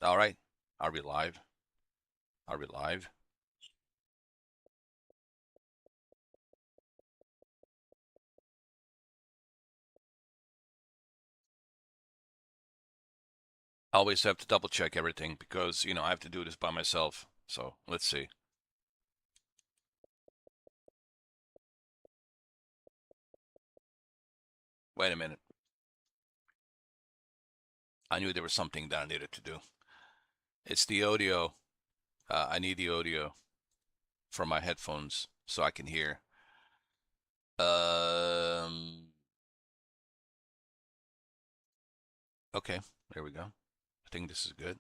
All right. Are we live? Are we live? I always have to double check everything because, I have to do this by myself. So let's see. Wait a minute. I knew there was something that I needed to do. It's the audio. I need the audio from my headphones so I can hear. Um, okay, there we go. I think this is good.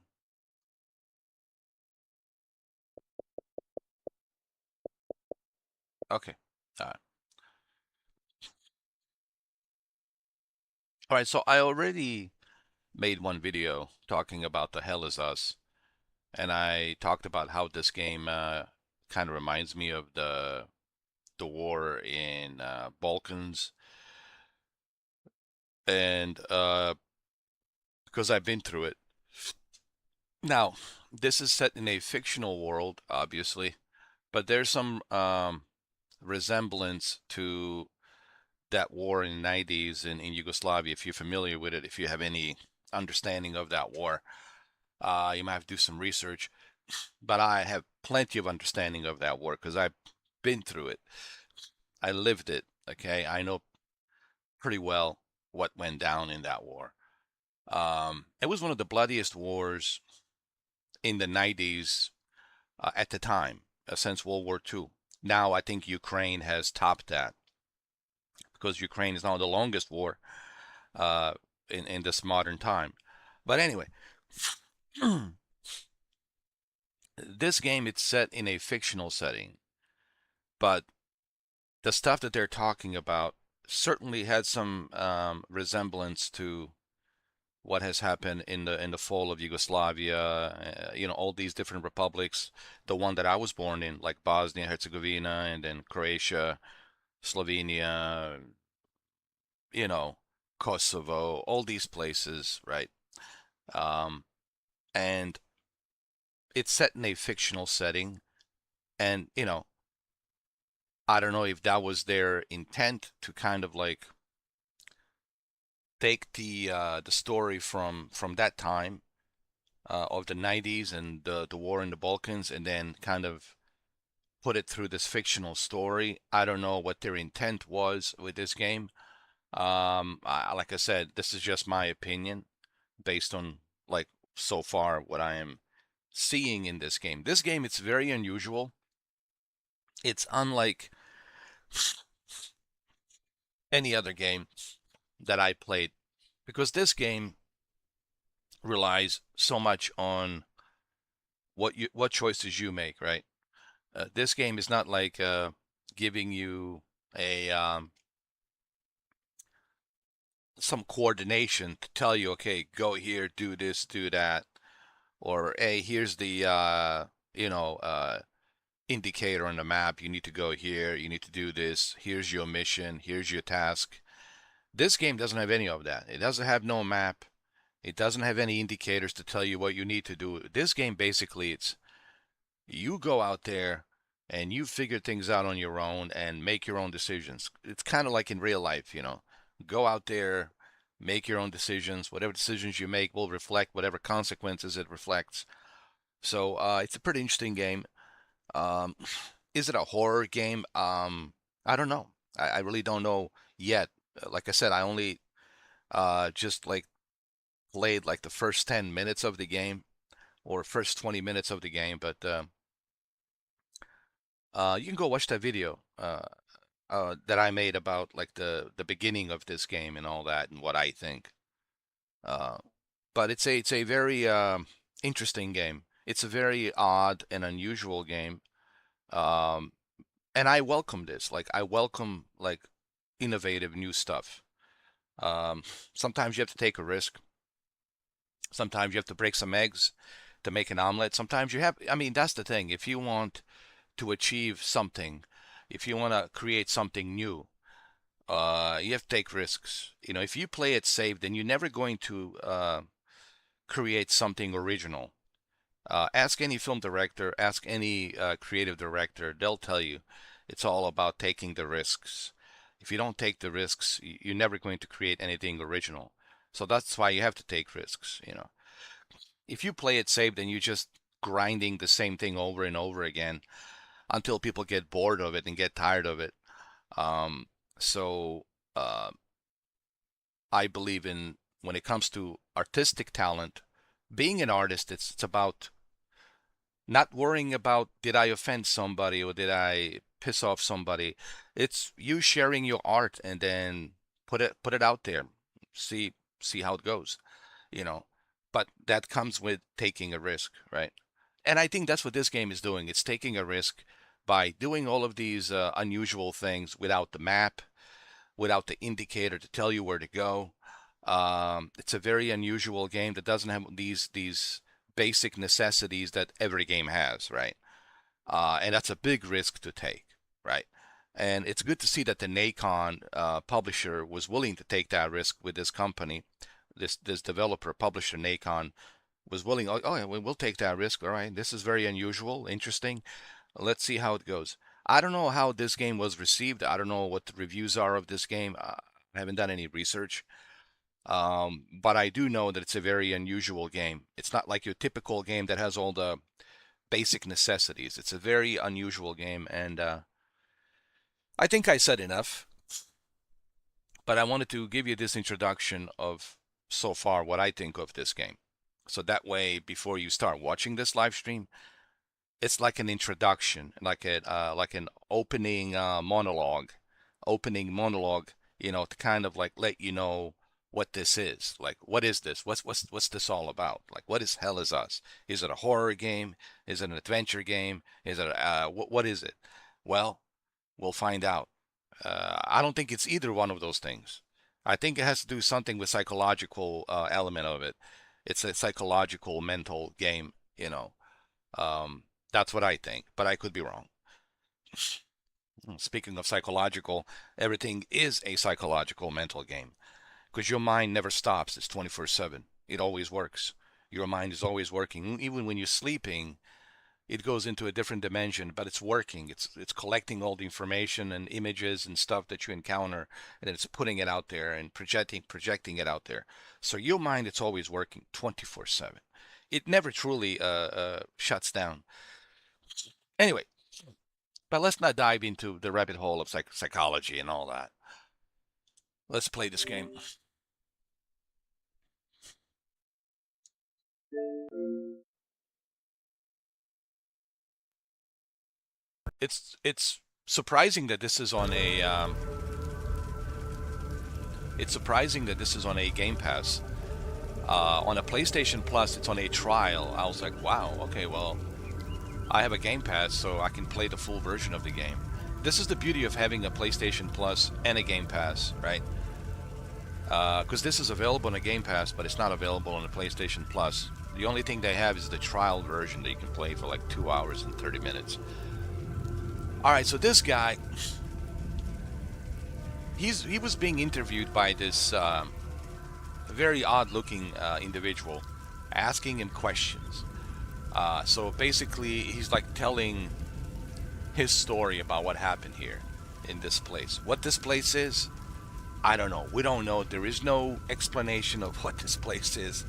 Okay. All right. All right, so I already made one video talking about The Hell Is Us, and I talked about how this game kind of reminds me of the war in Balkans, and because I've been through it. Now, this is set in a fictional world, obviously, but there's some resemblance to that war in the 90s in Yugoslavia. If you're familiar with it, if you have any understanding of that war, you might have to do some research. But I have plenty of understanding of that war because I've been through it. I lived it. Okay, I know pretty well what went down in that war. It was one of the bloodiest wars in the 90s at the time, since World War II. Now I think Ukraine has topped that because Ukraine is now the longest war uh, in this modern time. But anyway, this game it's set in a fictional setting, but the stuff that they're talking about certainly had some resemblance to what has happened in the fall of Yugoslavia, all these different republics. The one that I was born in, like Bosnia Herzegovina, and then Croatia, Slovenia, you know, Kosovo, all these places, right? Um, and it's set in a fictional setting, and I don't know if that was their intent to kind of like take the story from that time of the 90s and the war in the Balkans, and then kind of put it through this fictional story. I don't know what their intent was with this game. Like I said, this is just my opinion based on like so far what I am seeing in this game. This game, it's very unusual. It's unlike any other game that I played because this game relies so much on what choices you make, right? This game is not like giving you a some coordination to tell you, okay, go here, do this, do that, or hey, here's the you know uh, indicator on the map. You need to go here. You need to do this. Here's your mission. Here's your task. This game doesn't have any of that. It doesn't have no map. It doesn't have any indicators to tell you what you need to do. This game basically it's you go out there and you figure things out on your own and make your own decisions. It's kind of like in real life. Go out there, make your own decisions. Whatever decisions you make will reflect whatever consequences it reflects. So it's a pretty interesting game. Um, is it a horror game? I don't know. I really don't know yet. Like I said, I only just like played like the first 10 minutes of the game or first 20 minutes of the game, but you can go watch that video that I made about like the beginning of this game and all that and what I think. Uh, but it's a very interesting game. It's a very odd and unusual game, um, and I welcome this. Like I welcome like innovative new stuff. Um, Sometimes you have to take a risk. Sometimes you have to break some eggs to make an omelet. Sometimes you have. I mean, that's the thing. If you want to achieve something, if you want to create something new, You have to take risks. You know, if you play it safe, then you're never going to create something original. Ask any film director, ask any creative director, they'll tell you it's all about taking the risks. If you don't take the risks, you're never going to create anything original. So that's why you have to take risks, you know. If you play it safe, then you're just grinding the same thing over and over again until people get bored of it and get tired of it. Um, so uh, I believe in when it comes to artistic talent, being an artist, it's about not worrying about did I offend somebody or did I piss off somebody. It's you sharing your art and then put it out there. See how it goes, you know. But that comes with taking a risk, right? And I think that's what this game is doing. It's taking a risk by doing all of these unusual things without the map, without the indicator to tell you where to go. It's a very unusual game that doesn't have these basic necessities that every game has, right? And that's a big risk to take, right? And it's good to see that the Nacon publisher was willing to take that risk with this company. This developer publisher Nacon was willing. Oh yeah, we'll take that risk. All right, this is very unusual, interesting. Let's see how it goes. I don't know how this game was received. I don't know what the reviews are of this game. I haven't done any research. But I do know that it's a very unusual game. It's not like your typical game that has all the basic necessities. It's a very unusual game, and I think I said enough. But I wanted to give you this introduction of so far what I think of this game. So that way, before you start watching this live stream, it's like an introduction, like an opening monologue, you know, to kind of like let you know what this is. Like, what is this? What's this all about? Like, what is Hell is Us? Is it a horror game? Is it an adventure game? Is it what is it? Well, we'll find out. I don't think it's either one of those things. I think it has to do something with psychological element of it. It's a psychological mental game, you know. Um, that's what I think, but I could be wrong. Speaking of psychological, everything is a psychological mental game because your mind never stops. It's 24/7. It always works. Your mind is always working. Even when you're sleeping, it goes into a different dimension, but it's working. It's collecting all the information and images and stuff that you encounter, and it's putting it out there and projecting it out there. So your mind, it's always working 24/7. It never truly shuts down. Anyway, but let's not dive into the rabbit hole of psychology and all that. Let's play this game. It's surprising that this is on a it's surprising that this is on a Game Pass. On a PlayStation Plus, it's on a trial. I was like, wow, okay, well, I have a Game Pass, so I can play the full version of the game. This is the beauty of having a PlayStation Plus and a Game Pass, right? Because this is available on a Game Pass, but it's not available on the PlayStation Plus. The only thing they have is the trial version that you can play for like 2 hours and 30 minutes. All right, so this guy, he was being interviewed by this very odd-looking individual, asking him questions. So basically, he's like telling his story about what happened here in this place. What this place is, I don't know. We don't know. There is no explanation of what this place is.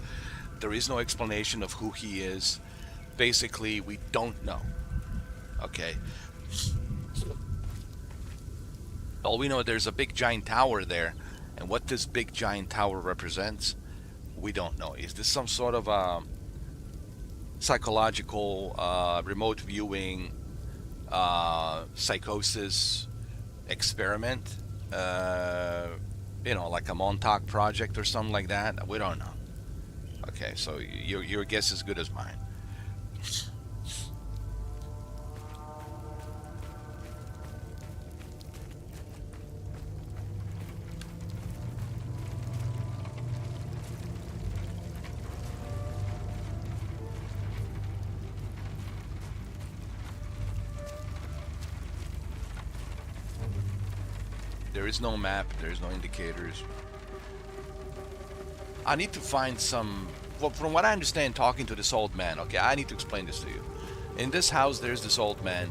There is no explanation of who he is. Basically, we don't know. Okay. All we know, there's a big giant tower there, and what this big giant tower represents, we don't know. Is this some sort of psychological remote viewing psychosis experiment? You know, like a Montauk project or something like that? We don't know. Okay, so your guess is as good as mine. There is no map. There is no indicators. I need to find some. Well, from what I understand, talking to this old man. Okay, I need to explain this to you. In this house, there's this old man,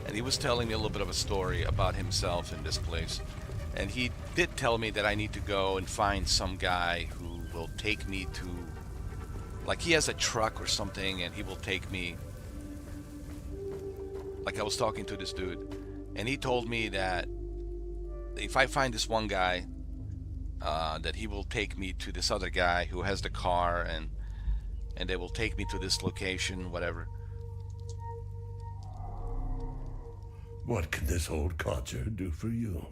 and he was telling me a little bit of a story about himself in this place. And he did tell me that I need to go and find some guy who will take me to, like, he has a truck or something, and he will take me. Like, I was talking to this dude, and he told me that if I find this one guy, that he will take me to this other guy who has the car, and they will take me to this location, whatever. What can this old codger do for you?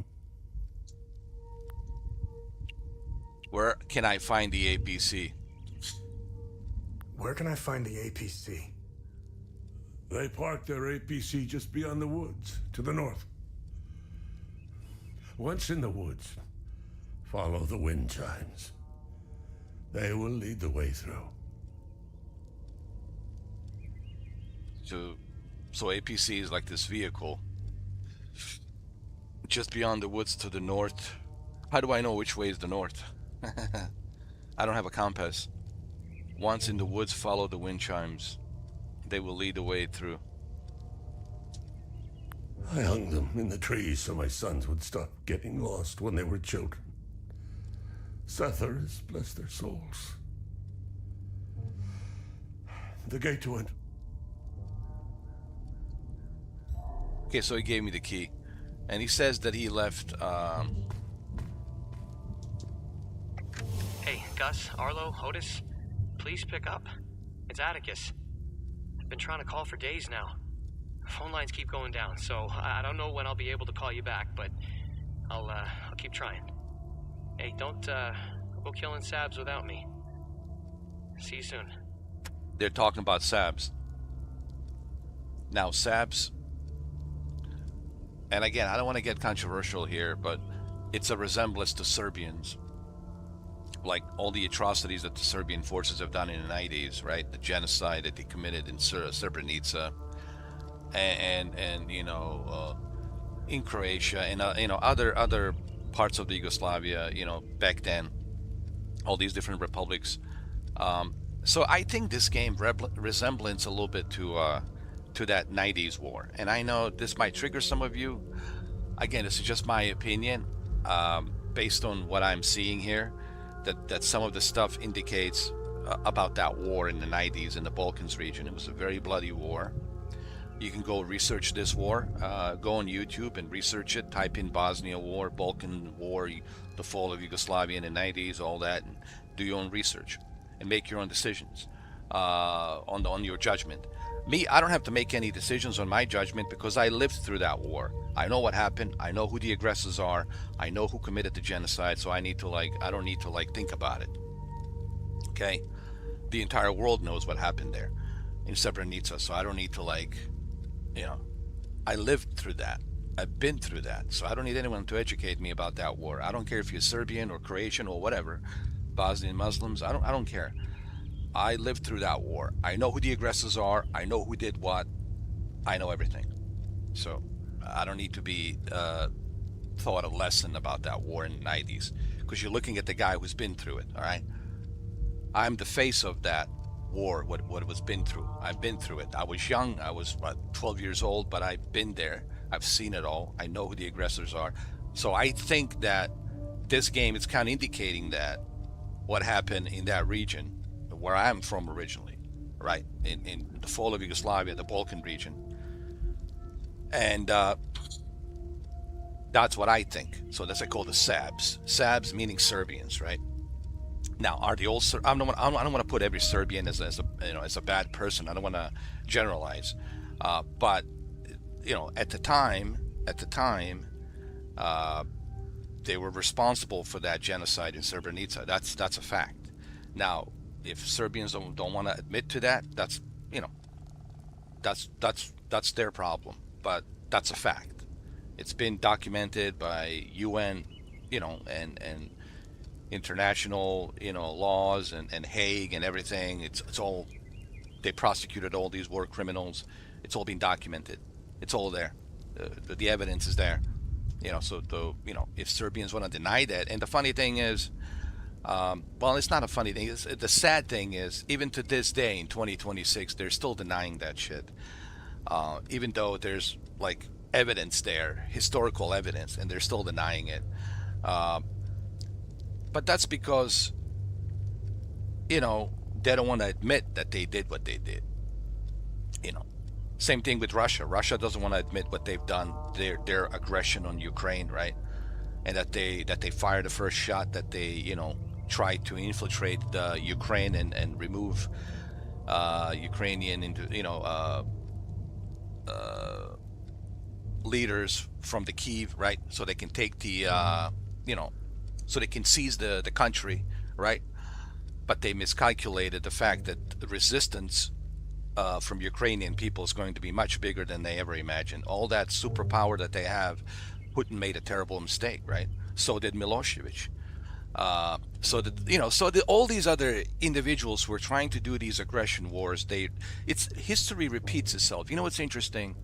Where can I find the APC? Where can I find the APC? They parked their APC just beyond the woods, to the north. Once in the woods, follow the wind chimes. They will lead the way through. So APC is like this vehicle just beyond the woods to the north. How do I know which way is the north? I don't have a compass. Once in the woods, follow the wind chimes. They will lead the way through. I hung them in the trees so my sons would stop getting lost when they were children. Sethar's, bless their souls. The gate to it. Okay, so he gave me the key. And he says that he left, Hey, Gus, Arlo, Otis, please pick up. It's Atticus. I've been trying to call for days now. Phone lines keep going down, so I don't know when I'll be able to call you back, but I'll keep trying. Hey, don't go killing Sabs without me. See you soon. They're talking about Sabs. Now, Sabs, and again, I don't want to get controversial here, but it's a resemblance to Serbians. Like all the atrocities that the Serbian forces have done in the 90s, right? The genocide that they committed in Srebrenica, and you know, in Croatia, and you know, other parts of the Yugoslavia, you know, back then, all these different republics. So I think this game resemblance a little bit to that 90s war. And I know this might trigger some of you. Again, this is just my opinion, based on what I'm seeing here. That some of the stuff indicates about that war in the 90s in the Balkans region. It was a very bloody war. You can go research this war. Go on YouTube and research it. Type in Bosnia War, Balkan War, the fall of Yugoslavia in the 90s, all that, and do your own research and make your own decisions on your judgment. Me, I don't have to make any decisions on my judgment because I lived through that war. I know what happened. I know who the aggressors are. I know who committed the genocide. So I don't need to think about it. Okay? The entire world knows what happened there in Srebrenica. So I don't need to I lived through that. I've been through that. So I don't need anyone to educate me about that war. I don't care if you're Serbian or Croatian or whatever, Bosnian Muslims. I don't care. I lived through that war. I know who the aggressors are. I know who did what. I know everything. So I don't need to be taught a lesson about that war in the 90s because you're looking at the guy who's been through it, all right? I'm the face of that war, what it was been through. I've been through it. I was young. I was 12 years old, but I've been there. I've seen it all. I know who the aggressors are. So I think that this game is kind of indicating that what happened in that region where I'm from originally, right? In the fall of Yugoslavia, the Balkan region. And that's what I think. So that's what I call the Sabs. Sabs meaning Serbians, right? Now, are the old I don't want to put every Serbian as a bad person. I don't want to generalize. But at the time, they were responsible for that genocide in Srebrenica. That's a fact. Now, if Serbians don't want to admit to that, that's their problem. But that's a fact. It's been documented by UN, and international, laws and Hague and everything. It's all, they prosecuted all these war criminals. It's all been documented. It's all there. The evidence is there. So if Serbians want to deny that, and the funny thing is, well, it's not a funny thing. The sad thing is, even to this day in 2026, they're still denying that shit. Even though there's like evidence there, historical evidence, and they're still denying it. Uh, but that's because, they don't want to admit that they did what they did. You know, Same thing with Russia. Russia doesn't want to admit what they've done, their aggression on Ukraine, right? And that they fired the first shot, that they tried to infiltrate Ukraine and remove Ukrainian leaders from the Kiev, right? So they can take so they can seize the country, right? But they miscalculated the fact that the resistance from Ukrainian people is going to be much bigger than they ever imagined. All that superpower that they have, Putin made a terrible mistake, right? So did Milosevic. All these other individuals who are trying to do these aggression wars, history repeats itself. You know what's interesting?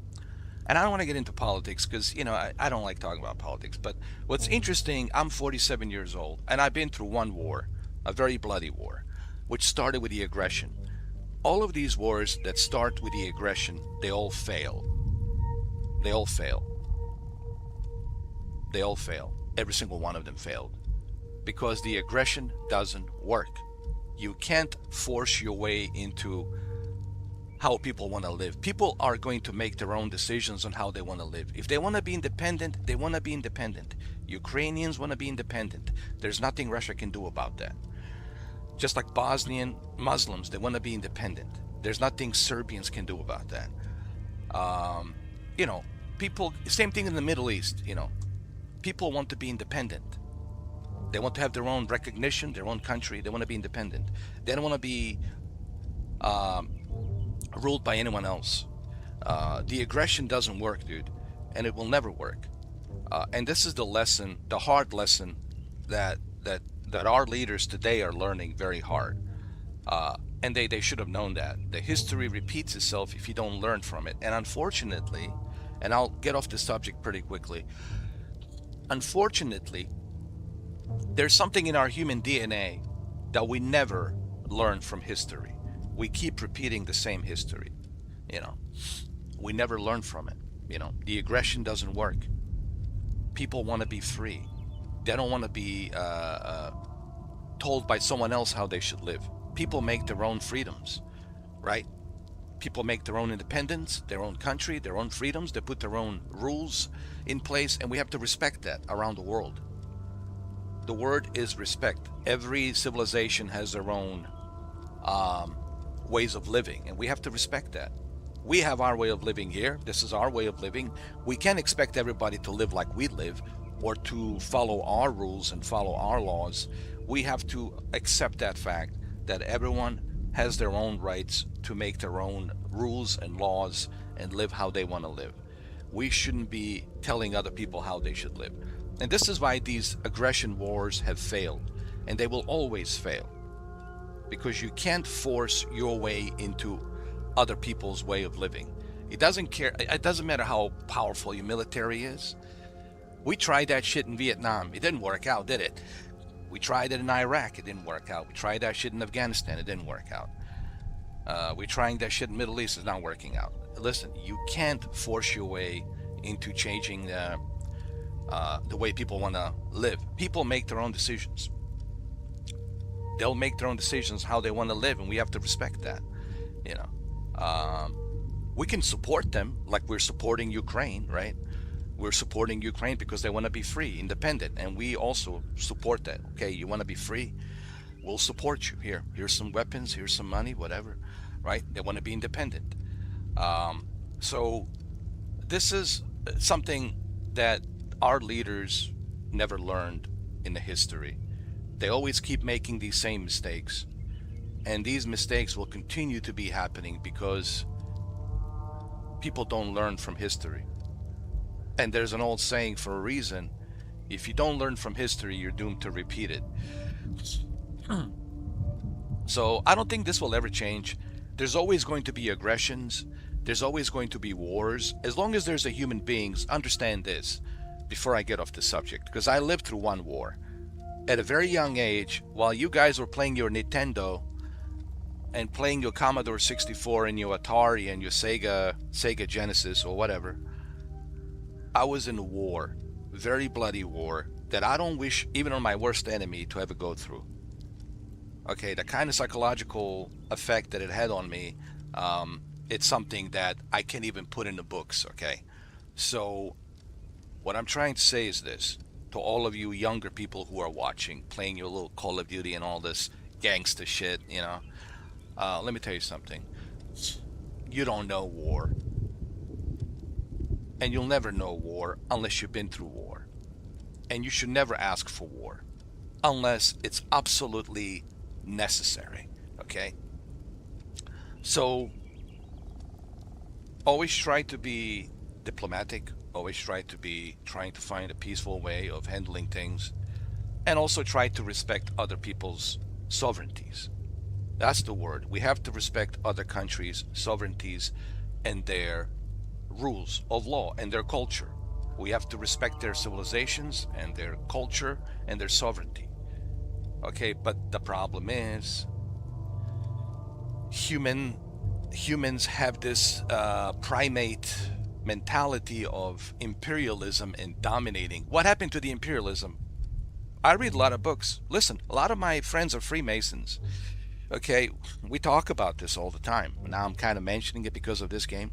And I don't want to get into politics because, I don't like talking about politics. But what's interesting, I'm 47 years old and I've been through one war, a very bloody war, which started with the aggression. All of these wars that start with the aggression, they all fail. They all fail. They all fail. Every single one of them failed. Because the aggression doesn't work. You can't force your way into how people want to live. People are going to make their own decisions on how they want to live. If they want to be independent, they want to be independent. Ukrainians want to be independent. There's nothing Russia can do about that. Just like Bosnian Muslims, they want to be independent. There's nothing Serbians can do about that. People, same thing in the Middle East, people want to be independent. They want to have their own recognition, their own country. They want to be independent. They don't want to be ruled by anyone else. The aggression doesn't work, dude, and it will never work. And this is the lesson, the hard lesson that our leaders today are learning very hard. And they should have known that. The history repeats itself if you don't learn from it. And unfortunately, and I'll get off this subject pretty quickly, unfortunately, there's something in our human DNA that we never learn from history. We keep repeating the same history. We never learn from it. The aggression doesn't work. People want to be free. They don't want to be told by someone else how they should live. People make their own freedoms, right? People make their own independence, their own country, their own freedoms. They put their own rules in place, and we have to respect that around the world. The word is respect. Every civilization has their own ways of living, and we have to respect that. We have our way of living here. This is our way of living. We can't expect everybody to live like we live or to follow our rules and follow our laws. We have to accept that fact that everyone has their own rights to make their own rules and laws and live how they want to live. We shouldn't be telling other people how they should live. And this is why these aggression wars have failed, and they will always fail, because you can't force your way into other people's way of living. It doesn't matter how powerful your military is. We tried that shit in Vietnam. It didn't work out, did it? We tried it in Iraq. It didn't work out. We tried that shit in Afghanistan. It didn't work out. We're trying that shit in the Middle East. It's not working out. Listen, you can't force your way into changing the way people want to live. People make their own decisions. They'll make their own decisions how they want to live, and we have to respect that. We can support them like we're supporting Ukraine, right? We're supporting Ukraine because they want to be free, independent, and we also support that. Okay, you want to be free? We'll support you. Here's some weapons, here's some money, whatever, right? They want to be independent. So this is something that our leaders never learned in the history. They always keep making these same mistakes, and these mistakes will continue to be happening because people don't learn from history. And there's an old saying for a reason: if you don't learn from history, you're doomed to repeat it. So I don't think this will ever change. There's always going to be aggressions. There's always going to be wars. As long as there's a human beings, understand this: before I get off the subject, because I lived through one war at a very young age, while you guys were playing your Nintendo and playing your Commodore 64 and your Atari and your Sega Genesis or whatever. I was in a war, very bloody war, that I don't wish even on my worst enemy to ever go through. Okay, the kind of psychological effect that it had on me, it's something that I can't even put in the books, okay? So what I'm trying to say is this, to all of you younger people who are watching, playing your little Call of Duty and all this gangster shit, you know, let me tell you something. You don't know war. And you'll never know war unless you've been through war. And you should never ask for war unless it's absolutely necessary, okay? So always try to be diplomatic, always try to be trying to find a peaceful way of handling things, and also try to respect other people's sovereignties. That's the word. We have to respect other countries' sovereignties and their rules of law and their culture. We have to respect their civilizations and their culture and their sovereignty. Okay, but the problem is humans have this primate mentality of imperialism and dominating. What happened to the imperialism? I read a lot of books. Listen, a lot of my friends are Freemasons. Okay, we talk about this all the time. Now I'm kind of mentioning it because of this game.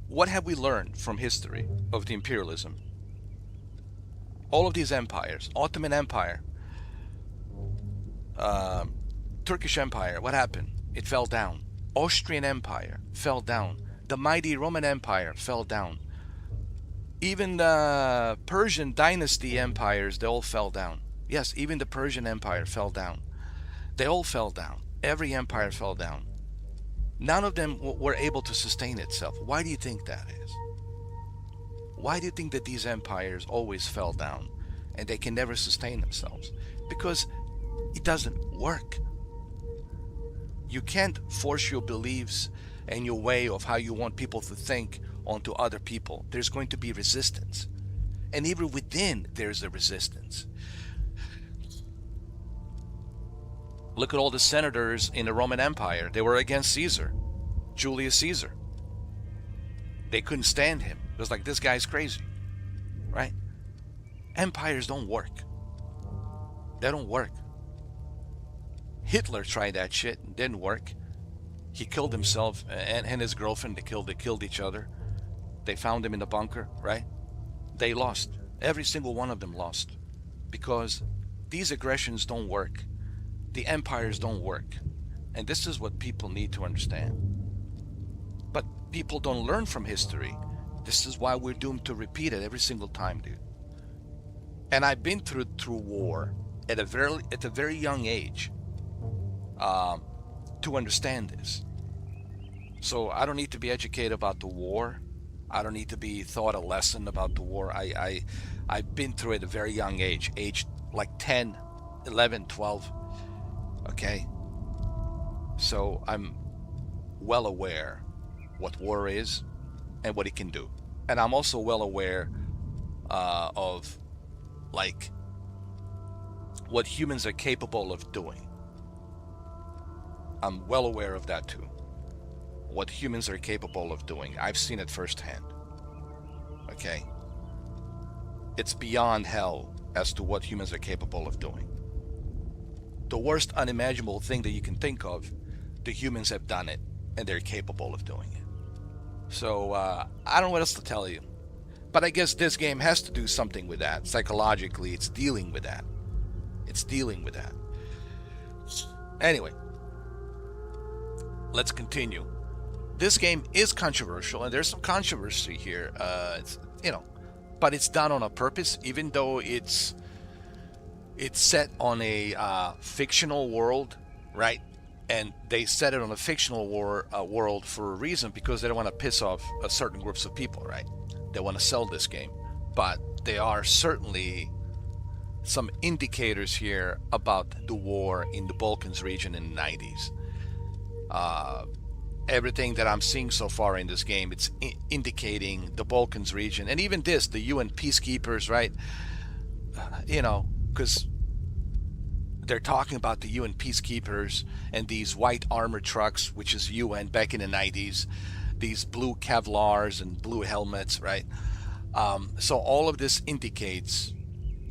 What have we learned from history of the imperialism? All of these empires, Ottoman Empire, Turkish Empire, what happened? It fell down. Austrian Empire fell down. The mighty Roman Empire fell down. Even the Persian dynasty empires, they all fell down. Yes, even the Persian Empire fell down. They all fell down. Every empire fell down. None of them were able to sustain itself. Why do you think that is? Why do you think that these empires always fell down and they can never sustain themselves? Because it doesn't work. You can't force your beliefs and your way of how you want people to think onto other people. There's going to be resistance. And even within, there's a resistance. Look at all the senators in the Roman Empire. They were against Caesar, Julius Caesar. They couldn't stand him. It was like, this guy's crazy, right? Empires don't work. They don't work. Hitler tried that shit and didn't work. He killed himself and his girlfriend. They killed each other. They found him in the bunker, right? They lost. Every single one of them lost. Because these aggressions don't work. The empires don't work. And this is what people need to understand. But people don't learn from history. This is why we're doomed to repeat it every single time, dude. And I've been through war at a very young age to understand this. So I don't need to be educated about the war. I don't need to be taught a lesson about the war. I've been through it at a very young age like 10, 11, 12. Okay, so I'm well aware what war is and what it can do, and I'm also well aware of like what humans are capable of doing. I'm well aware of that too. What humans are capable of doing. I've seen it firsthand. Okay, it's beyond hell as to what humans are capable of doing. The worst unimaginable thing that you can think of, the humans have done it, and they're capable of doing it. So, I don't know what else to tell you. But I guess this game has to do something with that. Psychologically, it's dealing with that. It's dealing with that. Anyway, let's continue. This game is controversial, and there's some controversy here. But it's done on a purpose, even though it's set on a fictional world, right? And they set it on a fictional world for a reason, because they don't want to piss off certain groups of people, right? They want to sell this game. But there are certainly some indicators here about the war in the Balkans region in the 90s. everything that I'm seeing so far in this game, it's indicating the Balkans region, and even this, the UN peacekeepers, right? You know, because they're talking about the UN peacekeepers and these white armored trucks, which is UN back in the 90s, these blue Kevlars and blue helmets, right? So all of this indicates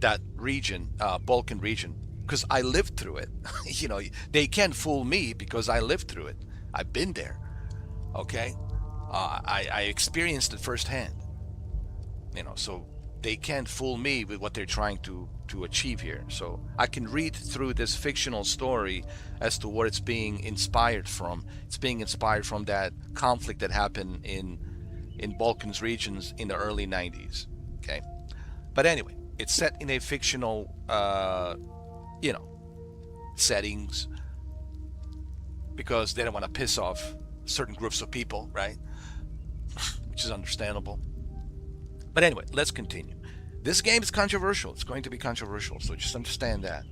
that region, Balkan region, because I lived through it. You know, they can't fool me because I lived through it. I've been there. Okay, I experienced it firsthand. You know, so they can't fool me with what they're trying to achieve here. So I can read through this fictional story as to what it's being inspired from. It's being inspired from that conflict that happened in Balkans regions in the early 90s. Okay, but anyway, it's set in a fictional, you know, settings because they don't want to piss off certain groups of people, right? Which is understandable. But anyway, let's continue. This game is controversial. It's going to be controversial, so just understand that.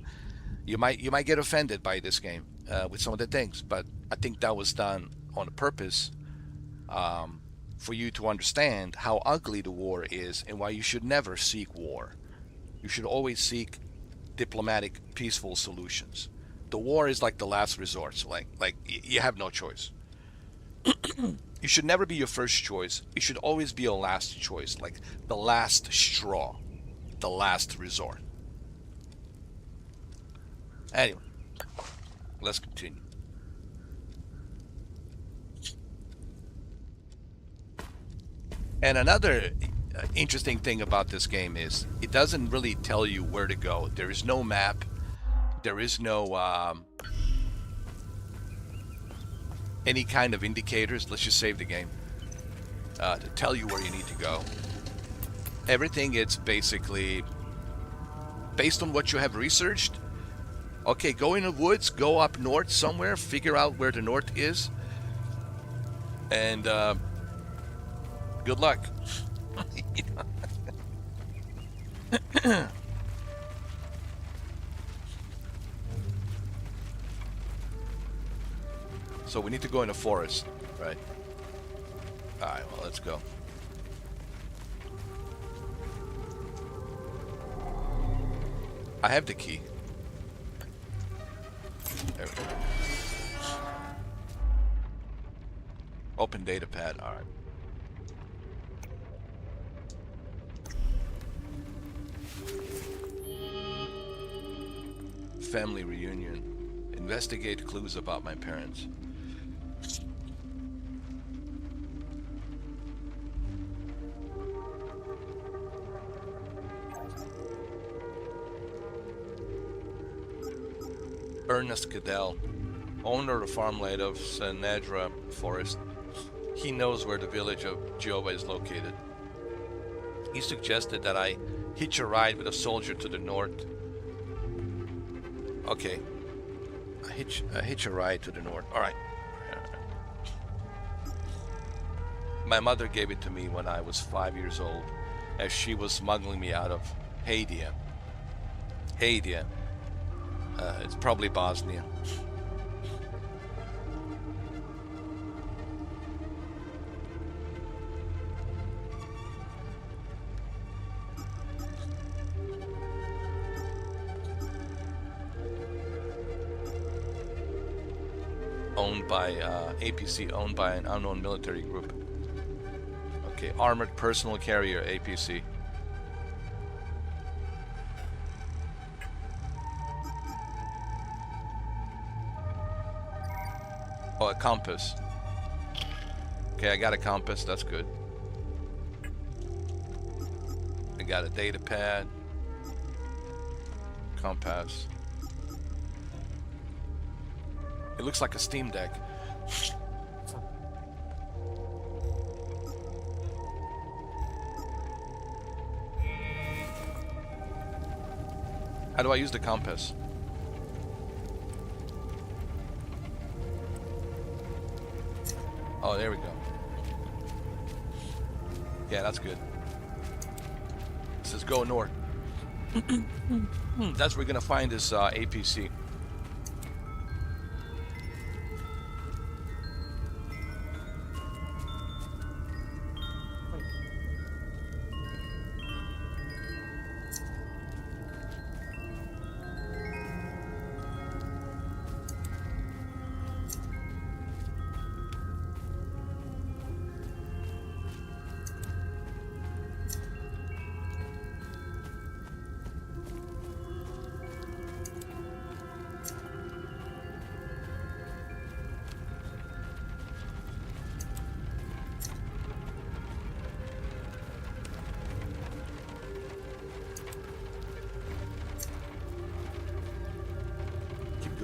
You might get offended by this game with some of the things, but I think that was done on purpose for you to understand how ugly the war is and why you should never seek war. You should always seek diplomatic, peaceful solutions. The war is like the last resort. So like you have no choice. You should never be your first choice. You should always be your last choice, like the last straw, the last resort. Anyway, let's continue. And another interesting thing about this game is it doesn't really tell you where to go. There is no map. There is no any kind of indicators. Let's just save the game to tell you where you need to go. Everything is basically based on what you have researched. Okay, go in the woods, go up north somewhere, figure out where the north is, and good luck. So we need to go in the forest, right? Alright, well, let's go. I have the key. There we go. Open data pad, alright. Family reunion. Investigate clues about my parents. Ernest Cadell, owner of the farmland of Sanadra Forest. He knows where the village of Jehovah is located. He suggested that I hitch a ride with a soldier to the north. Okay. A hitch a ride to the north. Alright. My mother gave it to me when I was 5 years old, as she was smuggling me out of Hadia. Hadia. It's probably Bosnia. Owned by APC, owned by an unknown military group. Okay, armored personal carrier, APC. Oh, a compass. Okay, I got a compass, that's good. I got a data pad. Compass. It looks like a Steam Deck. How do I use the compass? Oh, there we go. Yeah, that's good. It says go north. That's where we're gonna find this APC.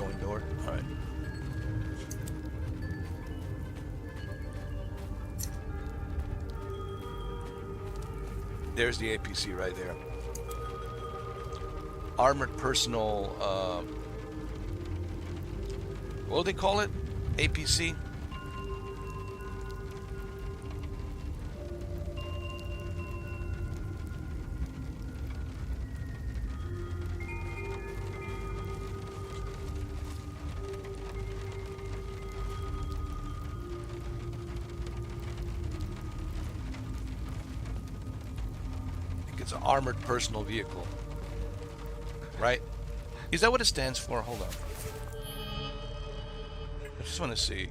going door. All right. There's the APC right there. Armored personal, what do they call it? APC? It's an armored personal vehicle, right? Is that what it stands for? Hold on. I just want to see.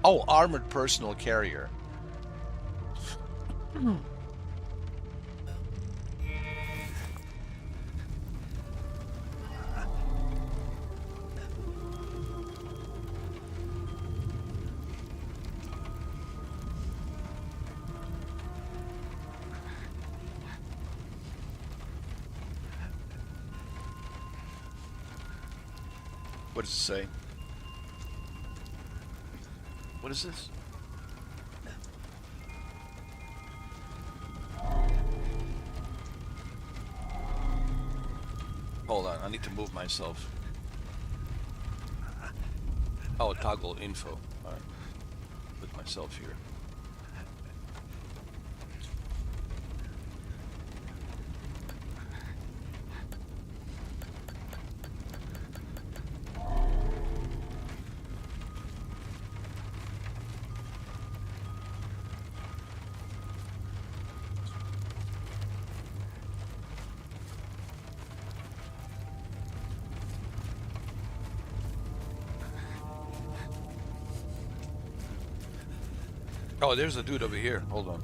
Armored personal carrier. What does it say? What is this? Hold on, I need to move myself. Oh, toggle info. Alright. Put myself here. Oh, there's a dude over here. Hold on.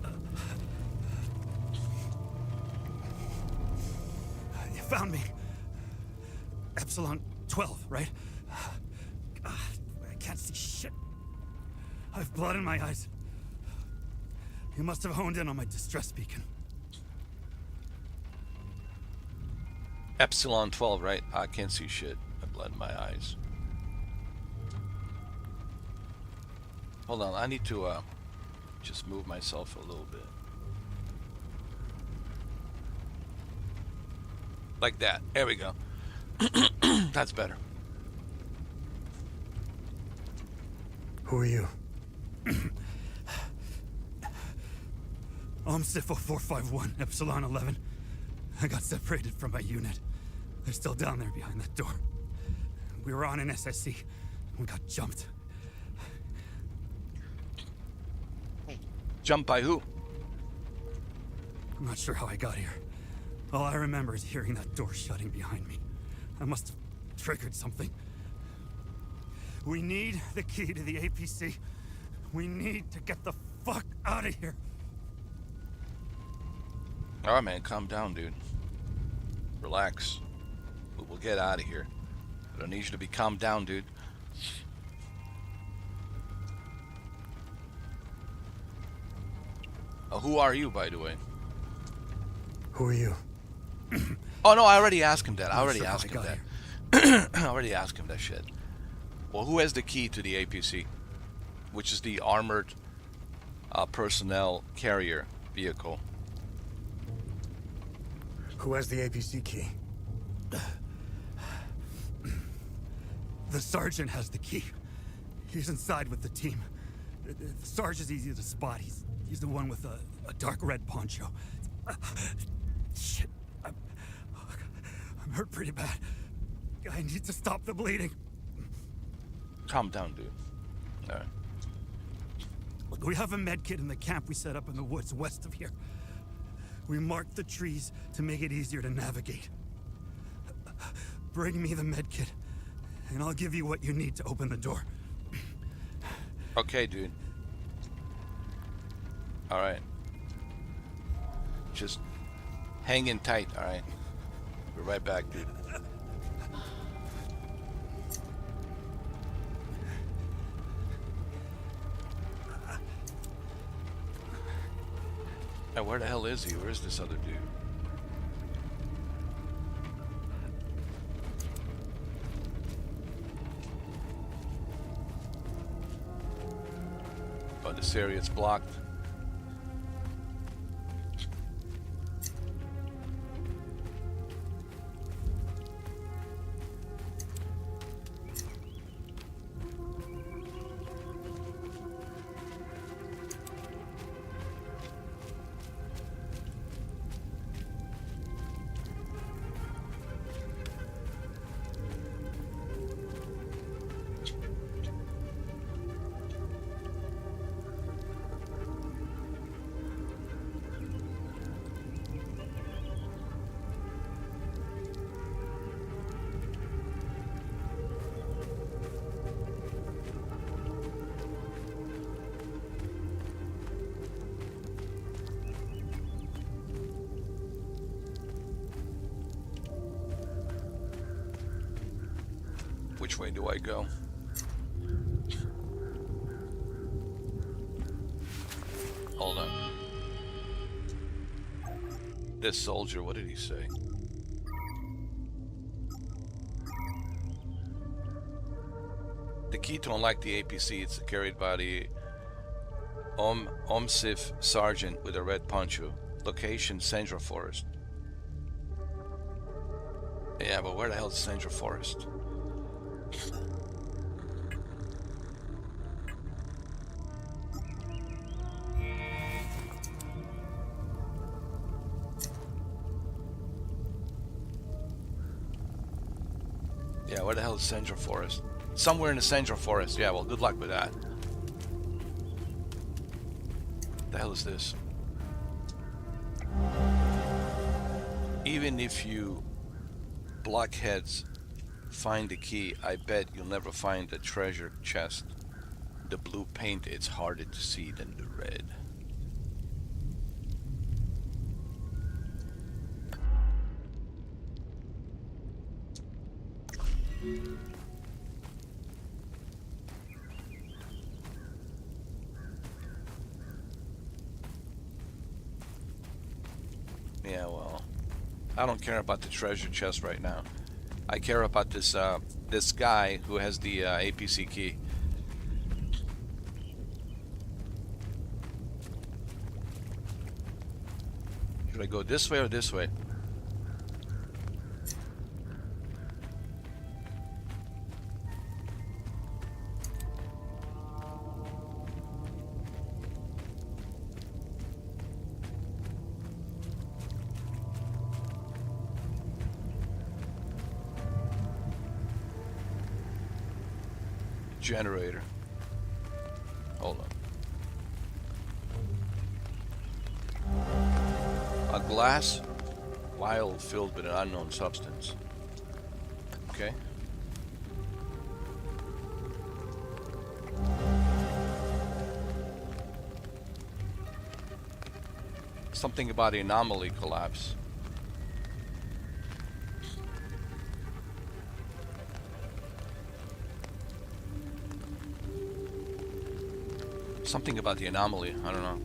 You found me. Epsilon 12, right? God, I can't see shit. I have blood in my eyes. You must have honed in on my distress beacon. Epsilon 12, right? I can't see shit. I have blood in my eyes. Hold on, I need to just move myself a little bit. Like that. There we go. That's better. Who are you? I'm Sifo 451, Epsilon 11. I got separated from my unit. They're still down there behind that door. We were on an SSC. We got jumped. Jumped by who? I'm not sure how I got here. All I remember is hearing that door shutting behind me. I must have triggered something. We need the key to the APC. We need to get the fuck out of here. Alright, man, calm down, dude. Relax. We'll get out of here. I don't need you to be calmed down, dude. Who are you, by the way? Who are you? Oh, no, I already asked him that. I Not already sure how asked I him got that. here. I already asked him that shit. Well, who has the key to the APC? Which is the armored personnel carrier vehicle. Who has the APC key? The sergeant has the key. He's inside with the team. The sergeant's easy to spot. He's the one with a dark red poncho. Shit. I'm hurt pretty bad. I need to stop the bleeding. Calm down, dude. Alright. Look, we have a med kit in the camp we set up in the woods west of here. We marked the trees to make it easier to navigate. Bring me the med kit, and I'll give you what you need to open the door. Okay, dude. Alright. Just hang in tight, alright? We're right back, dude. Hey, where the hell is he? Where's this other dude? Oh, this area's blocked. Which way do I go? Hold on. This soldier, what did he say? The key to unlock the APC is carried by the OMSIF sergeant with a red poncho. Location, Central Forest. Yeah, but where the hell is Central Forest? Yeah, where the hell is Central Forest? Somewhere in the Central Forest. Yeah, well, good luck with that. The hell is this? Even if you blockheads find the key, I bet you'll never find the treasure chest. The blue paint, it's harder to see than the red. Yeah, well, I don't care about the treasure chest right now. I care about this this guy who has the APC key. Should I go this way or this way? Generator. Hold on. A glass vial filled with an unknown substance. Okay. Something about the anomaly collapse. Something about the anomaly, I don't know.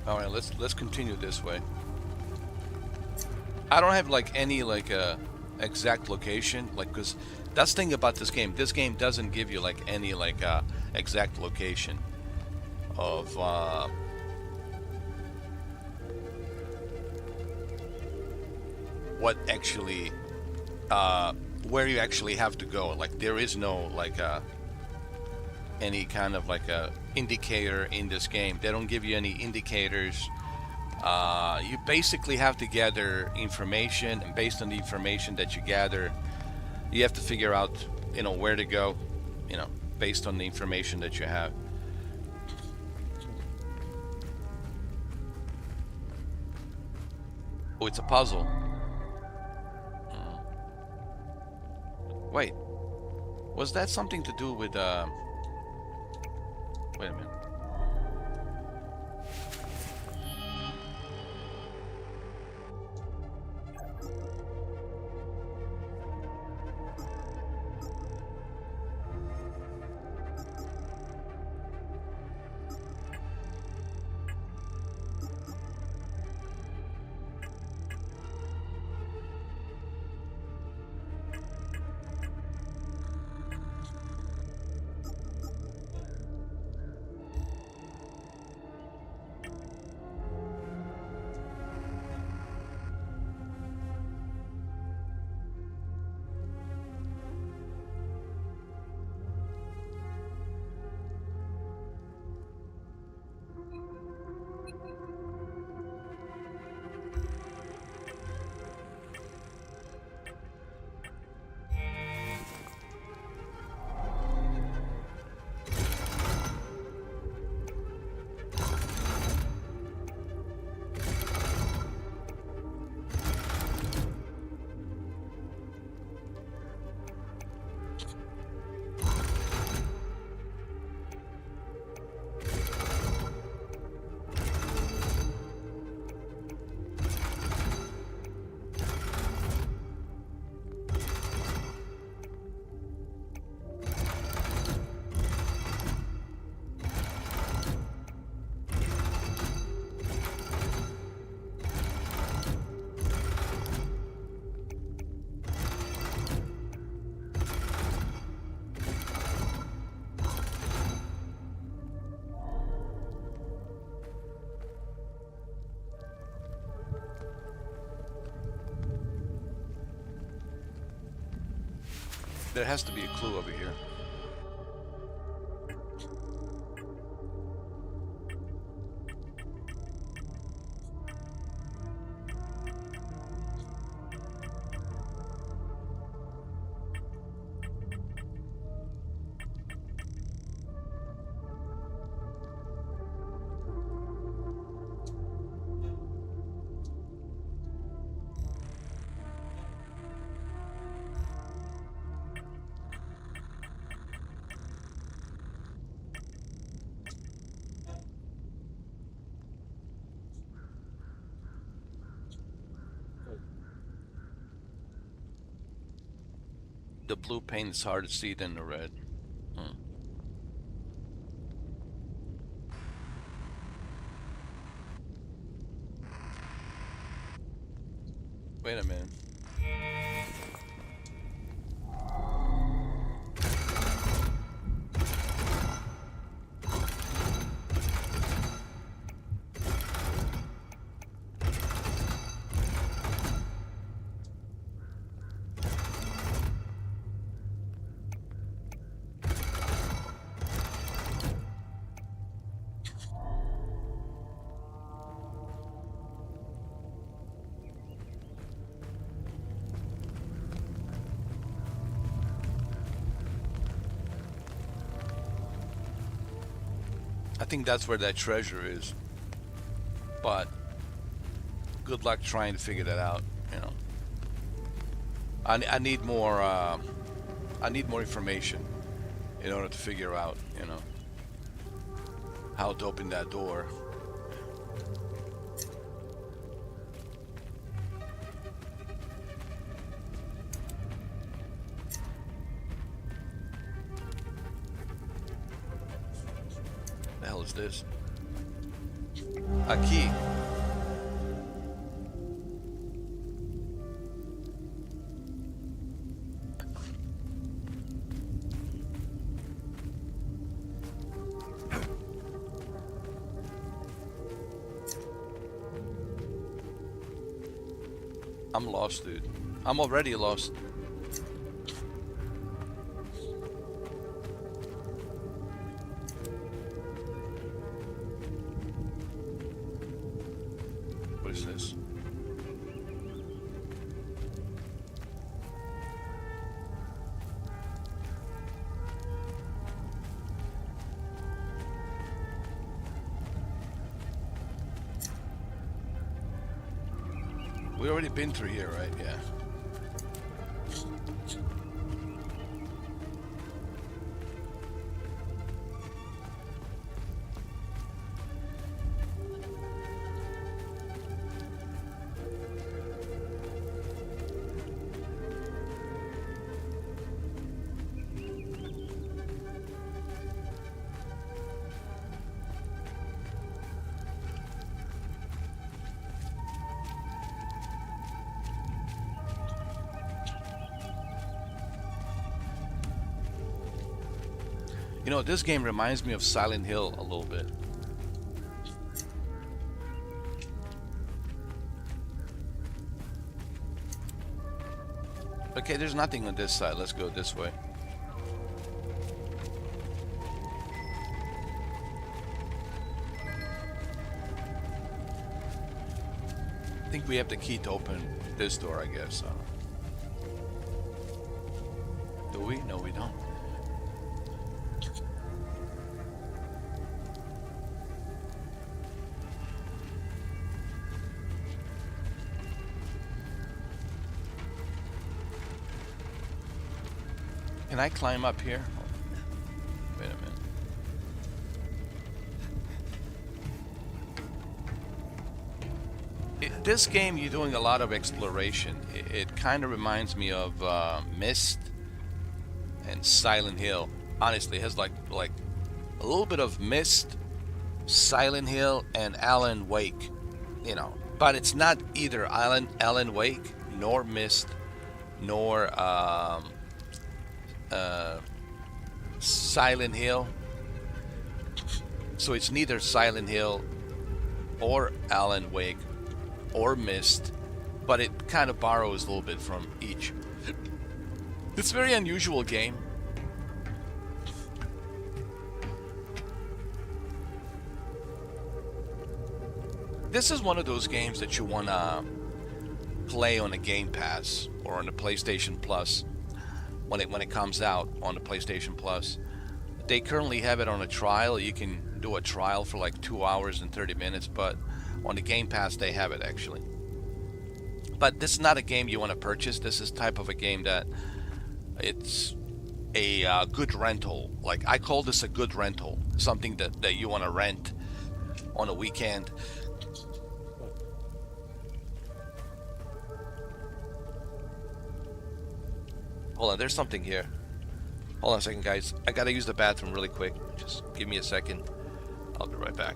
All right, let's continue this way. I don't have like any like exact location, like, because that's the thing about this game. This game doesn't give you like any like exact location of what actually where you actually have to go. Like there is no like any kind of like a indicator in this game. They don't give you any indicators You basically have to gather information, and based on the information that you gather, you have to figure out, where to go, based on the information that you have. Oh, it's a puzzle. Wait, was that something to do with, wait a minute. There has to be a clue over here. The blue paint is harder to see than the red. Wait a minute. I think that's where that treasure is. But good luck trying to figure that out. I need more. I need more information in order to figure out, how to open that door. The hell is this? A key. I'm lost, dude. I'm already lost. is this? We already been through here, right? Yeah. You know, this game reminds me of Silent Hill a little bit. Okay, there's nothing on this side. Let's go this way. I think we have the key to open this door, I guess. Do we? No, we don't. Can I climb up here? Wait a minute. This game, you're doing a lot of exploration. It kind of reminds me of Myst and Silent Hill. Honestly, it has like a little bit of Myst, Silent Hill, and Alan Wake. You know, but it's not either Alan Wake nor Myst nor Silent Hill. So it's neither Silent Hill or Alan Wake or Myst, but it kind of borrows a little bit from each. It's a very unusual game. This is one of those games that you want to play on a Game Pass or on the PlayStation Plus when it comes out on the PlayStation Plus. They currently have it on a trial. You can do a trial for like 2 hours and 30 minutes, but on the Game Pass they have it actually. But this is not a game you want to purchase. This is type of a game that it's a good rental. Like, I call this a good rental, something that you want to rent on a weekend. Hold on, there's something here. Hold on a second, guys. I gotta use the bathroom really quick. Just give me a second. I'll be right back.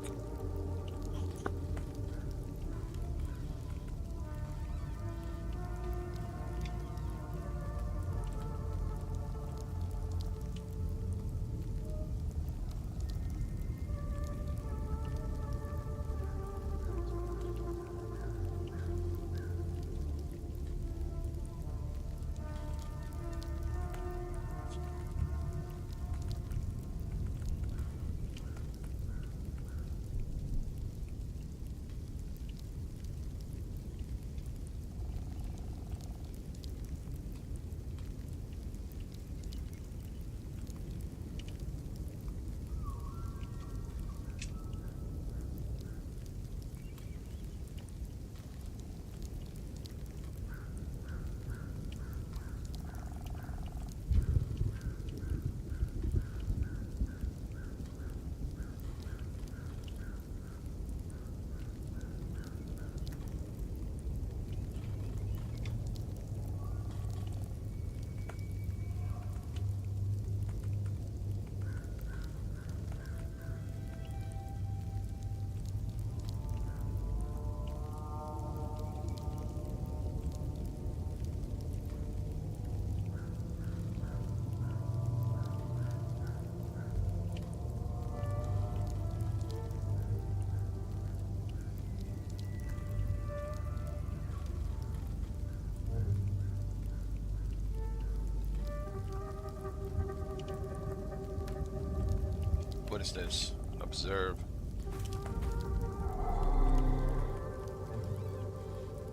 What is this? Observe.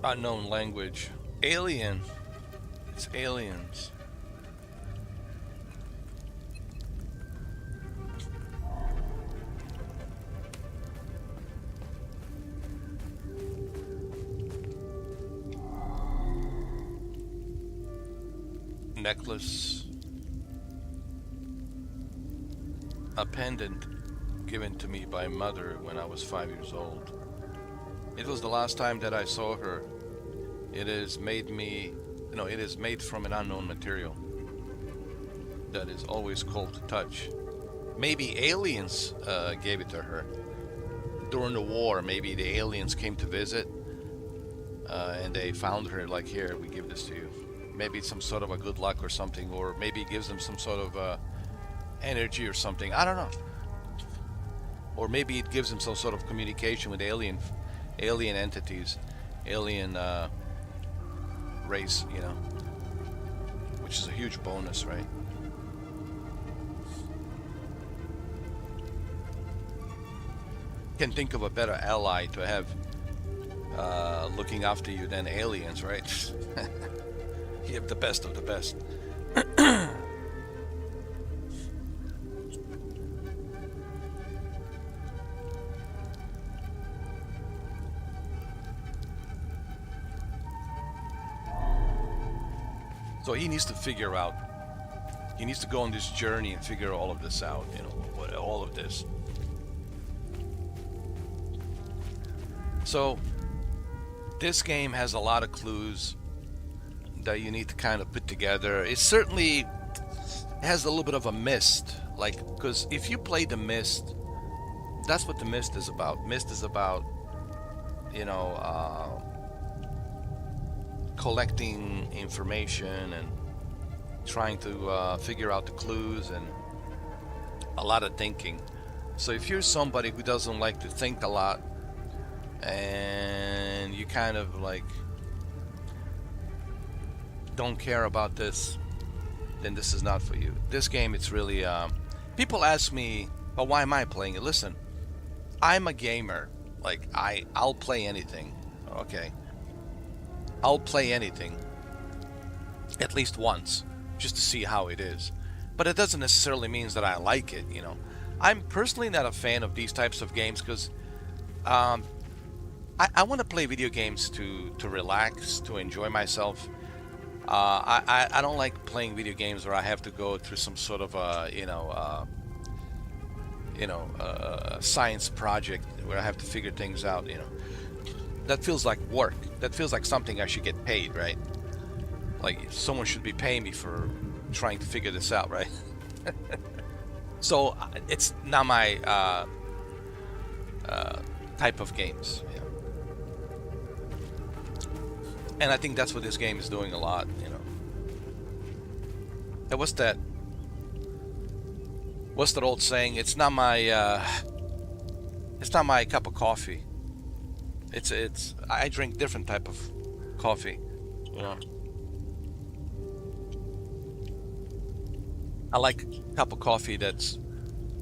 Unknown language. Alien. It's aliens. Necklace. A pendant given to me by mother when I was 5 years old. It was the last time that I saw her. It is made me, it is made from an unknown material that is always cold to touch. Maybe aliens gave it to her. During the war, maybe the aliens came to visit and they found her like, here, we give this to you. Maybe it's some sort of a good luck or something, or maybe it gives them some sort of energy or something. I don't know. Or maybe it gives them some sort of communication with alien entities, alien race, which is a huge bonus, right? Can't think of a better ally to have looking after you than aliens, right? You have the best of the best. So he needs to figure out, he needs to go on this journey and figure all of this out, all of this. So this game has a lot of clues that you need to kind of put together. It certainly has a little bit of a Myst, like, because if you play the Myst, that's what the Myst is about. Myst is about, collecting information and trying to figure out the clues and a lot of thinking. So if you're somebody who doesn't like to think a lot and you kind of like don't care about this, then this is not for you. This game, it's really people ask me, but why am I playing it? Listen, I'm a gamer. Like, I'll play anything. Okay, I'll play anything at least once just to see how it is, but it doesn't necessarily mean that I like it. I'm personally not a fan of these types of games because I want to play video games to relax, to enjoy myself. I don't like playing video games where I have to go through some sort of science project where I have to figure things out. That feels like work. That feels like something I should get paid, right? Like someone should be paying me for trying to figure this out, right? So it's not my type of games. And I think that's what this game is doing a lot, And what's that old saying? It's not my cup of coffee. I drink different type of coffee. I like a cup of coffee that's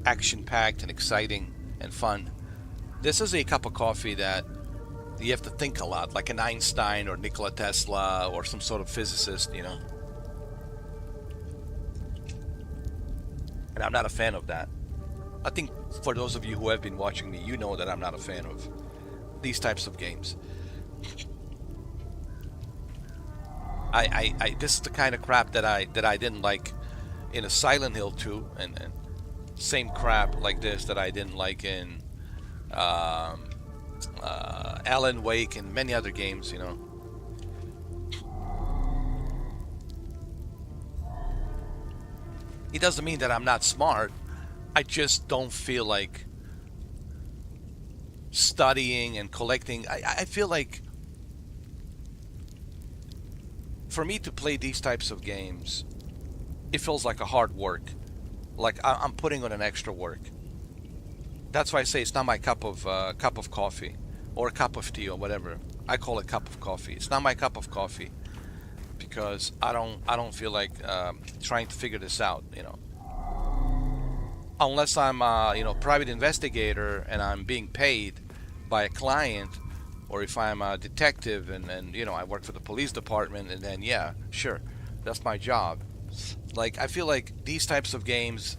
action-packed and exciting and fun. This is a cup of coffee that you have to think a lot, like an Einstein or Nikola Tesla or some sort of physicist, And I'm not a fan of that. I think for those of you who have been watching me, you know that I'm not a fan of these types of games. This is the kind of crap that I didn't like in a Silent Hill 2, and same crap like this that I didn't like in Alan Wake and many other games, It doesn't mean that I'm not smart. I just don't feel like studying and collecting. I feel like for me to play these types of games, it feels like a hard work. Like I'm putting on an extra work. That's why I say it's not my cup of coffee or a cup of tea or whatever. I call it cup of coffee. It's not my cup of coffee because I don't feel like trying to figure this out. Unless I'm private investigator and I'm being paid by a client or if I'm a detective and you know, I work for the police department, and then yeah, sure, that's my job. Like, I feel like these types of games,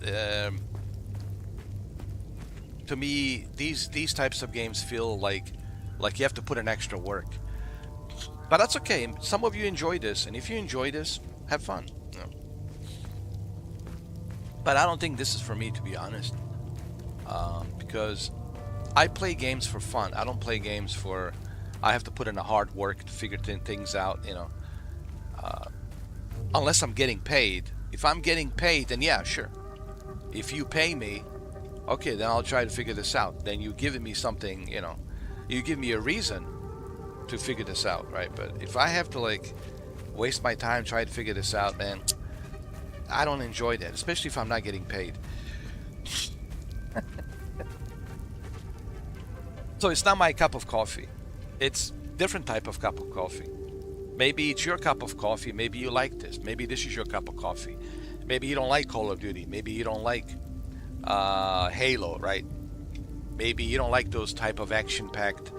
to me, these types of games feel like you have to put in extra work. But that's okay. Some of you enjoy this, and if you enjoy this, have fun. You know? But I don't think this is for me, to be honest, because I play games for fun. I don't play games for I have to put in the hard work to figure things out. You know, unless I'm getting paid. If I'm getting paid, then yeah, sure. If you pay me, okay, then I'll try to figure this out. Then you giving me something, you know, you give me a reason to figure this out, right? But if I have to like waste my time trying to figure this out, man, I don't enjoy that, especially if I'm not getting paid. So it's not my cup of coffee. It's different type of cup of coffee. Maybe it's your cup of coffee. Maybe you like this. Maybe this is your cup of coffee. Maybe you don't like Call of Duty. Maybe you don't like Halo, right? Maybe you don't like those type of action-packed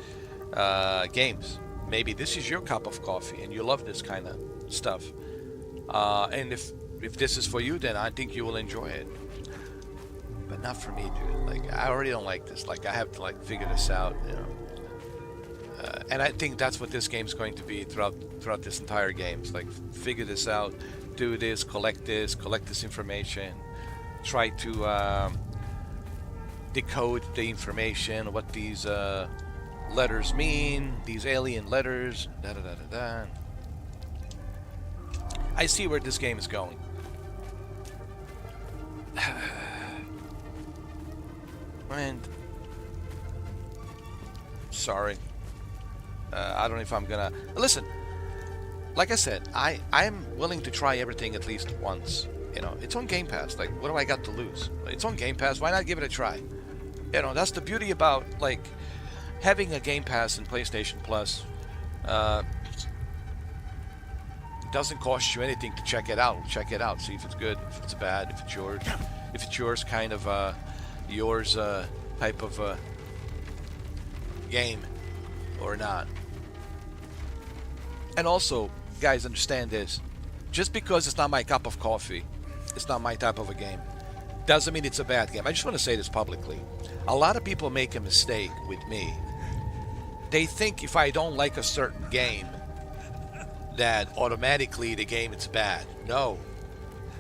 games. Maybe this is your cup of coffee and you love this kind of stuff. And if this is for you, then I think you will enjoy it. But not for me, dude. Like, I already don't like this. Like, I have to like figure this out, you know. And I think that's what this game's going to be throughout this entire game. It's like, figure this out, do this, collect this information, try to decode the information, what these letters mean, these alien letters, da da da da da. I see where this game is going. And sorry, I don't know if I'm gonna listen. Like I said, I'm willing to try everything at least once. You know, it's on Game Pass. Like, what do I got to lose? It's on Game Pass. Why not give it a try? You know, that's the beauty about like having a Game Pass in PlayStation Plus. It doesn't cost you anything to check it out. Check it out. See if it's good, if it's bad, if it's yours, kind of yours type of game or not. And also, guys, understand this. Just because it's not my cup of coffee, it's not my type of a game, doesn't mean it's a bad game. I just want to say this publicly. A lot of people make a mistake with me. They think if I don't like a certain game, that automatically the game is bad. No,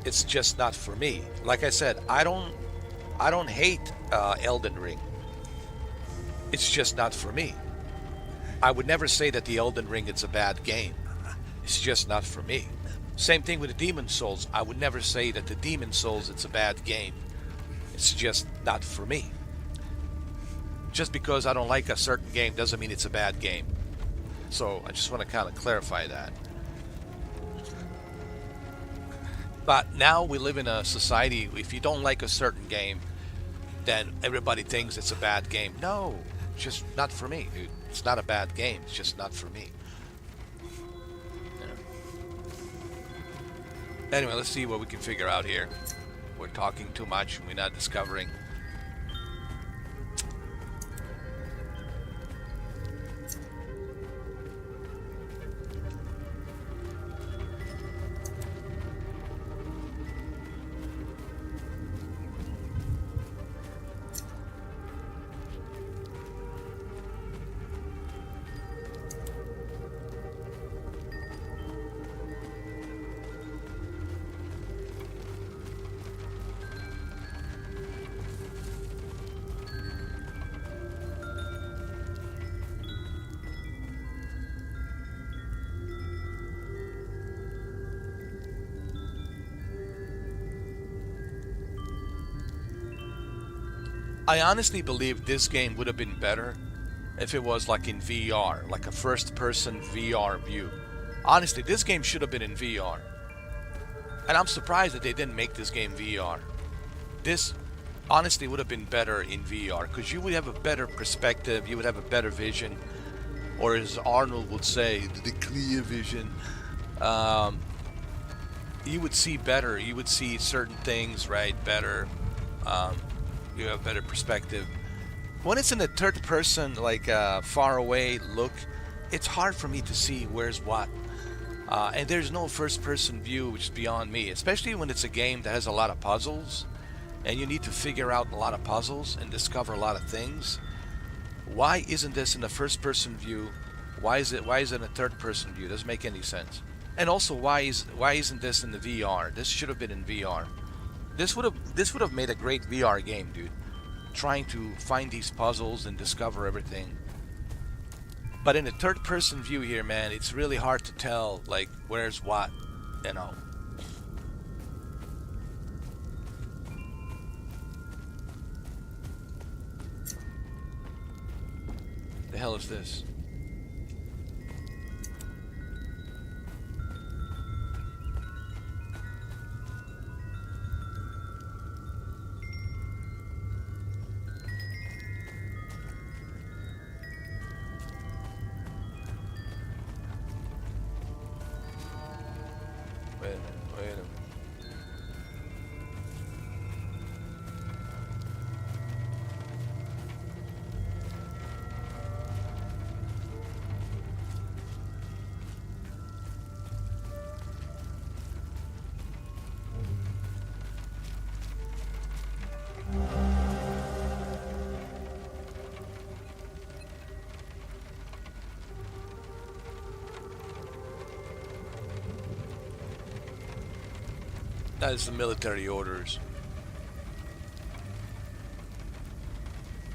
it's just not for me. Like I said, I don't hate Elden Ring. It's just not for me. I would never say that the Elden Ring is a bad game. It's just not for me. Same thing with the Demon Souls. I would never say that the Demon Souls it's a bad game. It's just not for me. Just because I don't like a certain game doesn't mean it's a bad game. So I just want to kind of clarify that. But now we live in a society, if you don't like a certain game, then everybody thinks it's a bad game. No, it's just not for me, dude. It's not a bad game. It's just not for me. Yeah. Anyway, let's see what we can figure out here. We're talking too much and we're not discovering. I honestly believe this game would have been better if it was like in VR, like a first-person VR view. Honestly, this game should have been in VR. And I'm surprised that they didn't make this game VR. This honestly would have been better in VR, because you would have a better perspective, you would have a better vision, or as Arnold would say, the clear vision. You would see better, you would see certain things, right, better. You have better perspective. when it's in the third person, like far away look, it's hard for me to see where's what. And there's no first person view, which is beyond me, especially when it's a game that has a lot of puzzles and you need to figure out a lot of puzzles and discover a lot of things. Why isn't this in the first person view? Why is it in a third person view? Doesn't make any sense. And also, why isn't this in the VR? This should have been in VR. This would have made a great VR game, dude. Trying to find these puzzles and discover everything. But in the third person view here, man, it's really hard to tell, like, where's what, you know. The hell is this? Wait a minute, wait a minute. That is the military orders.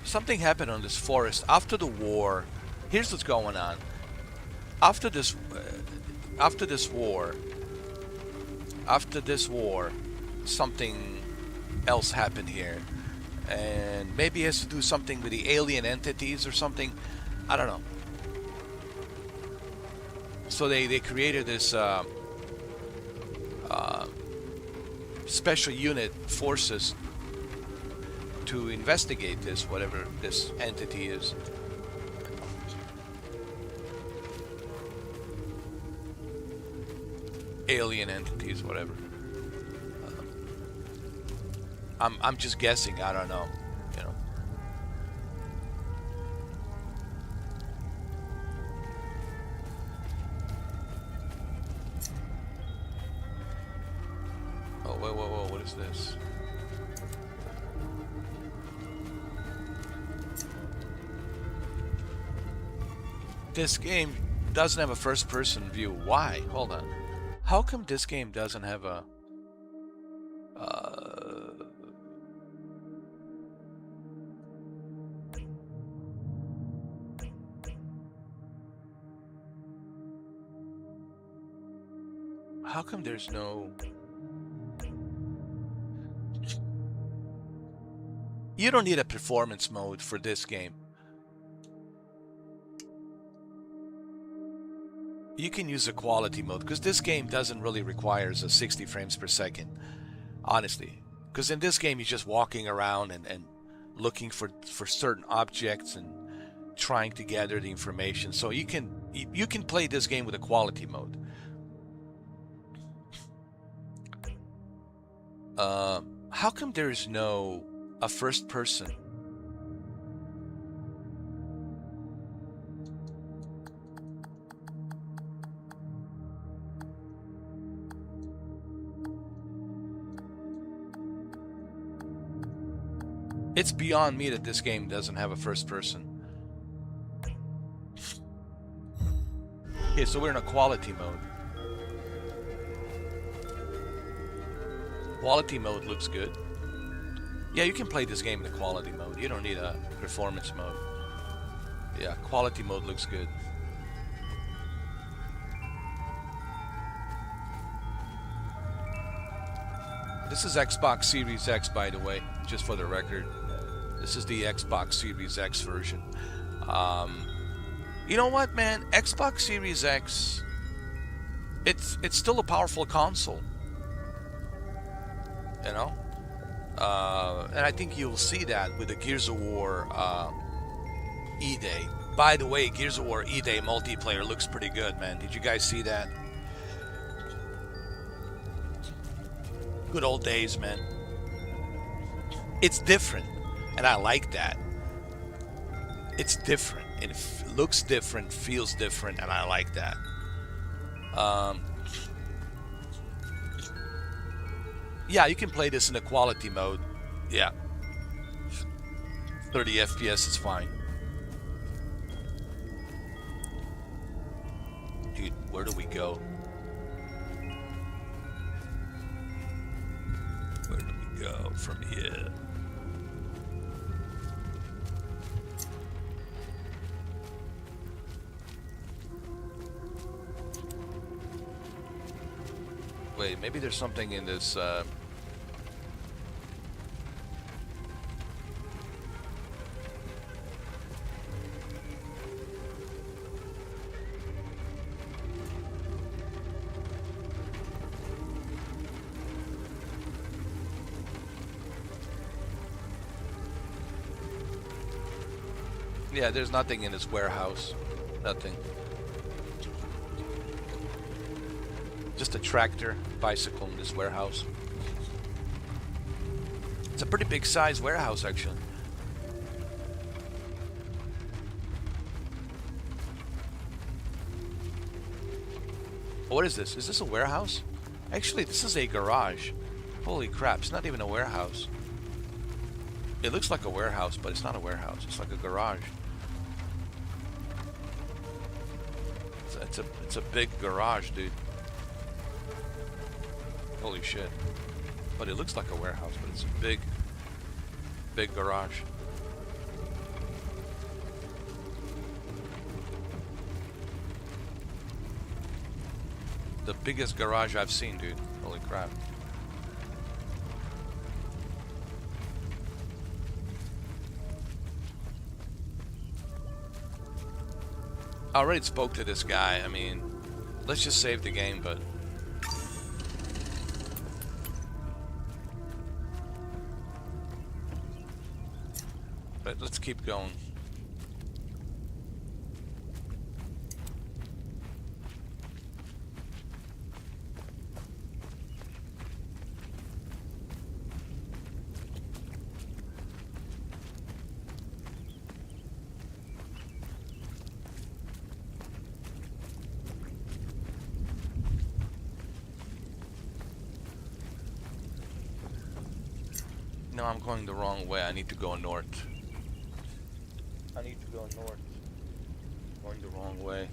Something happened on this forest after the war. Here's what's going on. After this war, something else happened here, and maybe it has to do something with the alien entities or something. I don't know. So they created this special unit forces to investigate this, whatever this entity is. Alien entities, whatever. I'm just guessing. I don't know. You know. Oh, whoa, what is this? This game doesn't have a first-person view. Why? Hold on. How come this game doesn't have a... How come there's no... You don't need a performance mode for this game. You can use a quality mode, because this game doesn't really require a 60 frames per second, honestly. Because in this game, you're just walking around and looking for certain objects and trying to gather the information. So you can play this game with a quality mode. How come there is no a first person? It's beyond me that this game doesn't have a first person. Okay, so we're in a quality mode. Quality mode looks good. Yeah, you can play this game in the quality mode. You don't need a performance mode. Yeah, quality mode looks good. This is Xbox Series X, by the way, just for the record. This is the Xbox Series X version. You know what, man? Xbox Series X, it's still a powerful console. You know? And I think you'll see that with the Gears of War E-Day. By the way, Gears of War E-Day multiplayer looks pretty good, man. Did you guys see that? Good old days, man. It's different, and I like that. it's different. It looks different, feels different, and I like that. Yeah, you can play this in a quality mode. Yeah, 30 FPS is fine. Dude, where do we go? Where do we go from here? Wait, maybe there's something in this, yeah, there's nothing in this warehouse. Nothing. Just a tractor, bicycle in this warehouse. It's a pretty big size warehouse, actually. What is this? Is this a warehouse? Actually, this is a garage. Holy crap, it's not even a warehouse. It looks like a warehouse, but it's not a warehouse. It's like a garage. It's a big garage, dude. Holy shit. But it looks like a warehouse, but it's a big garage. The biggest garage I've seen, dude. Holy crap. I already spoke to this guy. I mean, let's just save the game, but let's keep going. No, I'm going the wrong way. I need to go north. I need to go north. Going the wrong way.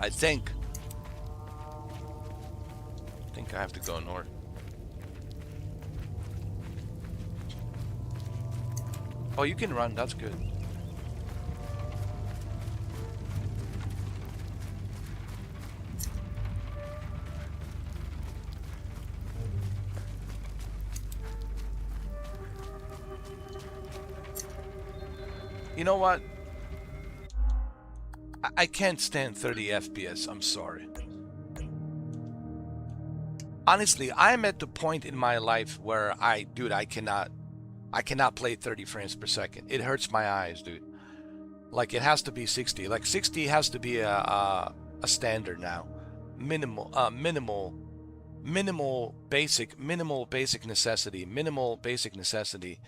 I think I have to go north. Oh, you can run. That's good. You know what? I can't stand 30 FPS. I'm sorry. Honestly, I'm at the point in my life where I cannot play 30 frames per second. It hurts my eyes, dude. Like, it has to be 60. Like, 60 has to be a standard now. Minimal basic necessity. Minimal basic necessity.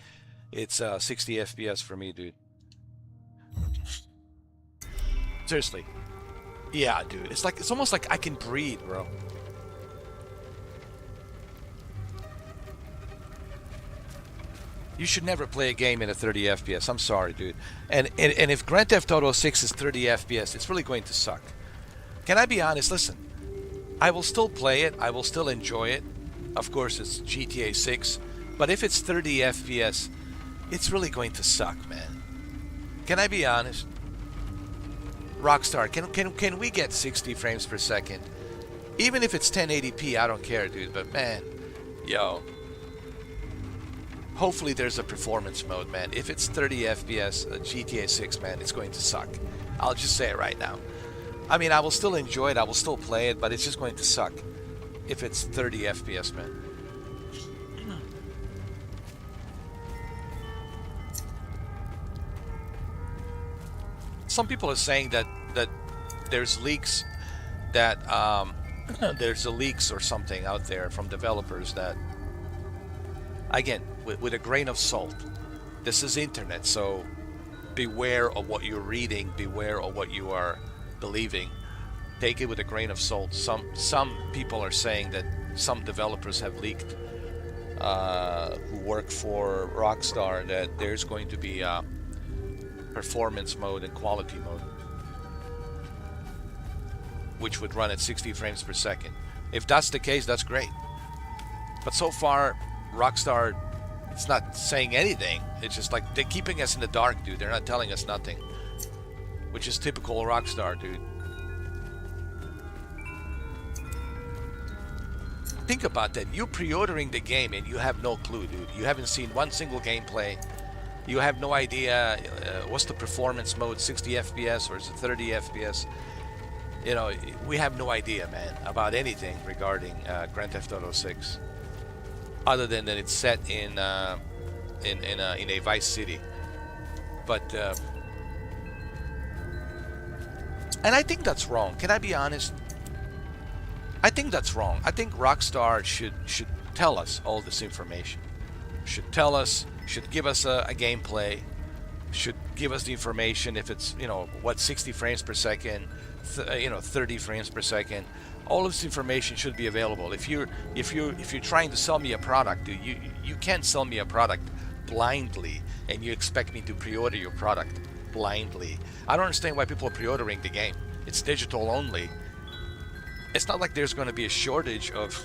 It's 60 FPS for me, dude. Seriously. Yeah, dude. It's almost like I can breathe, bro. You should never play a game in a 30 FPS. I'm sorry, dude. And if Grand Theft Auto 6 is 30 FPS, it's really going to suck. Can I be honest? Listen, I will still play it. I will still enjoy it. Of course, it's GTA 6. But if it's 30 FPS, it's really going to suck, man. Can I be honest? Rockstar, can we get 60 frames per second? Even if it's 1080p, I don't care, dude. But man, yo. Hopefully there's a performance mode, man. If it's 30 FPS, GTA 6, man, it's going to suck. I'll just say it right now. I mean, I will still enjoy it, I will still play it, but it's just going to suck if it's 30 FPS, man. some people are saying that there's leaks that there's a leaks or something out there from developers that, again, with a grain of salt. This is internet, so beware of what you're reading, beware of what you are believing. Take it with a grain of salt. Some people are saying that some developers have leaked, who work for Rockstar, that there's going to be a performance mode and quality mode, which would run at 60 frames per second. If that's the case, that's great. But so far, Rockstar, it's not saying anything. It's just like they're keeping us in the dark, dude. They're not telling us nothing, which is typical Rockstar, dude. Think about that. You're pre-ordering the game and you have no clue, dude. You haven't seen one single gameplay. You have no idea what's the performance mode, 60 FPS or is it 30 FPS? You know, we have no idea, man, about anything regarding Grand Theft Auto 6, other than that it's set in a Vice City. But and I think that's wrong. Can I be honest? I think that's wrong. I think Rockstar should tell us all this information. Should tell us. Should give us a gameplay. Should give us the information if it's, you know, what, 60 frames per second, 30 frames per second. All of this information should be available. If you're trying to sell me a product, dude, you can't sell me a product blindly and you expect me to pre-order your product blindly. I don't understand why people are pre-ordering the game. It's digital only. It's not like there's going to be a shortage of.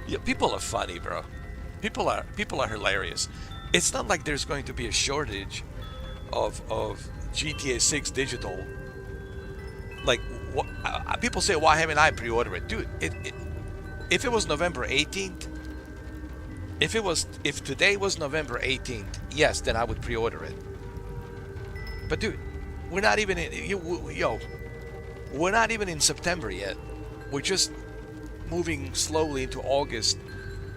Yeah, people are funny, bro. People are hilarious. It's not like there's going to be a shortage of GTA 6 digital. Like, people say, why haven't I pre-ordered it? Dude, if it was November 18th, if today was November 18th, yes, then I would pre-order it. But dude, we're not even in, we're not even in September yet. We're just moving slowly into August,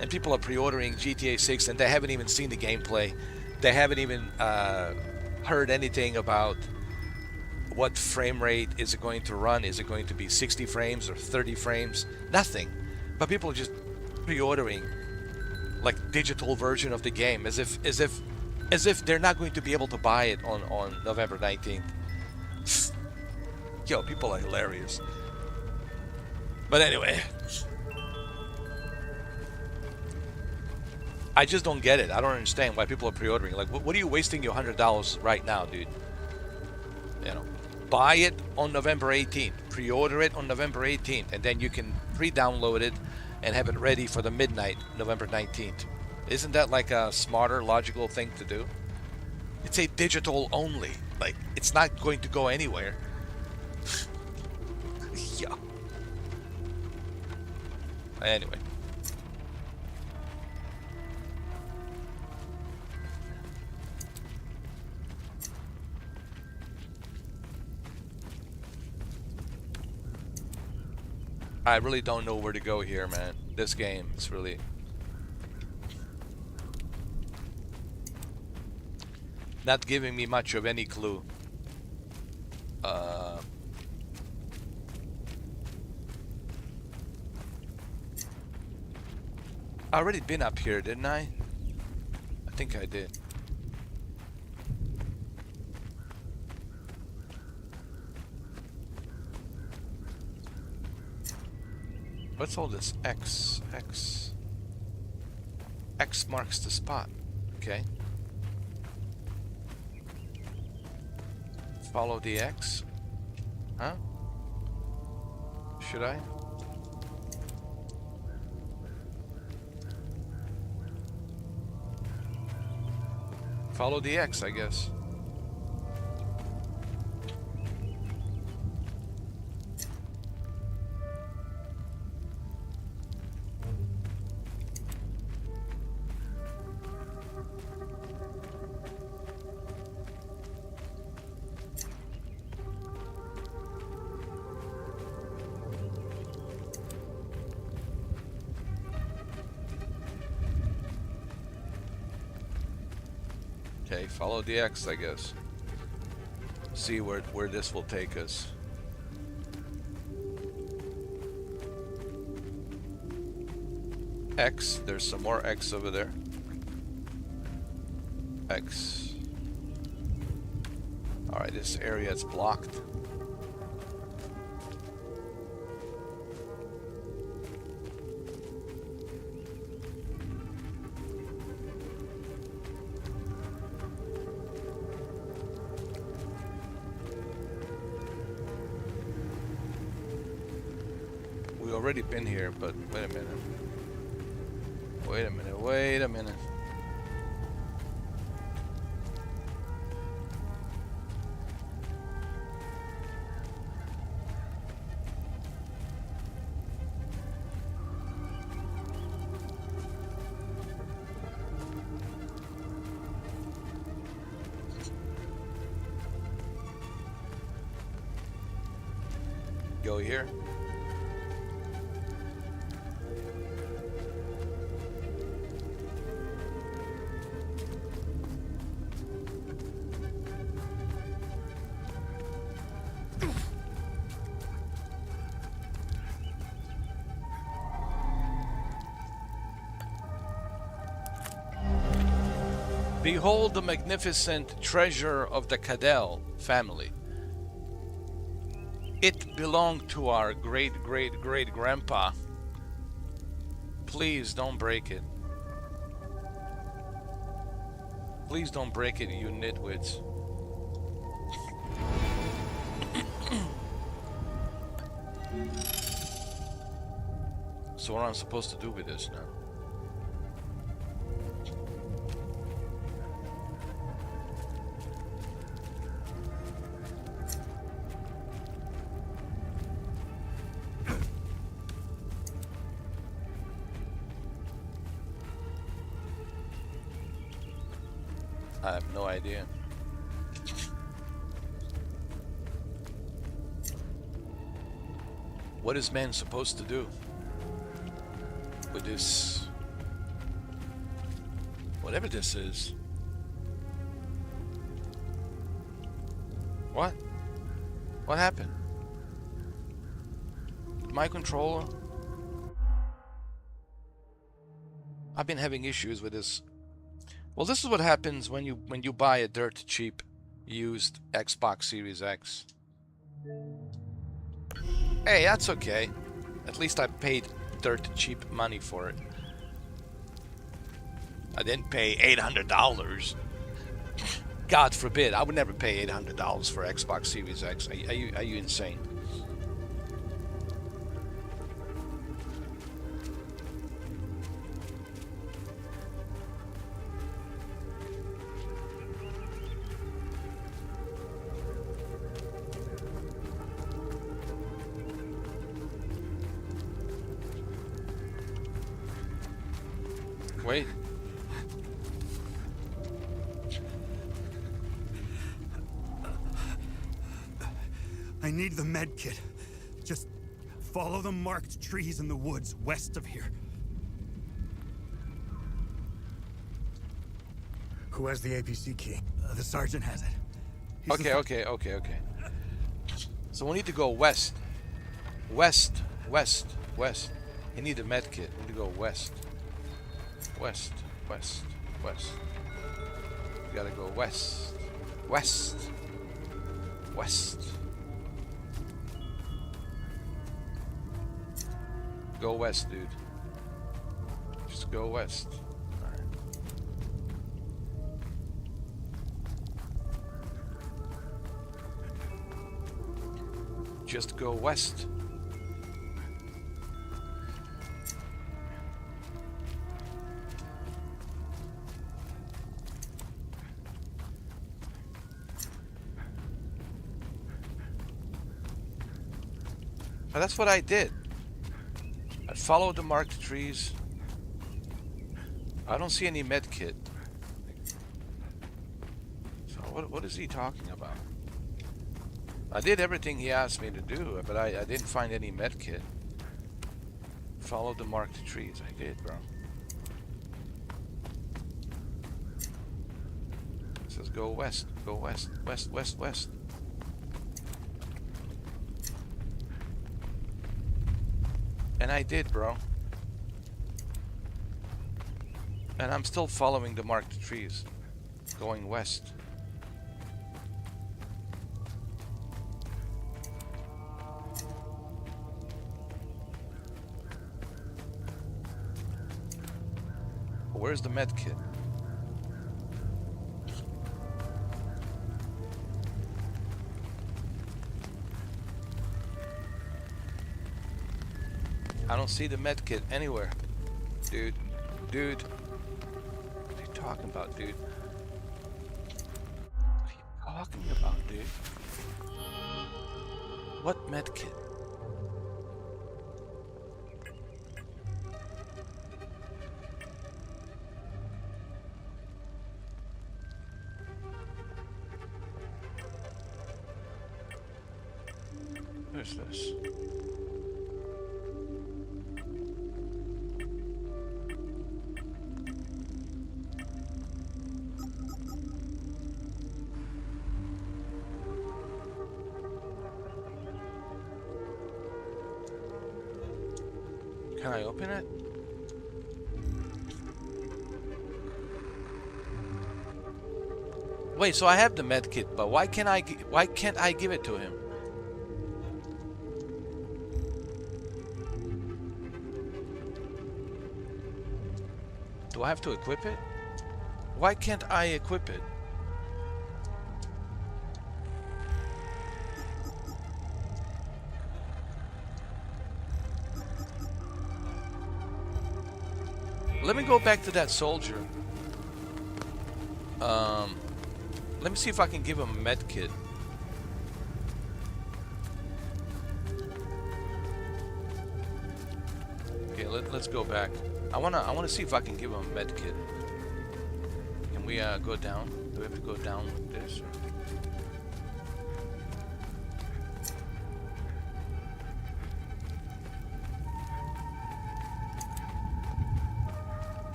and people are pre-ordering GTA 6 and they haven't even seen the gameplay. They haven't even heard anything about what frame rate is it going to run. Is it going to be 60 frames or 30 frames? Nothing. But people are just pre-ordering like digital version of the game as if they're not going to be able to buy it on November 19th. Yo, people are hilarious. But anyway, I just don't get it. I don't understand why people are pre-ordering. Like, what are you wasting your $100 right now, dude? You know, buy it on November 18th, pre-order it on November 18th, and then you can pre-download it and have it ready for the midnight November 19th. Isn't that like a smarter, logical thing to do? It's a digital only. Like, it's not going to go anywhere. Yeah. Anyway. I really don't know where to go here, man. This game is really... not giving me much of any clue. I already been up here, didn't I? I think I did. What's all this? X marks the spot. Okay. Follow the X. Huh? Should I? Follow the X, I guess. Okay, follow the X, I guess. See where this will take us. X, there's some more X over there. X. Alright, this area is blocked. We've already been here, but wait a minute. Wait a minute, wait a minute. Go here. Behold the magnificent treasure of the Cadell family. It belonged to our great-great-great-grandpa. Please don't break it. Please don't break it, you nitwits. So what am I supposed to do with this now? I have no idea. What is man supposed to do with this? Whatever this is. What? What happened? My controller? I've been having issues with this. Well, this is what happens when you buy a dirt cheap used Xbox Series X. Hey, that's okay. At least I paid dirt cheap money for it. I didn't pay $800. God forbid, I would never pay $800 for Xbox Series X. Are you insane? Wait. I need the med kit. Just follow the marked trees in the woods west of here. Who has the APC key? The sergeant has it. He's Okay. So we need to go west. West. You need a med kit. We need to go west. West. You gotta go west. Go west, dude. Just go west. Alright. Just go west. But that's what I did. I followed the marked trees. I don't see any med kit. So what is he talking about? I did everything he asked me to do, but I didn't find any med kit. Follow the marked trees. I did, bro. says go west, west, west. And I did, bro. And I'm still following the marked trees, going west. Where's the med kit? I don't see the med kit anywhere. Dude. What are you talking about, dude? What are you talking about, dude? What med kit? Where's this? Can I open it? Wait, so I have the med kit, but why can't I give it to him? Do I have to equip it? Why can't I equip it? Let me go back to that soldier. Let me see if I can give him a med kit. Okay, let's go back. I wanna see if I can give him a med kit. Can we go down? Do we have to go down like this?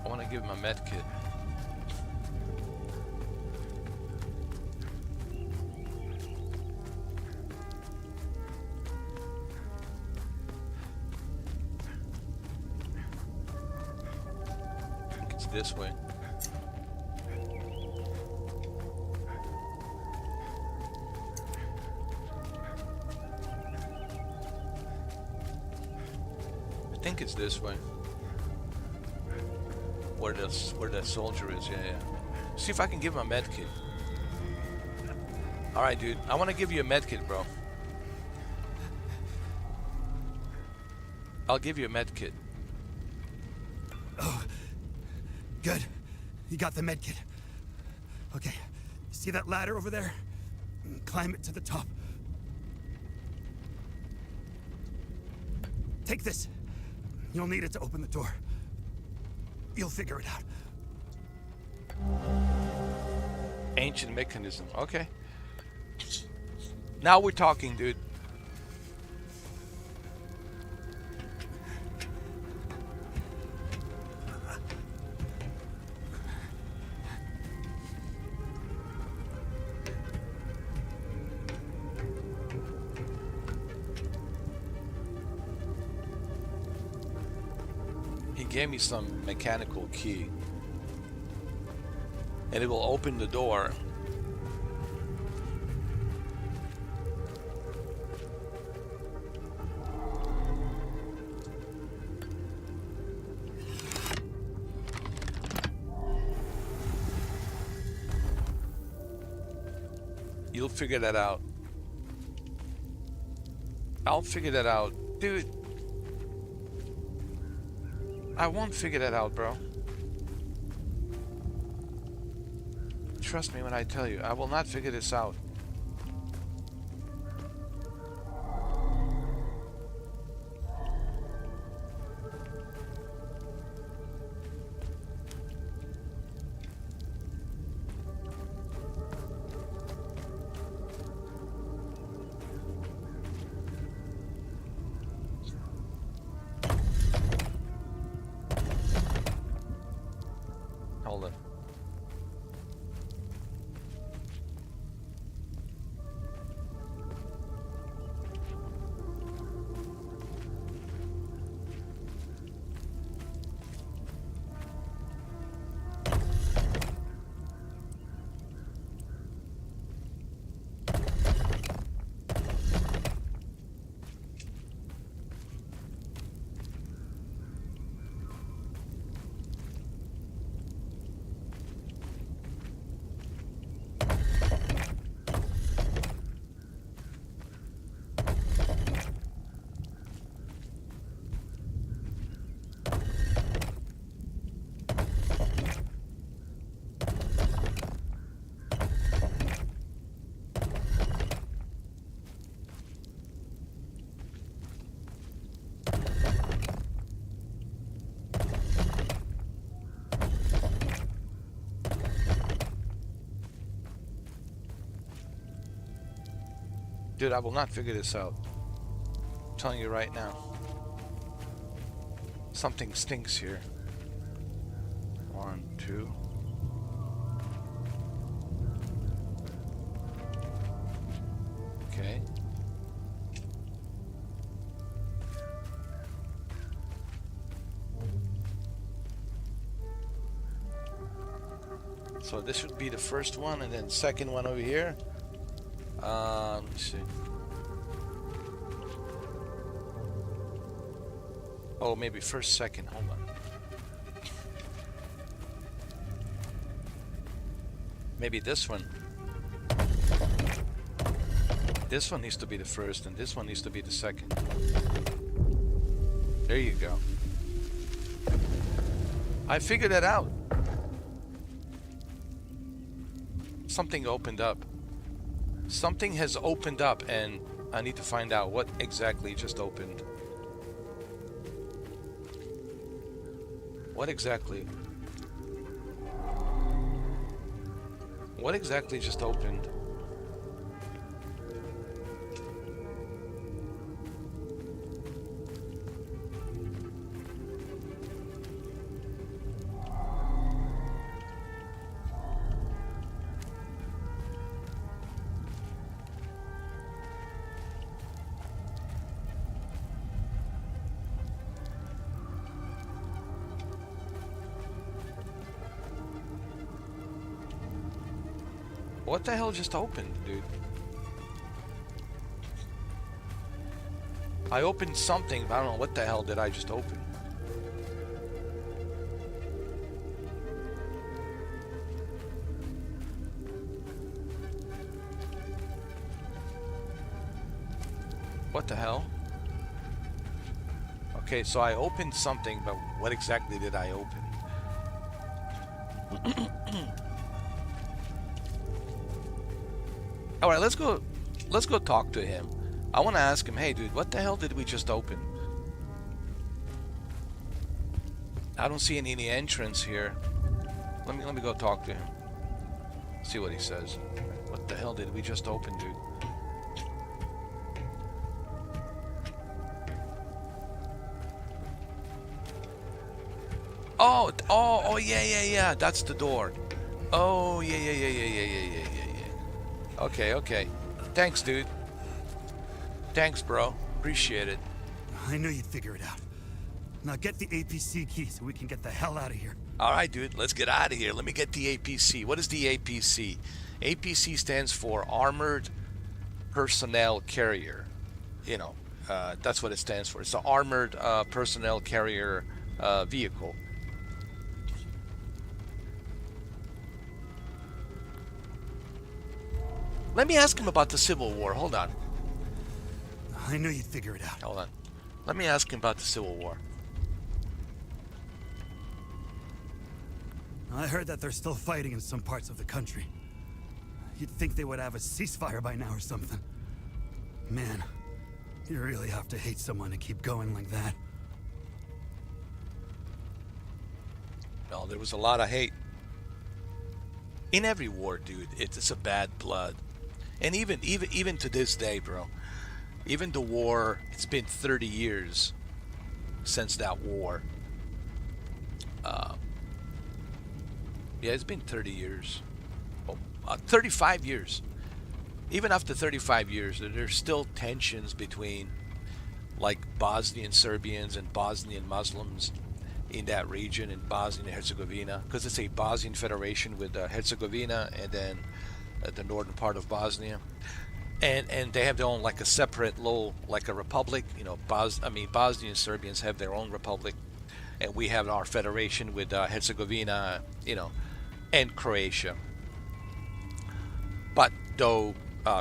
I wanna give him a med kit. This way. I think it's this way. Where that soldier is, yeah. See if I can give him a med kit. Alright, dude. I want to give you a med kit, bro. I'll give you a med kit. Oh, good. You got the med kit. Okay. See that ladder over there? Climb it to the top. Take this. You'll need it to open the door. You'll figure it out. Ancient mechanism. Okay. Now we're talking, dude. He gave me some mechanical key. And it will open the door. You'll figure that out. I'll figure that out. Dude. I won't figure that out, bro. Trust me when I tell you, I will not figure this out. Hold on. Dude, I will not figure this out. I'm telling you right now. Something stinks here. 1, 2. Okay. So this should be the first one, and then second one over here. Let me see. Oh, maybe first, second. Hold on. Maybe this one. This one needs to be the first, and this one needs to be the second. There you go. I figured it out. Something opened up. Something has opened up, and I need to find out what exactly just opened. What exactly? What exactly just opened? What the hell just opened, dude? I opened something, but I don't know what the hell did I just open. What the hell? Okay, so I opened something, but what exactly did I open? All right, let's go talk to him. I want to ask him, hey dude, what the hell did we just open? I don't see any entrance here. Let me go talk to him. See what he says. What the hell did we just open, dude? Oh, yeah. That's the door. Oh, yeah. Okay. Thanks, dude. Thanks, bro. Appreciate it. I knew you'd figure it out. Now get the APC key so we can get the hell out of here. All right, dude. Let's get out of here. Let me get the APC. What is the APC? APC stands for Armored Personnel Carrier. You know, that's what it stands for. It's the Armored Personnel Carrier vehicle. Let me ask him about the Civil War. Hold on. I knew you'd figure it out. Hold on. Let me ask him about the Civil War. I heard that they're still fighting in some parts of the country. You'd think they would have a ceasefire by now or something. Man, you really have to hate someone to keep going like that. No, there was a lot of hate. In every war, dude, it's a bad blood. And even to this day, bro. Even the war, it's been 30 years since that war. Yeah, it's been 30 years. 35 years. Even after 35 years, there's still tensions between like Bosnian Serbians and Bosnian Muslims in that region, in Bosnia and Herzegovina, because it's a Bosnian federation with Herzegovina and then the northern part of Bosnia, and they have their own like a separate little like a republic. You know, Bosnian Serbians have their own republic, and we have our federation with Herzegovina, you know, and Croatia. But though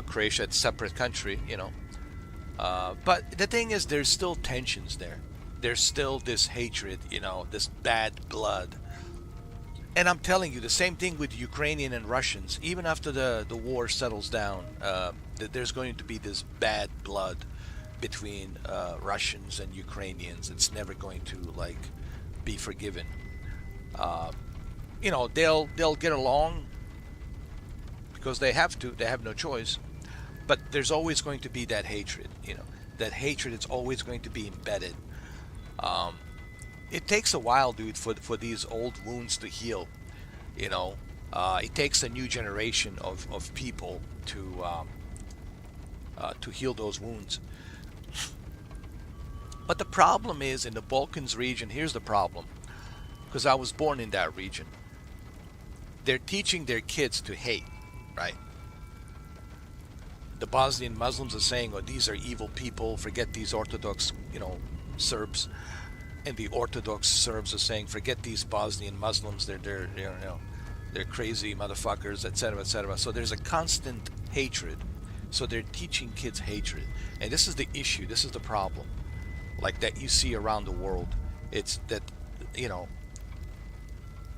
Croatia is a separate country, you know, but the thing is, there's still tensions there. There's still this hatred, you know, this bad blood. And I'm telling you, the same thing with Ukrainian and Russians. Even after the war settles down, there's going to be this bad blood between Russians and Ukrainians. It's never going to like be forgiven. You know, they'll get along because they have to. They have no choice. but there's always going to be that hatred. That hatred is always going to be embedded. It takes a while, dude, for these old wounds to heal. It takes a new generation of people to heal those wounds. But the problem is in the Balkans region. Here's the problem, because I was born in that region. They're teaching their kids to hate, right? The Bosnian Muslims are saying, "Oh, these are evil people. Forget these Orthodox, Serbs." And the Orthodox Serbs are saying, "Forget these Bosnian Muslims. They're crazy motherfuckers, etc., etc." So there's a constant hatred. So they're teaching kids hatred, and this is the issue. This is the problem, like that you see around the world. It's that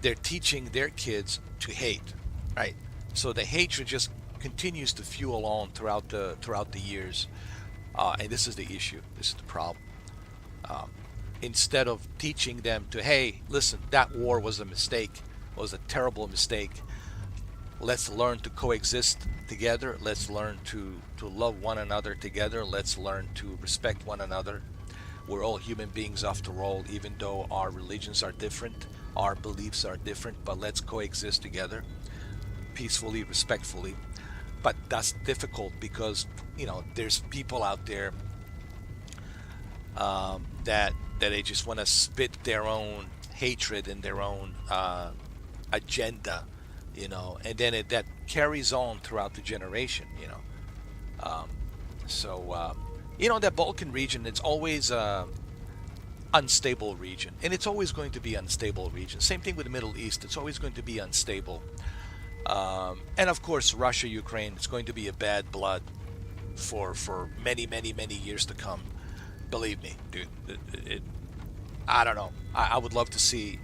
they're teaching their kids to hate, right? So the hatred just continues to fuel on throughout the years, and this is the issue. This is the problem. Instead of teaching them to, hey, listen, that war was a mistake, was a terrible mistake. Let's learn to coexist together. Let's learn to love one another together. Let's learn to respect one another. We're all human beings after all, even though our religions are different, our beliefs are different, but let's coexist together peacefully, respectfully. But that's difficult because, there's people out there that they just want to spit their own hatred and their own agenda, and then that carries on throughout the generation. That Balkan region, it's always unstable region, and it's always going to be unstable region. Same thing with the Middle East, it's always going to be unstable. And of course, Russia, Ukraine, it's going to be a bad blood for many, many, many years to come. Believe me, dude. I don't know. I would love to see,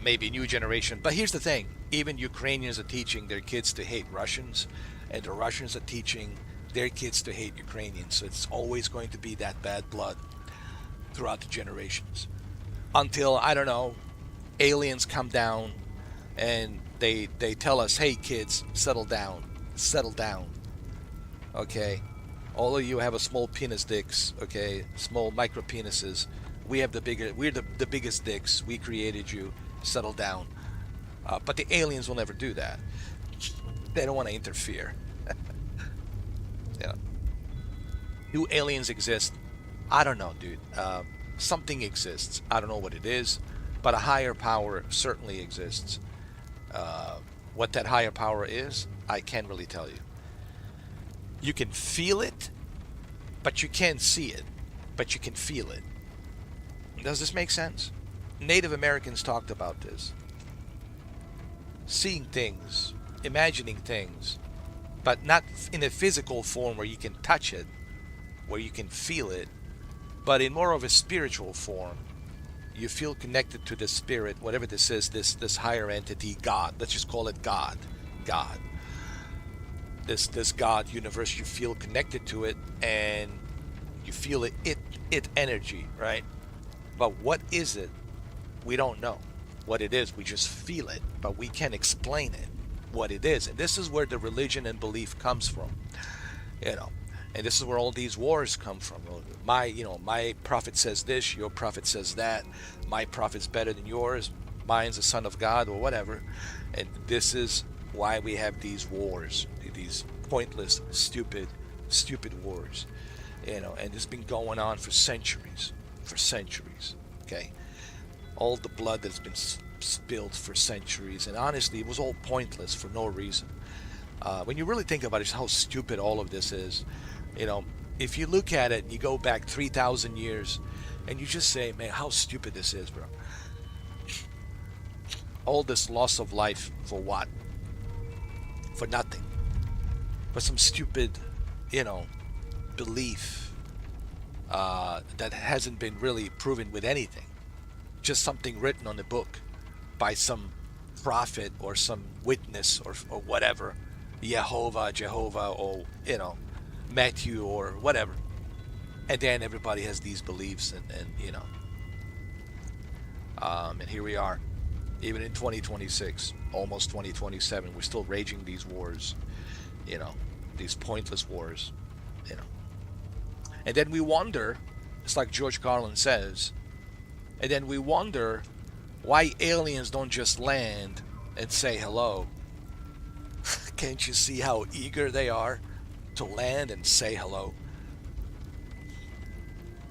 maybe a new generation. But here's the thing: even Ukrainians are teaching their kids to hate Russians, and the Russians are teaching their kids to hate Ukrainians. So it's always going to be that bad blood throughout the generations, until, I don't know, aliens come down and they tell us, "Hey kids, settle down, okay? All of you have a small penis dicks, okay? Small micro penises. We're the biggest dicks. We created you. Settle down." But the aliens will never do that. They don't want to interfere. Yeah. Do aliens exist? I don't know, dude. Something exists. I don't know what it is, but a higher power certainly exists. What that higher power is, I can't really tell you. You can feel it, but you can't see it, but you can feel it. Does this make sense? Native Americans talked about this. Seeing things, imagining things, but not in a physical form where you can touch it, where you can feel it, but in more of a spiritual form. You feel connected to the spirit, whatever this is, this higher entity, God. Let's just call it God. God. This God universe, you feel connected to it, and you feel it energy, right? But what is it? We don't know what it is. We just feel it, but we can't explain it, what it is. And this is where the religion and belief comes from, and this is where all these wars come from. My prophet says this, your prophet says that, my prophet's better than yours, mine's the son of God, or whatever. And this is why we have these wars, these pointless, stupid wars, and it's been going on for centuries, okay? All the blood that's been spilled for centuries, and honestly, it was all pointless for no reason. When you really think about it, how stupid all of this is. If you look at it and you go back 3,000 years and you just say, man, how stupid this is, bro. All this loss of life for what? For nothing. For some stupid, belief that hasn't been really proven with anything. Just something written on the book by some prophet or some witness or whatever. Jehovah, or, Matthew or whatever. And then everybody has these beliefs, and here we are, even in 2026, almost 2027, we're still raging these wars, these pointless wars, you know. And then we wonder, it's like George Carlin says, and then we wonder why aliens don't just land and say hello. Can't you see how eager they are to land and say hello?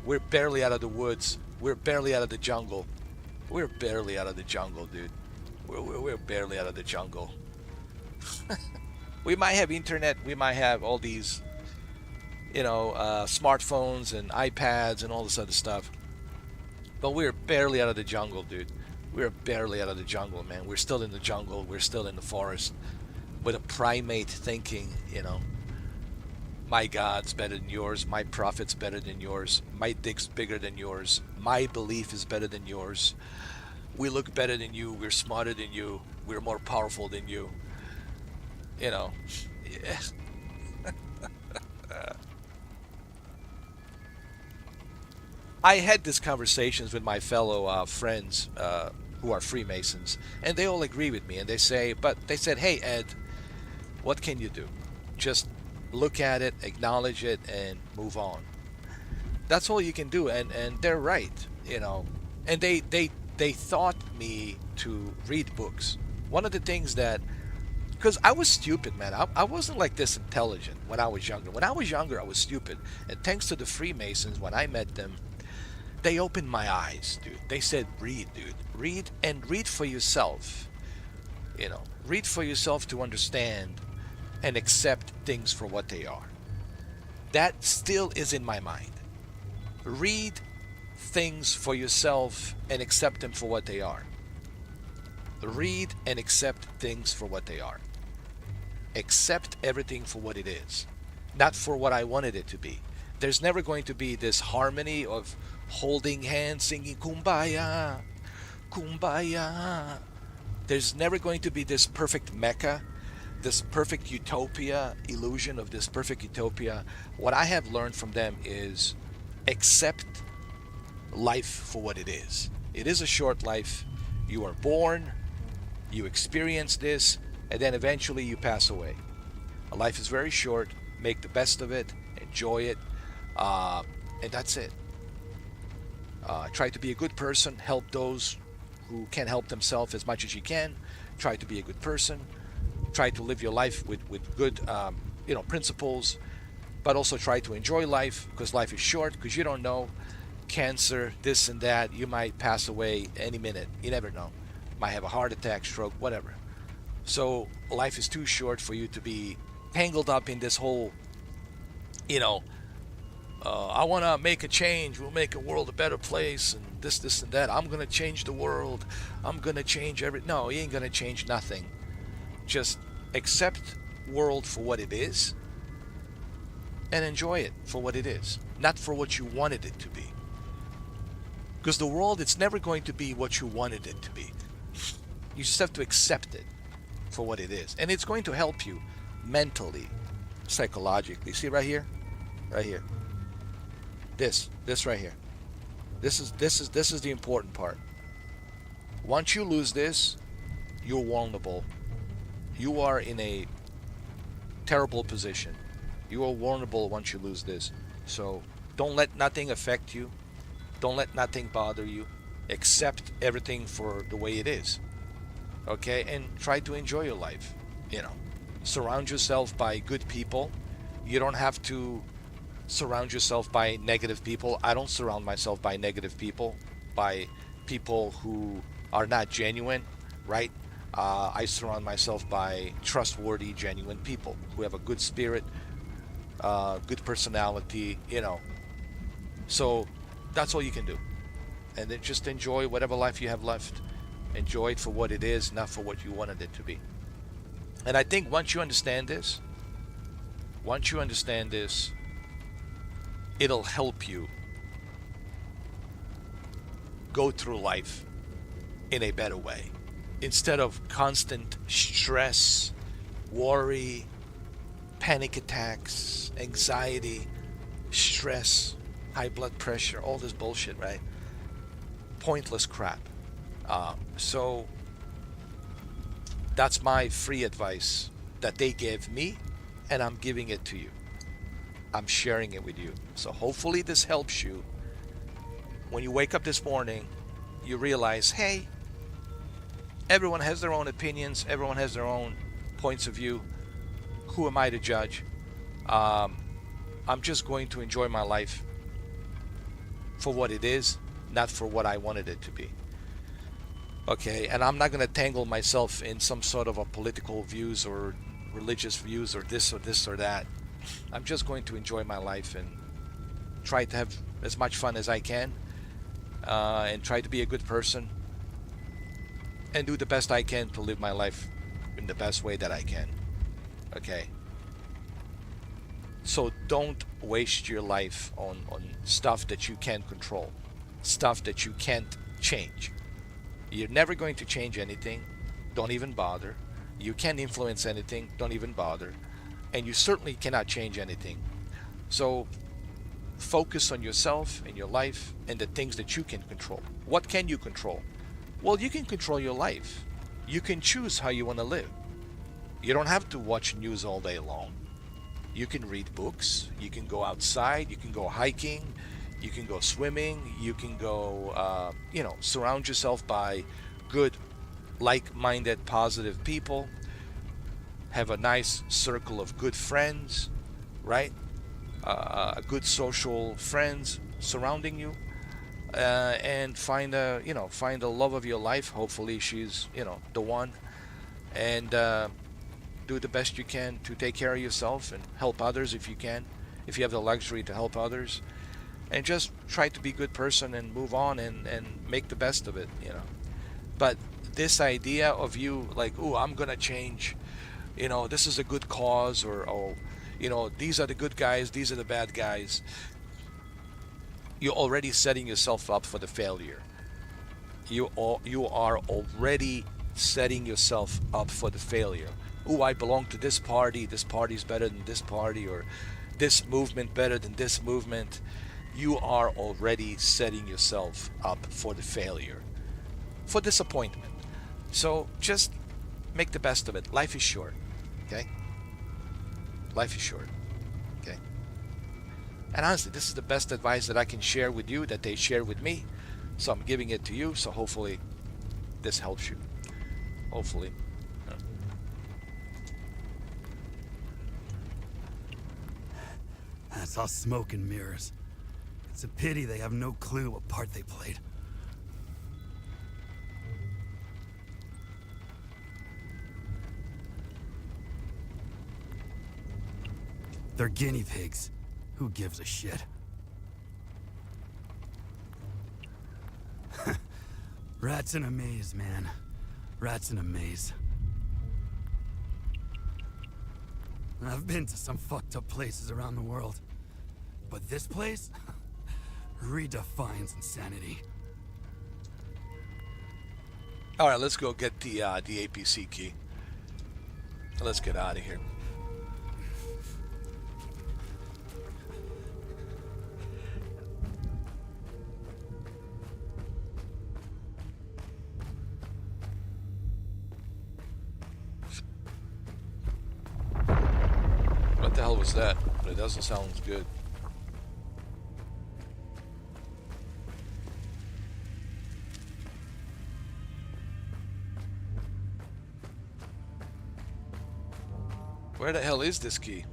We're barely out of the woods. We're barely out of the jungle. We're barely out of the jungle, dude. We're barely out of the jungle. We might have internet. We might have all these, smartphones and iPads and all this other stuff. But we're barely out of the jungle, dude. We're barely out of the jungle, man. We're still in the jungle. We're still in the forest with a primate thinking, my God's better than yours. My prophet's better than yours. My dick's bigger than yours. My belief is better than yours. We look better than you. We're smarter than you. We're more powerful than you. Yeah. I had these conversations with my fellow friends who are Freemasons, and they all agree with me. And they said, hey, Ed, what can you do? Just look at it, acknowledge it, and move on. That's all you can do. And they're right, And they taught me to read books. One of the things that, because I was stupid, man. I wasn't like this intelligent when I was younger. When I was younger, I was stupid. And thanks to the Freemasons, when I met them, they opened my eyes, dude. They said, read, dude. Read, and read for yourself. Read for yourself to understand and accept things for what they are. That still is in my mind. Read things for yourself and accept them for what they are. Read and accept things for what they are. Accept everything for what it is, not for what I wanted it to be. There's never going to be this harmony of holding hands, singing kumbaya, kumbaya. There's never going to be this perfect Mecca, this perfect utopia, illusion of this perfect utopia. What I have learned from them is accept life for what it is. It is a short life. You are born, you experience this, and then eventually you pass away. A life is very short. Make the best of it, enjoy it, and that's it. Try to be a good person, help those who can't help themselves as much as you can. Try to be a good person. Try to live your life with good principles, but also try to enjoy life, because life is short, because you don't know. Cancer, this and that, you might pass away any minute. You never know. Might have a heart attack, stroke, whatever. So life is too short for you to be tangled up in this whole, I want to make a change. We'll make a world a better place, and this and that. I'm going to change the world. I'm going to change No, you ain't going to change nothing. Just accept world for what it is and enjoy it for what it is, not for what you wanted it to be. Because the world, it's never going to be what you wanted it to be. You just have to accept it for what it is. And it's going to help you mentally, psychologically. See right here? Right here. This right here. This is the important part. Once you lose this, you're vulnerable. You are in a terrible position. You are vulnerable once you lose this. So don't let nothing affect you. Don't let nothing bother you. Accept everything for the way it is. Okay? And try to enjoy your life. Surround yourself by good people. You don't have to surround yourself by negative people. I don't surround myself by negative people, by people who are not genuine, right? I surround myself by trustworthy, genuine people who have a good spirit, good personality, So that's all you can do. And then just enjoy whatever life you have left. Enjoy it for what it is, not for what you wanted it to be. And I think once you understand this, it'll help you go through life in a better way. Instead of constant stress, worry, panic attacks, anxiety, stress, high blood pressure, all this bullshit, right? Pointless crap. So that's my free advice that they gave me, and I'm giving it to you. I'm sharing it with you. So hopefully this helps you. When you wake up this morning, you realize, hey, everyone has their own opinions. Everyone has their own points of view. Who am I to judge? I'm just going to enjoy my life for what it is, not for what I wanted it to be. Okay, and I'm not going to tangle myself in some sort of a political views or religious views or this or that. I'm just going to enjoy my life and try to have as much fun as I can, and try to be a good person and do the best I can to live my life in the best way that I can. Okay. So don't waste your life on stuff that you can't control, stuff that you can't change. You're never going to change anything. Don't even bother. You can't influence anything. Don't even bother. And you certainly cannot change anything. So focus on yourself and your life and the things that you can control. What can you control? Well, you can control your life. You can choose how you want to live. You don't have to watch news all day long. You can read books. You can go outside. You can go hiking. You can go swimming. You can go, surround yourself by good, like-minded, positive people. Have a nice circle of good friends, right? Good social friends surrounding you, and find the love of your life. Hopefully, she's the one, and do the best you can to take care of yourself and help others if you can, if you have the luxury to help others, and just try to be a good person and move on and make the best of it. But this idea of you like, oh, I'm gonna change. This is a good cause, or these are the good guys, these are the bad guys. You're already setting yourself up for the failure. You are already setting yourself up for the failure. Oh, I belong to this party's better than this party, or this movement better than this movement. You are already setting yourself up for the failure, for disappointment. So just make the best of it. Life is short, okay? Life is short, okay? And honestly, this is the best advice that I can share with you, that they share with me. So I'm giving it to you, so hopefully this helps you. Hopefully. That's all smoke and mirrors. It's a pity they have no clue what part they played. They're guinea pigs. Who gives a shit? Rats in a maze, man. Rats in a maze. I've been to some fucked up places around the world. But this place redefines insanity. All right, let's go get the APC key. Let's get out of here. What the hell was that? It doesn't sound good. Where the hell is this key?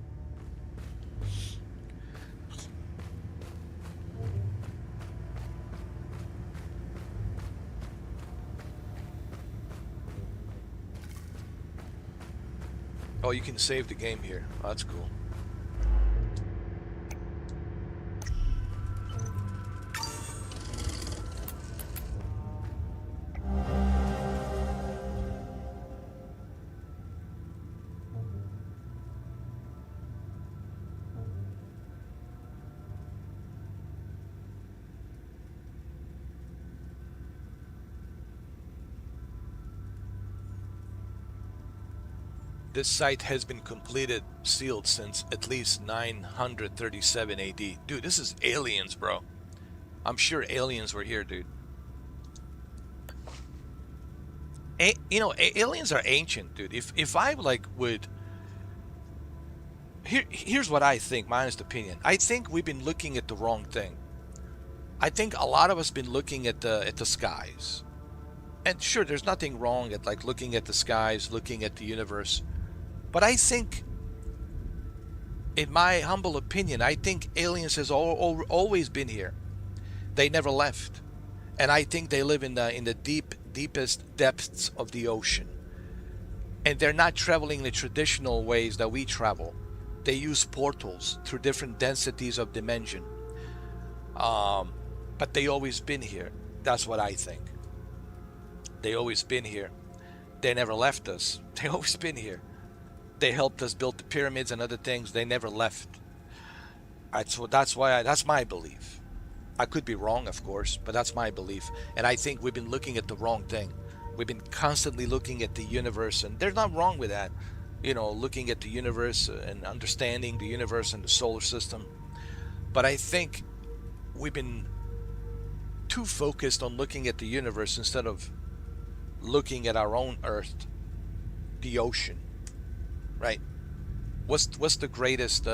Oh, you can save the game here. Oh, that's cool. This site has been completed, sealed since at least 937 AD. Dude, this is aliens, bro. I'm sure aliens were here, dude. Aliens are ancient, dude. If I like would Here's what I think, my honest opinion. I think we've been looking at the wrong thing. I think a lot of us been looking at the skies. And sure, there's nothing wrong at like looking at the skies, looking at the universe. But I think, in my humble opinion, I think aliens has always been here. They never left. And I think they live in the deepest depths of the ocean. And they're not traveling the traditional ways that we travel. They use portals through different densities of dimension. But they always been here. That's what I think. They always been here. They never left us. They always been here. They helped us build the pyramids and other things. They never left. That's my belief. I could be wrong, of course, but that's my belief. And I think we've been looking at the wrong thing. We've been constantly looking at the universe, and there's nothing wrong with that. You know, looking at the universe and understanding the universe and the solar system. But I think we've been too focused on looking at the universe instead of looking at our own Earth, the ocean, right? What's the greatest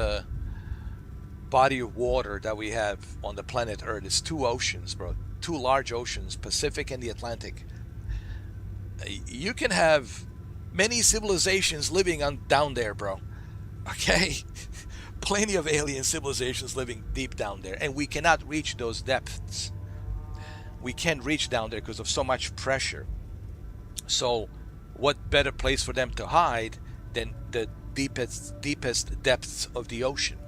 body of water that we have on the planet Earth? It's two oceans, bro. Two large oceans, Pacific and the Atlantic. You can have many civilizations living down there, bro. Okay? Plenty of alien civilizations living deep down there, and we cannot reach those depths. We can't reach down there because of so much pressure. So what better place for them to hide than the deepest depths of the ocean?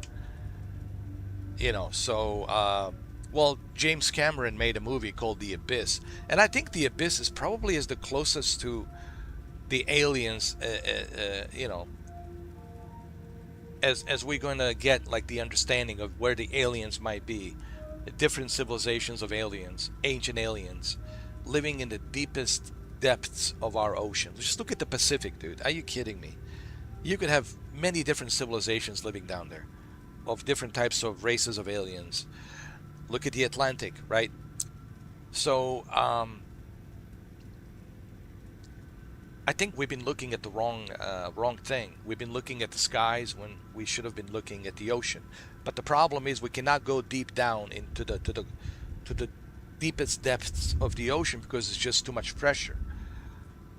You know, so well, James Cameron made a movie called The Abyss, and I think The Abyss is probably the closest to the aliens, you know, as we're going to get like the understanding of where the aliens might be. Different civilizations of aliens, ancient aliens, living in the deepest depths of our ocean. Just look at the Pacific, dude. Are you kidding me? You could have many different civilizations living down there, of different types of races of aliens. Look at the Atlantic, right? So I think we've been looking at the wrong thing. We've been looking at the skies when we should have been looking at the ocean. But the problem is we cannot go deep down into the deepest depths of the ocean because it's just too much pressure.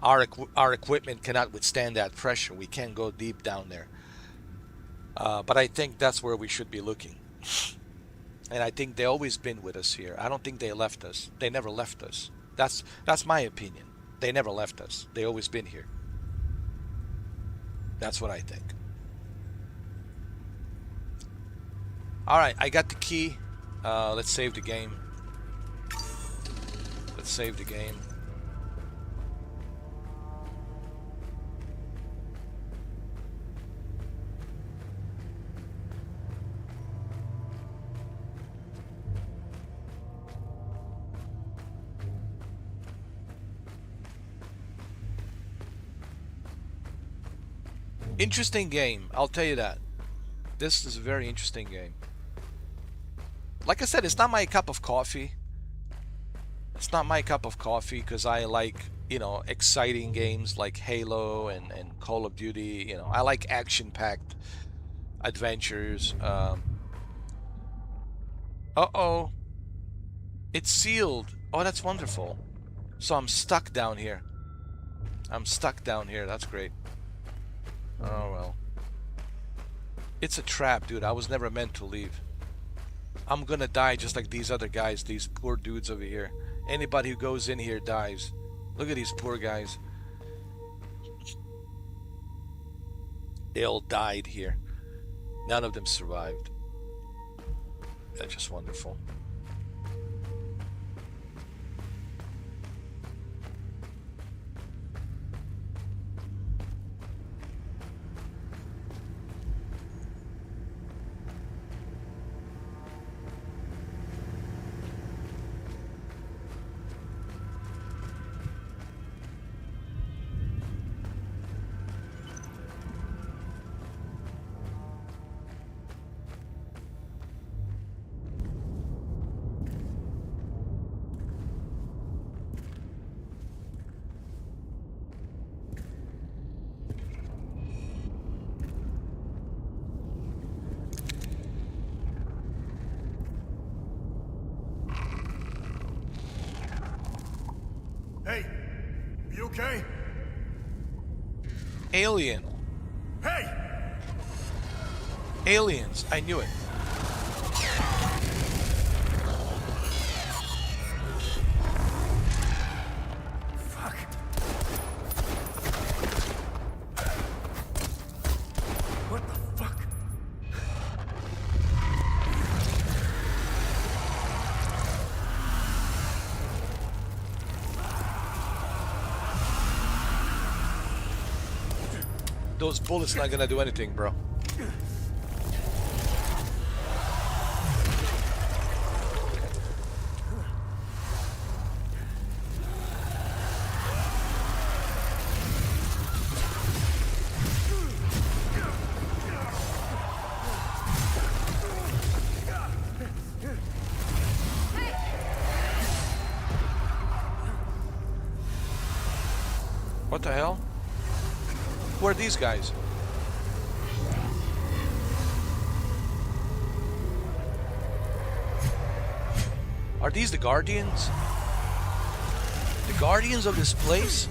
Our equipment cannot withstand that pressure. We can't go deep down there. But I think that's where we should be looking. And I think they've always been with us here. I don't think they left us. They never left us. That's my opinion. They never left us. They always been here. That's what I think. All right, I got the key. Let's save the game. Let's save the game. Interesting game, I'll tell you that. This is a very interesting game. Like I said, it's not my cup of coffee. It's not my cup of coffee because I like, you know, exciting games like Halo and Call of Duty. You know, I like action-packed adventures. Uh-oh. It's sealed. Oh, that's wonderful. So I'm stuck down here. I'm stuck down here. That's great. Oh, well. It's a trap, dude. I was never meant to leave. I'm gonna die just like these other guys, these poor dudes over here. Anybody who goes in here dies. Look at these poor guys. They all died here. None of them survived. That's just wonderful. okay? Alien. Hey! Aliens. I knew it. Fuck. What the fuck? Those bullets not gonna do anything, bro. What the hell? Who are these guys? Are these the Guardians? The Guardians of this place?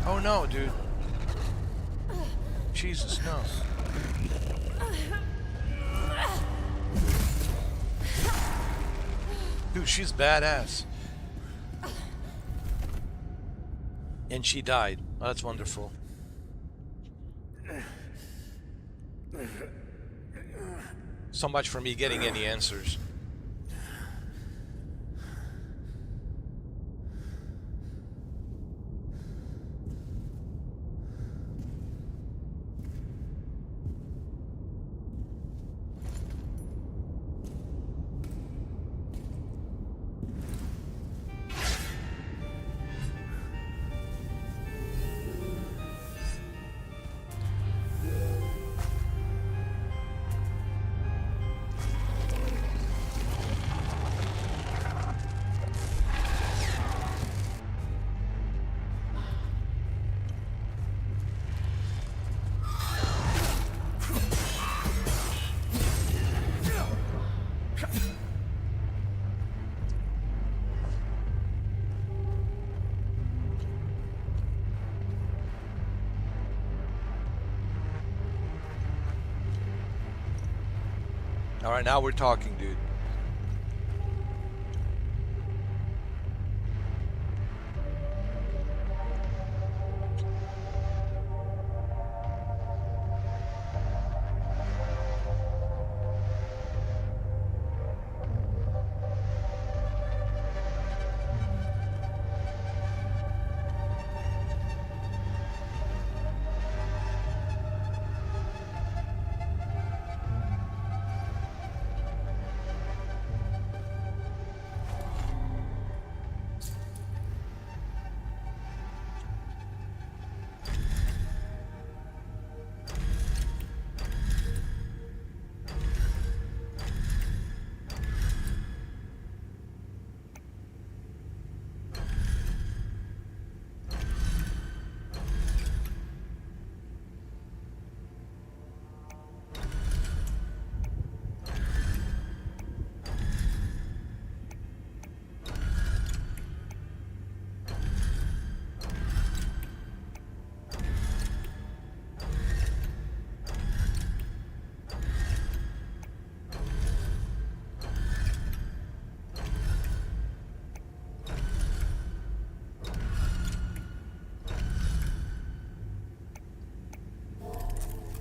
Oh no, dude. Jesus, no. Dude, she's badass. And she died. Oh, that's wonderful. So much for me getting any answers. All right, now we're talking, dude.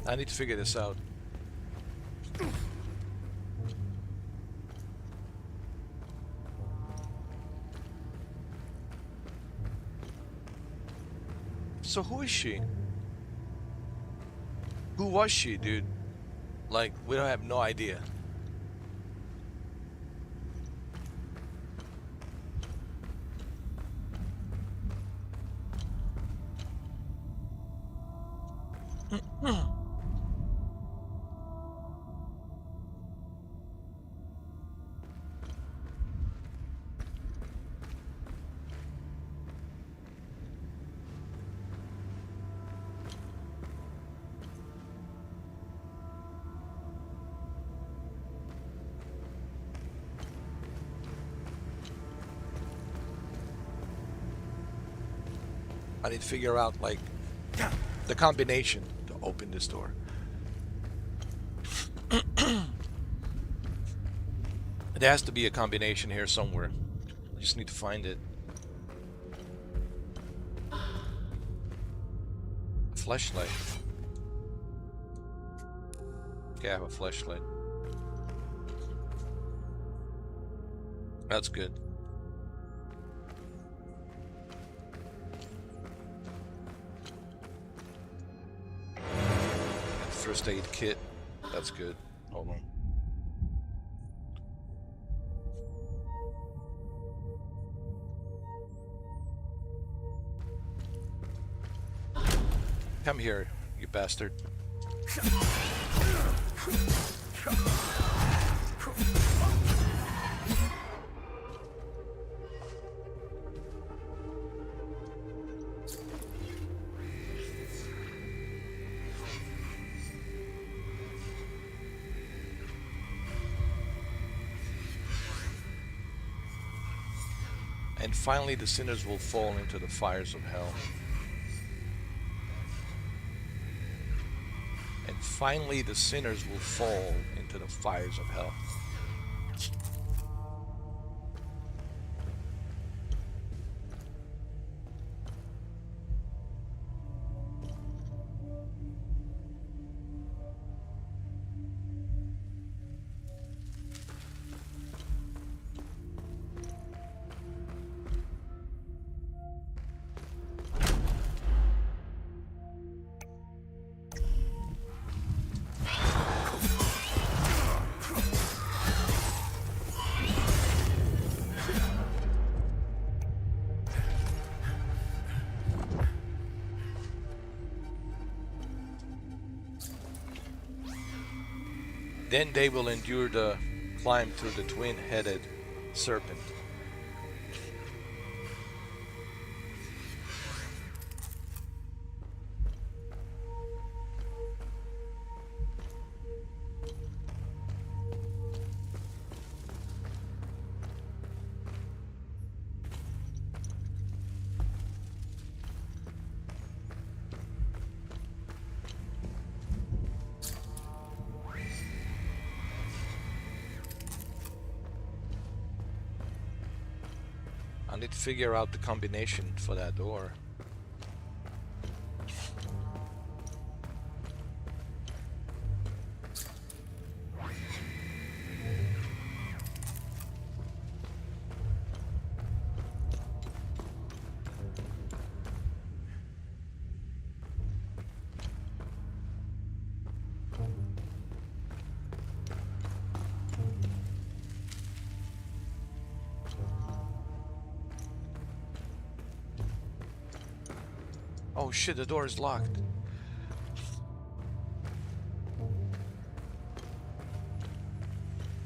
I need to figure this out. So who is she? Who was she, dude? Like, we don't have no idea. I need to figure out, like, the combination to open this door. There has to be a combination here somewhere. I just need to find it. Flashlight. Okay, I have a flashlight. That's good. First aid kit. That's good. Hold on. Come here, you bastard. And finally the sinners will fall into the fires of hell. And finally the sinners will fall into the fires of hell. Then they will endure the climb through the twin-headed serpent. I need to figure out the combination for that door. Oh shit, the door is locked.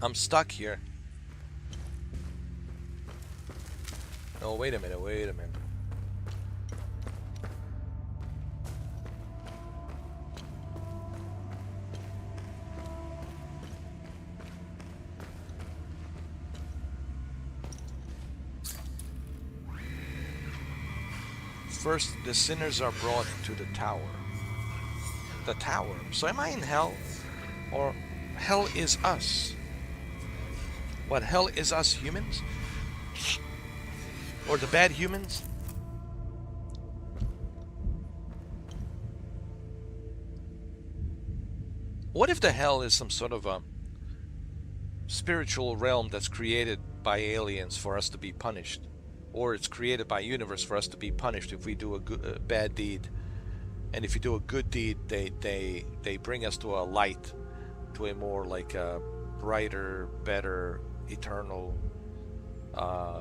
I'm stuck here. Oh, wait a minute, wait a minute. First, the sinners are brought to the tower. The tower. So am I in hell? Or hell is us? What, hell is us humans? Or the bad humans? What if the hell is some sort of a spiritual realm that's created by aliens for us to be punished? Or it's created by universe for us to be punished if we do a bad deed. And if you do a good deed, they bring us to a light, to a more like a brighter, better, eternal,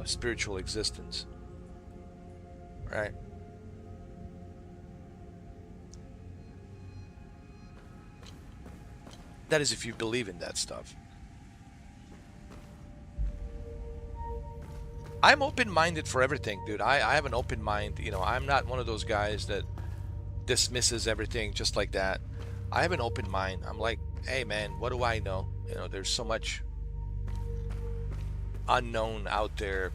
spiritual existence. Right? That is if you believe in that stuff. I'm open-minded for everything, dude. I have an open mind. You know, I'm not one of those guys that dismisses everything just like that. I have an open mind. I'm like, hey man, what do I know? You know, there's so much unknown out there.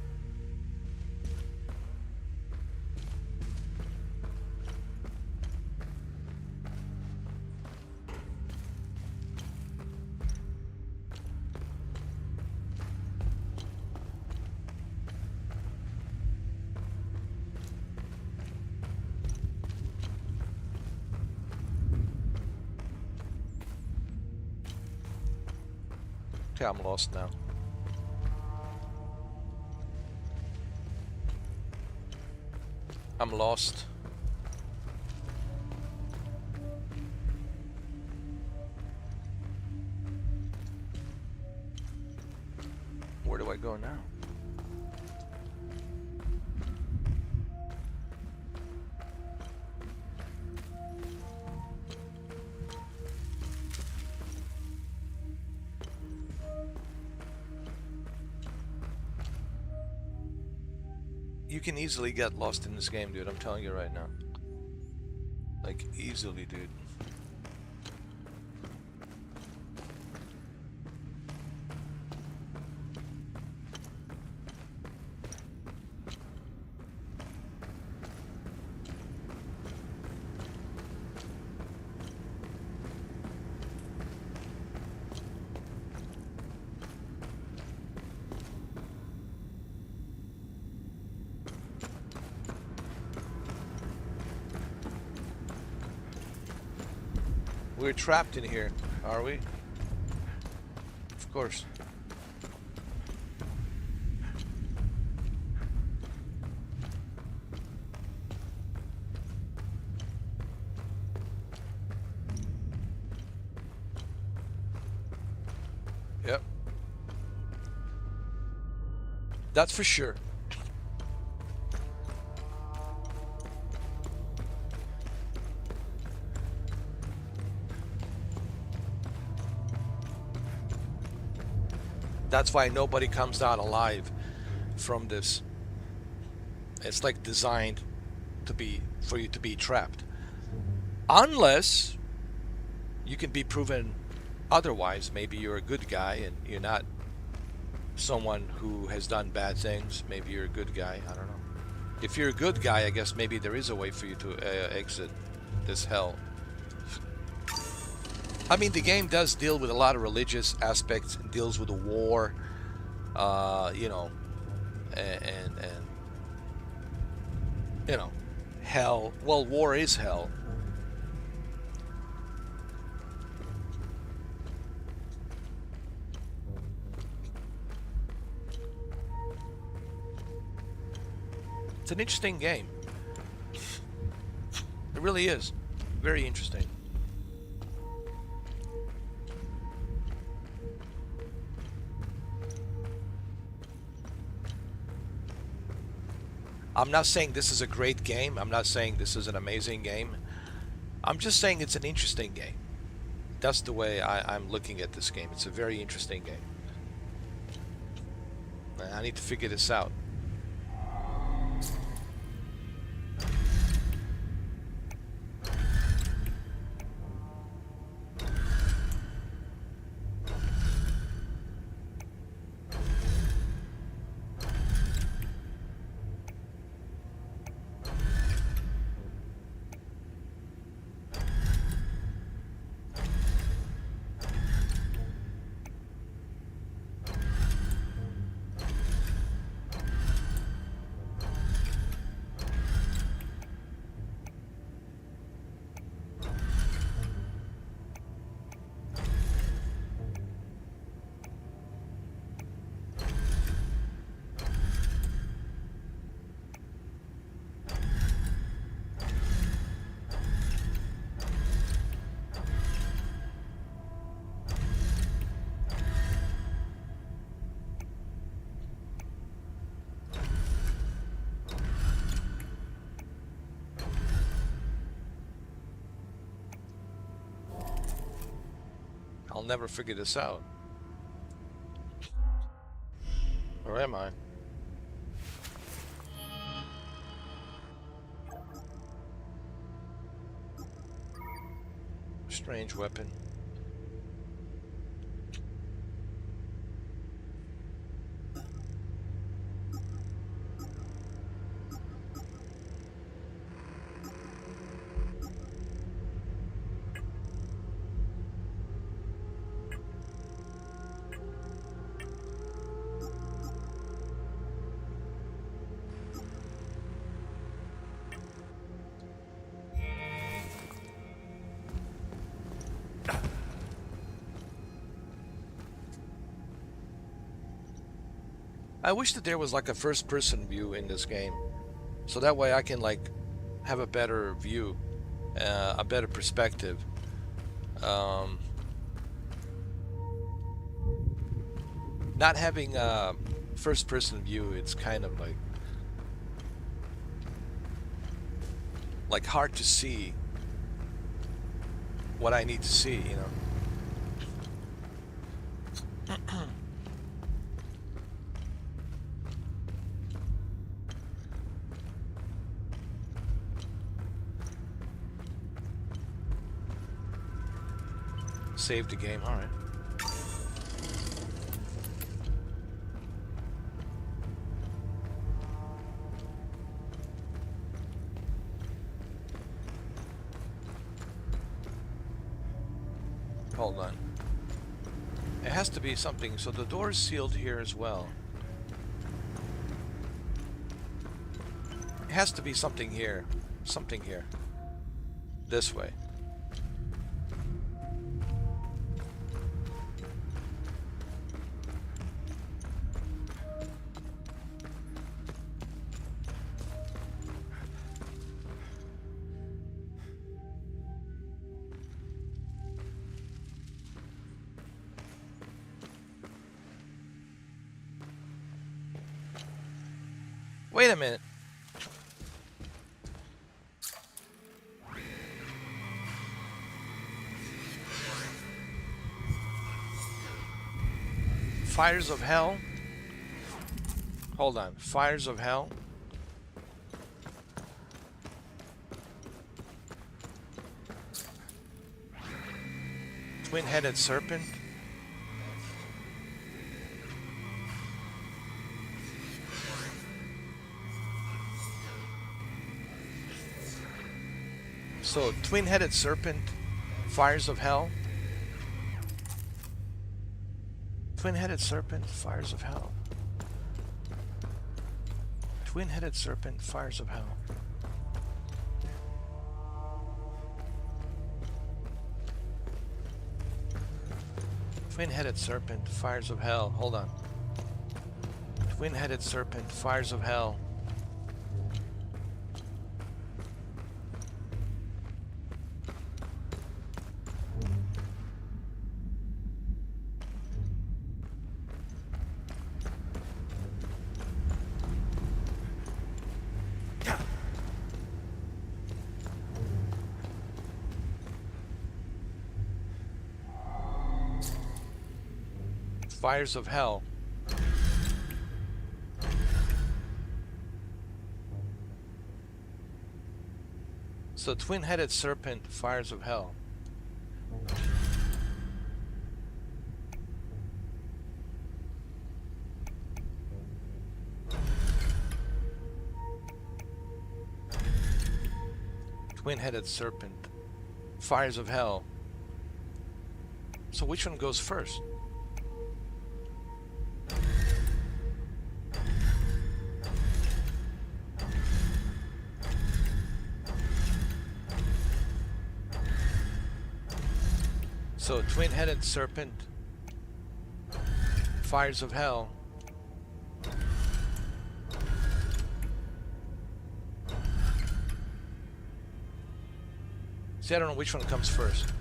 Okay, I'm lost now. I'm lost. Where do I go now? You can easily get lost in this game, dude. I'm telling you right now. Like, easily, dude. We're trapped in here, are we? Of course. Yep. That's for sure. That's why nobody comes out alive from this. It's like designed to be for you to be trapped. Unless you can be proven otherwise. Maybe you're a good guy and you're not someone who has done bad things. Maybe you're a good guy. I don't know. If you're a good guy, I guess maybe there is a way for you to exit this hell. I mean, the game does deal with a lot of religious aspects. It deals with the war, you know, and you know, hell. Well, war is hell. It's an interesting game. It really is. Very interesting. I'm not saying this is a great game. I'm not saying this is an amazing game. I'm just saying it's an interesting game. That's the way I'm looking at this game. It's a very interesting game. I need to figure this out. never figure this out. Or am I? Strange weapon. I wish that there was like a first-person view in this game, so that way I can like have a better view, a better perspective. Not having a first-person view, it's kind of like hard to see what I need to see, you know. Save the game, alright. Hold on. It has to be something, so the door is sealed here as well. It has to be something here. Something here. This way. Wait a minute. Fires of Hell? Hold on. Fires of Hell? Twin-headed serpent? So, twin-headed serpent, fires of hell. Twin-headed serpent, fires of hell. Twin-headed serpent, fires of hell. Twin-headed serpent, fires of hell. Hold on. Twin-headed serpent, fires of hell. Fires of hell. So twin-headed serpent, fires of hell. Twin-headed serpent, fires of hell. So which one goes first? So, twin-headed serpent, fires of hell. See, I don't know which one comes first.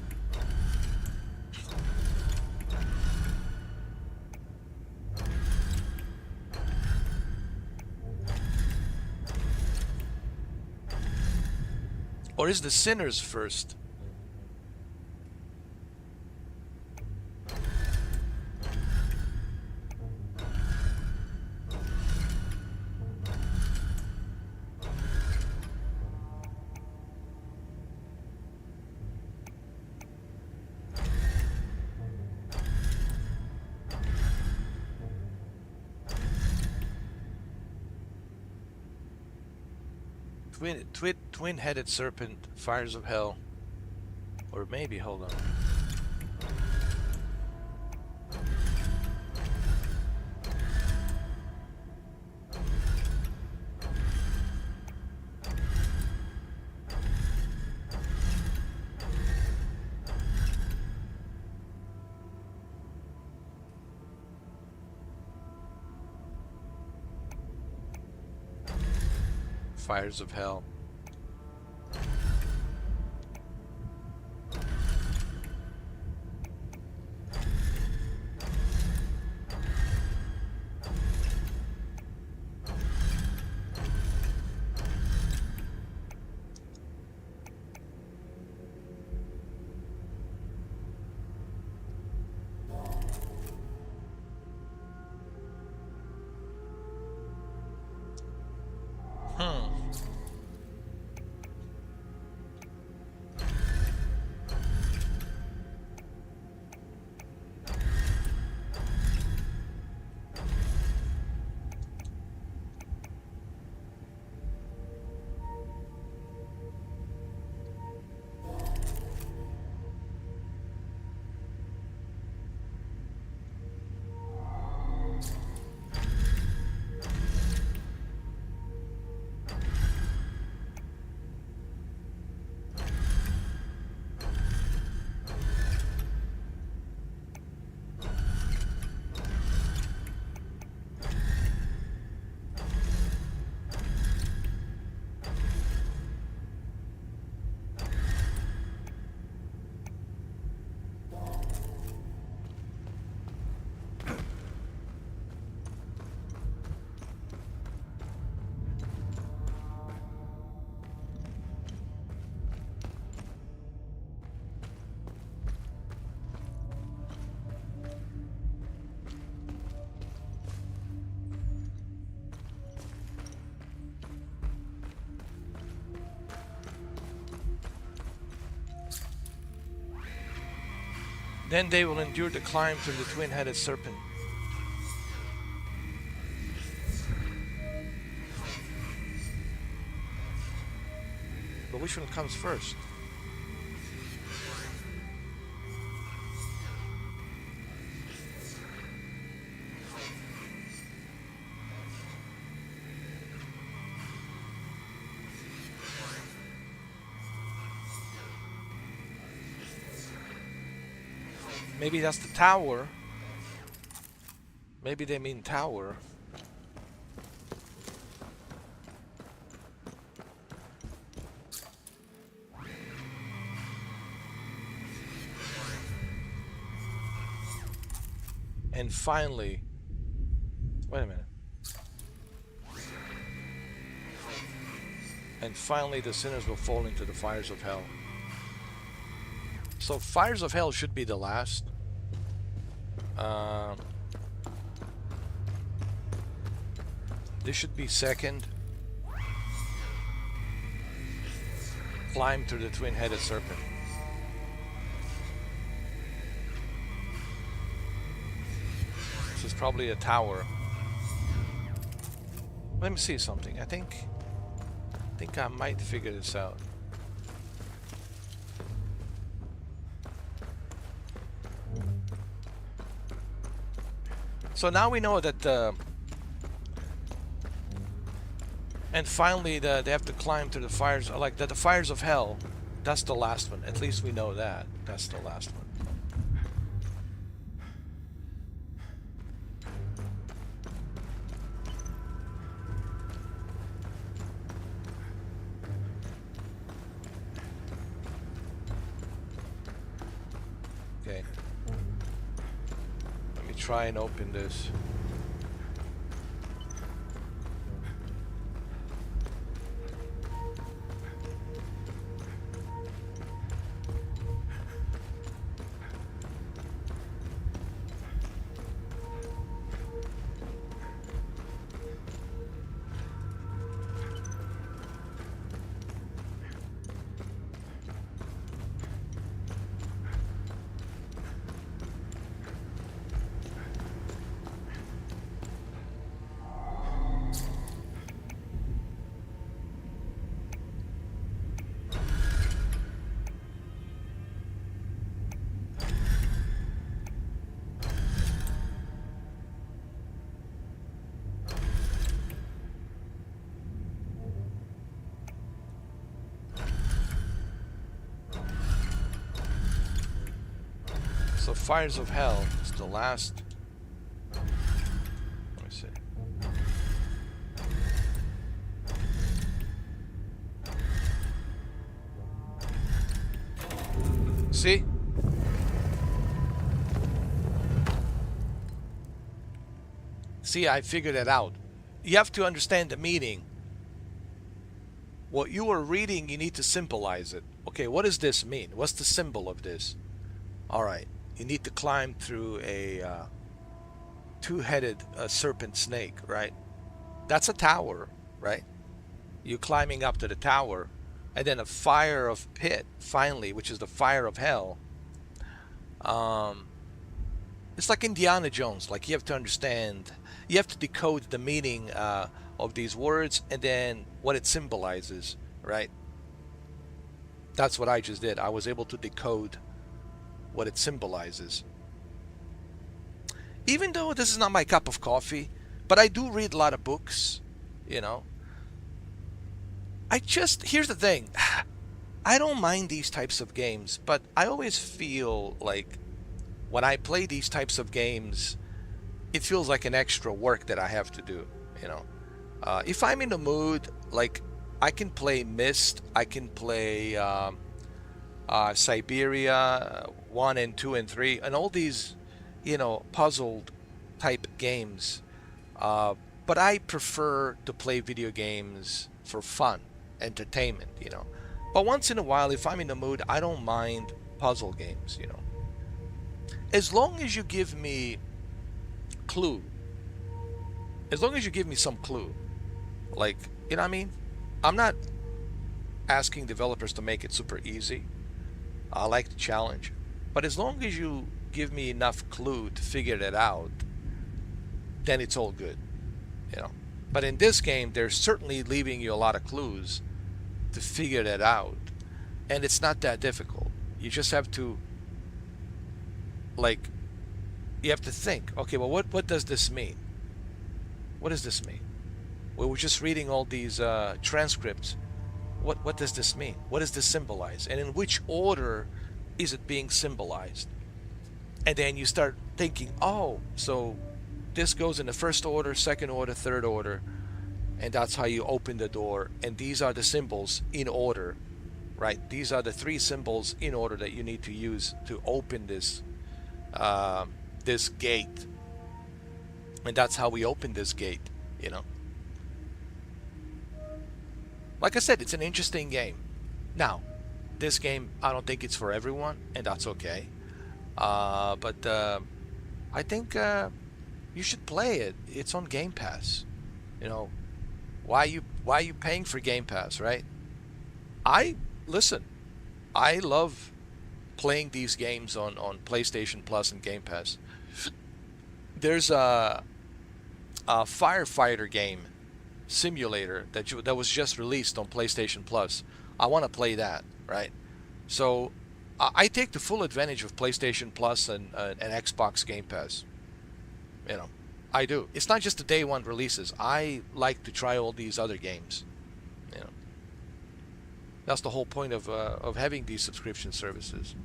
Or is the sinners first? twin-headed serpent, fires of hell. Or maybe, hold on. Fires of hell. Then they will endure the climb through the twin-headed serpent. But which one comes first? Maybe that's the tower. Maybe they mean tower. And finally, wait a minute. And finally the sinners will fall into the fires of hell. So fires of hell should be the last. This should be second. Climb through the twin-headed serpent. This is probably a tower. Let me see something. I think I might figure this out. So now we know that and finally they have to climb through the fires, like the fires of hell. That's the last one. At least we know that. That's the last one. Okay. Let me try and open this. Fires of Hell is the last. Let me see. See? See, I figured it out. You have to understand the meaning. What you are reading, you need to symbolize it. Okay, what does this mean? What's the symbol of this? All right, you need to climb through a two-headed serpent snake, right? That's a tower, right? You're climbing up to the tower, and then a fire of pit, finally, which is the fire of hell. It's like Indiana Jones. Like, you have to understand, you have to decode the meaning of these words and then what it symbolizes, right? That's what I just did. I was able to decode what it symbolizes. Even though this is not my cup of coffee, but I do read a lot of books, you know. Here's the thing. I don't mind these types of games, but I always feel like when I play these types of games, it feels like an extra work that I have to do, you know. If I'm in the mood, like, I can play Myst, I can play Siberia 1 and 2 and 3, and all these, you know, puzzle type games. But I prefer to play video games for fun, entertainment, you know. But once in a while, if I'm in the mood, I don't mind puzzle games, you know. As long as you give me clue, as long as you give me some clue, like, you know what I mean? I'm not asking developers to make it super easy. I like the challenge. But as long as you give me enough clue to figure it out, then it's all good, you know. But in this game, they're certainly leaving you a lot of clues to figure that out. And it's not that difficult. You just have to, like, you have to think, okay, well, what does this mean? What does this mean? We were just reading all these transcripts. What does this mean? What does this symbolize? And in which order is it being symbolized? And then you start thinking, oh, so this goes in the first order, second order, third order, and that's how you open the door. And these are the symbols in order, right? These are the 3 symbols in order that you need to use to open this this gate. And that's how we open this gate, you know. Like I said, it's an interesting game. Now, this game, I don't think it's for everyone, and that's okay. But I think you should play it. It's on Game Pass. You know, why are you paying for Game Pass, right? Listen, I love playing these games on PlayStation Plus and Game Pass. There's a firefighter game simulator that was just released on PlayStation Plus. I want to play that, right? So I take the full advantage of PlayStation Plus and Xbox Game Pass. You know, I do. It's not just the day one releases. I like to try all these other games. You know, that's the whole point of having these subscription services.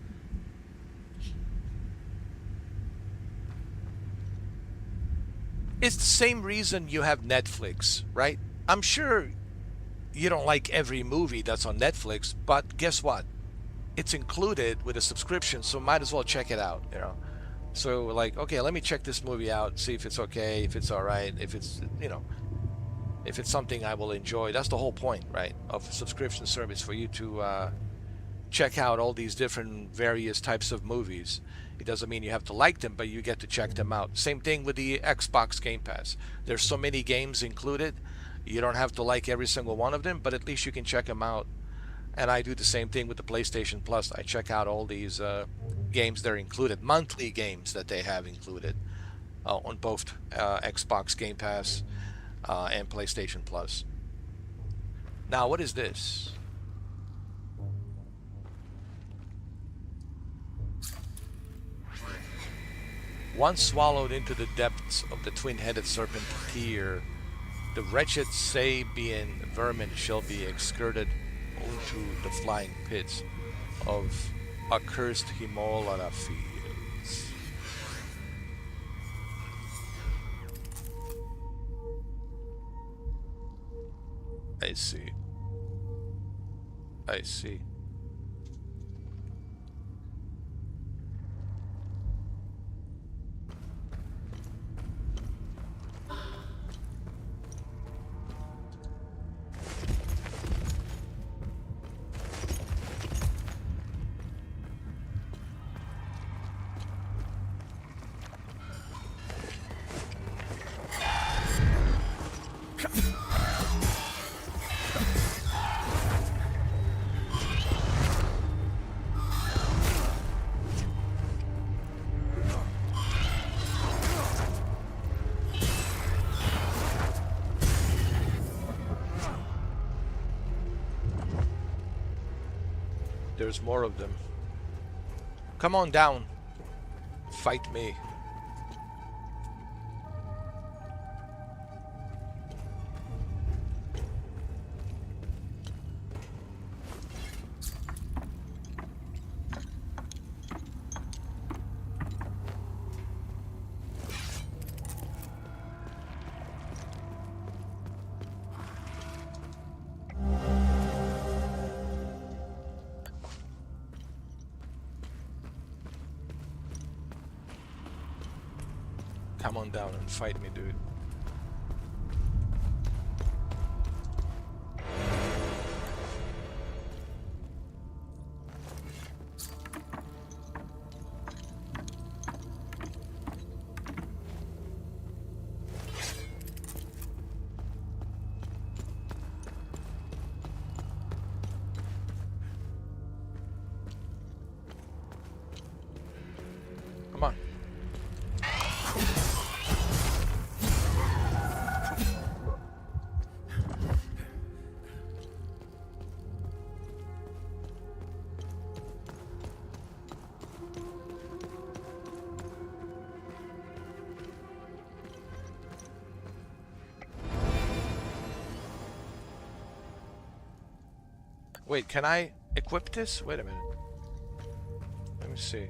It's the same reason you have Netflix, right? I'm sure you don't like every movie that's on Netflix, but guess what? It's included with a subscription, so might as well check it out, you know. So, like, okay, let me check this movie out, see if it's okay, if it's all right, if it's, you know, if it's something I will enjoy. That's the whole point, right, of a subscription service, for you to check out all these different various types of movies. It doesn't mean you have to like them, but you get to check them out. Same thing with the Xbox Game Pass. There's so many games included. You don't have to like every single one of them, but at least you can check them out. And I do the same thing with the PlayStation Plus. I check out all these games that are included, monthly games that they have included on both Xbox Game Pass and PlayStation Plus. Now, what is this? Once swallowed into the depths of the twin-headed serpent tear, the wretched Sabian vermin shall be excurted into the flying pits of accursed Himalaya fields. I see. I see. There's more of them. Come on down. Fight me. Come on down and fight me, dude. Come on. Wait, can I equip this? Wait a minute. Let me see.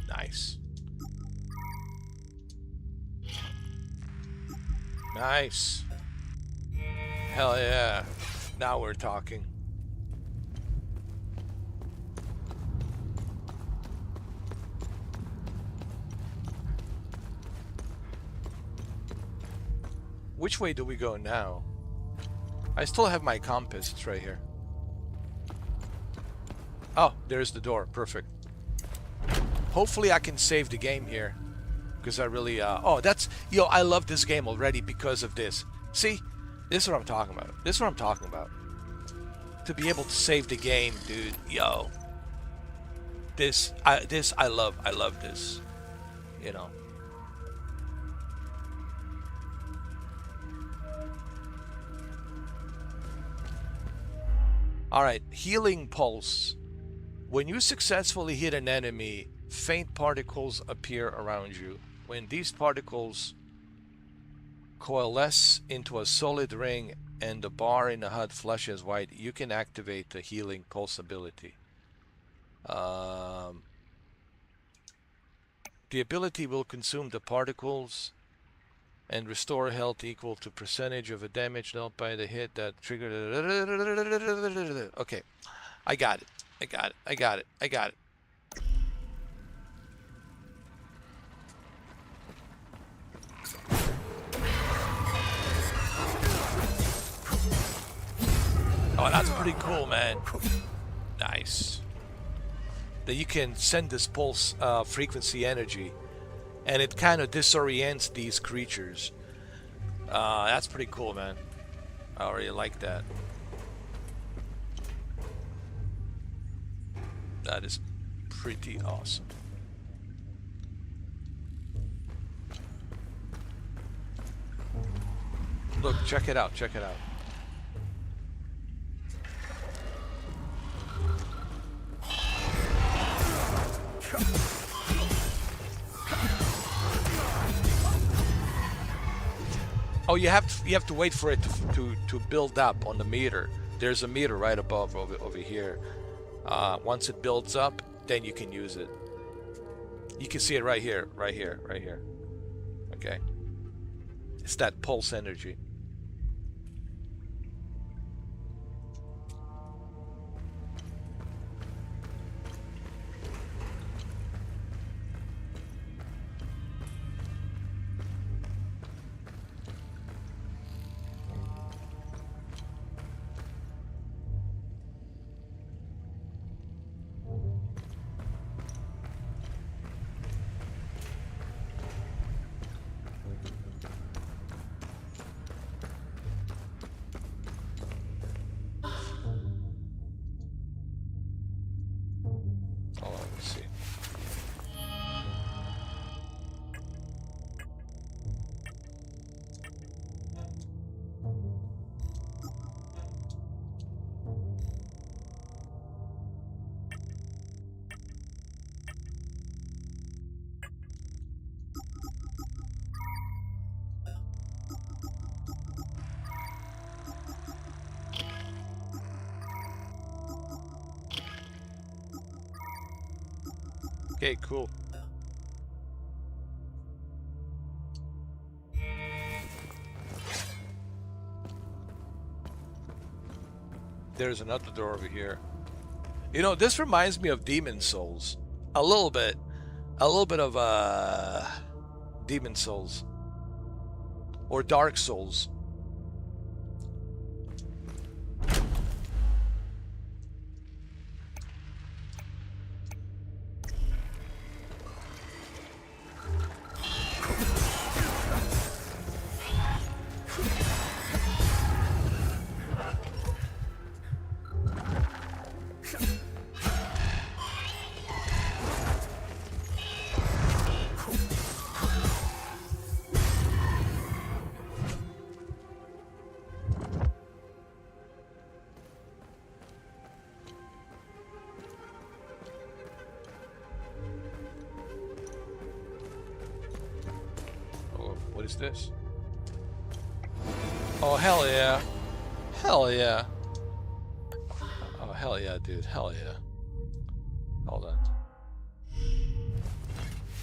Nice. Nice. Hell yeah. Now we're talking. Which way do we go now? I still have my compass. It's right here. Oh, there's the door. Perfect. Hopefully I can save the game here. Because I really, oh, that's, yo, I love this game already because of this. See? This is what I'm talking about. This is what I'm talking about. To be able to save the game, dude. Yo. I love this. You know. Alright, healing pulse. When you successfully hit an enemy, faint particles appear around you. When these particles coalesce into a solid ring and the bar in the HUD flashes white, you can activate the healing pulse ability. The ability will consume the particles and restore health equal to percentage of a damage dealt by the hit that triggered. Okay, I got it. I got it. I got it. I got it. Oh, that's pretty cool, man. Nice. That you can send this pulse frequency energy, and it kind of disorients these creatures. That's pretty cool, man. I already like that. That is pretty awesome. Look, check it out, check it out. Oh, you have to wait for it to build up on the meter. There's a meter right above over here. Once it builds up, then you can use it. You can see it right here, right here, right here. Okay. It's that pulse energy. Hold on, let's see. Okay, cool. There's another door over here. You know, this reminds me of Demon Souls. A little bit. A little bit of Demon Souls. Or Dark Souls. What is this? Oh, hell yeah. Hell yeah. Oh, hell yeah, dude. Hell yeah. Hold on.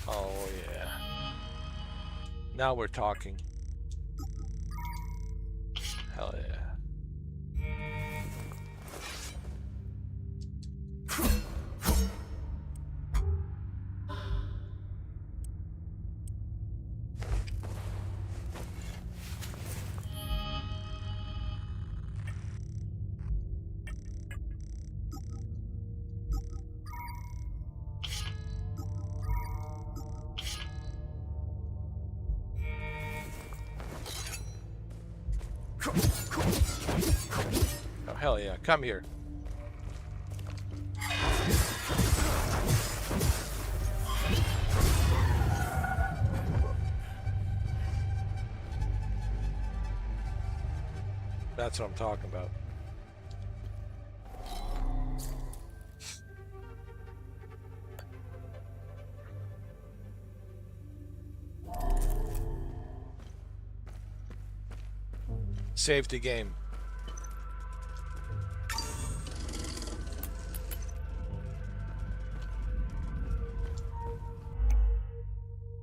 Oh, yeah. Now we're talking. Hell yeah. Oh, hell yeah. Come here. That's what I'm talking about. Save the game.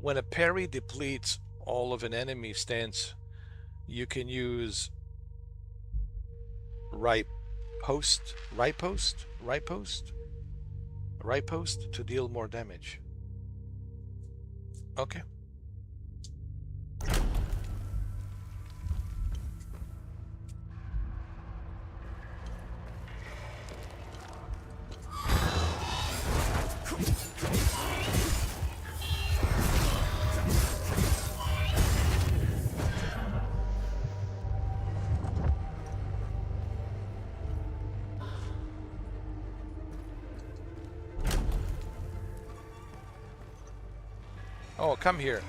When a parry depletes all of an enemy stance, you can use right post to deal more damage. Okay. Oh, come here.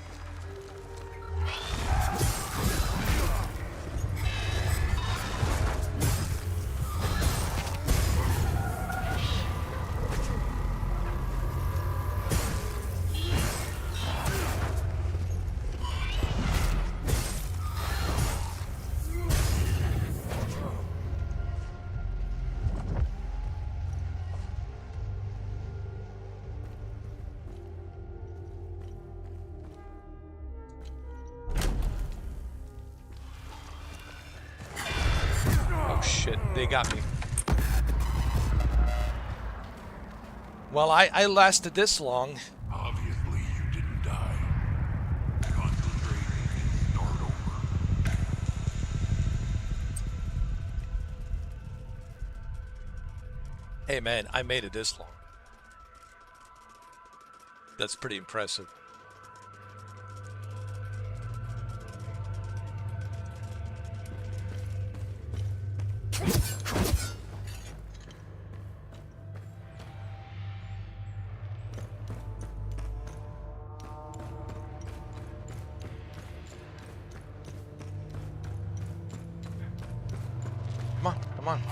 They got me. Well, I lasted this long. Obviously, you didn't die. Concentrate and start over. Hey man, I made it this long. That's pretty impressive. Come on, come on.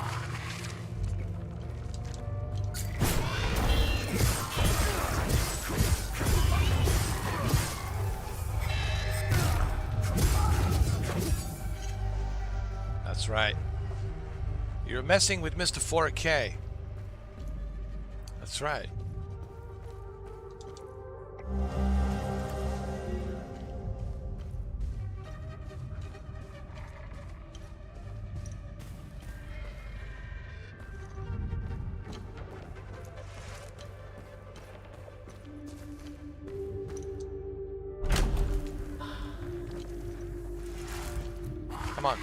That's right. You're messing with Mr. 4K. That's right. Come on.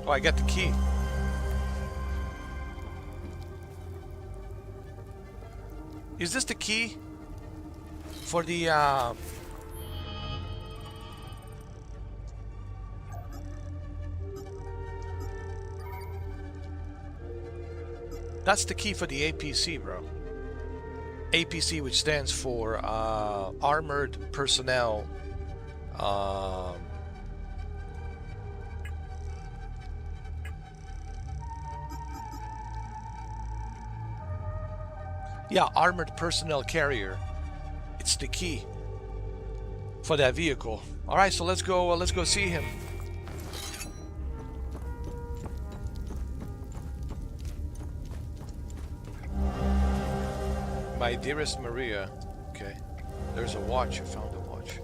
Oh, I got the key. Is this the key for the that's the key for the APC, bro. APC, which stands for Armored Personnel yeah, Armored Personnel Carrier. It's the key for that vehicle. All right, so let's go see him. My dearest Maria. Okay. There's a watch. I found a watch.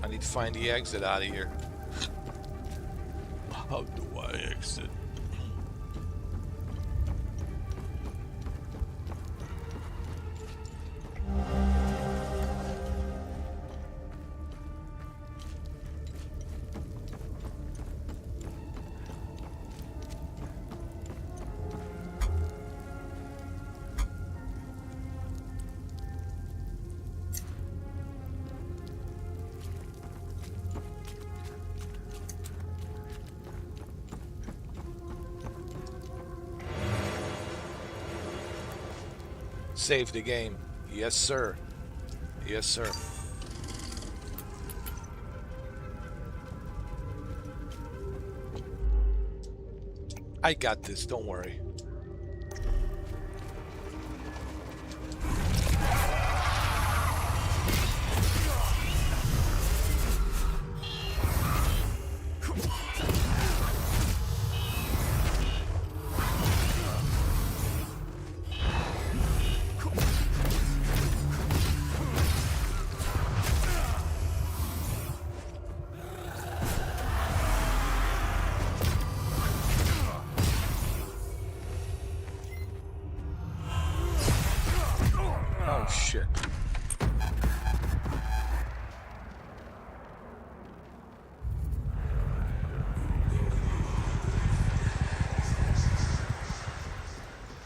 I need to find the exit out of here. How do I exit? Save the game. Yes, sir. Yes, sir. I got this. Don't worry. Oh, shit.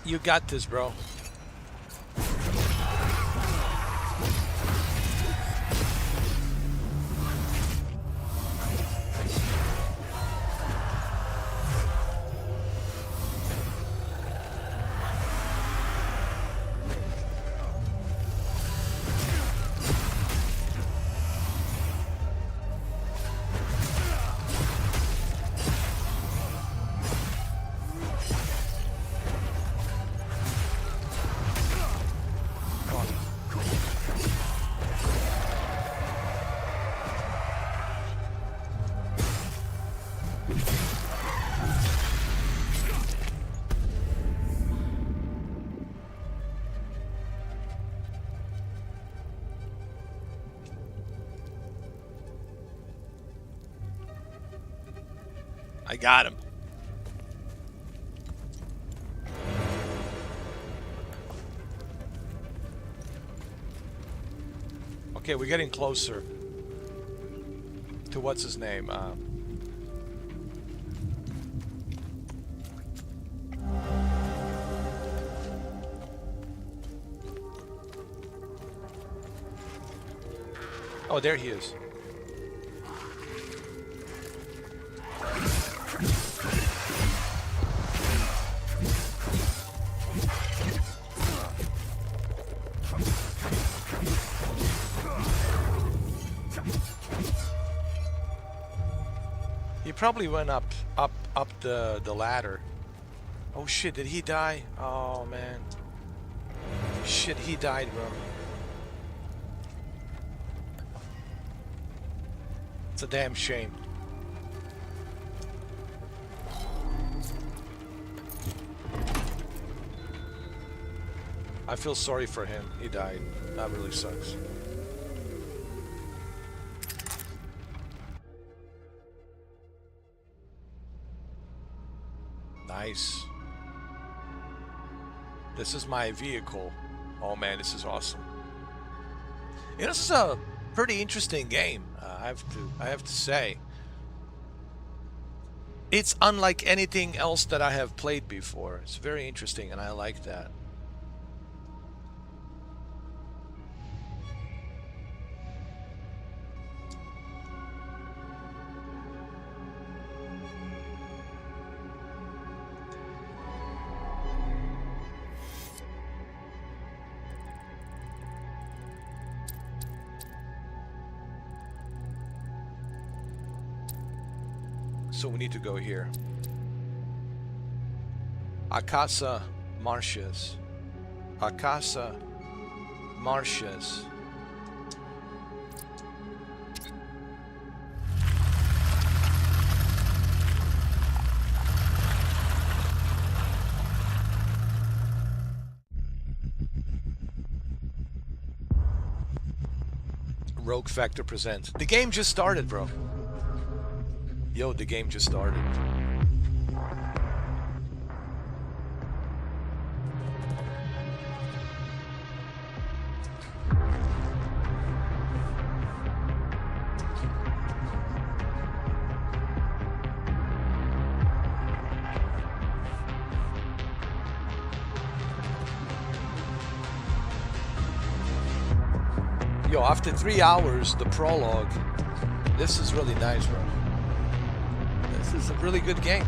You got this, bro. I got him. Okay, we're getting closer to what's his name. Oh, there he is. He probably went up the ladder. Oh shit, did he die? Oh man. Shit, he died, bro. It's a damn shame. I feel sorry for him. He died. That really sucks. Nice. This is my vehicle. Oh man, this is awesome. You know, this is a pretty interesting game. I have to say. It's unlike anything else that I have played before. It's very interesting, and I like that. So we need to go here. Acasa Marshes. Acasa Marshes. Rogue Factor presents. The game just started, bro. Yo, the game just started. Yo, after 3 hours, the prologue, this is really nice, bro. This is a really good game.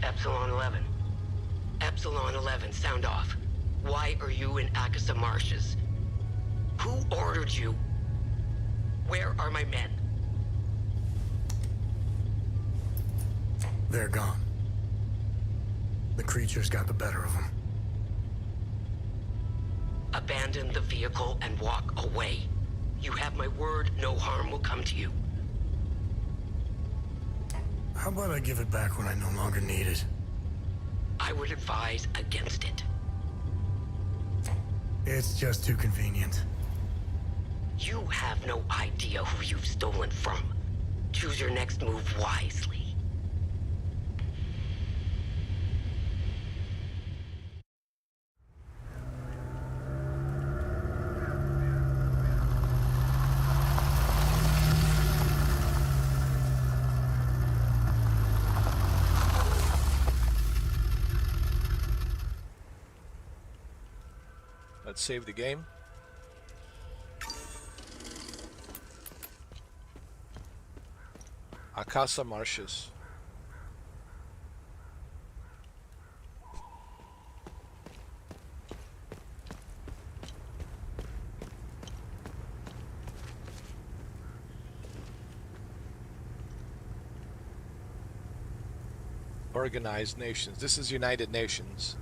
Epsilon 11. Epsilon 11, sound off. Why are you in Akasa Marshes? Who ordered you? Where are my men? They're gone. The creatures got the better of them. Abandon the vehicle and walk away. You have my word, no harm will come to you. How about I give it back when I no longer need it? I would advise against it. It's just too convenient. You have no idea who you've stolen from. Choose your next move wisely. Let's save the game. Akasa Marshes. Organized Nations. This is United Nations.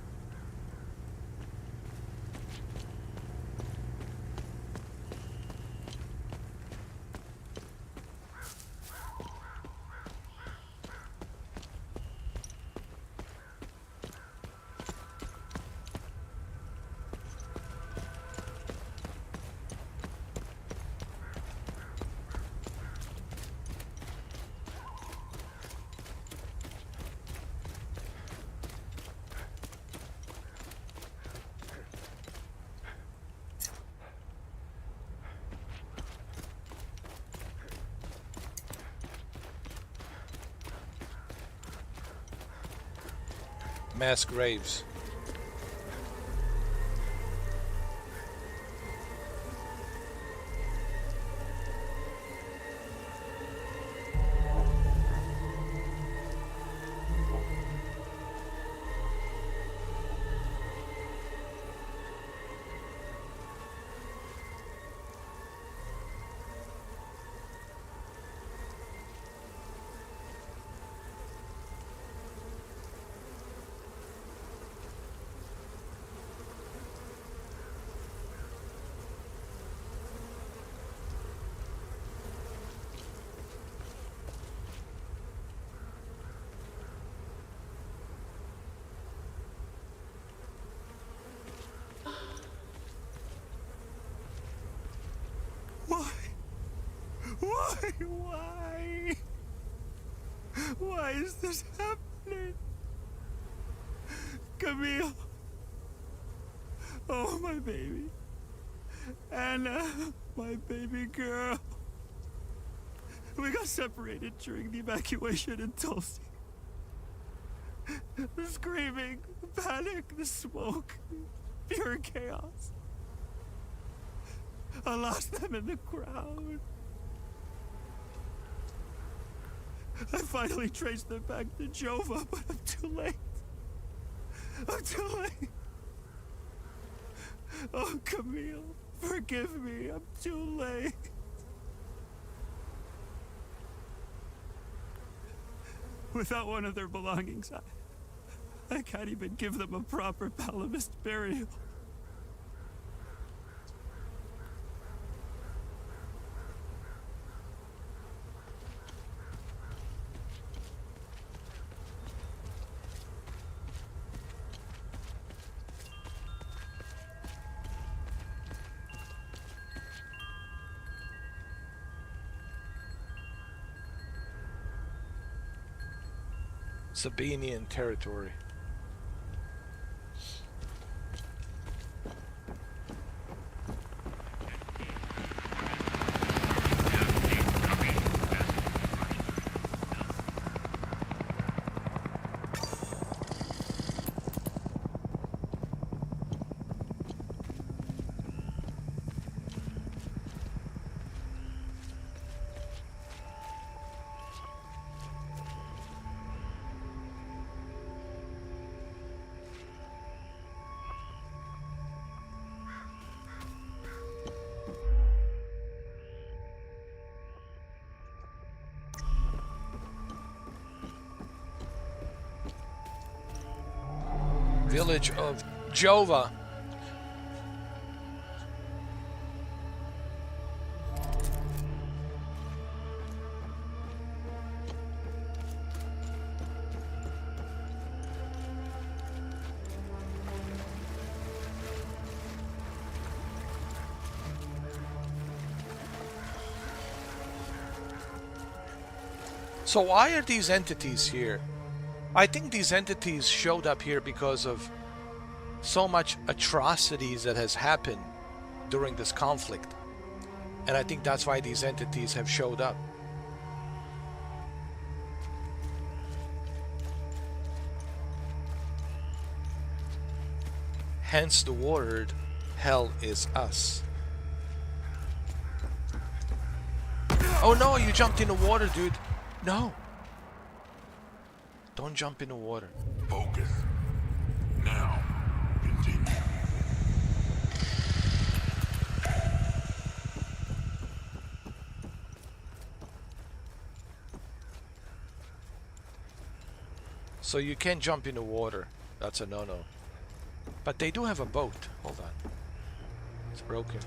Mass graves. Why? Why is this happening? Camille. Oh, my baby. Anna, my baby girl. We got separated during the evacuation in Tulsi. The screaming, the panic, the smoke, pure chaos. I lost them in the crowd. I finally traced them back to Jova, but I'm too late. I'm too late. Oh, Camille, forgive me. I'm too late. Without one of their belongings, I can't even give them a proper Palamist burial. Sabinian territory. Village of Jova. So why are these entities here? I think these entities showed up here because of so much atrocities that has happened during this conflict. And I think that's why these entities have showed up. Hence the word, hell is us. Oh no, you jumped in the water, dude. No. Don't jump in the water. Focus. Now, continue. So you can't jump in the water. That's a no-no. But they do have a boat. Hold on. It's broken.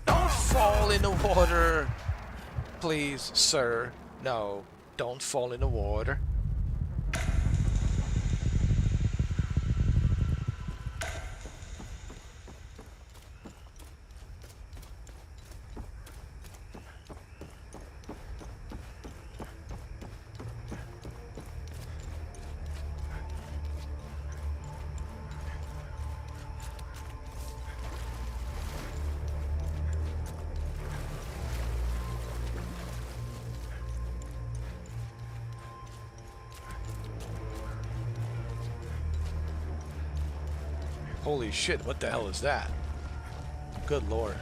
Don't fall in the water. Please, sir. No. Don't fall in the water. Holy shit, what the hell is that? Good lord.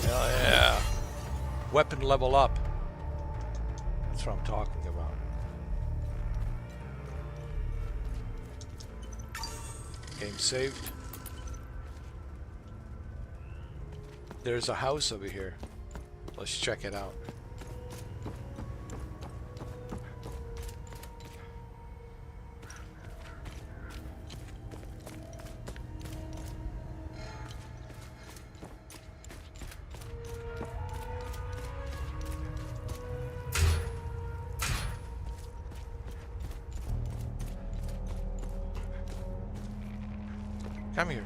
Hell yeah. Weapon level up. That's what I'm talking about. Game saved. There's a house over here. Let's check it out. Come here.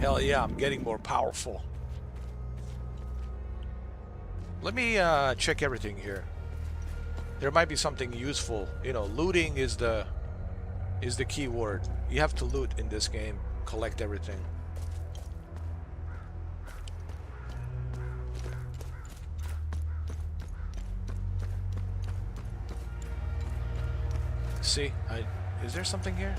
Hell yeah, I'm getting more powerful. Let me check everything here. There might be something useful. You know, looting is the key word. You have to loot in this game. Collect everything. See, is there something here?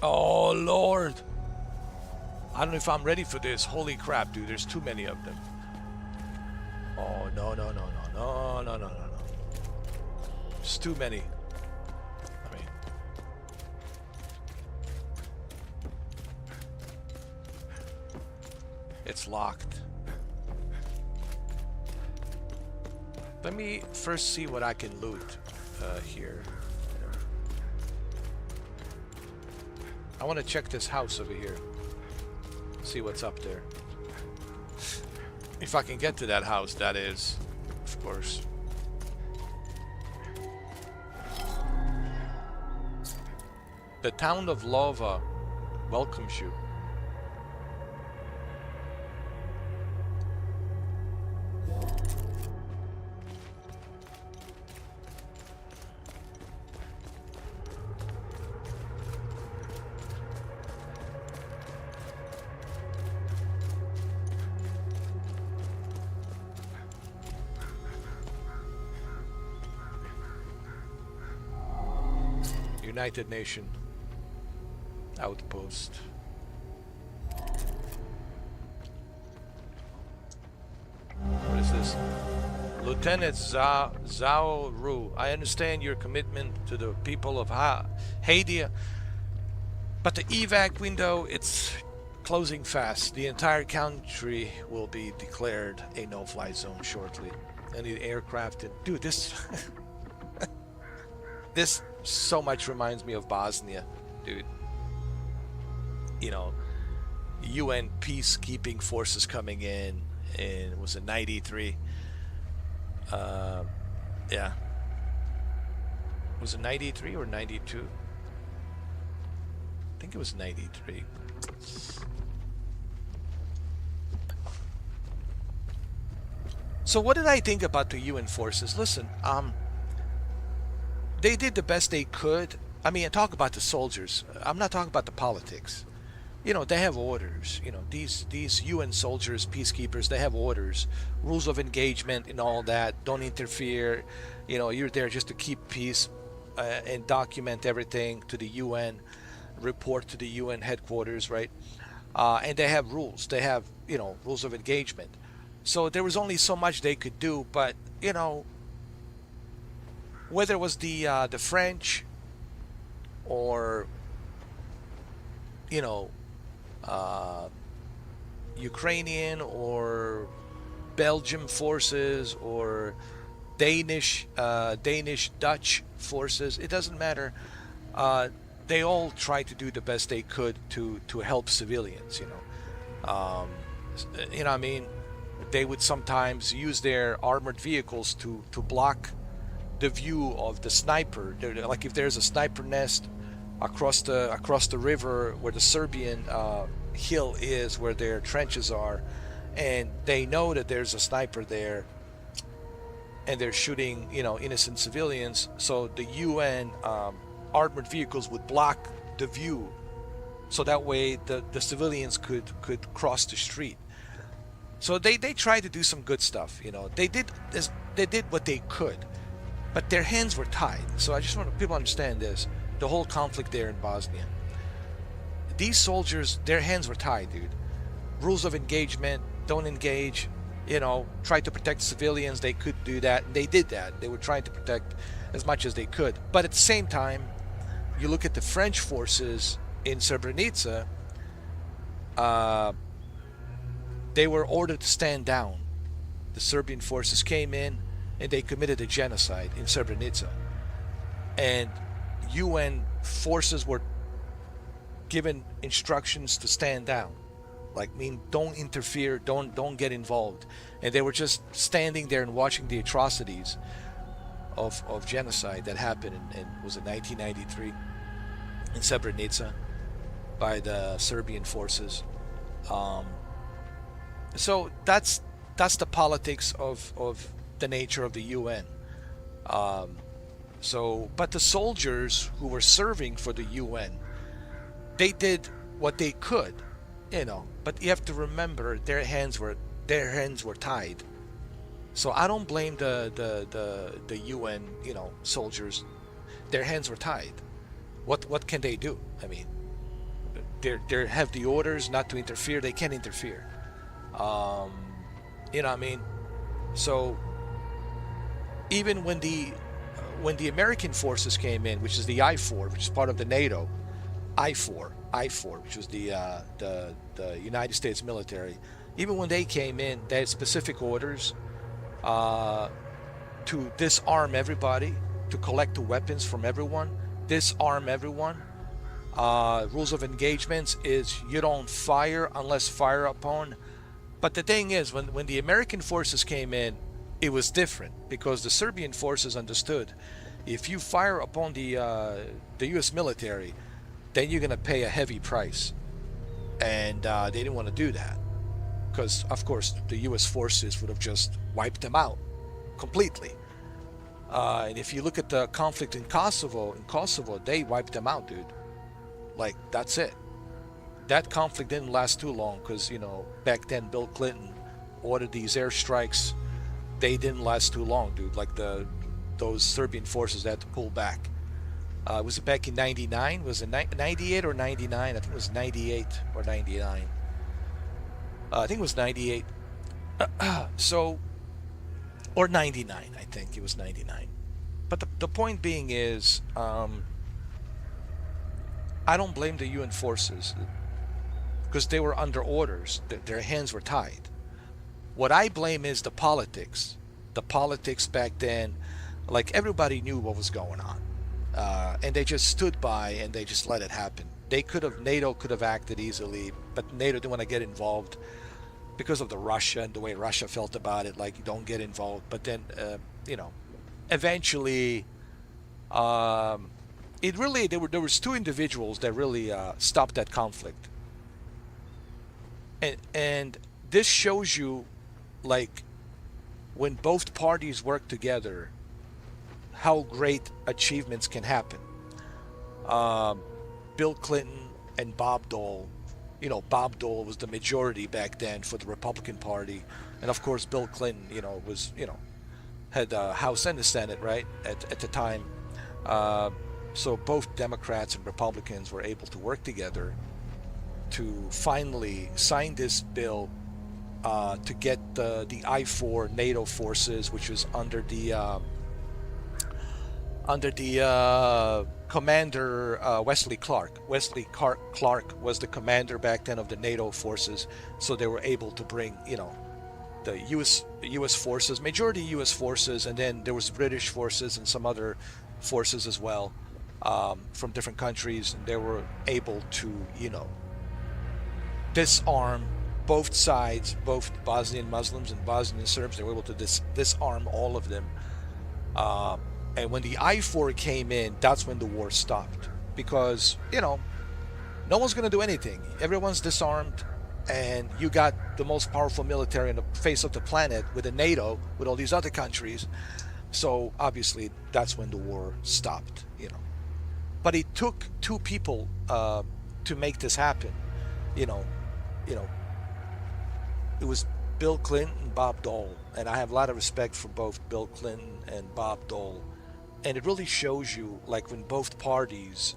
Oh Lord, I don't know if I'm ready for this. Holy crap, dude, there's too many of them. Oh no, no, no, no, no, no, no, no, no. There's too many. I mean, it's locked. Let me first see what I can loot here. I want to check this house over here. See what's up there. If I can get to that house, that is, of course. The town of Lava welcomes you. United Nation outpost. What is this? Lieutenant Zhao Ru, I understand your commitment to the people of Haiti, but the evac window, it's closing fast. The entire country will be declared a no-fly zone shortly. Any aircraft, dude, this this so much reminds me of Bosnia, dude. You know, UN peacekeeping forces coming in was it 93? Yeah. Was it 93 or 92? I think it was 93. So what did I think about the UN forces? Listen, they did the best they could. I mean, I talk about the soldiers. I'm not talking about the politics. You know, they have orders. You know, these UN soldiers, peacekeepers, they have orders, rules of engagement and all that. Don't interfere. You know, you're there just to keep peace and document everything to the UN, report to the UN headquarters, right? And they have rules. They have, you know, rules of engagement. So there was only so much they could do, but, you know, whether it was the French or, you know, Ukrainian or Belgium forces or Danish Dutch forces, it doesn't matter. They all tried to do the best they could to help civilians. You know what I mean. They would sometimes use their armored vehicles to block the view of the sniper. Like if there's a sniper nest across the river where the Serbian hill is, where their trenches are, and they know that there's a sniper there, and they're shooting, you know, innocent civilians. So the UN armored vehicles would block the view, so that way the civilians could cross the street. So they tried to do some good stuff. You know, they did what they could, but their hands were tied. So I just want people to understand this. The whole conflict there in Bosnia. These soldiers, their hands were tied, dude. Rules of engagement, don't engage, you know, try to protect civilians. They could do that. They did that. They were trying to protect as much as they could. But at the same time, you look at the French forces in Srebrenica, they were ordered to stand down. The Serbian forces came in and they committed a genocide in Srebrenica. And UN forces were given instructions to stand down, like, mean, don't interfere, don't get involved, and they were just standing there and watching the atrocities of genocide that happened in was it 1993 in Srebrenica by the Serbian forces. So that's the politics of the nature of the UN. But the soldiers who were serving for the UN, they did what they could, you know. But you have to remember their hands were tied. So I don't blame the UN, you know, soldiers. Their hands were tied. What can they do? I mean, they have the orders not to interfere. They can't interfere. You know what I mean? So even when the American forces came in, which is the I-4, which is part of the NATO, I-4, which was the United States military, even when they came in, they had specific orders to disarm everybody, to collect the weapons from everyone, disarm everyone. Rules of engagements is you don't fire unless fire upon. But the thing is, when the American forces came in, it was different, because the Serbian forces understood, if you fire upon the U.S. military, then you're going to pay a heavy price. And they didn't want to do that, because, of course, the U.S. forces would have just wiped them out completely. And if you look at the conflict in Kosovo, they wiped them out, dude. Like, that's it. That conflict didn't last too long, because, you know, back then Bill Clinton ordered these airstrikes. They didn't last too long, dude. Like those Serbian forces had to pull back. Was it back in 99? Was it 98 or 99? I think it was 98 or 99. I think it was 98. So, or 99, I think it was 99. But the point being is, I don't blame the UN forces because they were under orders. Their hands were tied. What I blame is the politics. The politics back then, like everybody knew what was going on. And they just stood by and they just let it happen. NATO could have acted easily, but NATO didn't want to get involved because of the Russia and the way Russia felt about it, like you don't get involved. But then, eventually, it really there was two individuals that really stopped that conflict, and this shows you, like, when both parties work together, how great achievements can happen. Bill Clinton and Bob Dole. Bob Dole was the majority back then for the Republican Party, and of course Bill Clinton, was had the House and the Senate, right, at the time. So both Democrats and Republicans were able to work together to finally sign this bill to get the I-4 NATO forces, which was under the commander Wesley Clark. Wesley Clark was the commander back then of the NATO forces, so they were able to bring, the U.S. forces, majority U.S. forces, and then there was British forces and some other forces as well from different countries, and they were able to, disarm both sides, both Bosnian Muslims and Bosnian Serbs. They were able to disarm all of them. And when the I-4 came in, that's when the war stopped. Because, no one's going to do anything. Everyone's disarmed, and you got the most powerful military on the face of the planet with the NATO, with all these other countries. So, obviously, that's when the war stopped, But it took two people to make this happen. It was Bill Clinton and Bob Dole. And I have a lot of respect for both Bill Clinton and Bob Dole. And it really shows you, like, when both parties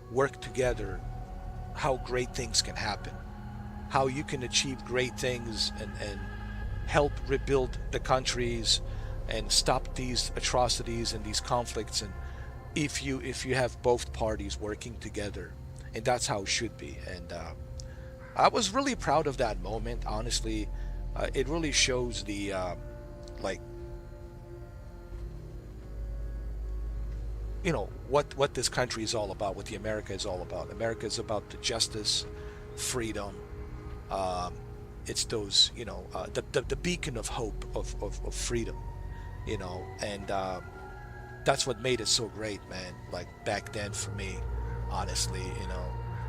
work together, how great things can happen, how you can achieve great things and help rebuild the countries and stop these atrocities and these conflicts. And if you have both parties working together, and that's how it should be. And I was really proud of that moment, honestly. It really shows the what this country is all about, what the America is all about. America is about the justice, freedom. It's those, the beacon of hope of freedom, and that's what made it so great, man. Like back then for me, honestly,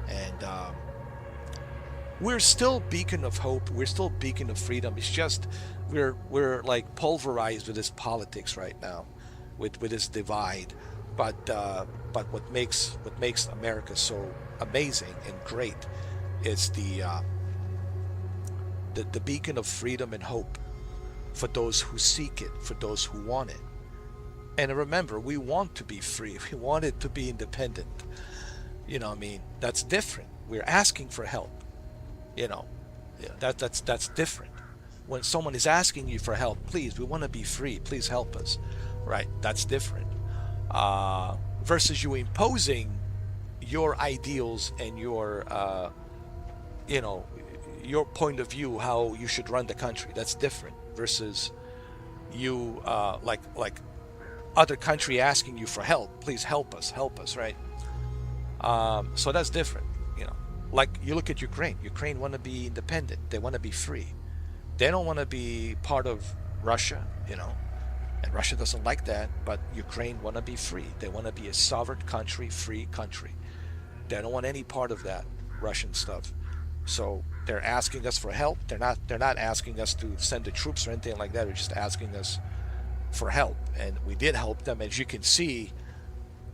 and we're still beacon of hope. We're still beacon of freedom. It's just we're like pulverized with this politics right now, with this divide. But what makes America so amazing and great is the beacon of freedom and hope for those who seek it, for those who want it. And remember, we want to be free. We want it to be independent. That's different. We're asking for help. That's different. When someone is asking you for help, please, we want to be free. Please help us. Right? That's different. Versus you imposing your ideals and your point of view, how you should run the country. That's different. Versus you like other country asking you for help. Please help us, right? So that's different. Like you look at Ukraine. Ukraine want to be independent. They want to be free. They don't want to be part of Russia. And Russia doesn't like that, but Ukraine want to be free. They want to be a sovereign country, free country. They don't want any part of that Russian stuff. So they're asking us for help. They're not asking us to send the troops or anything like that. They're just asking us for help. And we did help them. As you can see,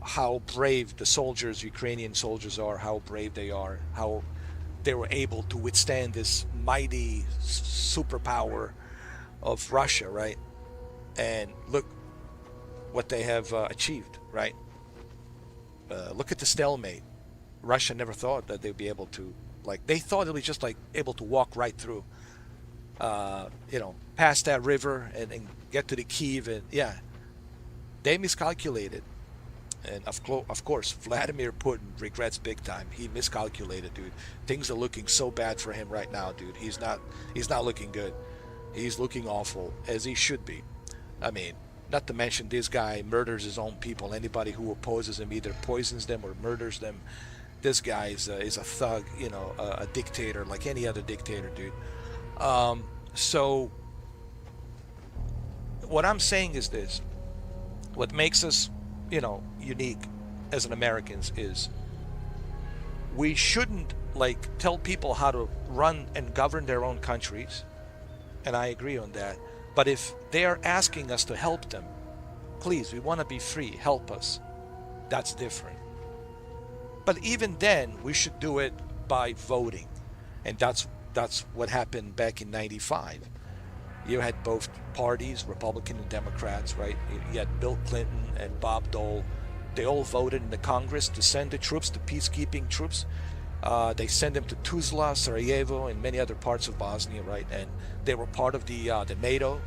how brave the soldiers, Ukrainian soldiers are, how brave they are, how they were able to withstand this mighty superpower of Russia, right? And look what they have achieved, right? Look at the stalemate. Russia never thought that they'd be able to, like, they thought it was just like able to walk right through, past that river and get to the Kiev. And yeah, they miscalculated. And of course, Vladimir Putin regrets big time. He miscalculated, dude. Things are looking so bad for him right now, dude. He's not looking good. He's looking awful, as he should be. I mean, not to mention this guy murders his own people. Anybody who opposes him either poisons them or murders them. This guy is a thug, a dictator like any other dictator, dude. So what I'm saying is this: what makes us, unique as an Americans is we shouldn't tell people how to run and govern their own countries, and I agree on that. But if they are asking us to help them, please, we want to be free, help us. That's different. But even then, we should do it by voting, and that's what happened back in '95. You had both parties, Republican and Democrats, right? You had Bill Clinton and Bob Dole. They all voted in the Congress to send the troops, the peacekeeping troops. They sent them to Tuzla, Sarajevo, and many other parts of Bosnia, right? And they were part of the NATO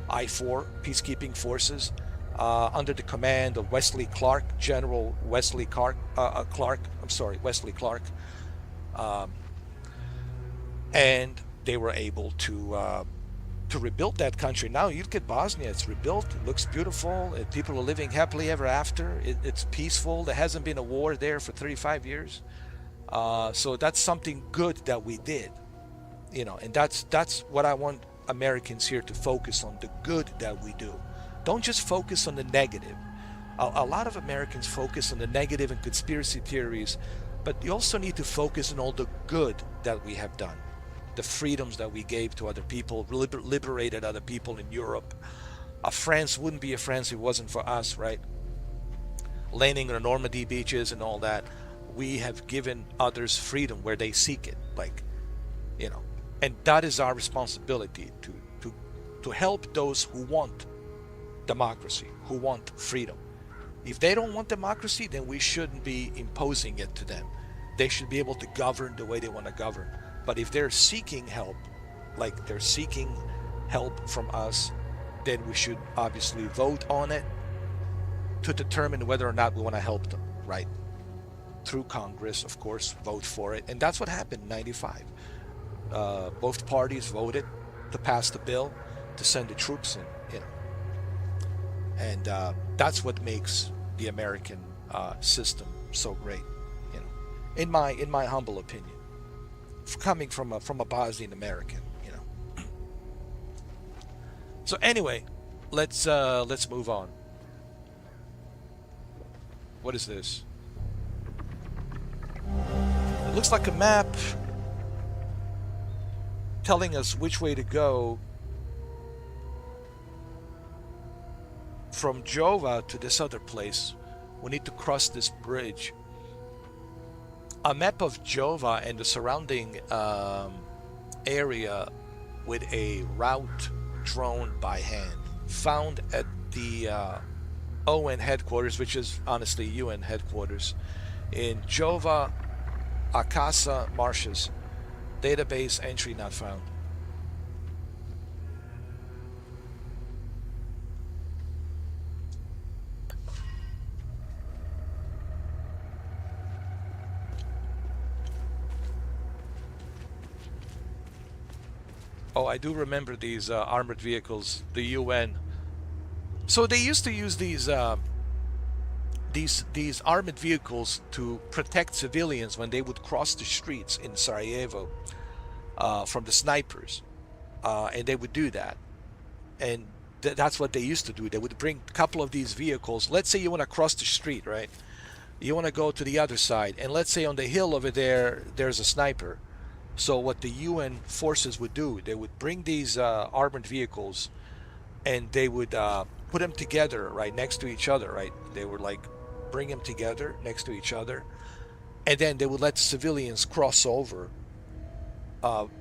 I-4 peacekeeping forces under the command of Wesley Clark, General Wesley Clark. Wesley Clark. And they were able to rebuild that country. Now you look at Bosnia, it's rebuilt, it looks beautiful, people are living happily ever after, it's peaceful, there hasn't been a war there for 35 years. So that's something good that we did, and that's what I want Americans here to focus on, the good that we do. Don't just focus on the negative. A lot of Americans focus on the negative and conspiracy theories, but you also need to focus on all the good that we have done. The freedoms that we gave to other people, liberated other people in Europe. France wouldn't be a France if it wasn't for us, right? Landing on the Normandy beaches and all that. We have given others freedom where they seek it, and that is our responsibility to help those who want democracy, who want freedom. If they don't want democracy, then we shouldn't be imposing it to them. They should be able to govern the way they want to govern. But if they're seeking help, like they're seeking help from us, then we should obviously vote on it to determine whether or not we want to help them, right? Through Congress, of course, vote for it. And that's what happened in '95. Both parties voted to pass the bill to send the troops in, And that's what makes the American system so great, in my humble opinion. Coming from a Bosnian American, So anyway, let's move on. What is this? It looks like a map telling us which way to go from Jova to this other place. We need to cross this bridge. A map of Jova and the surrounding area with a route drawn by hand, found at the ON headquarters, which is honestly UN headquarters, in Jova Akasa Marshes. Database entry not found. Oh, I do remember these armored vehicles, the UN. So they used to use these armored vehicles to protect civilians when they would cross the streets in Sarajevo from the snipers, and they would do that. And that's what they used to do. They would bring a couple of these vehicles. Let's say you want to cross the street, right? You want to go to the other side, and let's say on the hill over there, there's a sniper. So what the UN forces would do, they would bring these armored vehicles, and they would put them together right next to each other, right? They would bring them together next to each other, and then they would let civilians cross over,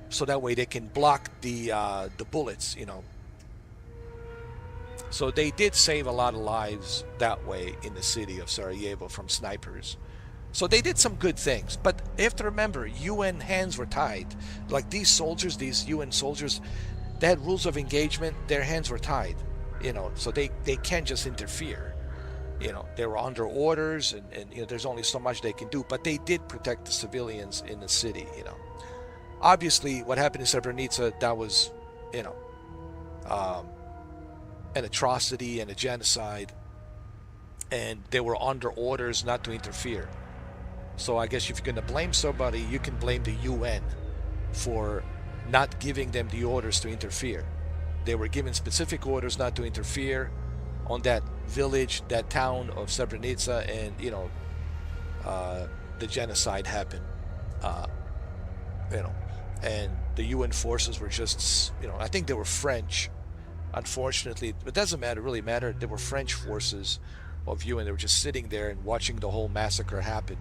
so that way they can block the bullets, So they did save a lot of lives that way in the city of Sarajevo from snipers. So they did some good things, but you have to remember, UN hands were tied. Like these soldiers, these UN soldiers, they had rules of engagement, their hands were tied, you know, so they can't just interfere. You know, they were under orders, and you know, there's only so much they can do, but they did protect the civilians in the city, you know. Obviously, what happened in Srebrenica, that was, you know, an atrocity and a genocide, and they were under orders not to interfere. So I guess if you're going to blame somebody, you can blame the UN for not giving them the orders to interfere. They were given specific orders not to interfere on that village, that town of Srebrenica, and you know, the genocide happened. You know, and the UN forces were just, you know, I think they were French. Unfortunately, it doesn't matter, really matter. They were French forces of UN. They were just sitting there and watching the whole massacre happen,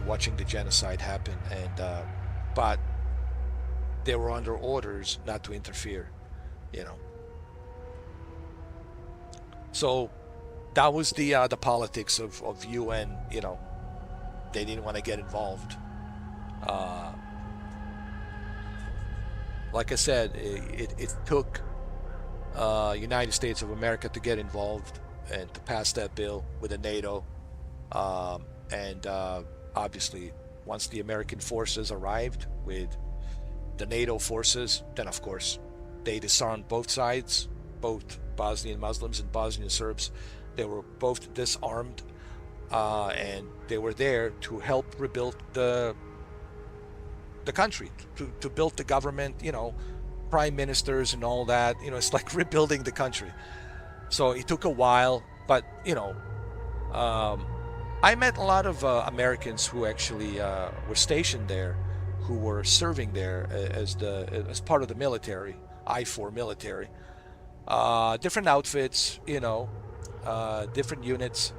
watching the genocide happen, and but they were under orders not to interfere, you know. So that was the politics of UN. You know, they didn't want to get involved. Like I said, it took United States of America to get involved and to pass that bill with the NATO, and obviously once the American forces arrived with the NATO forces, then of course they disarmed both sides, both Bosnian Muslims and Bosnian Serbs. They were both disarmed, and they were there to help rebuild the country, to build the government, you know, prime ministers and all that. You know, it's like rebuilding the country. So it took a while, but you know, I met a lot of Americans who actually were stationed there, who were serving there as part of the military, I-4 military. Different outfits, you know, different units,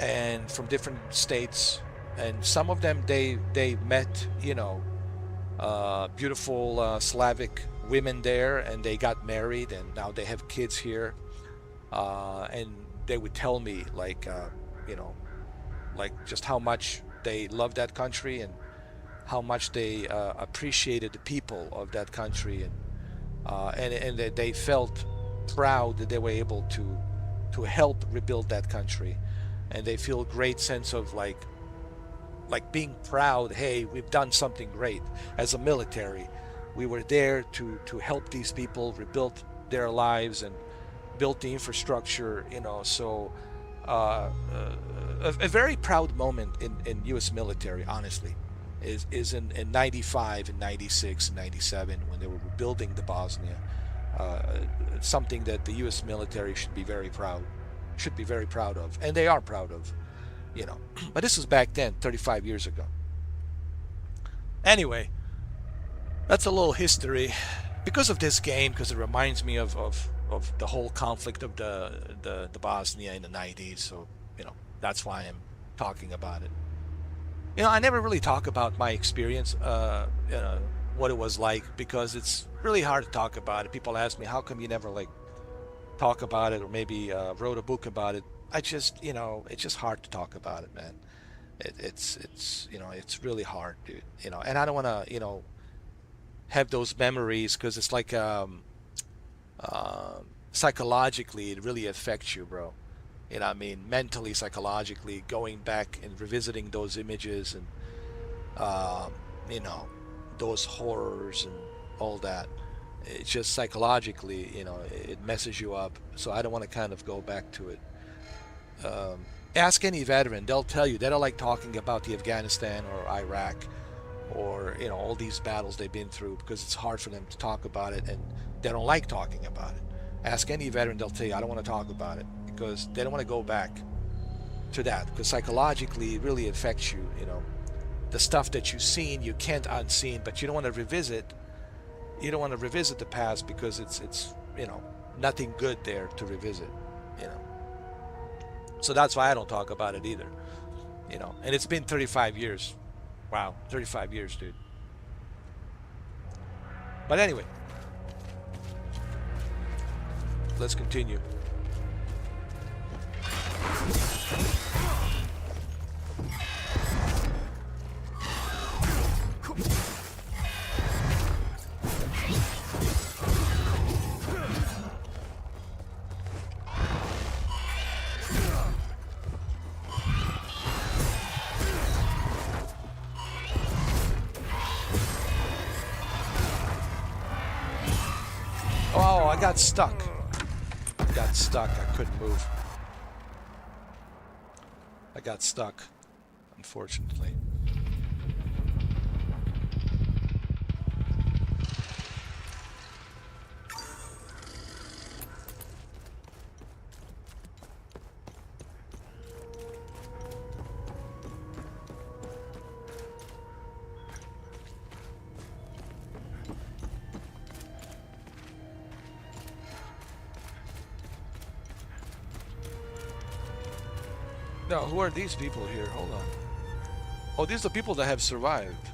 and from different states. And some of them, they met, you know, beautiful Slavic women there, and they got married, and now they have kids here. And they would tell me, like, you know, like just how much they love that country and how much they appreciated the people of that country, and that they felt proud that they were able to help rebuild that country, and they feel a great sense of like being proud. Hey, we've done something great as a military. We were there to help these people rebuild their lives and build the infrastructure, you know. So a very proud moment in U.S. military, honestly, is in 95 and 96 and 97 when they were rebuilding the Bosnia. Something that the U.S. military should be very proud of, and they are proud of, you know. But this was back then, 35 years ago. Anyway, that's a little history because of this game, because it reminds me of the whole conflict of the Bosnia in the 90s. So, you know, that's why I'm talking about it. You know, I never really talk about my experience, you know, what it was like, because it's really hard to talk about it. People ask me, how come you never like talk about it, or maybe wrote a book about it? I just, you know, it's just hard to talk about it, man. It's you know, it's really hard, dude. You know, and I don't want to, you know, have those memories, because it's like psychologically it really affects you, bro. You know what I mean? Mentally, psychologically, going back and revisiting those images and you know, those horrors and all that. It's just psychologically, you know, it messes you up. So I don't want to kind of go back to it. Ask any veteran, they'll tell you they don't like talking about the Afghanistan or Iraq or, you know, all these battles they've been through, because it's hard for them to talk about it, and they don't like talking about it. Ask any veteran, they'll tell you, I don't want to talk about it, because they don't want to go back to that, because psychologically it really affects you. You know, the stuff that you've seen you can't unseen, but you don't want to revisit. You don't want to revisit the past, because it's you know, nothing good there to revisit, you know. So that's why I don't talk about it either, you know. And it's been 35 years. Wow, 35 years, dude. But anyway, let's continue. Oh, I got stuck. Got stuck. I couldn't move. I got stuck, unfortunately. Now, who are these people here? Hold on. Oh, these are the people that have survived.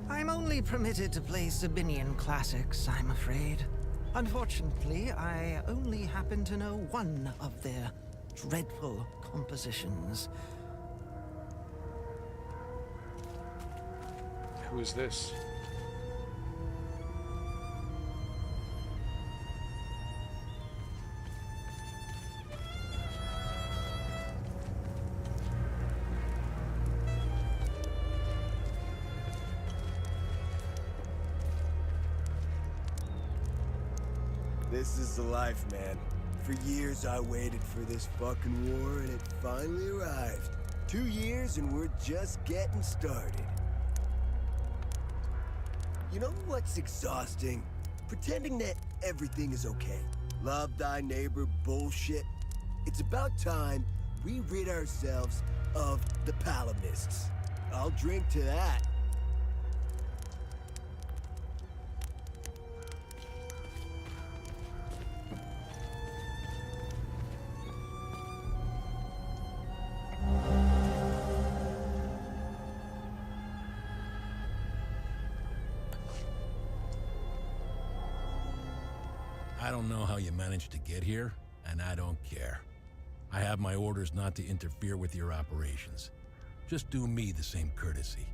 I'm only permitted to play Sabinian classics, I'm afraid. Unfortunately, I only happen to know one of their dreadful compositions. Who is this? This is the life, man. For years I waited for this fucking war and it finally arrived. 2 years and we're just getting started. You know what's exhausting? Pretending that everything is okay. Love thy neighbor bullshit. It's about time we rid ourselves of the Palamists. I'll drink to that. I don't know how you managed to get here, and I don't care. I have my orders not to interfere with your operations. Just do me the same courtesy.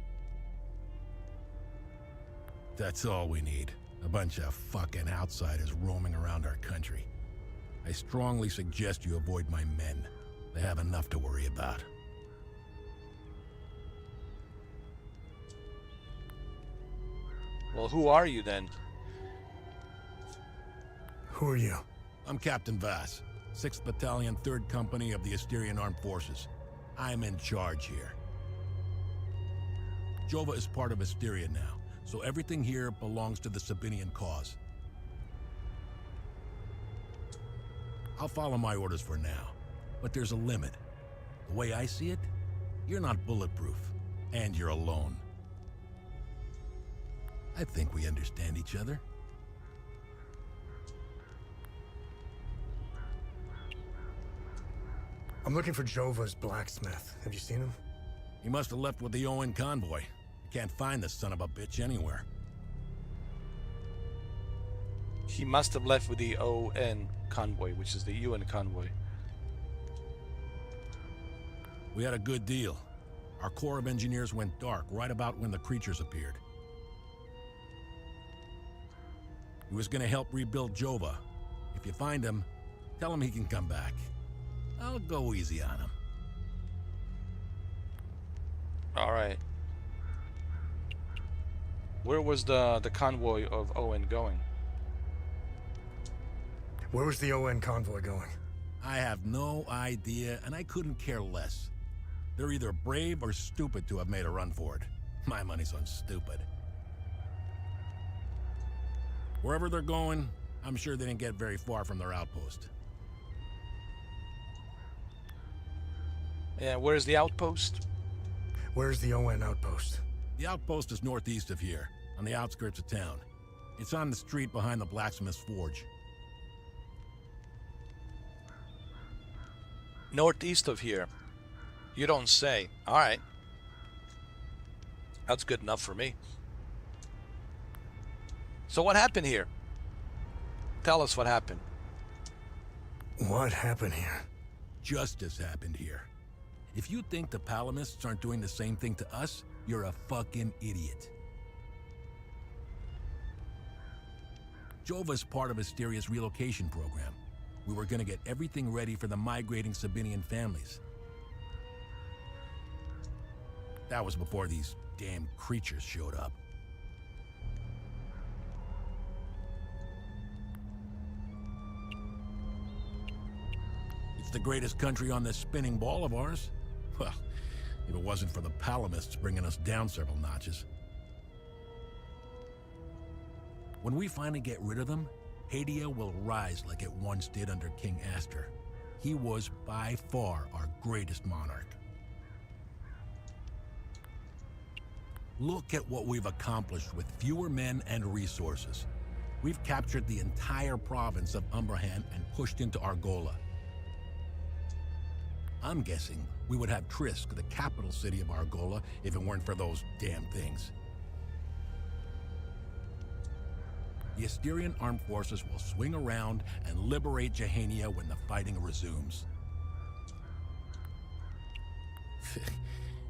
That's all we need. A bunch of fucking outsiders roaming around our country. I strongly suggest you avoid my men. They have enough to worry about. Well, who are you then? Who are you? I'm Captain Vass, 6th Battalion, 3rd Company of the Asterian Armed Forces. I'm in charge here. Jova is part of Asteria now, so everything here belongs to the Sabinian cause. I'll follow my orders for now, but there's a limit. The way I see it, you're not bulletproof, and you're alone. I think we understand each other. I'm looking for Jova's blacksmith. Have you seen him? He must have left with the UN convoy. I can't find this son of a bitch anywhere. He must have left with the ON convoy, which is the UN convoy. We had a good deal. Our Corps of Engineers went dark right about when the creatures appeared. He was gonna help rebuild Jova. If you find him, tell him he can come back. I'll go easy on him. All right. Where was the convoy of ON going? Where was the ON convoy going? I have no idea, and I couldn't care less. They're either brave or stupid to have made a run for it. My money's on stupid. Wherever they're going, I'm sure they didn't get very far from their outpost. Yeah, where's the outpost? Where's the ON outpost? The outpost is northeast of here, on the outskirts of town. It's on the street behind the blacksmith's forge. Northeast of here. You don't say. All right. That's good enough for me. So what happened here? Tell us what happened. What happened here? Justice happened here. If you think the Palamists aren't doing the same thing to us, you're a fucking idiot. Jova's part of Asteria's relocation program. We were gonna get everything ready for the migrating Sabinian families. That was before these damn creatures showed up. It's the greatest country on this spinning ball of ours. Well, if it wasn't for the Palamists bringing us down several notches. When we finally get rid of them, Hadia will rise like it once did under King Aster. He was by far our greatest monarch. Look at what we've accomplished with fewer men and resources. We've captured the entire province of Umbrahan and pushed into Argola. I'm guessing we would have Trisk, the capital city of Argola, if it weren't for those damn things. The Asterian armed forces will swing around and liberate Jehania when the fighting resumes.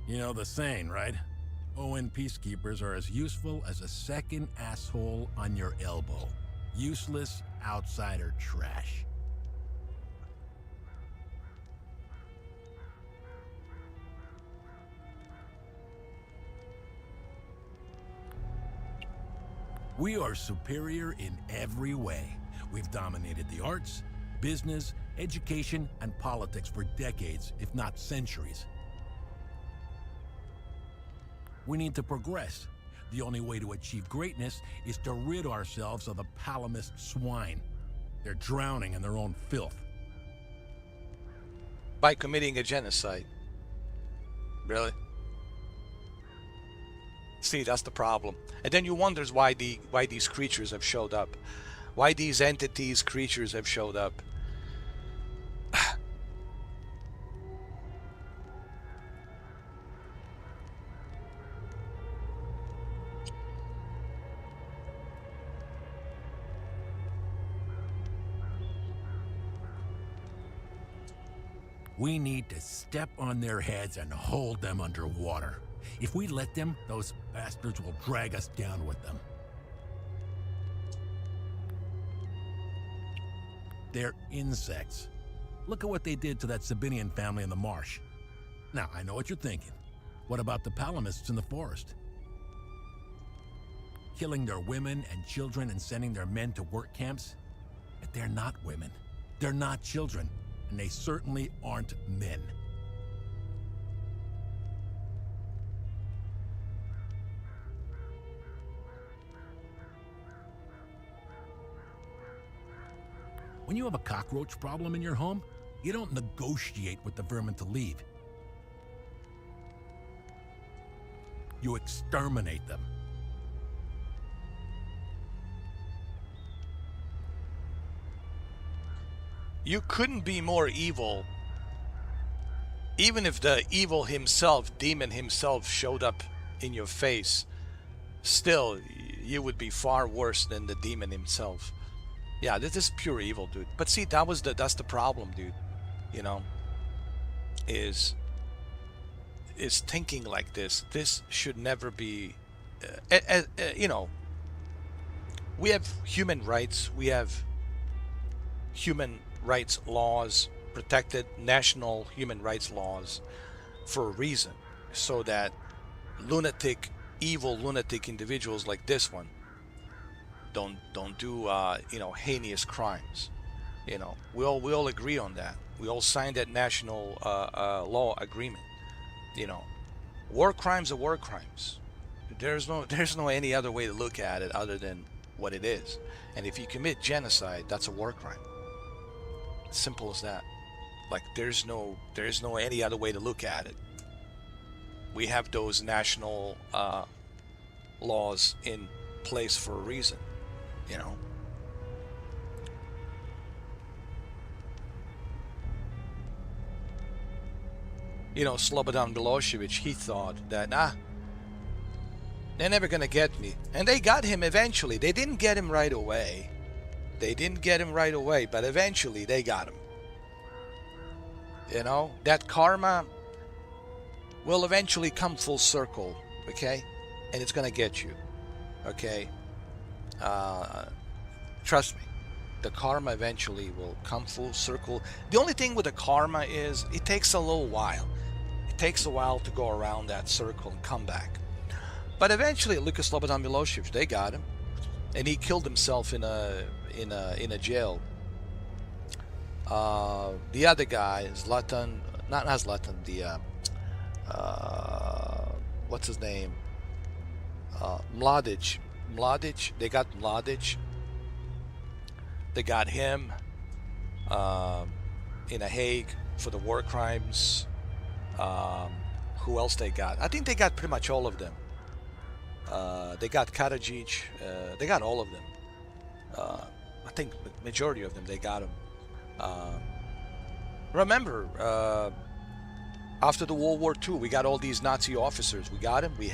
You know the saying, right? ON peacekeepers are as useful as a second asshole on your elbow. Useless outsider trash. We are superior in every way. We've dominated the arts, business, education, and politics for decades, if not centuries. We need to progress. The only way to achieve greatness is to rid ourselves of the Palamist swine. They're drowning in their own filth. By committing a genocide. Really? See, that's the problem. And then you wonder why these creatures have showed up. Why these entities, creatures have showed up. We need to step on their heads and hold them underwater. If we let them, those bastards will drag us down with them. They're insects. Look at what they did to that Sabinian family in the marsh. Now, I know what you're thinking. What about the Palamists in the forest? Killing their women and children and sending their men to work camps? But they're not women. They're not children. And they certainly aren't men. When you have a cockroach problem in your home, you don't negotiate with the vermin to leave. You exterminate them. You couldn't be more evil. Even if the evil himself, demon himself, showed up in your face, still, you would be far worse than the demon himself. Yeah, this is pure evil, dude. But see, that's the problem, dude. You know, is thinking like this. This should never be. You know, we have human rights. We have human rights laws, protected national human rights laws, for a reason, so that evil lunatic individuals like this one don't do you know, heinous crimes. You know, we all agree on that. We all signed that national law agreement. You know, war crimes are war crimes. There's no any other way to look at it other than what it is. And if you commit genocide, that's a war crime. Simple as that. Like, there's no any other way to look at it. We have those national laws in place for a reason, you know. You know, Slobodan Milosevic, he thought that They're never gonna get me. And they got him eventually. They didn't get him right away. They didn't get him right away, but eventually they got him. You know, that karma will eventually come full circle, okay? And it's gonna get you, okay? Trust me, the karma eventually will come full circle. The only thing with the karma is it takes a little while. It takes a while to go around that circle and come back. But eventually, Luka Slobodan Milosevic, they got him, and he killed himself in a jail. The other guy, Zlatan, not Zlatan, what's his name? Mladic. They got Mladic. They got him in a Hague for the war crimes. Who else they got? I think they got pretty much all of them. They got Karadzic. They got all of them. I think the majority of them, they got them. Remember, after the World War II, we got all these Nazi officers. We got them. We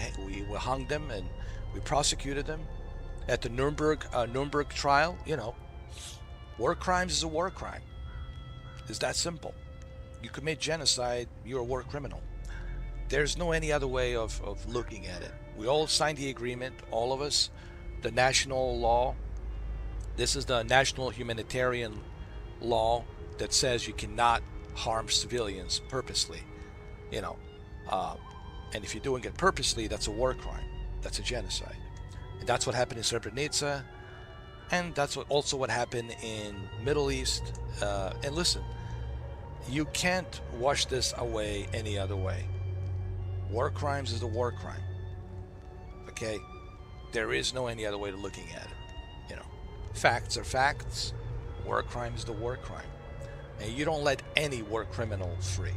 hung them and we prosecuted them at the Nuremberg trial. You know, war crimes is a war crime. It's that simple. You commit genocide, you're a war criminal. There's no any other way of looking at it. We all signed the agreement, all of us, the national law. This is the national humanitarian law that says you cannot harm civilians purposely, you know. And if you're doing it purposely, that's a war crime. That's a genocide. And that's what happened in Srebrenica. And that's also what happened in Middle East. And listen, you can't wash this away any other way. War crimes is a war crime. Okay? There is no any other way of looking at it. You know, facts are facts. War crime is the war crime. And you don't let any war criminal free.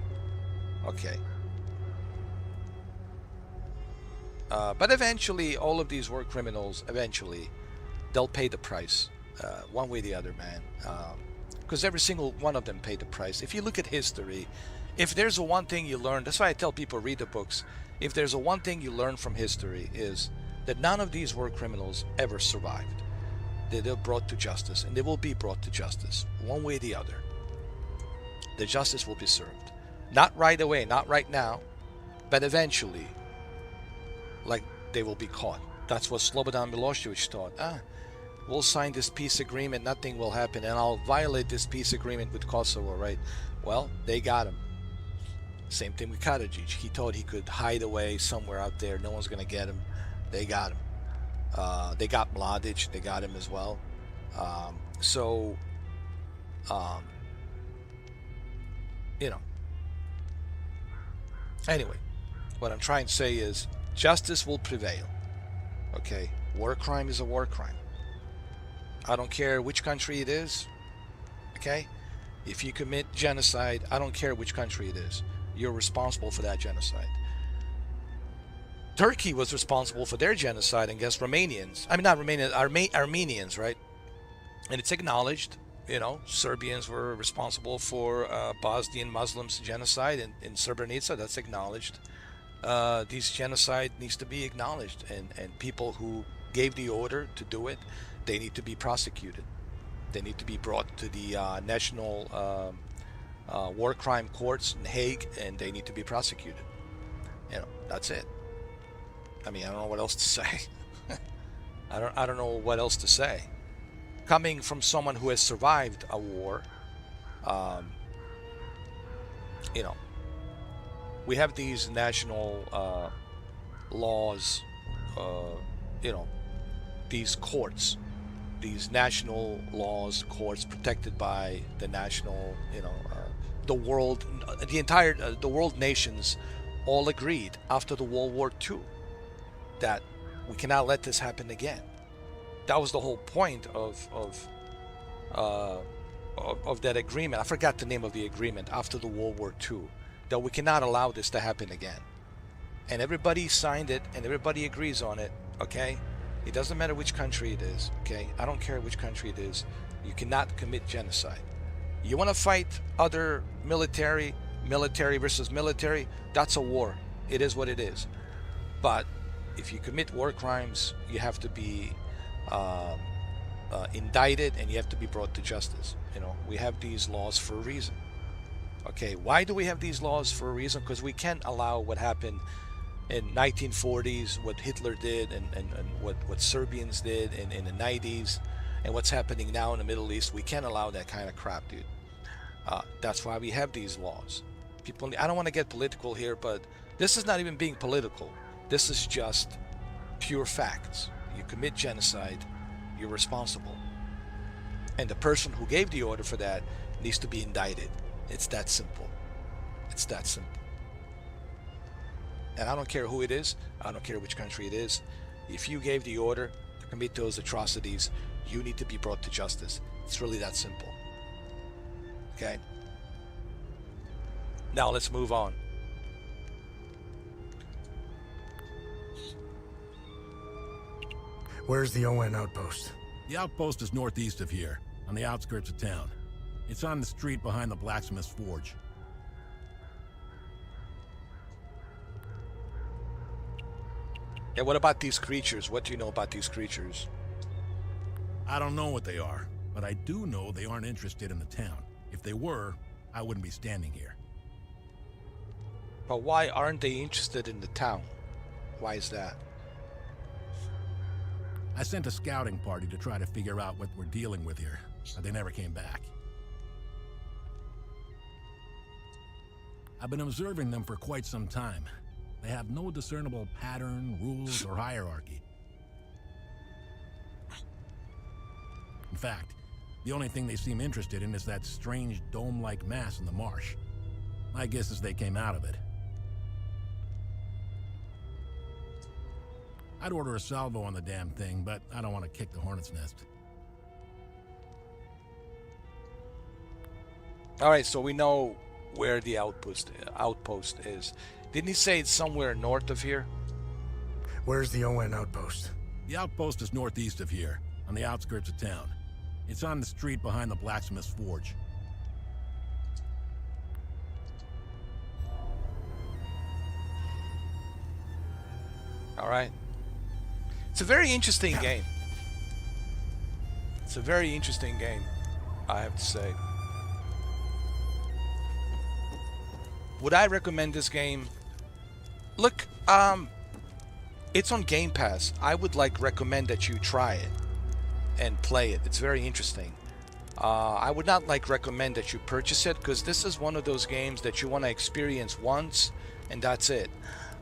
Okay? But eventually, all of these war criminals, eventually, they'll pay the price. One way or the other, man. Because every single one of them paid the price. If you look at history, if there's a one thing you learn, that's why I tell people read the books. If there's a one thing you learn from history is that none of these war criminals ever survived. They're brought to justice, and they will be brought to justice, one way or the other. The justice will be served. Not right away, not right now, but eventually, like, they will be caught. That's what Slobodan Milosevic thought. We'll sign this peace agreement, nothing will happen, and I'll violate this peace agreement with Kosovo, right? Well, they got him. Same thing with Karadzic. He thought he could hide away somewhere out there. No one's going to get him. They got him. They got Mladic. They got him as well. You know. Anyway, what I'm trying to say is justice will prevail. Okay? War crime is a war crime. I don't care which country it is. Okay? If you commit genocide, I don't care which country it is. You're responsible for that genocide. Turkey was responsible for their genocide against Romanians. I mean, not Romanians, Armenians, right? And it's acknowledged. You know, Serbians were responsible for Bosnian Muslims genocide in Srebrenica. That's acknowledged. This genocide needs to be acknowledged, and people who gave the order to do it, they need to be prosecuted. They need to be brought to the national war crime courts in Hague, and they need to be prosecuted. You know, that's it. I mean, I don't know what else to say. I don't know what else to say. Coming from someone who has survived a war, you know, we have these national laws, you know, these courts, these national laws, courts protected by the national, you know, the world, the world nations all agreed after the World War II that we cannot let this happen again. That was the whole point of that agreement. I forgot the name of the agreement after the World War II, that we cannot allow this to happen again. And everybody signed it, and everybody agrees on it, okay? It doesn't matter which country it is, okay? I don't care which country it is. You cannot commit genocide. You want to fight other military versus military, that's a war. It is what it is. But if you commit war crimes, you have to be indicted and you have to be brought to justice. You know, we have these laws for a reason. Okay, why do we have these laws for a reason? Because we can't allow what happened in 1940s, what Hitler did, and what Serbians did in the 90s, and what's happening now in the Middle East. We can't allow that kind of crap, dude. That's why we have these laws. People, I don't want to get political here, but this is not even being political. This is just pure facts. You commit genocide, you're responsible. And the person who gave the order for that needs to be indicted. It's that simple. It's that simple. And I don't care who it is. I don't care which country it is. If you gave the order to commit those atrocities, you need to be brought to justice. It's really that simple. Okay? Now let's move on. Where's the ON outpost? The outpost is northeast of here, on the outskirts of town. It's on the street behind the blacksmith's forge. Yeah, what about these creatures? What do you know about these creatures? I don't know what they are, but I do know they aren't interested in the town. If they were, I wouldn't be standing here. But why aren't they interested in the town? Why is that? I sent a scouting party to try to figure out what we're dealing with here, but they never came back. I've been observing them for quite some time. They have no discernible pattern, rules, or hierarchy. In fact, the only thing they seem interested in is that strange dome-like mass in the marsh. My guess is they came out of it. I'd order a salvo on the damn thing, but I don't want to kick the hornet's nest. Alright, so we know where the outpost is. Didn't he say it's somewhere north of here? Where's the ON outpost? The outpost is northeast of here, on the outskirts of town. It's on the street behind the blacksmith's forge. Alright. It's a very interesting game. It's a very interesting game, I have to say. Would I recommend this game? Look, it's on Game Pass. I would recommend that you try it and play it. It's very interesting. I would not recommend that you purchase it, because this is one of those games that you want to experience once and that's it.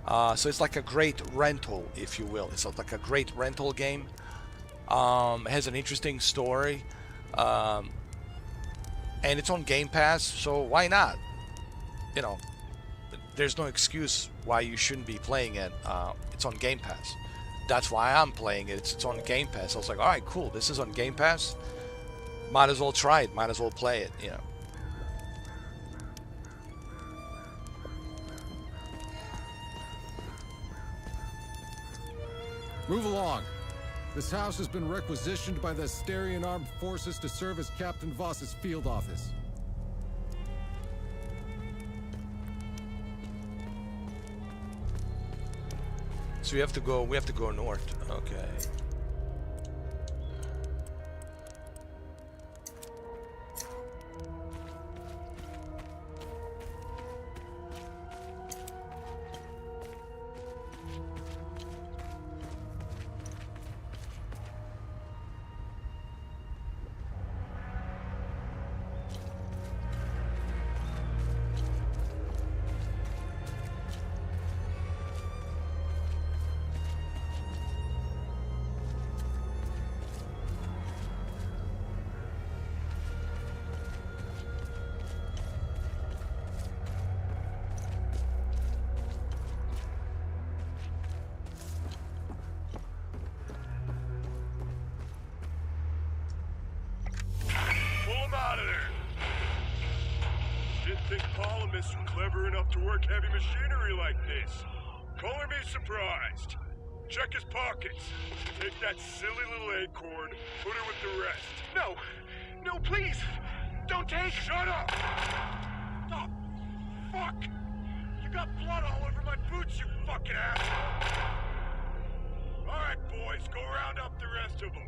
So it's like a great rental, if you will. It's like a great rental game. It has an interesting story, and it's on Game Pass, so why not? You know, there's no excuse why you shouldn't be playing it. It's on Game Pass. That's why I'm playing it. It's on Game Pass. I was like, all right, cool. This is on Game Pass. Might as well try it. Might as well play it. You know. Move along. This house has been requisitioned by the Asterian Armed Forces to serve as Captain Voss's field office. So we have to go north. Okay. Clever enough to work heavy machinery like this. Color me surprised. Check his pockets. Take that silly little acorn, put it with the rest. No! No, please! Don't take... Shut up! Oh, fuck! You got blood all over my boots, you fucking asshole! Alright, boys, go round up the rest of them.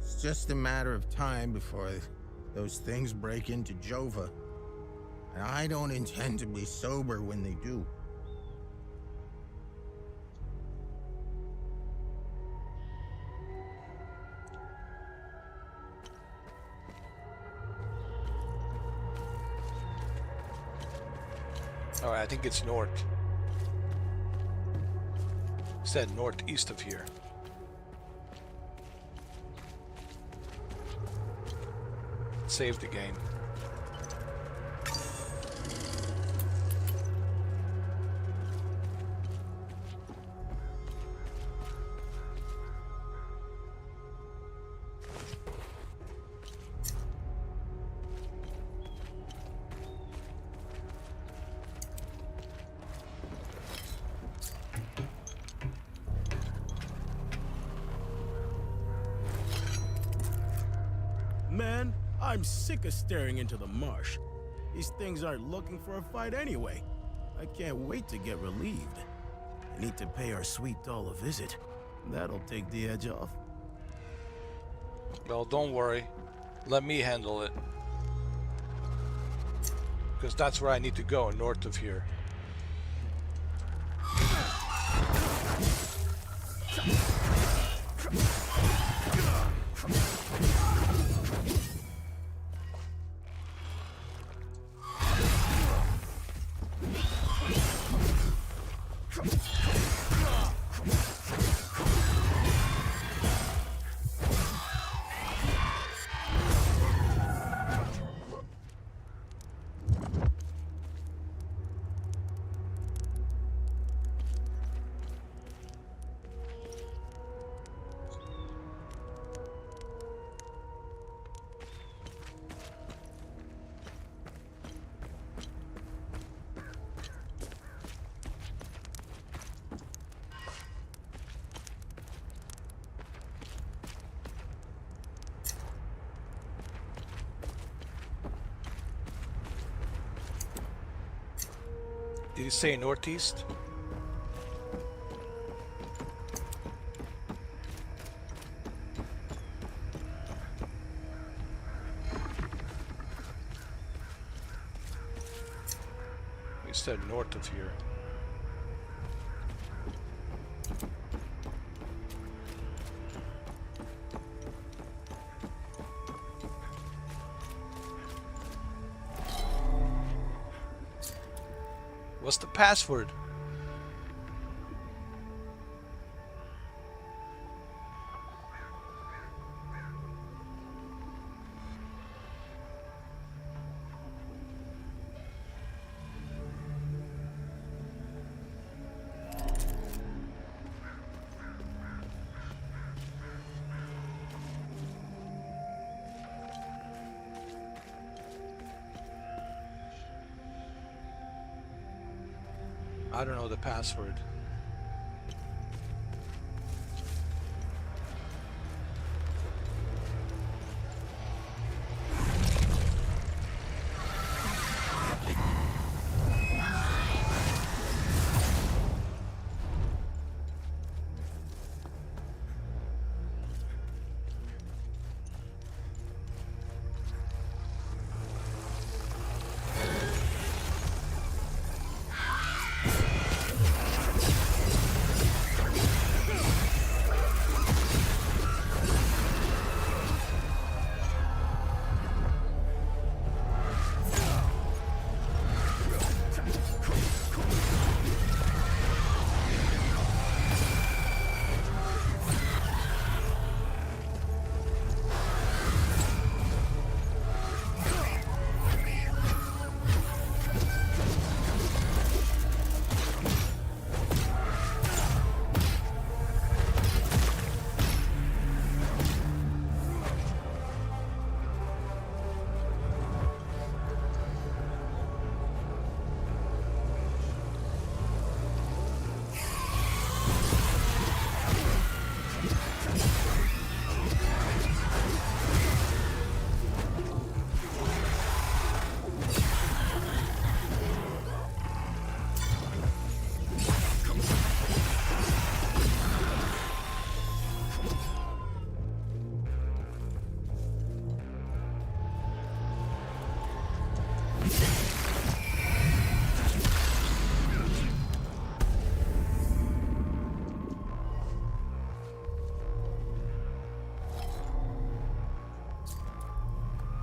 It's just a matter of time before those things break into Jova. And I don't intend to be sober when they do. Alright, I think it's north. Said northeast of here. Save the game. Man, I'm sick of staring into the marsh. These things aren't looking for a fight anyway. I can't wait to get relieved. I need to pay our sweet doll a visit. That'll take the edge off. Well, don't worry. Let me handle it. Because that's where I need to go, north of here. Did you say northeast? We said north of here. What's the password? I don't know the password.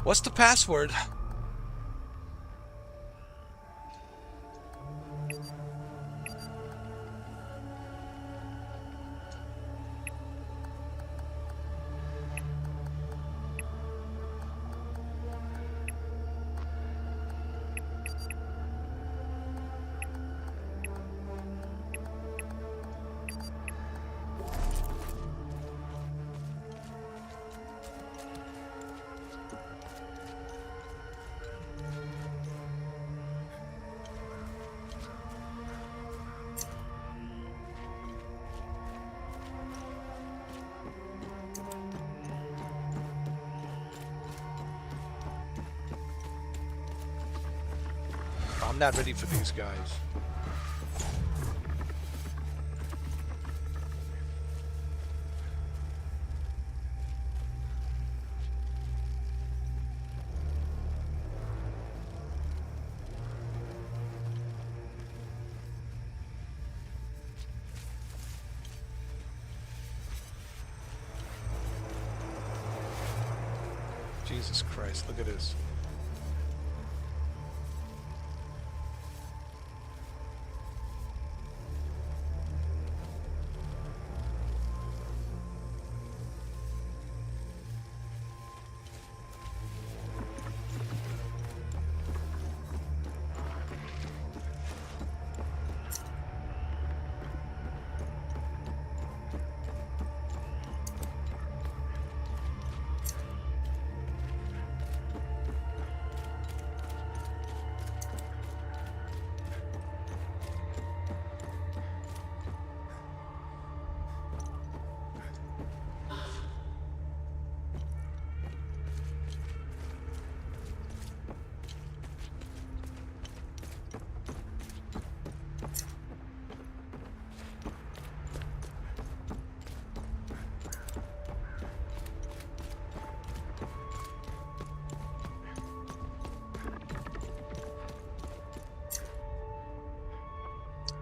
What's the password? I'm not ready for these guys. Jesus Christ, look at this.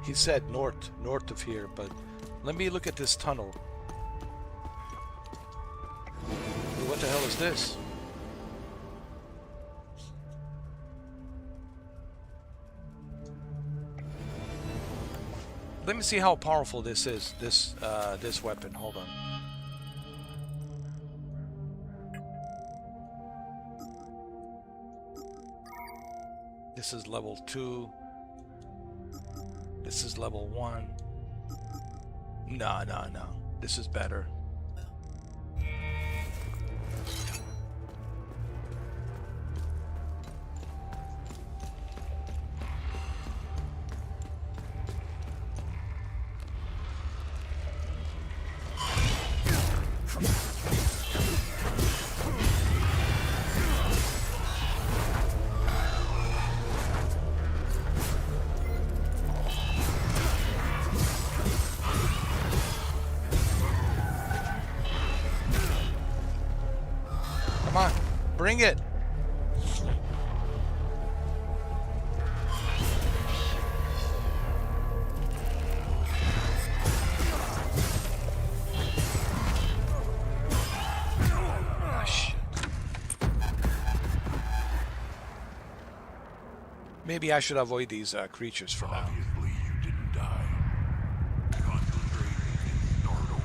He said north of here, but let me look at this tunnel. What the hell is this? Let me see how powerful this is, this weapon. Hold on. This is level 2. This is level 1. No. This is better. Come on, bring it. Ah, shit. Maybe I should avoid these creatures for now. Obviously, you didn't die. Concentrate and start over.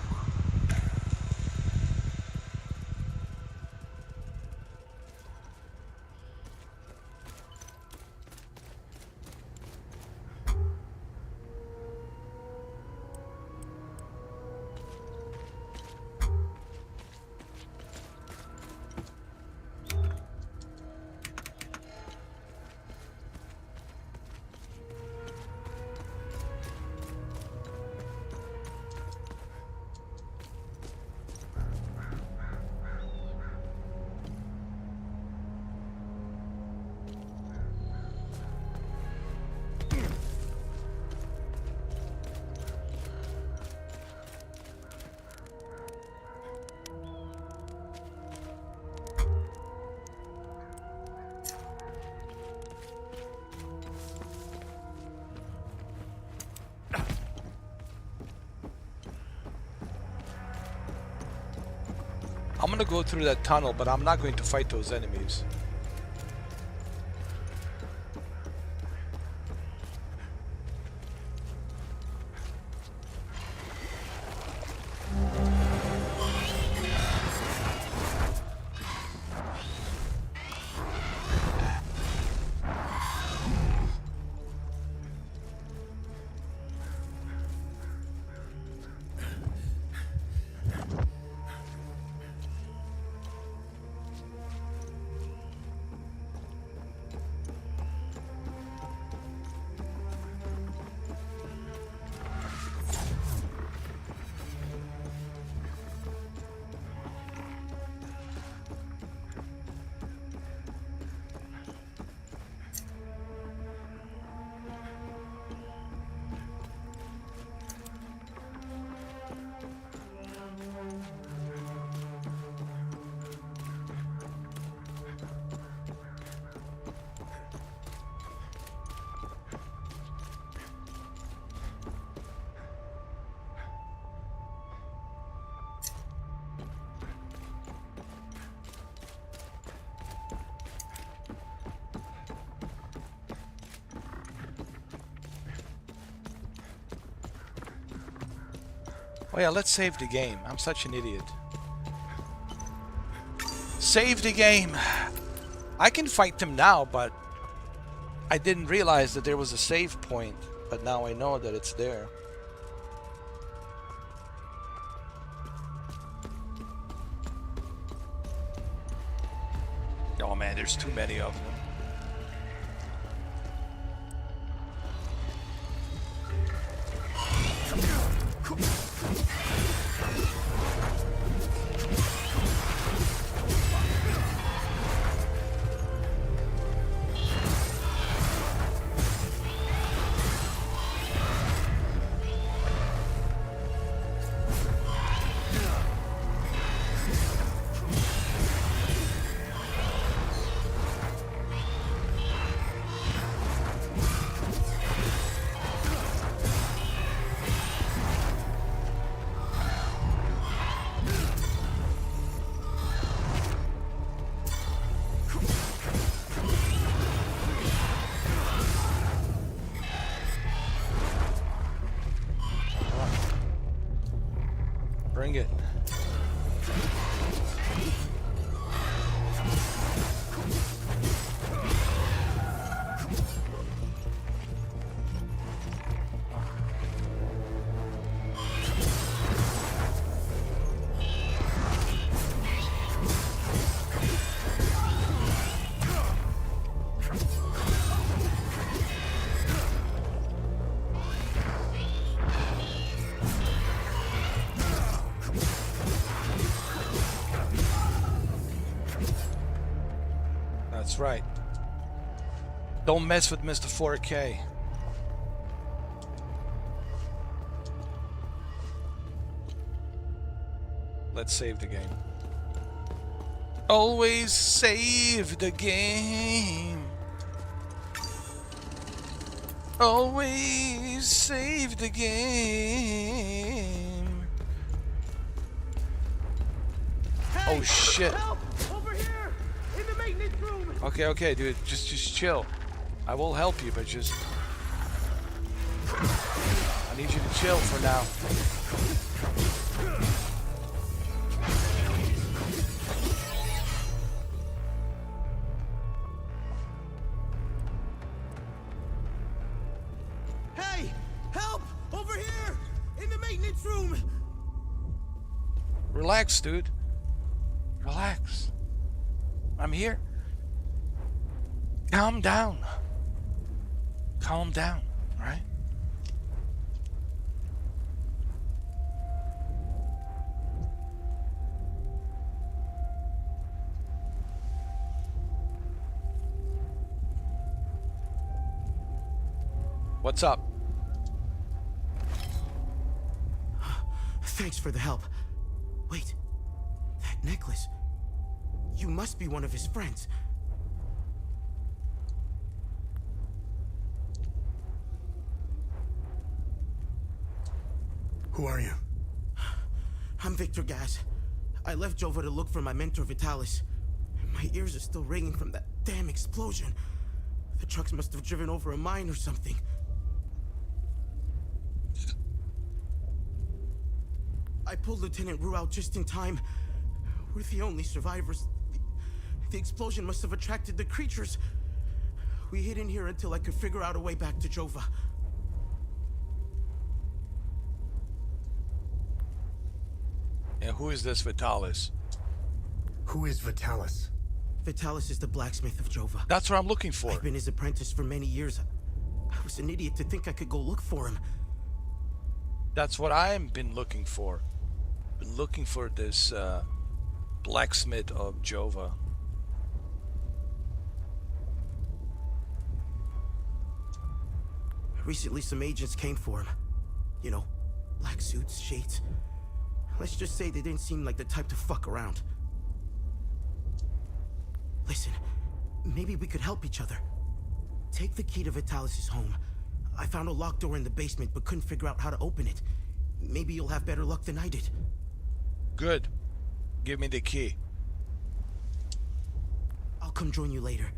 I'm gonna go through that tunnel, but I'm not going to fight those enemies. Oh yeah, let's save the game. I'm such an idiot. Save the game. I can fight them now, but I didn't realize that there was a save point. But now I know that it's there. Oh man, there's too many of them. Bring it. That's right. Don't mess with Mr. 4K. Let's save the game. Always save the game. Always save the game. Oh shit. Okay, dude, just chill. I will help you, but just I need you to chill for now. Hey! Help! Over here! In the maintenance room! Relax, dude. Relax. I'm here. Calm down. Calm down, right? What's up? Thanks for the help. Wait, that necklace. You must be one of his friends. Who are you? I'm Victor Gaz. I left Jova to look for my mentor Vitalis. My ears are still ringing from that damn explosion. The trucks must have driven over a mine or something. I pulled Lieutenant Rue out just in time. We're the only survivors. The explosion must have attracted the creatures. We hid in here until I could figure out a way back to Jova. And who is this Vitalis? Who is Vitalis? Vitalis is the blacksmith of Jova. That's what I'm looking for. I've been his apprentice for many years. I was an idiot to think I could go look for him. That's what I've been looking for. Been looking for this blacksmith of Jova. Recently, some agents came for him. You know, black suits, shades. Let's just say they didn't seem like the type to fuck around. Listen, maybe we could help each other. Take the key to Vitalis' home. I found a locked door in the basement, but couldn't figure out how to open it. Maybe you'll have better luck than I did. Good. Give me the key. I'll come join you later.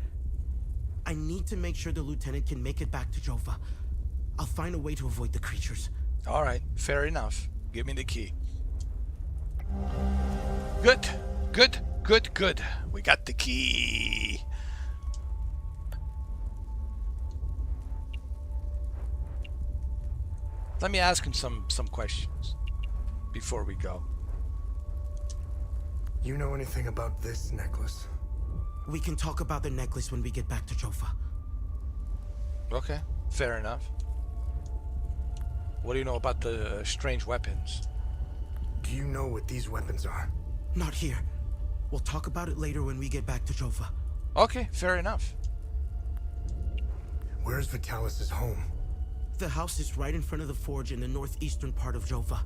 I need to make sure the lieutenant can make it back to Jova. I'll find a way to avoid the creatures. All right, fair enough. Give me the key. Good, good, good, good. We got the key. Let me ask him some questions before we go. You know anything about this necklace? We can talk about the necklace when we get back to Jova. Okay, fair enough. What do you know about the strange weapons? Do you know what these weapons are? Not here. We'll talk about it later when we get back to Jova. Okay, fair enough. Where's Vitalis' home? The house is right in front of the forge in the northeastern part of Jova.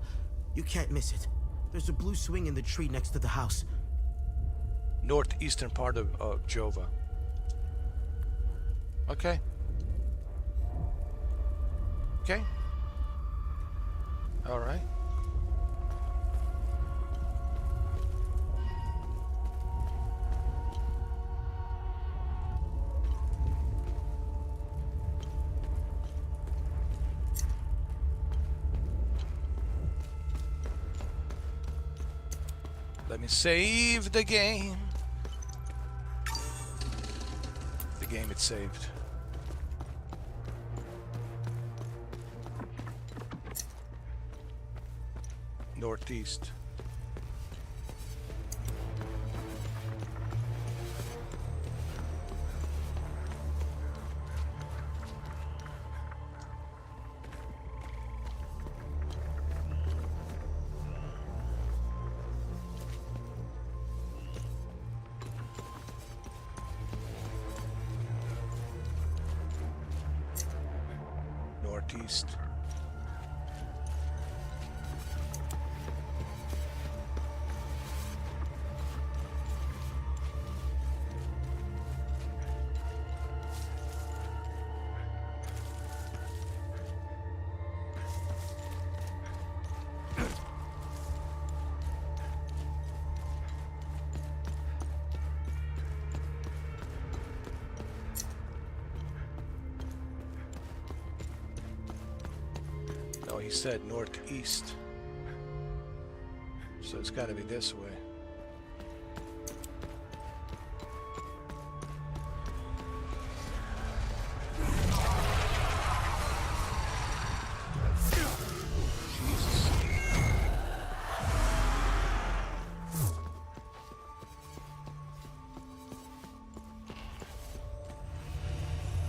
You can't miss it. There's a blue swing in the tree next to the house. Northeastern part of Jova. Okay. Okay. All right. Let me save the game. The game it's saved. Northeast. Northeast. No, he said northeast. So it's got to be this way. Jesus.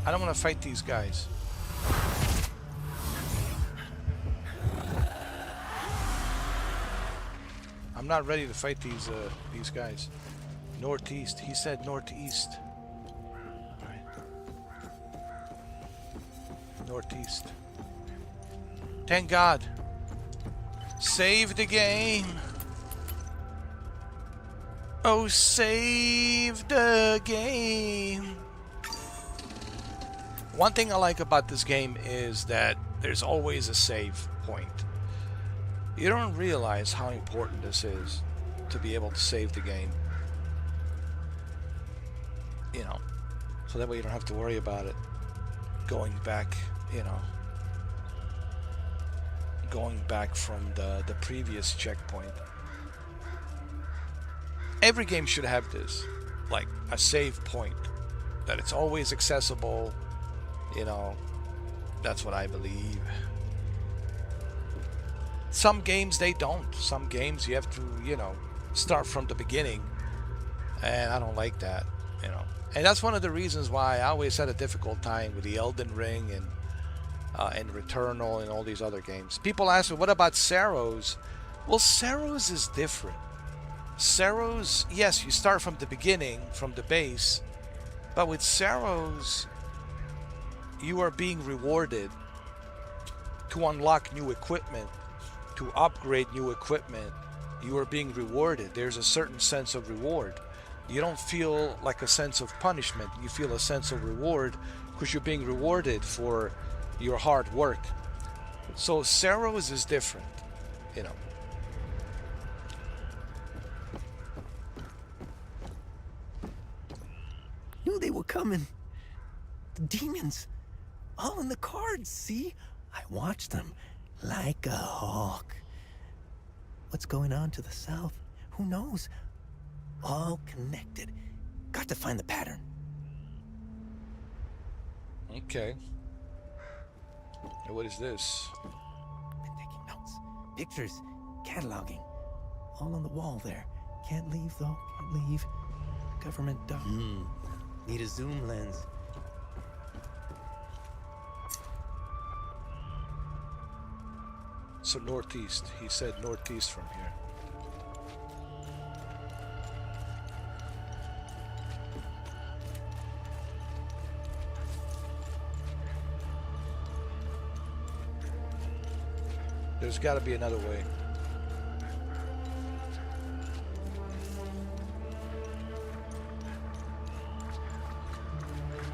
I don't want to fight these guys. I'm not ready to fight these guys. Northeast. He said northeast. All right. Northeast. Thank God. Save the game. Oh, save the game. One thing I like about this game is that there's always a save point. You don't realize how important this is. to be able to save the game. You know, so that way you don't have to worry about it going back, you know, going back from the previous checkpoint. Every game should have this, like a save point, that it's always accessible, you know. That's what I believe. Some games they don't. Some games you have to, you know, start from the beginning, and I don't like that, you know. And that's one of the reasons why I always had a difficult time with the Elden Ring and Returnal and all these other games. People ask me, what about Saros? Well, Saros is different. Saros, yes, you start from the beginning, from the base, but with Saros, you are being rewarded to unlock new equipment, to upgrade new equipment. You are being rewarded. There's a certain sense of reward. You don't feel like a sense of punishment. You feel a sense of reward because you're being rewarded for your hard work. So Saros is different, you know. Knew they were coming. The demons. All in the cards, see? I watched them like a hawk. What's going on to the south? Who knows? All connected. Got to find the pattern. Okay. What is this? Been taking notes. Pictures. Cataloging. All on the wall there. Can't leave, though. Can't leave. Government dog. Need a zoom lens. So northeast. He said northeast from here. There's got to be another way.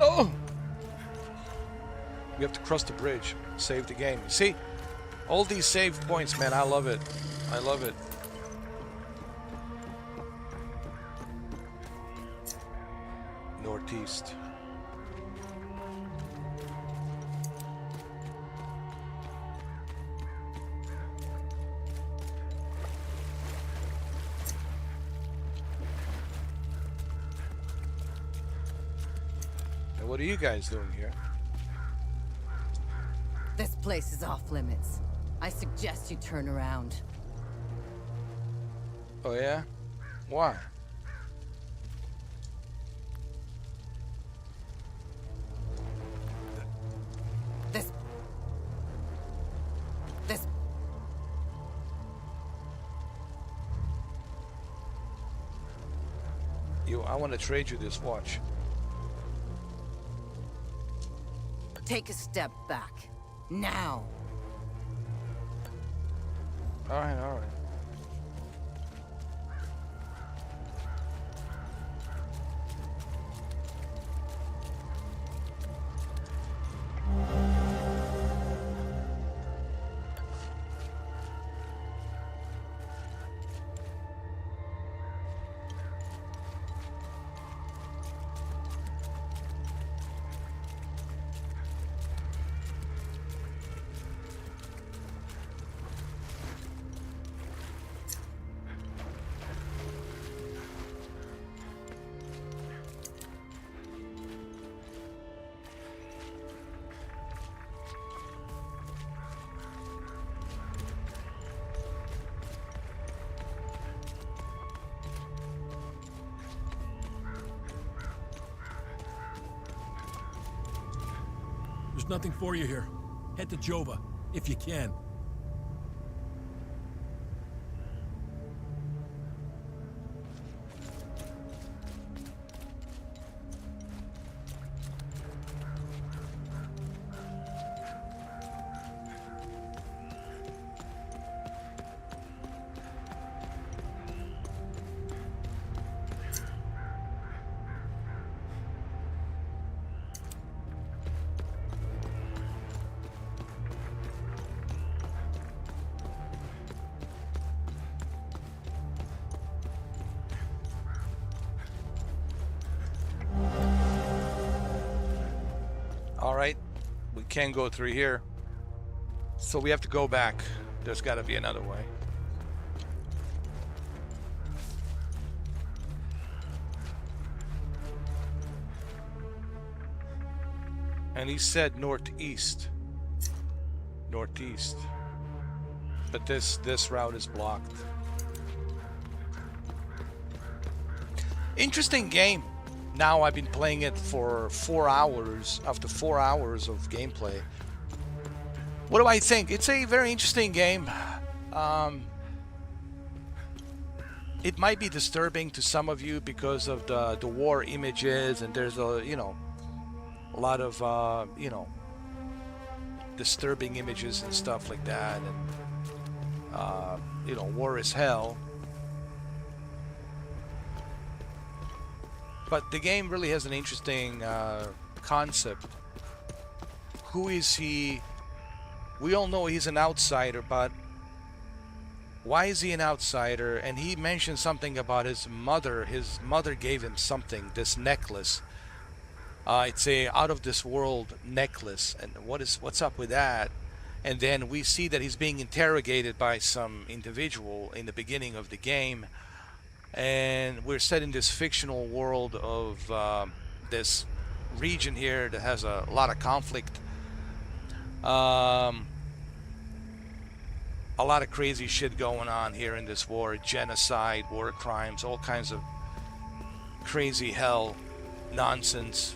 Oh! We have to cross the bridge. Save the game. See? All these save points, man. I love it. I love it. Northeast. And what are you guys doing here? This place is off limits. I suggest you turn around. Oh yeah? Why? This... I want to trade you this watch. Take a step back. Now. All right, all right. There's nothing for you here. Head to Jova, if you can. we can't go through here. So we have to go back. There's got to be another way. And he said northeast. Northeast. But this route is blocked. Interesting game. Now I've been playing it for 4 hours. After 4 hours of gameplay, what do I think? It's a very interesting game. It might be disturbing to some of you because of the war images, and there's a a lot of disturbing images and stuff like that, and war is hell. But the game really has an interesting concept. Who is he? We all know he's an outsider, but why is he an outsider? And he mentioned something about his mother. His mother gave him something, this necklace. It's a out of this world necklace, and what's up with that? And then we see that he's being interrogated by some individual in the beginning of the game, and we're set in this fictional world of this region here that has a lot of conflict, a lot of crazy shit going on here in this war, genocide, war crimes, all kinds of crazy hell, nonsense,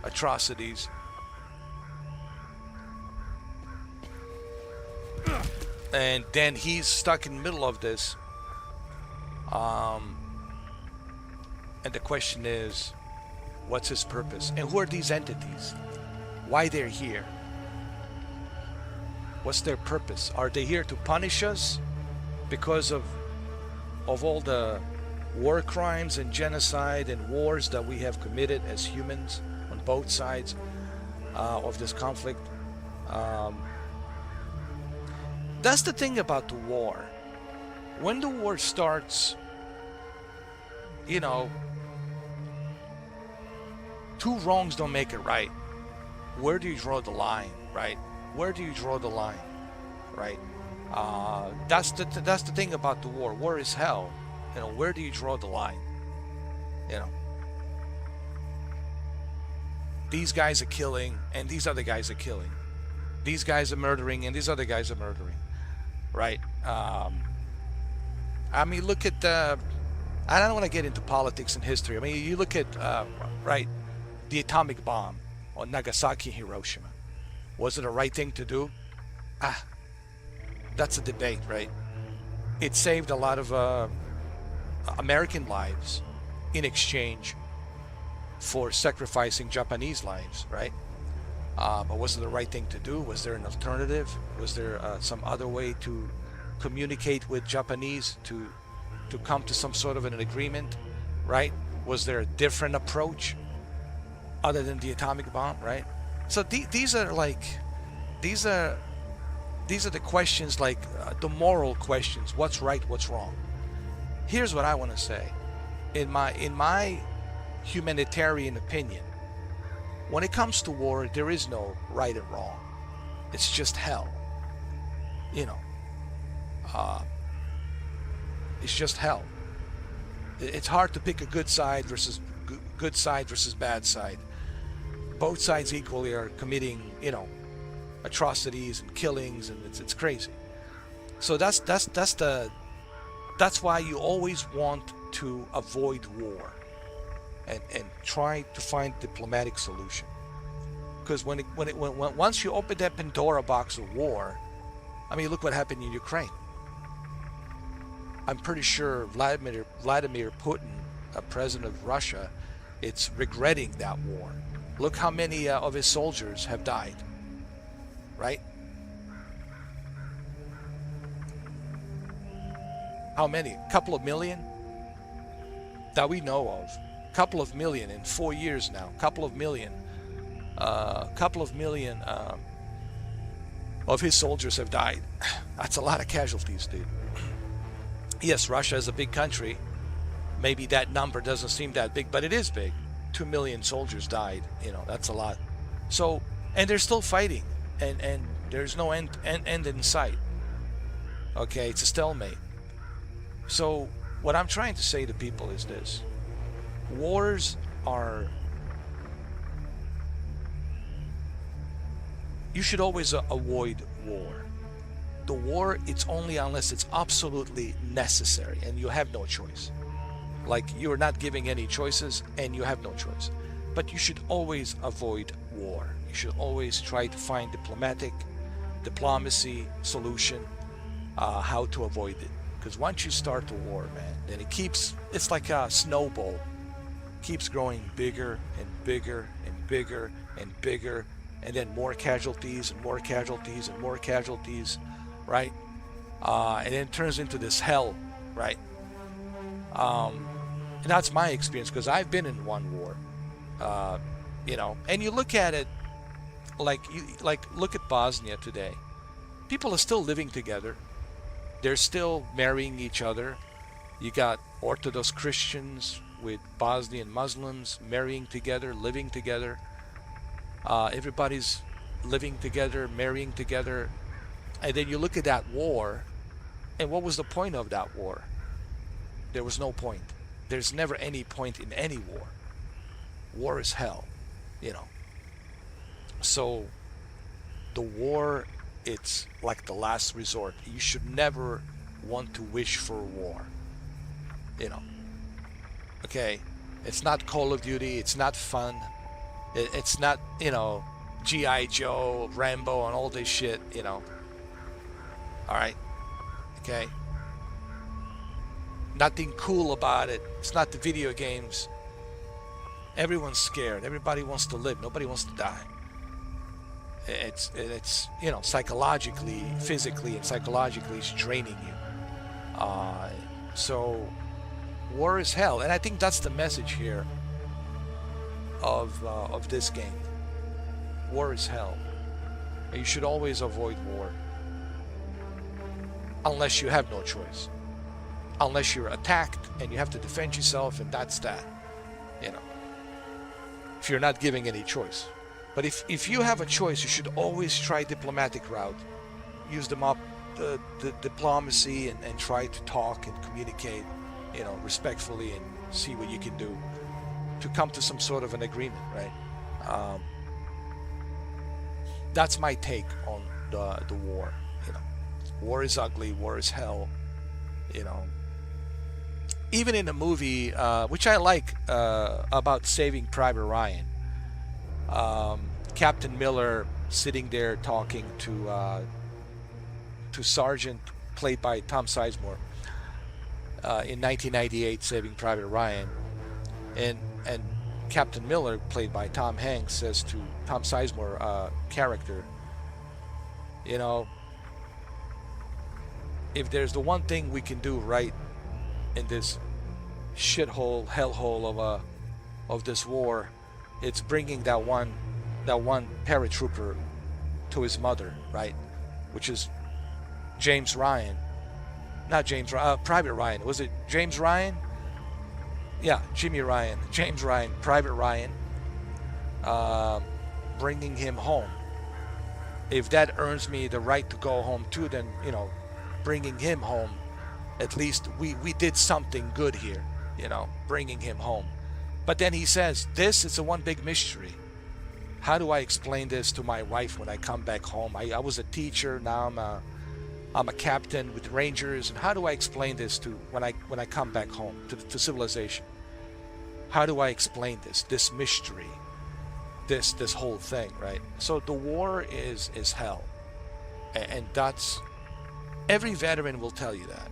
atrocities. And then he's stuck in the middle of this. And the question is, what's his purpose? And who are these entities? Why they're here? What's their purpose? Are they here to punish us because of all the war crimes and genocide and wars that we have committed as humans on both sides of this conflict? That's the thing about the war. When the war starts, two wrongs don't make it right. Where do you draw the line, right? Where do you draw the line, right? That's the thing about the war. War is hell. Where do you draw the line? These guys are killing, and these other guys are killing. These guys are murdering, and these other guys are murdering, right? I mean, look at I don't want to get into politics and history. I mean, you look at right, the atomic bomb on Nagasaki and Hiroshima. Was it a right thing to do? That's a debate, right? It saved a lot of American lives in exchange for sacrificing Japanese lives, right? But was it the right thing to do? Was there an alternative? Was there some other way to communicate with Japanese to come to some sort of an agreement, right? Was there a different approach other than the atomic bomb, right? So these are the questions, like the moral questions. What's right? What's wrong? Here's what I want to say. In my humanitarian opinion, when it comes to war, there is no right and wrong. It's just hell. It's just hell. It's hard to pick a good side versus bad side. Both sides equally are committing, atrocities and killings, and it's crazy. So that's why you always want to avoid war and try to find diplomatic solution. Because when once you open that Pandora box of war, I mean, look what happened in Ukraine. I'm pretty sure Vladimir Putin, president of Russia, is regretting that war. Look how many of his soldiers have died, right? How many? A couple of million that we know of. A couple of million in 4 years now. A couple of million of his soldiers have died. That's a lot of casualties, dude. Yes, Russia is a big country. Maybe that number doesn't seem that big, but it is big. 2 million soldiers died. That's a lot. So and they're still fighting, and there's no end in sight. Okay, it's a stalemate. So what I'm trying to say to people is this: wars are, you should always avoid war. The war, it's only unless it's absolutely necessary and you have no choice. Like, you're not giving any choices and you have no choice. But you should always avoid war. You should always try to find diplomacy solution, how to avoid it. Because once you start the war, man, then it's like a snowball. Keeps growing bigger and bigger and bigger and bigger, and then more casualties and more casualties and more casualties, right? And then it turns into this hell, right? And that's my experience, because I've been in one war, you know. And you look at it like look at Bosnia today. People are still living together. They're still marrying each other. You got Orthodox Christians with Bosnian Muslims marrying together, living together. Everybody's living together, marrying together. And then you look at that war, and what was the point of that war? There was no point. There's never any point in any war. War is hell, you know. So the war, it's like the last resort. You should never want to wish for war, you know. Okay, it's not Call of Duty, it's not fun, it's not, you know, G.I. Joe, Rambo, and all this shit, you know. Alright, okay. Nothing cool about it. It's not the video games. Everyone's scared. Everybody wants to live. Nobody wants to die. It's you know, psychologically, physically, and psychologically, it's draining you. So war is hell, and I think that's the message here of this game. War is hell. And you should always avoid war, unless you have no choice. Unless you're attacked and you have to defend yourself, and that's that, you know, if you're not giving any choice. But if you have a choice, you should always try diplomatic route. Use the diplomacy and try to talk and communicate, you know, respectfully, and see what you can do to come to some sort of an agreement, right? That's my take on the war, you know. War is ugly, war is hell, you know. Even in a movie, which I like, about Saving Private Ryan, Captain Miller sitting there talking to Sergeant, played by Tom Sizemore, in 1998, Saving Private Ryan, and Captain Miller, played by Tom Hanks, says to Tom Sizemore, character, you know, if there's the one thing we can do right in this shithole, hellhole of this war, it's bringing that one paratrooper to his mother, right? Which is James Ryan, not James, Private Ryan. Was it James Ryan? Yeah, Jimmy Ryan, James Ryan, Private Ryan, bringing him home. If that earns me the right to go home too, then, you know, bringing him home, at least we did something good here, you know, bringing him home. But then he says, this is a one big mystery. How do I explain this to my wife when I come back home? I was a teacher, now I'm a captain with Rangers, and how do I explain this to when I come back home to civilization? How do I explain this mystery, this whole thing, right? So the war is hell, and that's, every veteran will tell you that.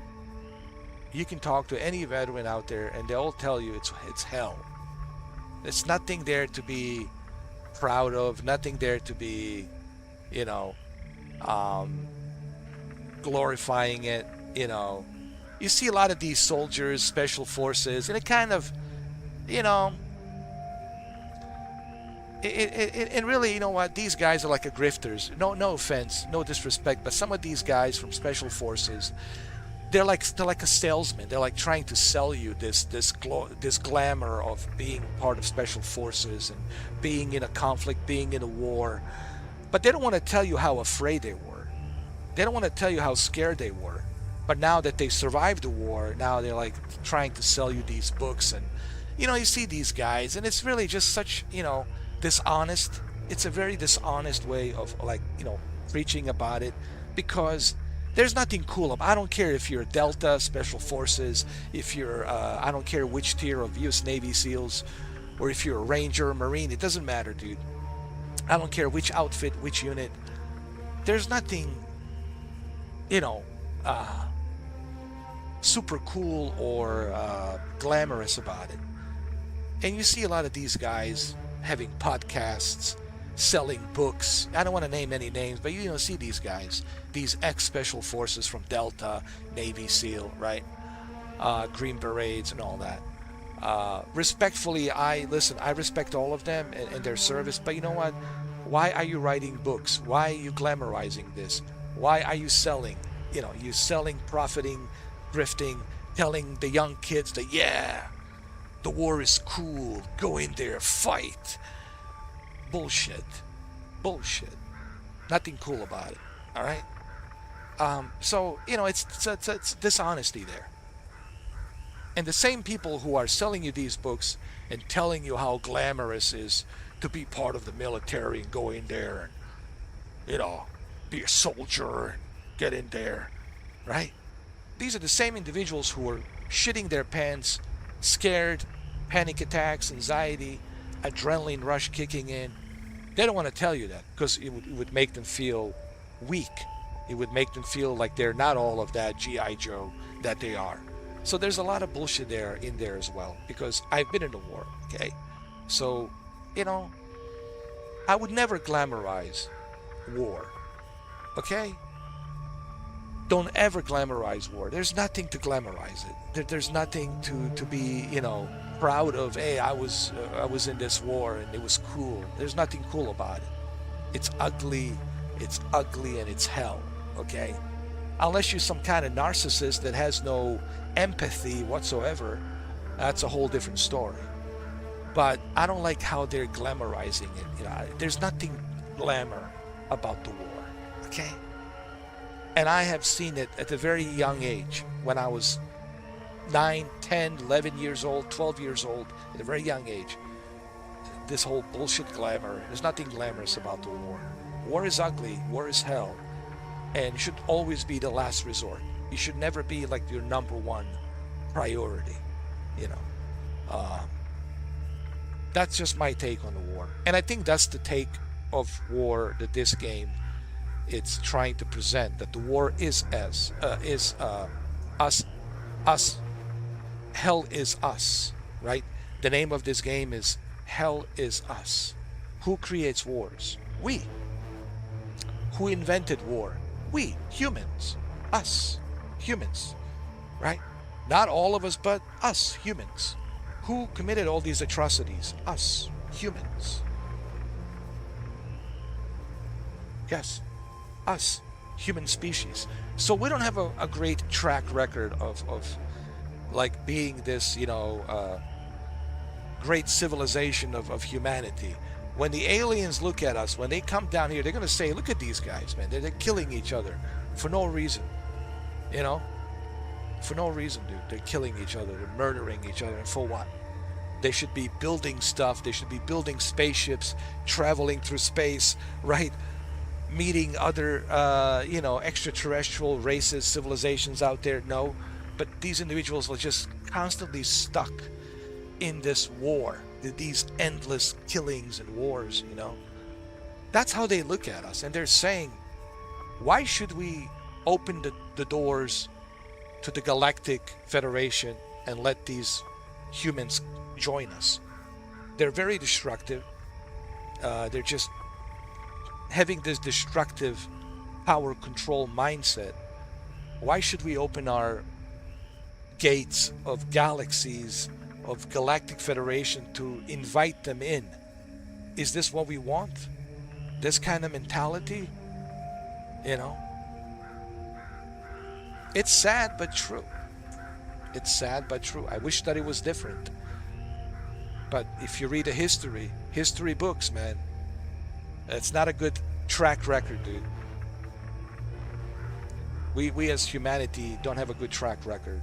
You can talk to any veteran out there, and they'll tell you it's hell. There's nothing there to be proud of, nothing there to be, you know, glorifying it, you know. You see a lot of these soldiers, special forces, and it kind of, you know, it really, you know what, these guys are like a grifters. No offense, no disrespect, but some of these guys from special forces, they're like a salesman. They're like trying to sell you this glamour of being part of special forces and being in a conflict, being in a war, But they don't want to tell you how afraid they were. They don't want to tell you how scared they were. But now that they survived the war, now they're like trying to sell you these books. And, you know, you see these guys, and it's really just such, you know, dishonest. It's a very dishonest way of, like, you know, preaching about it, because there's nothing cool about it. I don't care if you're Delta, Special Forces, if you're, I don't care which tier of U.S. Navy SEALs, or if you're a Ranger or Marine. It doesn't matter, dude. I don't care which outfit, which unit. There's nothing, you know, super cool or glamorous about it. And you see a lot of these guys having podcasts, selling books. I don't want to name any names, but you know, see these guys, these ex-Special Forces from Delta, Navy SEAL, right? Green Berets and all that. Respectfully, I respect all of them and their service, but you know what? Why are you writing books? Why are you glamorizing this? Why are you selling? You know, you selling, profiting, grifting, telling the young kids that, yeah, the war is cool, go in there, fight. Bullshit. Bullshit. Nothing cool about it. All right? So, you know, it's dishonesty there. And the same people who are selling you these books and telling you how glamorous is to be part of the military and go in there and, you know, be a soldier and get in there, right? These are the same individuals who are shitting their pants, scared, panic attacks, anxiety, adrenaline rush kicking in. They don't want to tell you that because it would make them feel weak. It would make them feel like they're not all of that G.I. Joe that they are. So there's a lot of bullshit in there as well, because I've been in the war, okay? So, you know, I would never glamorize war, okay? Don't ever glamorize war. There's nothing to glamorize it. There's nothing to be, you know, proud of. Hey, I was in this war and it was cool. There's nothing cool about it. It's ugly, and it's hell, okay? Unless you're some kind of narcissist that has no empathy whatsoever, that's a whole different story. But I don't like how they're glamorizing it. You know, there's nothing glamour about the war, okay? And I have seen it at a very young age, when I was 9, 10, 11 years old, 12 years old, at a very young age. This whole bullshit glamour, there's nothing glamorous about the war. War is ugly, war is hell, and should always be the last resort. You should never be like your number one priority, you know. That's just my take on the war. And I think that's the take of war that this game it's trying to present, that the war is us. Hell is us, right? The name of this game is Hell is Us. Who creates wars? We. Who invented war? We, humans. Us, humans, right? Not all of us, but us, humans. Who committed all these atrocities? Us, humans. Yes, us, human species. So we don't have a great track record of like being this, you know, great civilization of humanity. When the aliens look at us, when they come down here, they're going to say, look at these guys, man. They're killing each other for no reason, you know? For no reason, dude. They're killing each other. They're murdering each other. And for what? They should be building stuff. They should be building spaceships, traveling through space, right? Meeting other, you know, extraterrestrial races, civilizations out there. No. But these individuals are just constantly stuck in this war, these endless killings and wars, you know. That's how they look at us. And they're saying, why should we open the doors to the Galactic Federation and let these humans join us? They're very destructive. They're just having this destructive power control mindset. Why should we open our gates of galaxies, of Galactic Federation, to invite them in? Is this what we want? This kind of mentality? You know? It's sad but true. It's sad but true. I wish that it was different. But if you read a history books, man, it's not a good track record, dude. We as humanity don't have a good track record.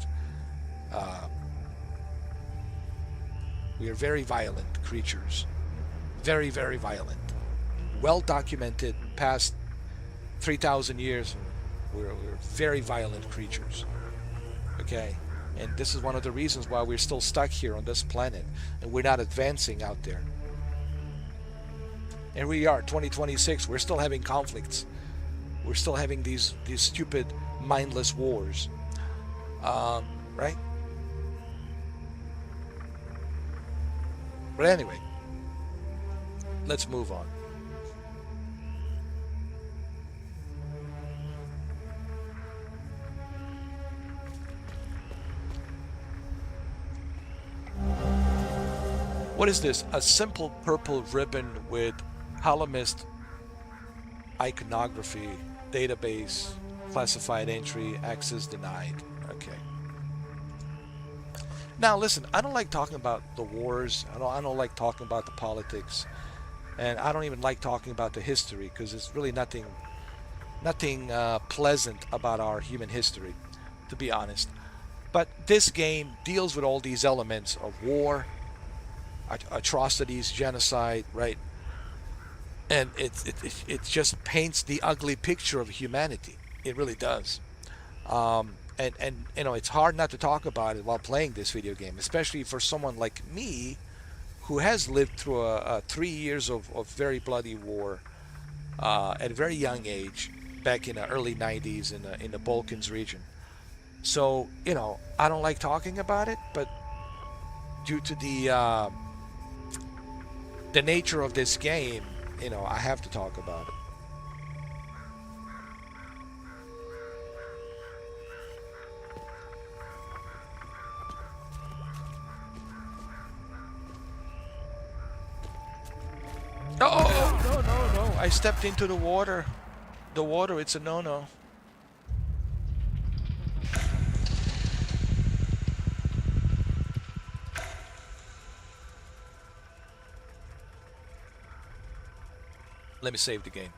We are very violent creatures. Very, very violent. Well documented, past 3,000 years, we're very violent creatures. Okay? And this is one of the reasons why we're still stuck here on this planet and we're not advancing out there. And we are, 2026, we're still having conflicts. We're still having these stupid, mindless wars. Right? But anyway, let's move on. What is this? A simple purple ribbon with columnist iconography, database, classified entry, access denied. Okay. Now listen, I don't like talking about the wars. I don't like talking about the politics, and I don't even like talking about the history because it's really nothing pleasant about our human history, to be honest. But this game deals with all these elements of war, atrocities, genocide, right? And it just paints the ugly picture of humanity. It really does. And you know, it's hard not to talk about it while playing this video game, especially for someone like me who has lived through 3 years of very bloody war at a very young age back in the early 90s in the Balkans region. So, you know, I don't like talking about it, but due to the nature of this game, you know, I have to talk about it. Oh, no. I stepped into the water. The water, it's a no-no. Let me save the game.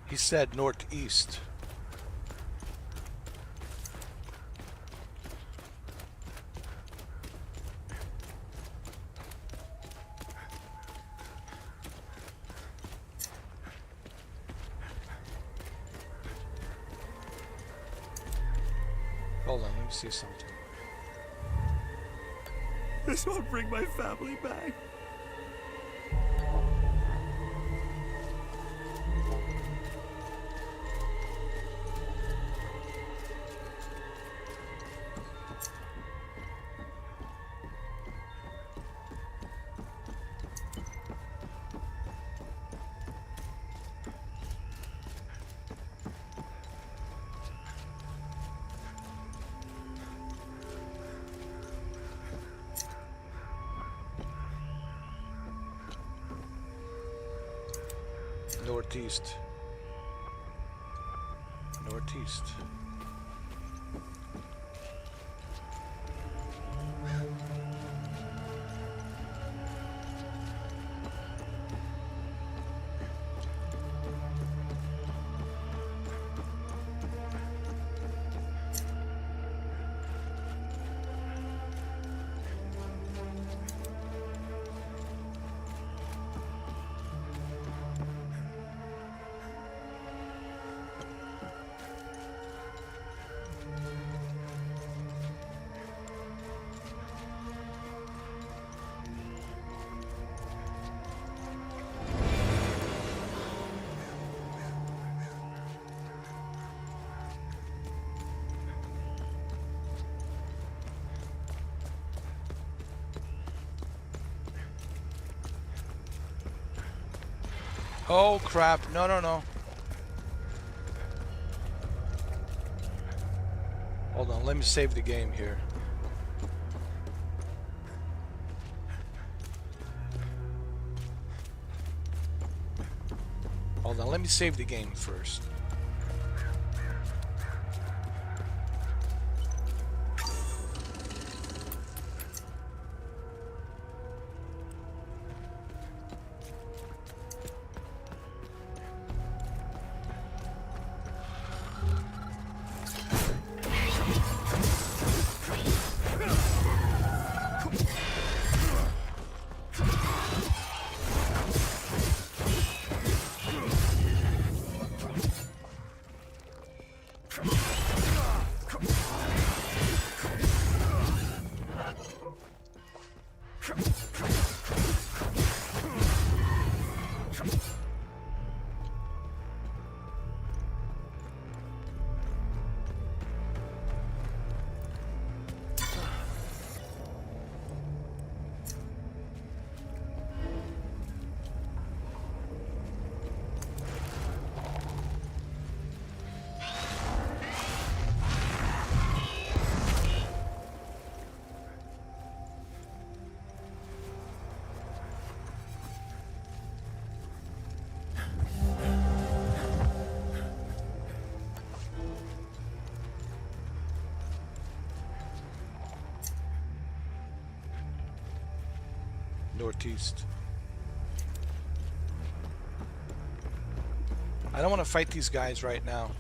He said northeast. Hold on, let me see something. This won't bring my family back. Northeast. Northeast. Oh crap, no, no, no. Hold on, let me save the game here. Hold on, let me save the game first. Northeast. I don't want to fight these guys right now.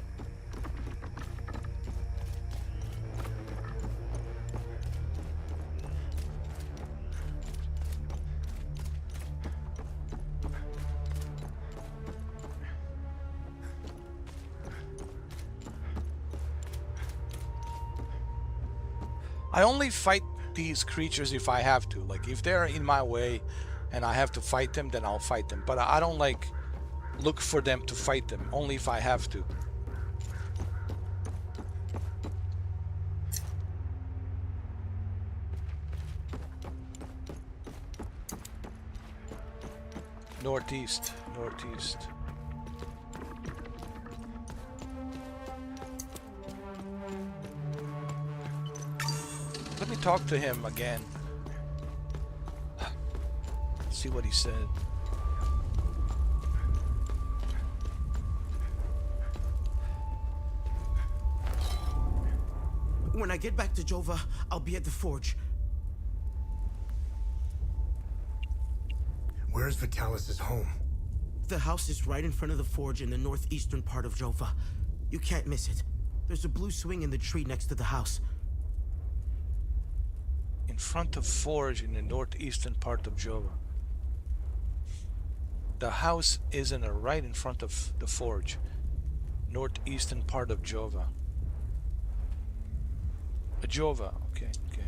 I only fight these creatures if I have to. Like, if they're in my way and I have to fight them, then I'll fight them. But I don't, like, look for them to fight them, only if I have to. Northeast, northeast. Let me talk to him again. See what he said. When I get back to Jova, I'll be at the forge. Where's Vitalis' home? The house is right in front of the forge in the northeastern part of Jova. You can't miss it. There's a blue swing in the tree next to the house. In front of forge in the northeastern part of Jova. The house is right in front of the forge. Northeastern part of Jova. Jova, okay, okay.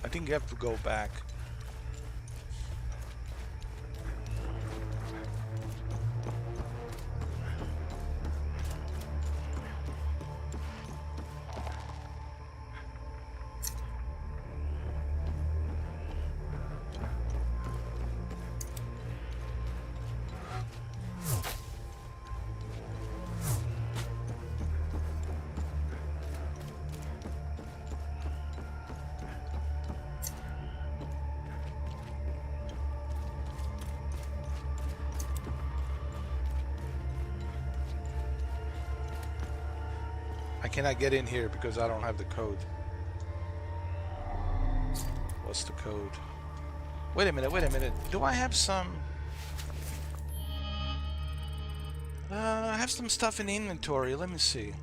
I think you have to go back. I cannot get in here because I don't have the code. What's the code? Wait a minute. Do I have some... I have some stuff in inventory. Let me see.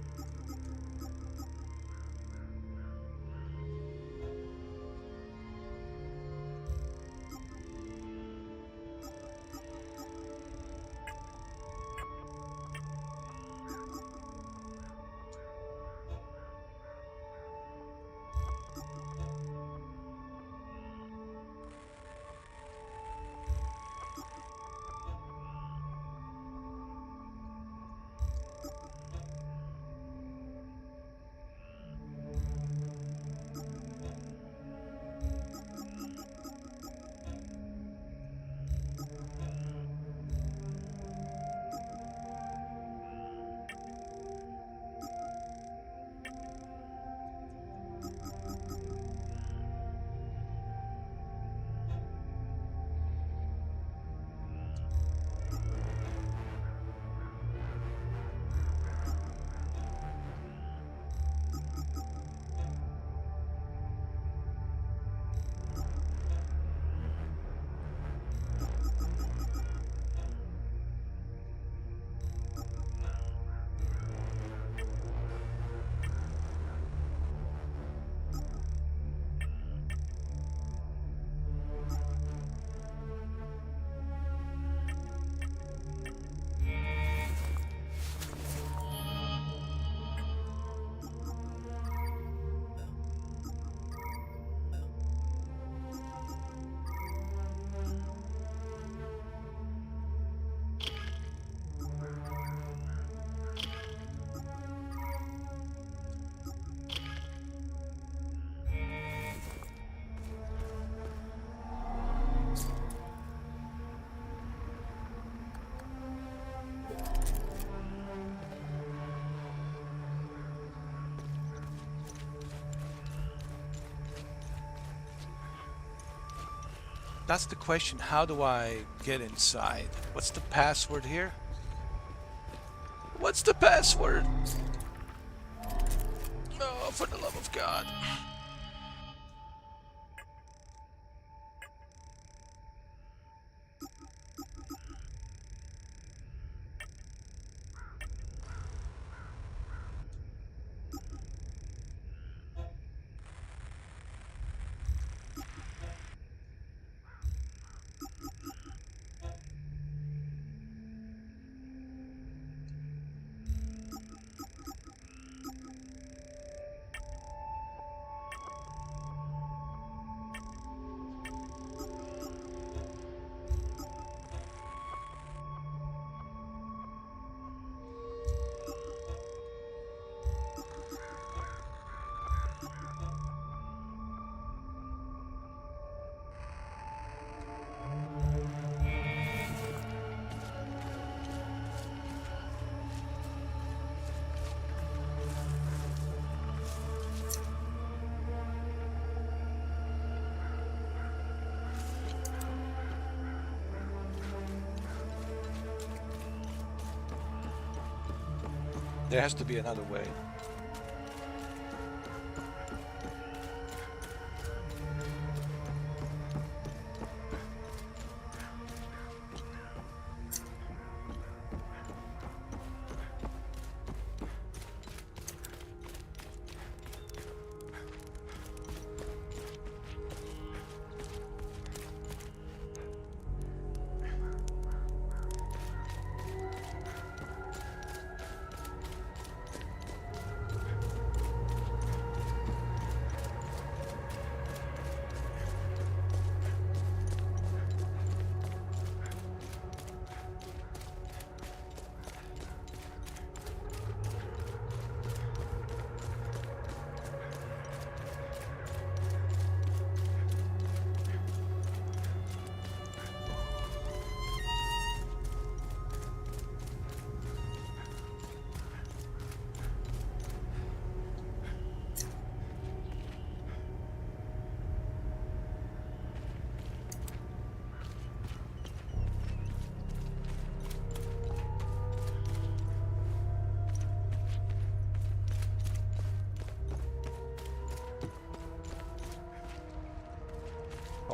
That's the question. How do I get inside? What's the password here? What's the password? Oh, for the love of God. There has to be another way.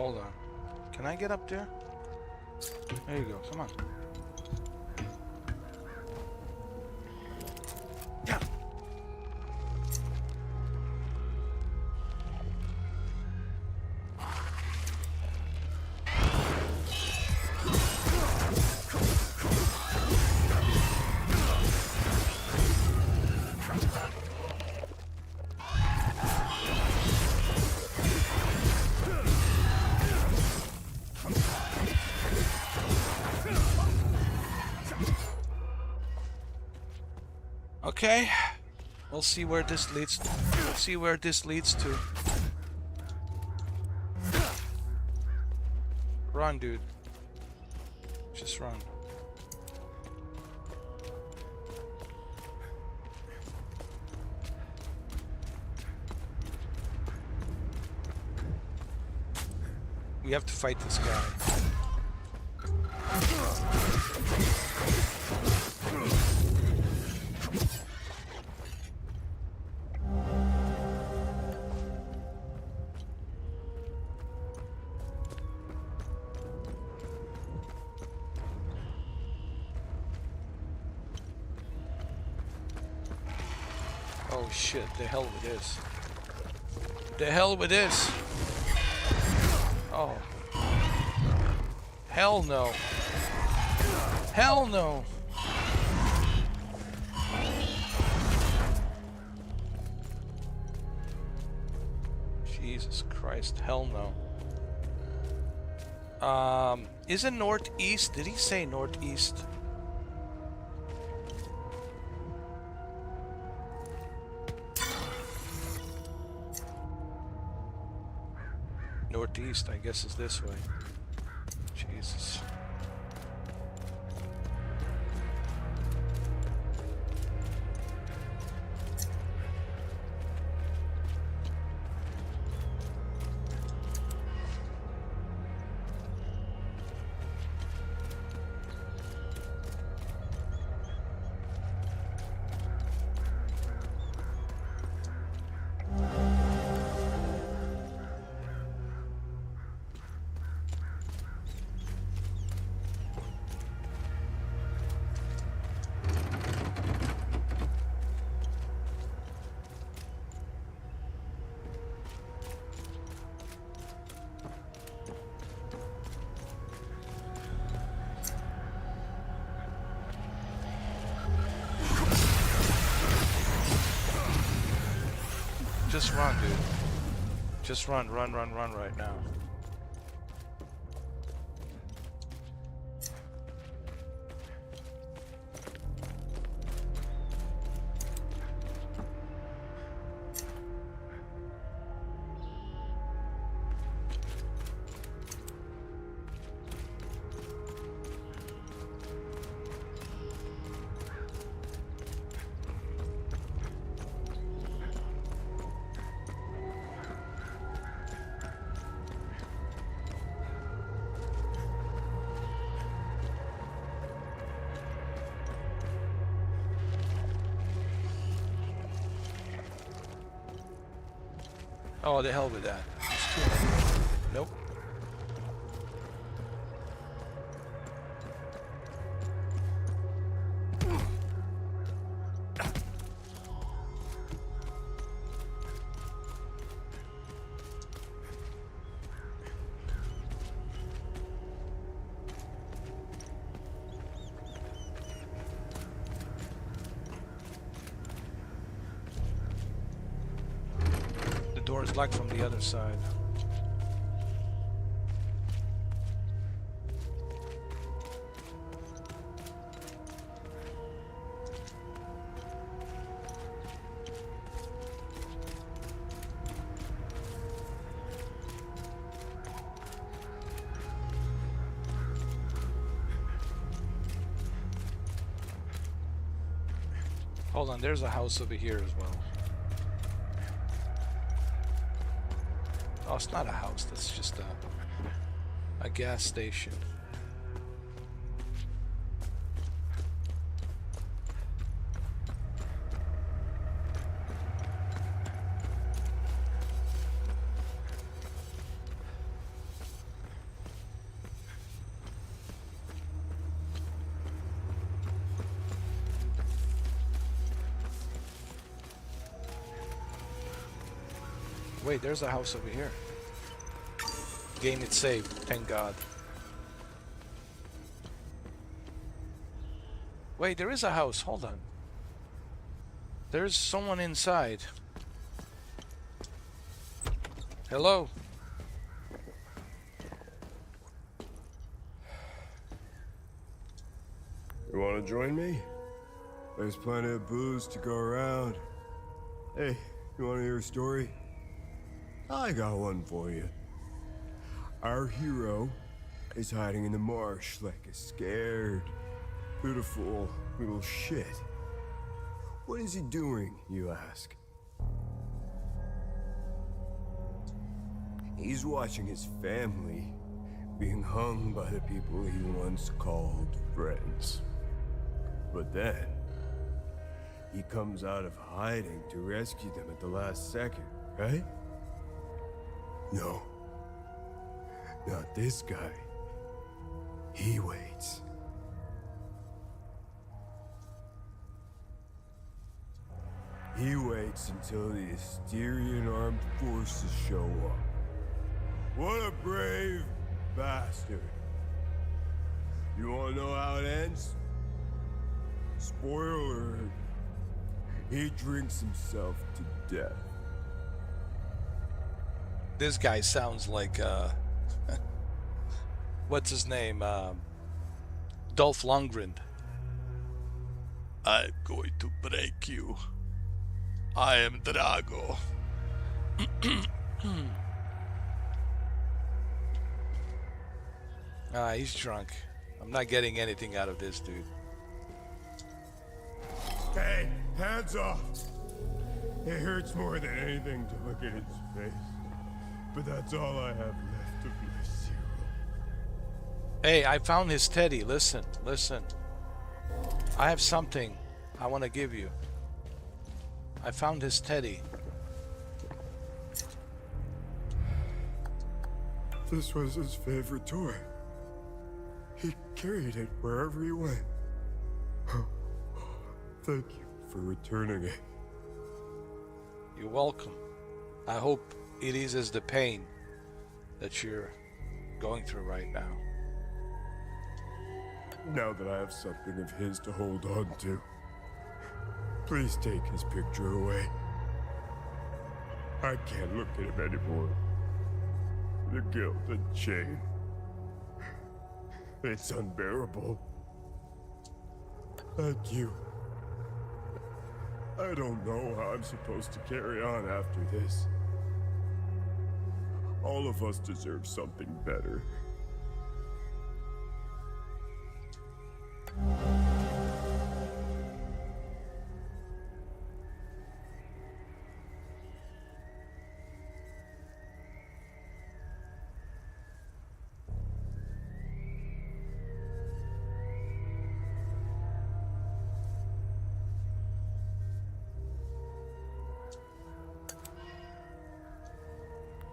Hold on. Can I get up there? There you go. Come on. Yeah. Okay, we'll see where this leads. We'll see where this leads to. Run, dude. Just run. We have to fight this guy. Oh shit, the hell with this. The hell with this. Oh. Hell no. Hell no. Jesus Christ, hell no. Isn't northeast? Did he say northeast? Northeast, I guess, is this way. Jesus. Just run, dude. Just run right now. Oh, the hell with that. Nope. Door is locked from the other side. Hold on, there's a house over here as well. Oh, it's not a house, that's just a gas station. wait, there's a house over here. Game it saved, thank God. Wait, there is a house, hold on. There's someone inside. Hello? You want to join me? There's plenty of booze to go around. Hey, you want to hear a story? I got one for you. Our hero is hiding in the marsh like a scared, pitiful little shit. What is he doing, you ask? He's watching his family being hung by the people he once called friends. But then, he comes out of hiding to rescue them at the last second, right? No. Not this guy. He waits. He waits until the Asterian armed forces show up. What a brave bastard. You wanna know how it ends? Spoiler alert. He drinks himself to death. This guy sounds like, what's his name? Dolph Lundgren. I'm going to break you. I am Drago. He's drunk. I'm not getting anything out of this dude. Hey, hands off! It hurts more than anything to look at his face. But that's all I have left of my zero. Hey, I found his teddy. Listen, listen. I have something I want to give you. I found his teddy. This was his favorite toy. He carried it wherever he went. Thank you for returning it. You're welcome. I hope it eases the pain that you're going through right now. Now that I have something of his to hold on to, please take his picture away. I can't look at him anymore. The guilt and shame. It's unbearable. Thank you. I don't know how I'm supposed to carry on after this. All of us deserve something better.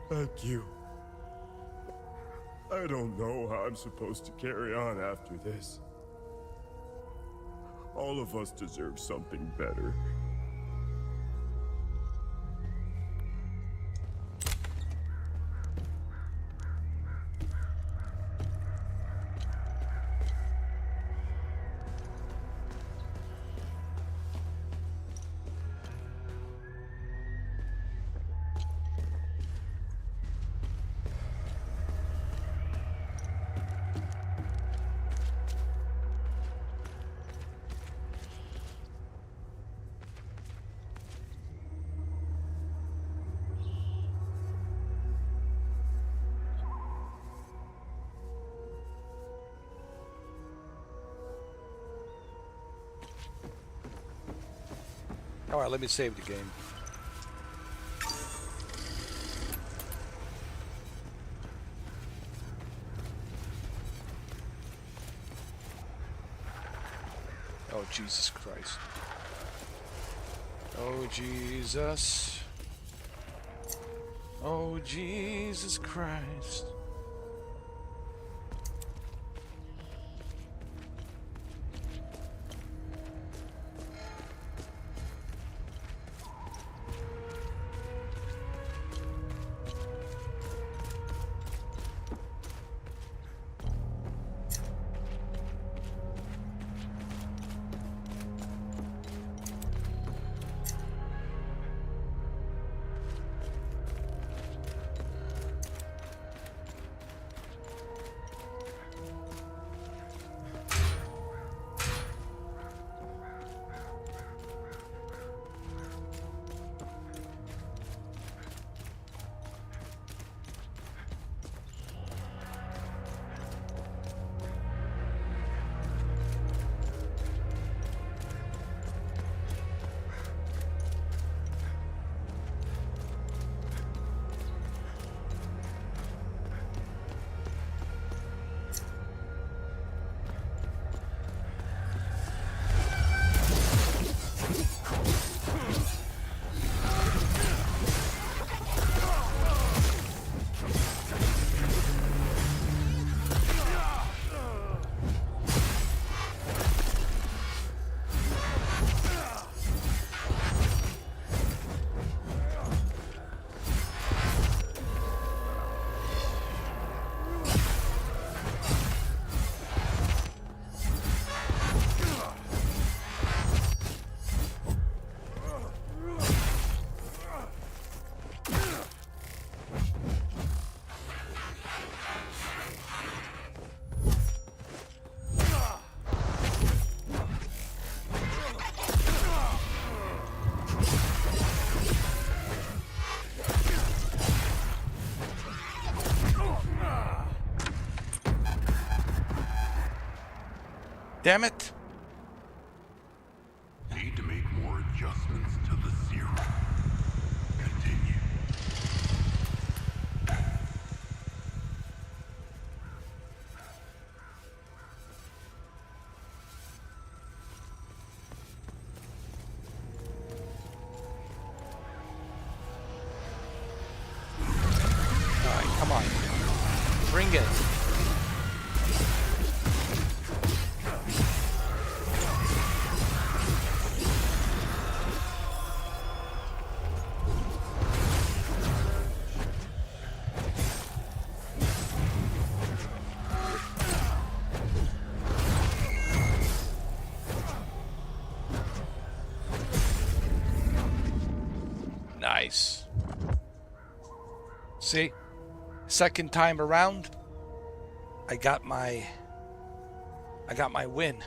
Thank you. I don't know how I'm supposed to carry on after this. All of us deserve something better. Alright, let me save the game. Oh, Jesus Christ. Oh, Jesus. Oh, Jesus Christ. Damn it. Need to make more adjustments to the serum. Continue. Alright, come on. Bring it. Nice. See? Second time around, I got my win.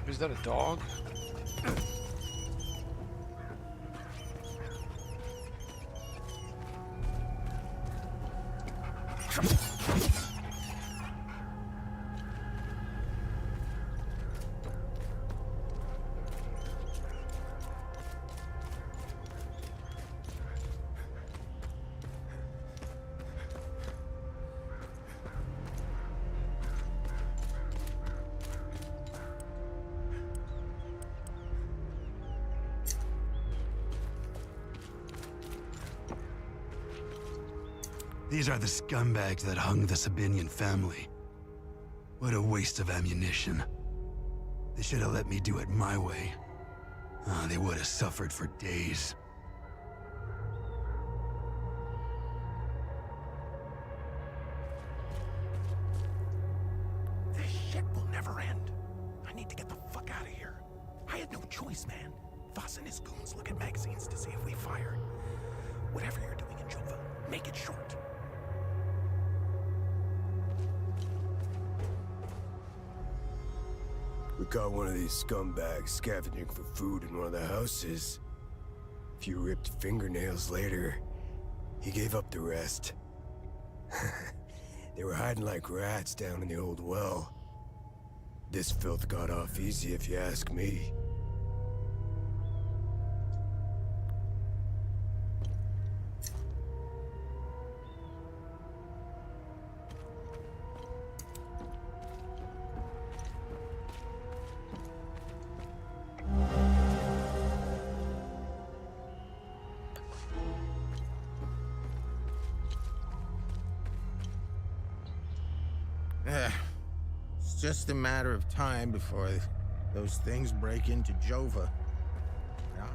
Is that a dog? These are the scumbags that hung the Sabinian family. What a waste of ammunition. They should have let me do it my way. They would have suffered for days. This shit will never end. I need to get the fuck out of here. I had no choice, man. Voss and his goons look at magazines to see if we fire. Whatever you're doing in Jova, make it short. We caught one of these scumbags scavenging for food in one of the houses. A few ripped fingernails later, he gave up the rest. They were hiding like rats down in the old well. This filth got off easy if you ask me. It's just a matter of time before those things break into Jova. Yeah.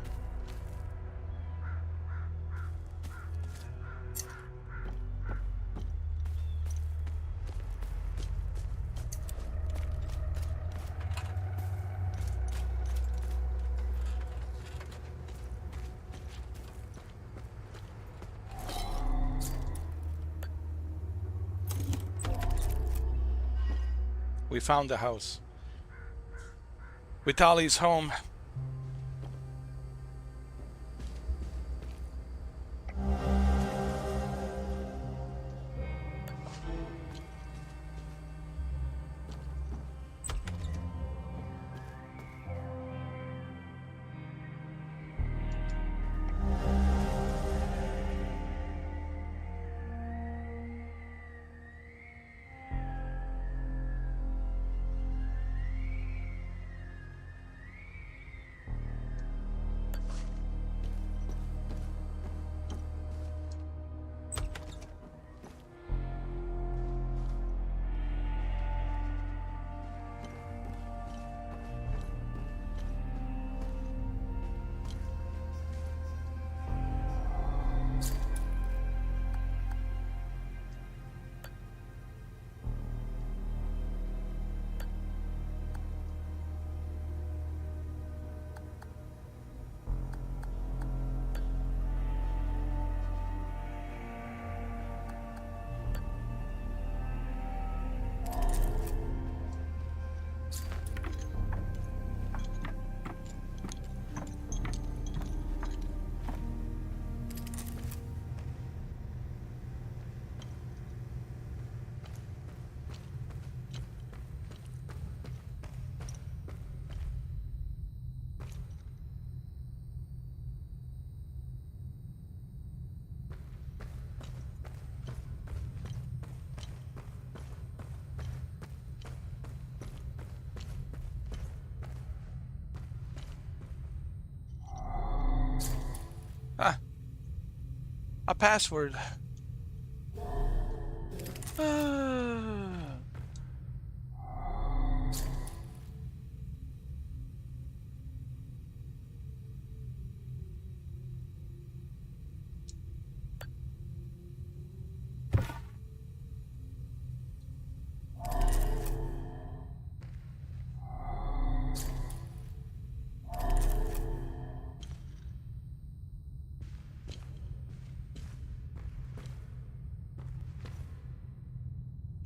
We found the house. Vitali's home. Ah, a password.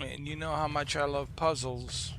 And you know how much I love puzzles.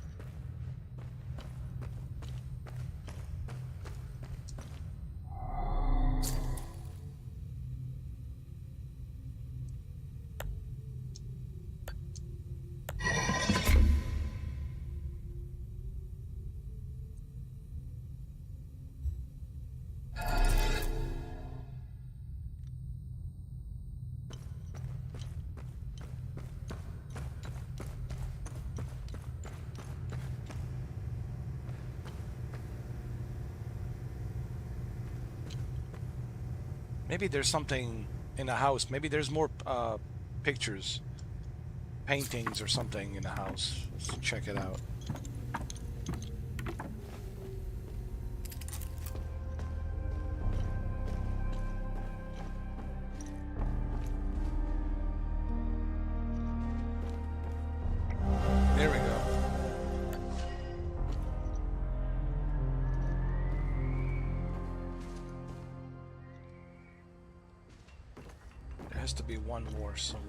Maybe there's something in the house. Maybe there's more pictures, paintings or something in the house. Let's check it out. There we go. There has to be one more somewhere.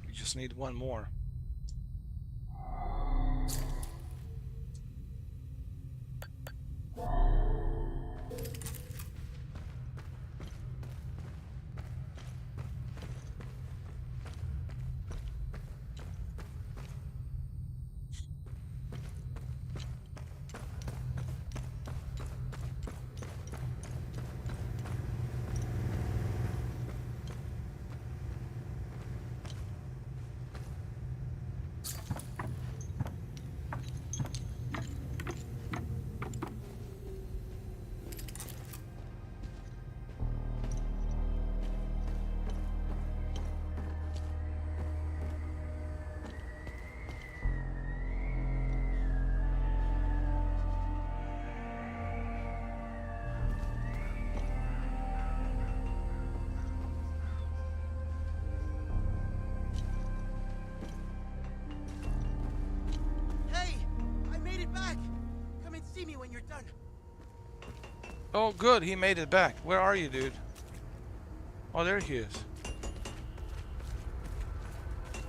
We just need one more. Oh, good. He made it back. Where are you, dude? Oh, there he is.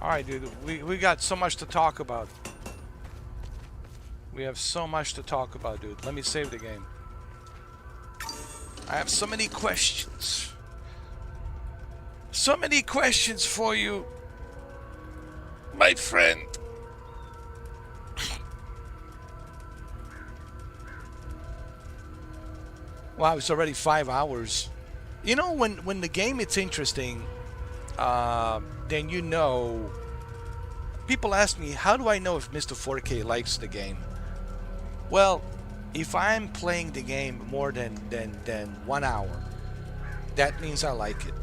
Alright, dude. We got so much to talk about. We have so much to talk about, dude. Let me save the game. I have so many questions. So many questions for you, my friend. Wow, it's already 5 hours. You know, when the game it's interesting, then you know. People ask me, how do I know if Mr. 4K likes the game? Well, if I'm playing the game more than 1 hour, that means I like it.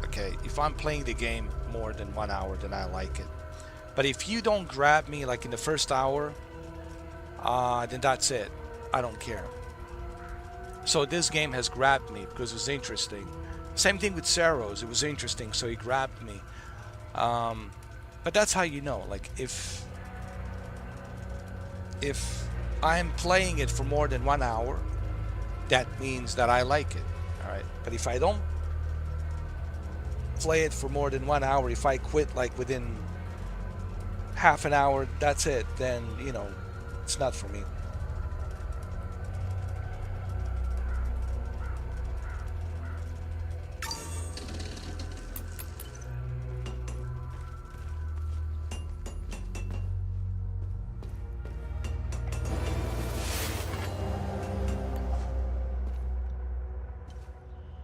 Okay, if I'm playing the game more than 1 hour, then I like it. But if you don't grab me like in the first hour, then that's it. I don't care. So this game has grabbed me because it was interesting. Same thing with Saros. It was interesting, so he grabbed me. But that's how you know. Like if I'm playing it for more than 1 hour, that means that I like it. All right. But if I don't play it for more than 1 hour, if I quit like within half an hour, that's it. Then it's not for me.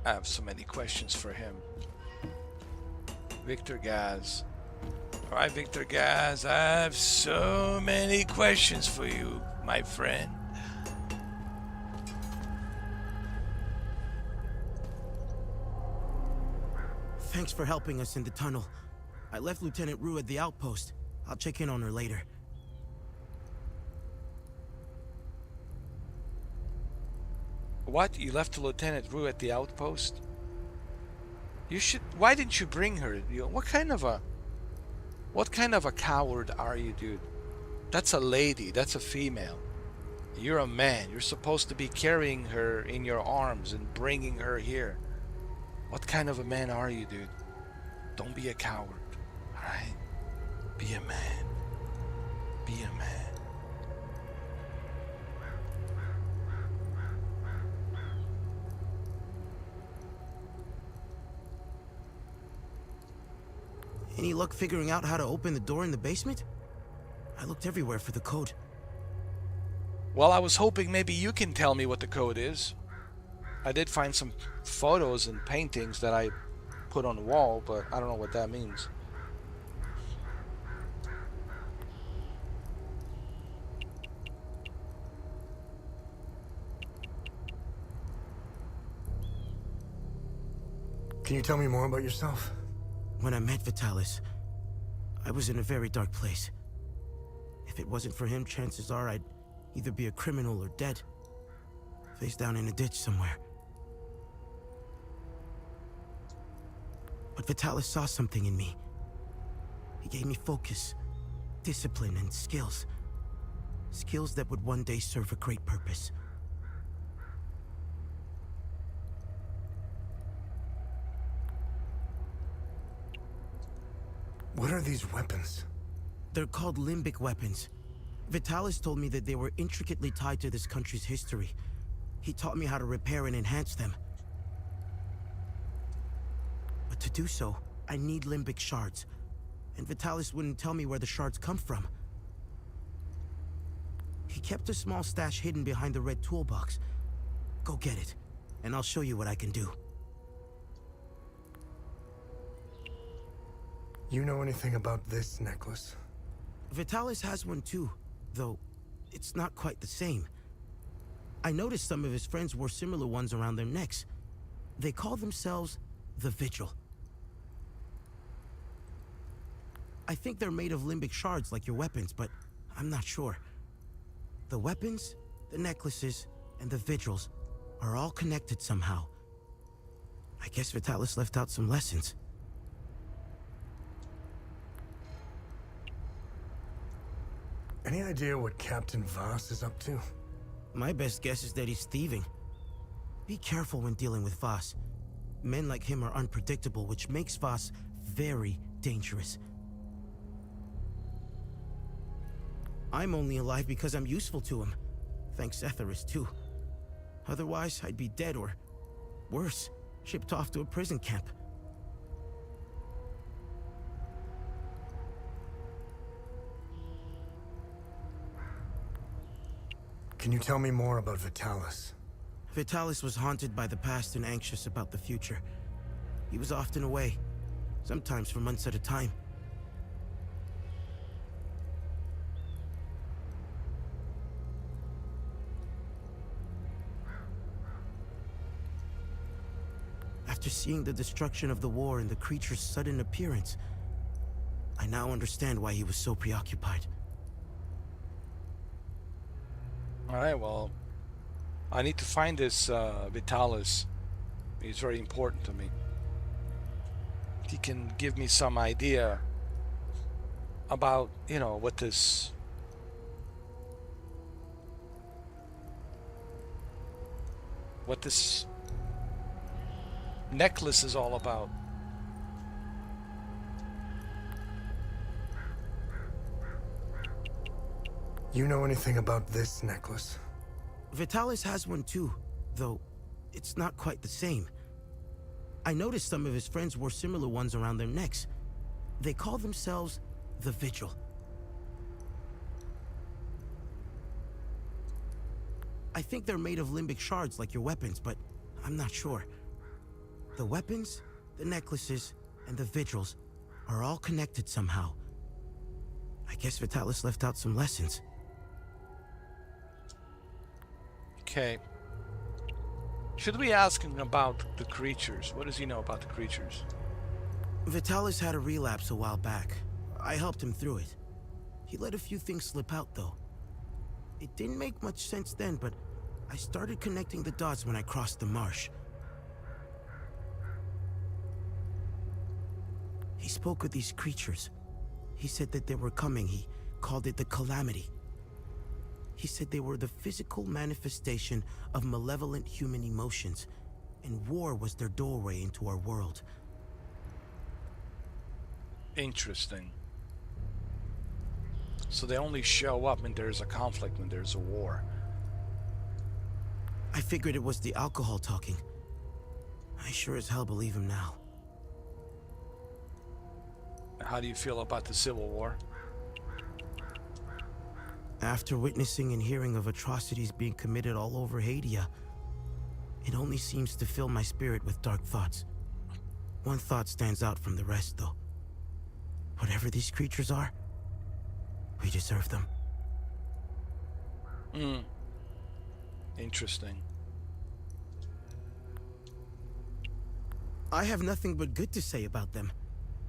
I have so many questions for him. Victor Gaz. Alright, Victor Gaz, I have so many questions for you, my friend. Thanks for helping us in the tunnel. I left Lieutenant Rue at the outpost. I'll check in on her later. What? You left Lieutenant Rue at the outpost? You should. Why didn't you bring her? What kind of a coward are you, dude? That's a lady. That's a female. You're a man. You're supposed to be carrying her in your arms and bringing her here. What kind of a man are you, dude? Don't be a coward. All right? Be a man. Be a man. Any luck figuring out how to open the door in the basement? I looked everywhere for the code. Well, I was hoping maybe you can tell me what the code is. I did find some photos and paintings that I put on the wall, but I don't know what that means. Can you tell me more about yourself? When I met Vitalis, I was in a very dark place. If it wasn't for him, chances are I'd either be a criminal or dead. Face down in a ditch somewhere. But Vitalis saw something in me. He gave me focus, discipline, and skills. Skills that would one day serve a great purpose. What are these weapons? They're called limbic weapons. Vitalis told me that they were intricately tied to this country's history. He taught me how to repair and enhance them. But to do so, I need limbic shards. And Vitalis wouldn't tell me where the shards come from. He kept a small stash hidden behind the red toolbox. Go get it, and I'll show you what I can do. You know anything about this necklace? Vitalis has one too, though it's not quite the same. I noticed some of his friends wore similar ones around their necks. They call themselves the Vigil. I think they're made of limbic shards like your weapons, but I'm not sure. The weapons, the necklaces, and the Vigils are all connected somehow. I guess Vitalis left out some lessons. Any idea what Captain Voss is up to? My best guess is that he's thieving. Be careful when dealing with Voss. Men like him are unpredictable, which makes Voss very dangerous. I'm only alive because I'm useful to him. Thanks Etheris too. Otherwise, I'd be dead or, worse, shipped off to a prison camp. Can you tell me more about Vitalis? Vitalis was haunted by the past and anxious about the future. He was often away, sometimes for months at a time. After seeing the destruction of the war and the creature's sudden appearance, I now understand why he was so preoccupied. Alright, well, I need to find this Vitalis. He's very important to me. He can give me some idea about, you know, what this necklace is all about. You know anything about this necklace? Vitalis has one too, though it's not quite the same. I noticed some of his friends wore similar ones around their necks. They call themselves the Vigil. I think they're made of limbic shards like your weapons, but I'm not sure. The weapons, the necklaces, and the Vigils are all connected somehow. I guess Vitalis left out some lessons. Okay. Should we ask him about the creatures? What does he know about the creatures? Vitalis had a relapse a while back. I helped him through it. He let a few things slip out, though. It didn't make much sense then, but I started connecting the dots when I crossed the marsh. He spoke of these creatures. He said that they were coming. He called it the Calamity. He said they were the physical manifestation of malevolent human emotions, and war was their doorway into our world. Interesting. So they only show up when there's a conflict, when there's a war. I figured it was the alcohol talking. I sure as hell believe him now. How do you feel about the Civil War? After witnessing and hearing of atrocities being committed all over Hadia, it only seems to fill my spirit with dark thoughts. One thought stands out from the rest, though. Whatever these creatures are, we deserve them. Interesting. I have nothing but good to say about them.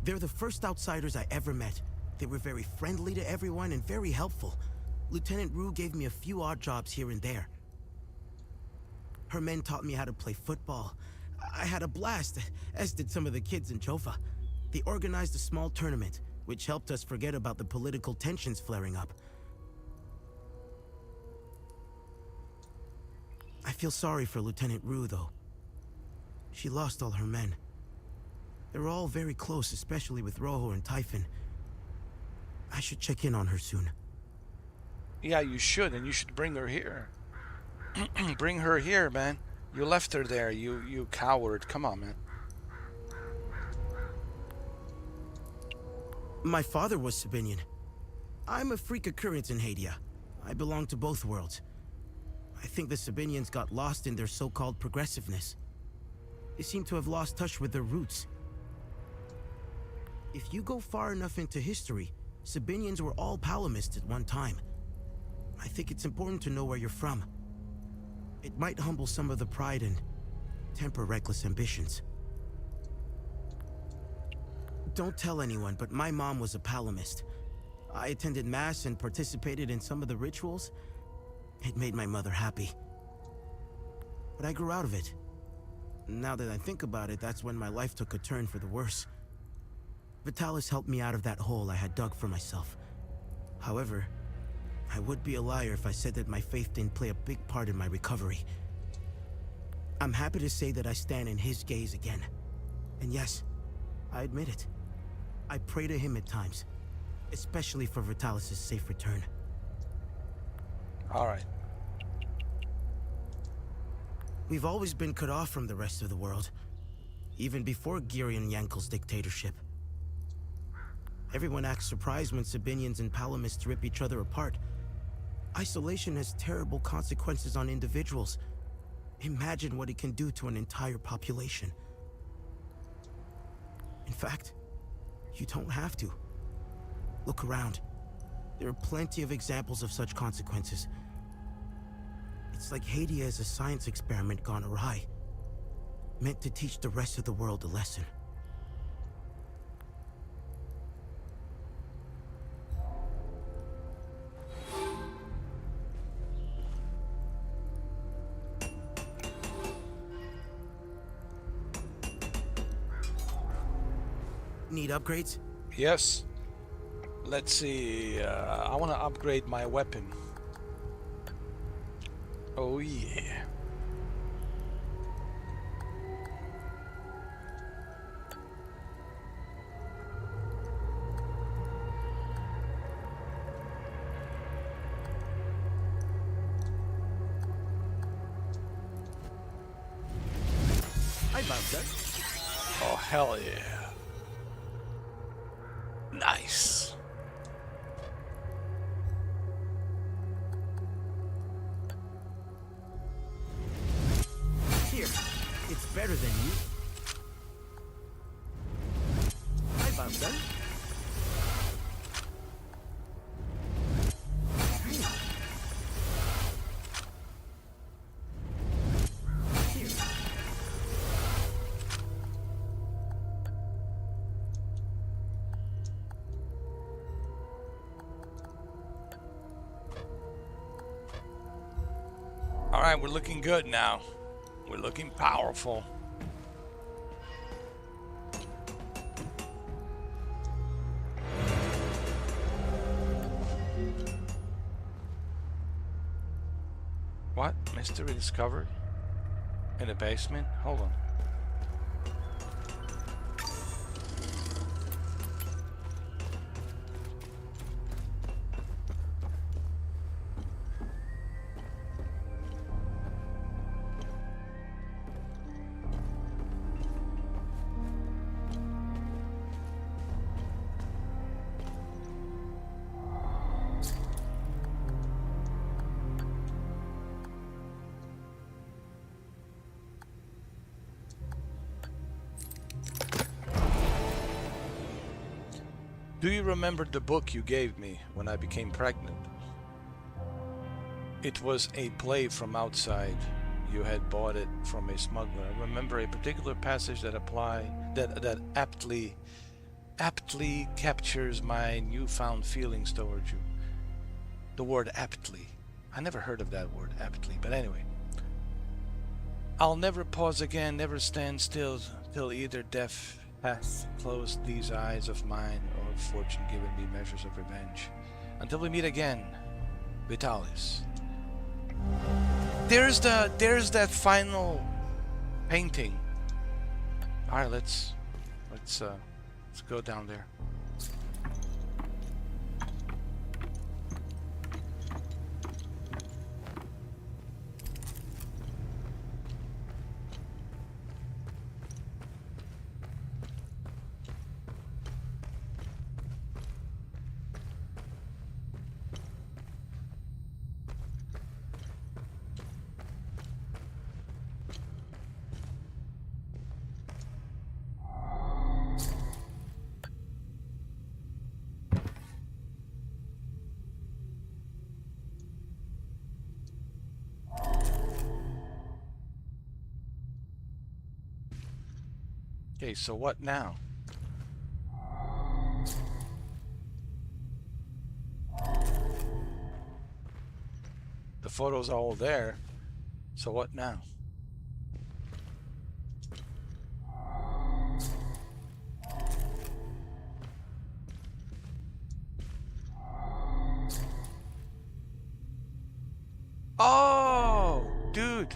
They're the first outsiders I ever met. They were very friendly to everyone and very helpful. Lieutenant Rue gave me a few odd jobs here and there. Her men taught me how to play football. I had a blast, as did some of the kids in Jova. They organized a small tournament, which helped us forget about the political tensions flaring up. I feel sorry for Lieutenant Rue, though. She lost all her men. They were all very close, especially with Rojo and Typhon. I should check in on her soon. Yeah, you should, and you should bring her here. Bring her here, man. You left her there, you coward. Come on, man. My father was Sabinian. I'm a freak occurrence in Hadia. I belong to both worlds. I think the Sabinians got lost in their so-called progressiveness. They seem to have lost touch with their roots. If you go far enough into history, Sabinians were all Palamists at one time. I think it's important to know where you're from. It might humble some of the pride and temper reckless ambitions. Don't tell anyone, but my mom was a Palamist. I attended Mass and participated in some of the rituals. It made my mother happy. But I grew out of it. Now that I think about it, that's when my life took a turn for the worse. Vitalis helped me out of that hole I had dug for myself. However, I would be a liar if I said that my faith didn't play a big part in my recovery. I'm happy to say that I stand in his gaze again. And yes, I admit it. I pray to him at times, especially for Vitalis' safe return. All right. We've always been cut off from the rest of the world, even before Girion Yankel's dictatorship. Everyone acts surprised when Sabinians and Palamists rip each other apart. Isolation has terrible consequences on individuals. Imagine what it can do to an entire population. In fact, you don't have to. Look around. There are plenty of examples of such consequences. It's like Hadia is a science experiment gone awry. meant to teach the rest of the world a lesson. Need upgrades? Yes. Let's see. I want to upgrade my weapon. Oh yeah. I bounce that. Oh hell yeah. Nice. Here, it's better than you. I bounce that. Here. All right, we're looking good now. We're looking powerful. What? Mystery discovered? In the basement? Hold on. Do you remember the book you gave me when I became pregnant? It was a play from outside. You had bought it from a smuggler. I remember a particular passage that aptly captures my newfound feelings towards you. The word aptly. I never heard of that word, aptly, but anyway. I'll never pause again, never stand still, till either death hath closed these eyes of mine, or fortune given me measures of revenge. Until we meet again, Vitalis. There's that final painting. All right, let's go down there. Okay, so what now? The photos are all there. So what now? Oh, dude.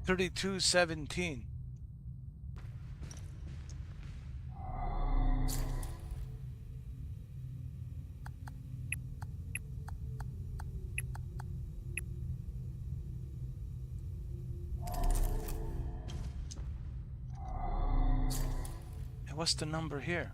$32.17. And what's the number here?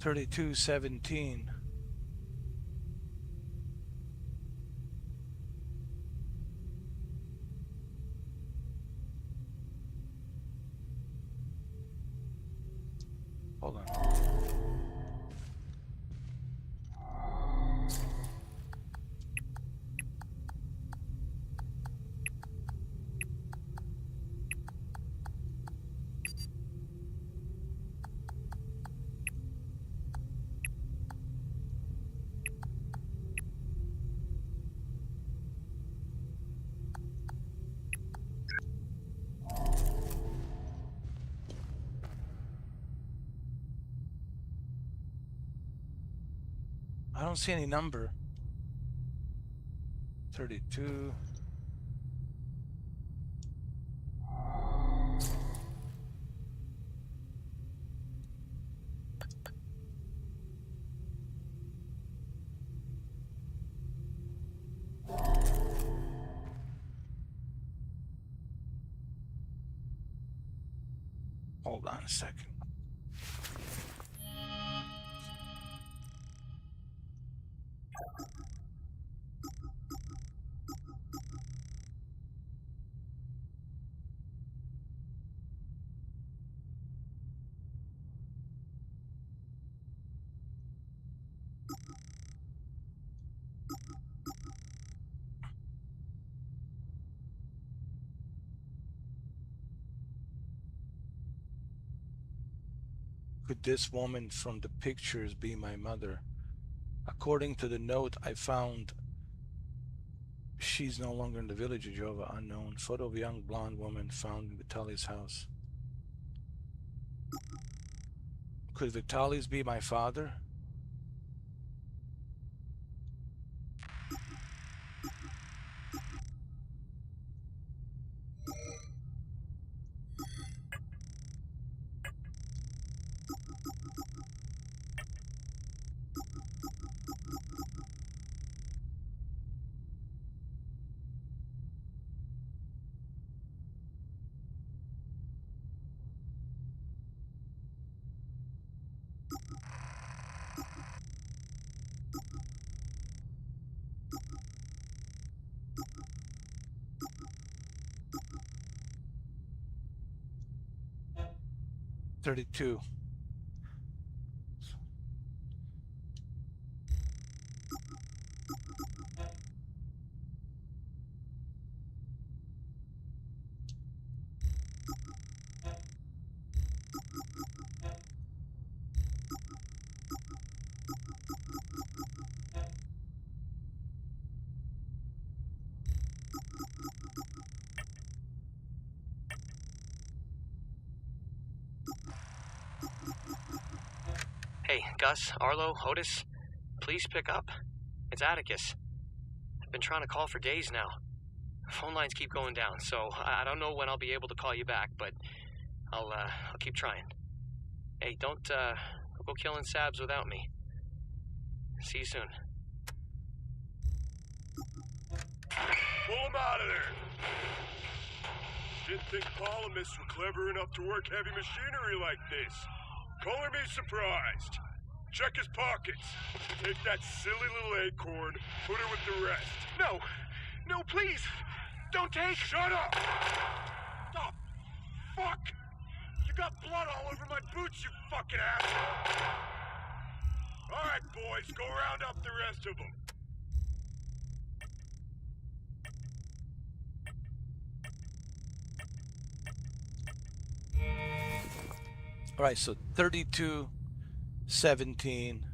3217. Hold on. I don't see any number. 32. Hold on a second. Could this woman from the pictures be my mother? According to the note I found, she's no longer in the village of Jova. Unknown. Photo of a young blonde woman found in Vitaly's house. Could Vitaly's be my father? $32. Hey, Gus, Arlo, Otis, please pick up. It's Atticus. I've been trying to call for days now. Phone lines keep going down, so I don't know when I'll be able to call you back, but I'll keep trying. Hey, don't go killing Sabs without me. See you soon. Pull him out of there! Didn't think Paul and Miss were clever enough to work heavy machinery like this. Color me surprised. Check his pockets. Take that silly little acorn, put her with the rest. No! No, please! Don't take... Shut up! Oh, fuck! You got blood all over my boots, you fucking asshole! All right, boys, go round up the rest of them. All right, so 3217.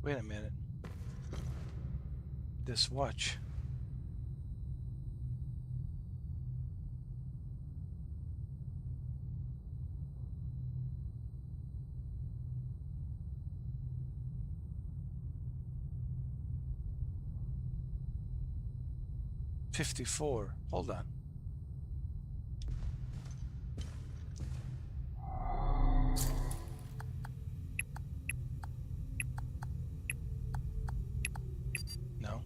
Wait a minute. this watch. $54. Hold on. No.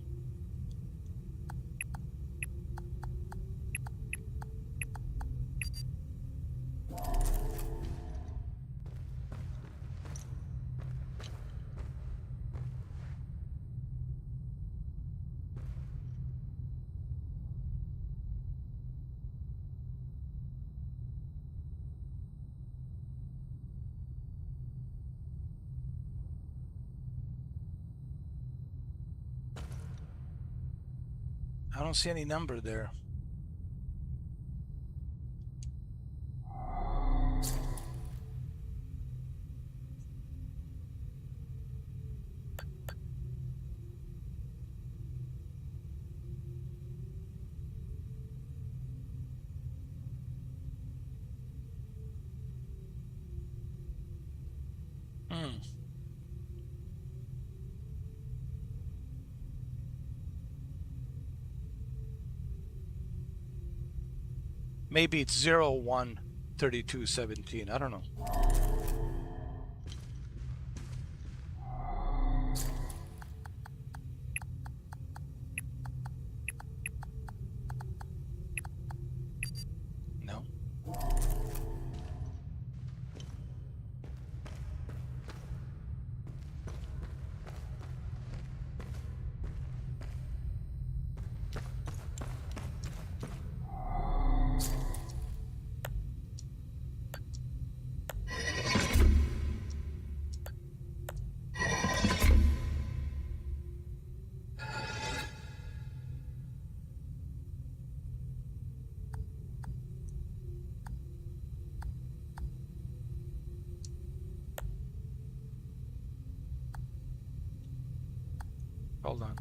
I don't see any number there. Maybe it's 013217. I don't know. No. Hold on.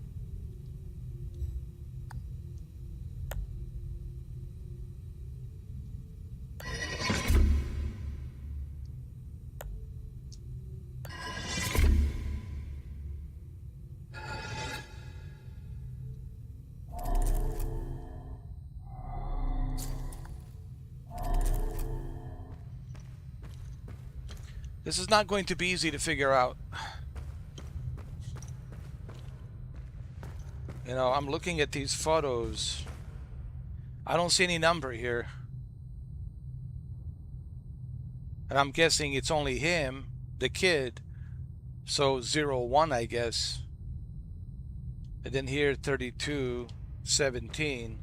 This is not going to be easy to figure out. You know, I'm looking at these photos. I don't see any number here. And I'm guessing it's only him, the kid. So 01, I guess. And then here 3217.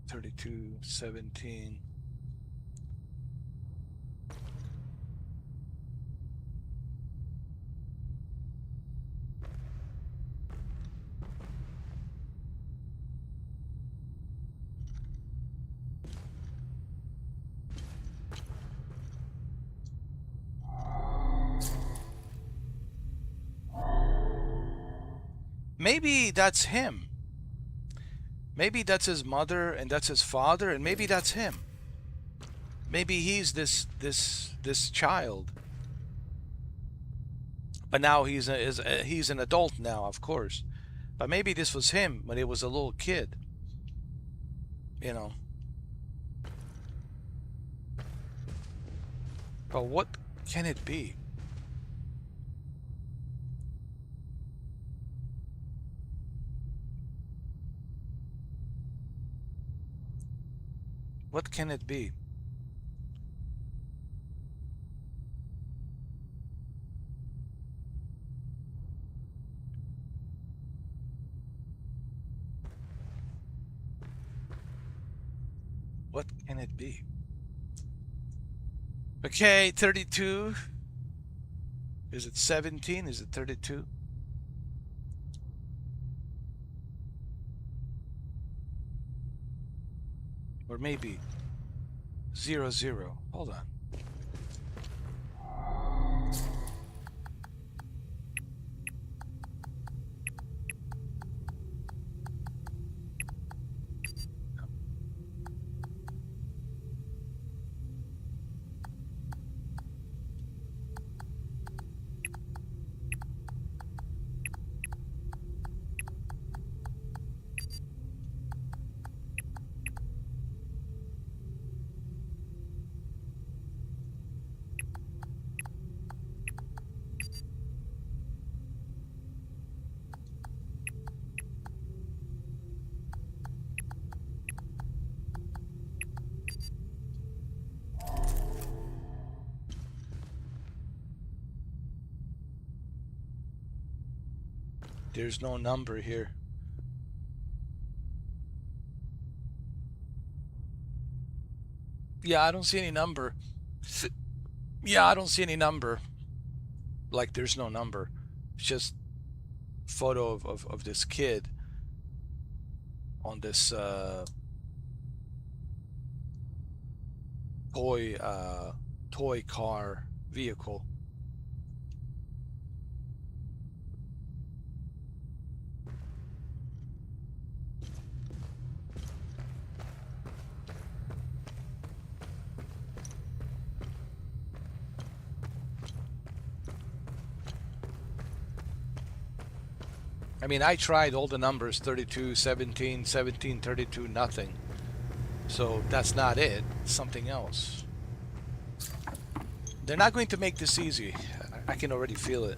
$32.17. Maybe that's him. Maybe that's his mother and that's his father, and maybe that's him. Maybe he's this child. But now he's an adult now, of course. But maybe this was him when he was a little kid. You know. But what can it be? What can it be? What can it be? Okay, 32. Is it 17? Is it 32? Or maybe 00. Hold on. There's no number here. Yeah, I don't see any number. Yeah, I don't see any number. Like, there's no number. It's just photo of this kid on this toy car vehicle. I mean, I tried all the numbers, 32, 17, 17, 32, nothing. So that's not it. It's something else. They're not going to make this easy. I can already feel it.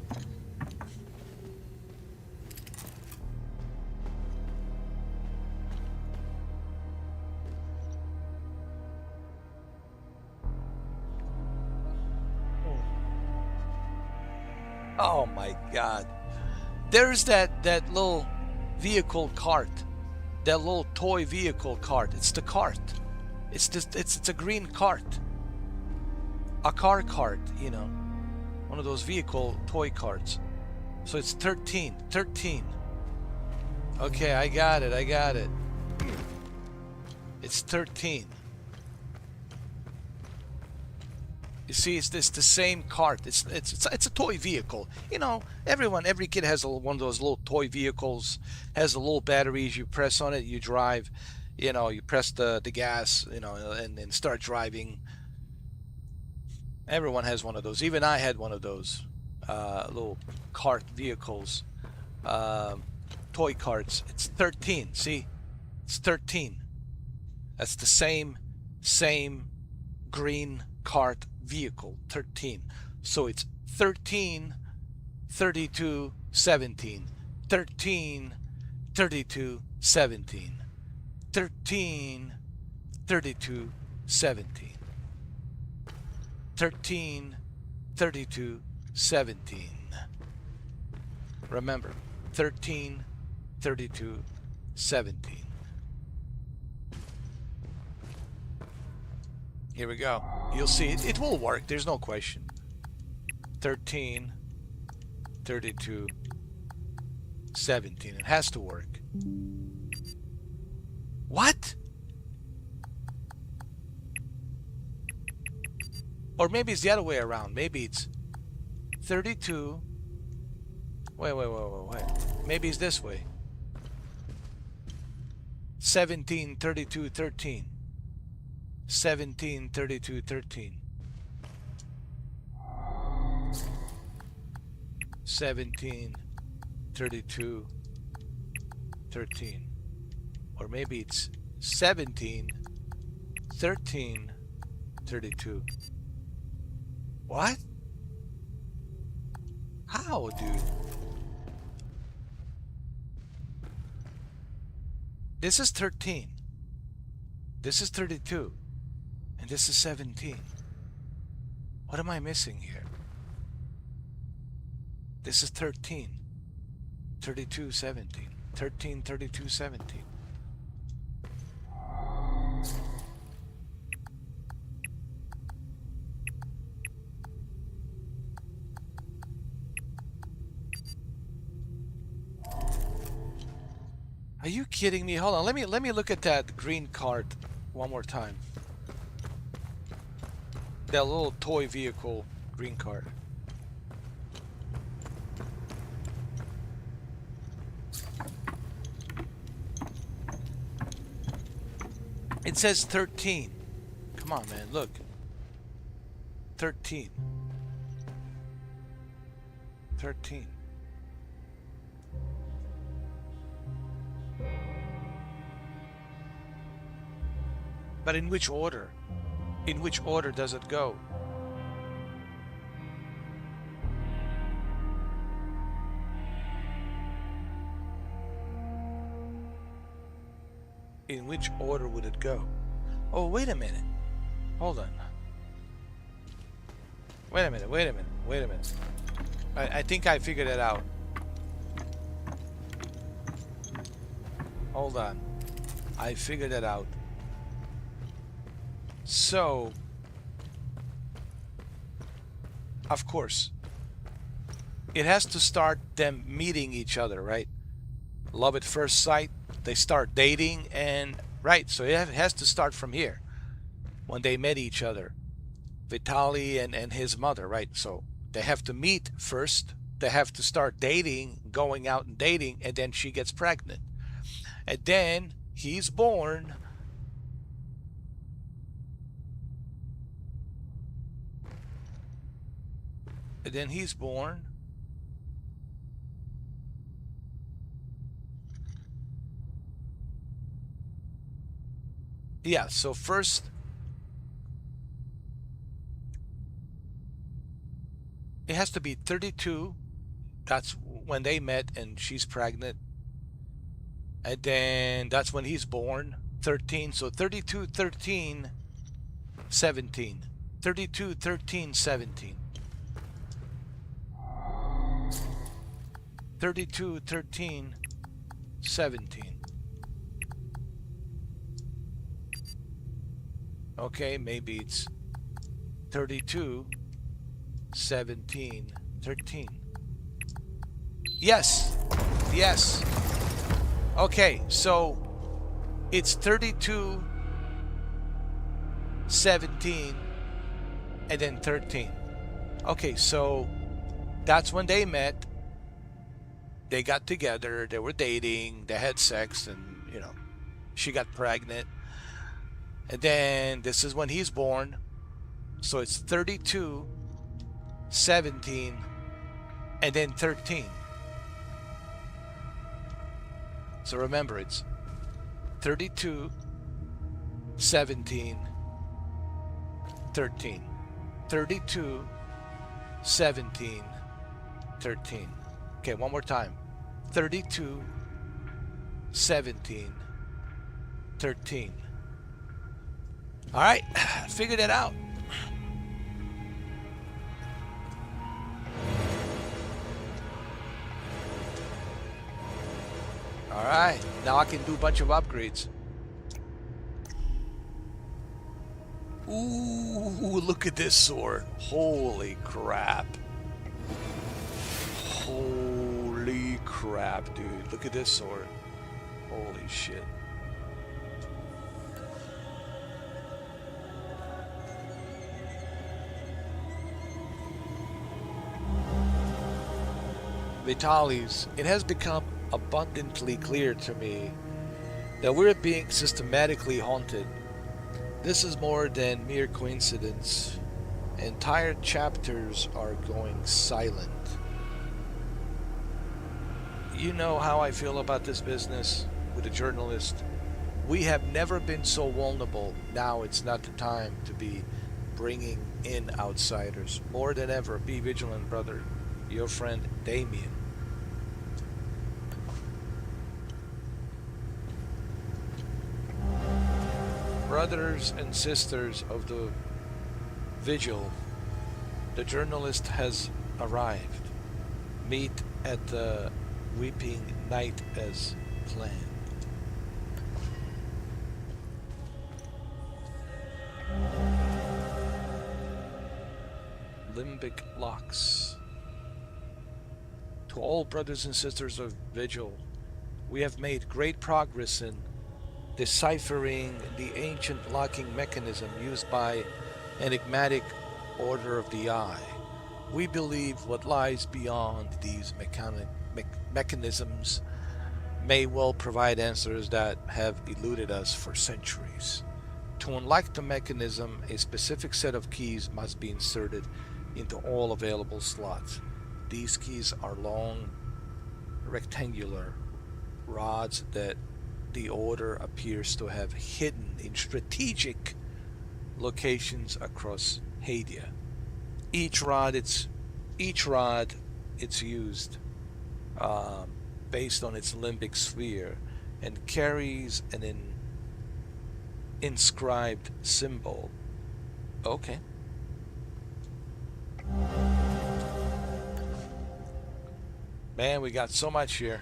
Oh my God. There's that little vehicle cart. That little toy vehicle cart. It's the cart. It's a green cart. A car cart, you know. One of those vehicle toy carts. So it's 13. 13. Okay, I got it. It's 13. You see, it's the same cart. It's a toy vehicle. You know, every kid has one of those little toy vehicles. Has the little batteries. You press on it, you drive. You know, you press the gas. You know, and start driving. Everyone has one of those. Even I had one of those little cart vehicles, toy carts. It's 13. See, it's 13. That's the same green cart vehicle, 13. So it's 13, 32, 17. 13, 32, 17. 13, 32, 17. 13, 32, 17. Remember, 13, 32, 17. Here we go. You'll see it will work. There's no question. 13, 32, 17. It has to work. What? Or maybe it's the other way around. Maybe it's 32. Wait. Maybe it's this way. 17, 32, 13. 17, 32, 13. 17, 32, 13. Or maybe it's 17, 13, 32. What? How, dude? This is 13. This is 32. And this is 17. What am I missing here? This is 13. 32, 17. 13, 32, 17. Are you kidding me? Hold on. Let me look at that green cart one more time. That little toy vehicle green card. It says 13. Come on, man, look. 13. 13. But in which order? In which order does it go? In which order would it go? Oh, wait a minute. Hold on. Wait a minute, wait a minute, wait a minute. I think I figured it out. Hold on. I figured it out. So, of course, it has to start them meeting each other, right? Love at first sight. They start dating and, right, so it has to start from here. When they met each other. Vitali and his mother, right? So they have to meet first. They have to start dating, going out and dating, and then she gets pregnant. And then he's born. And then he's born. Yeah, so first it has to be 32. That's when they met and she's pregnant. And then that's when he's born. 13. So 32, 13, 17. 32, 13, 17. 32, 13, 17. Okay, maybe it's 32, 17, 13. Yes. Yes. Okay, so it's 32, 17, and then 13. Okay, so that's when they met. They got together, they were dating, they had sex, and, you know, she got pregnant. And then this is when he's born. So it's 32, 17, and then 13. So remember, it's 32, 17, 13. 32, 17, 13. Okay, one more time. 32, 17, 13. All right, figured it out. All right, now I can do a bunch of upgrades. Ooh, look at this sword. Holy crap. Holy crap, dude. Look at this sword. Holy shit. Vitali's, it has become abundantly clear to me that we're being systematically haunted. This is more than mere coincidence. Entire chapters are going silent. You know how I feel about this business with a journalist. We have never been so vulnerable. Now it's not the time to be bringing in outsiders. More than ever, be vigilant, brother. Your friend Damien. Brothers and sisters of the vigil, the journalist has arrived. Meet at the Weeping Night as planned. Limbic locks. To all brothers and sisters of Vigil, we have made great progress in deciphering the ancient locking mechanism used by enigmatic Order of the Eye. We believe what lies beyond these mechanisms may well provide answers that have eluded us for centuries. To unlock the mechanism, a specific set of keys must be inserted into all available slots. These keys are long, rectangular rods that the Order appears to have hidden in strategic locations across Hadia. Each rod it's used based on its limbic sphere and carries an inscribed symbol. Okay. Man, we got so much here.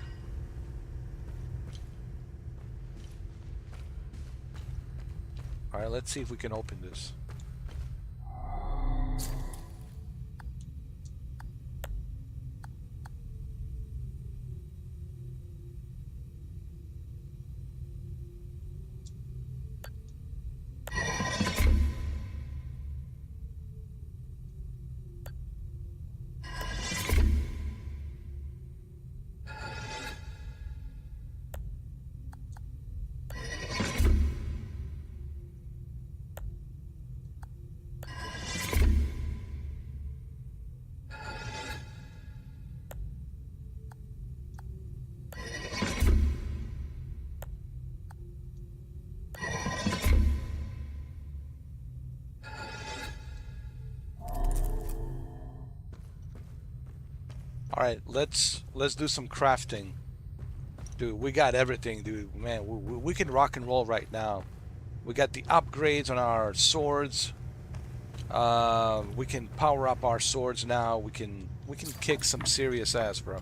All right, let's see if we can open this. All right, let's do some crafting. Dude, we got everything, dude. Man, we can rock and roll right now. We got the upgrades on our swords. We can power up our swords now. We can kick some serious ass, bro.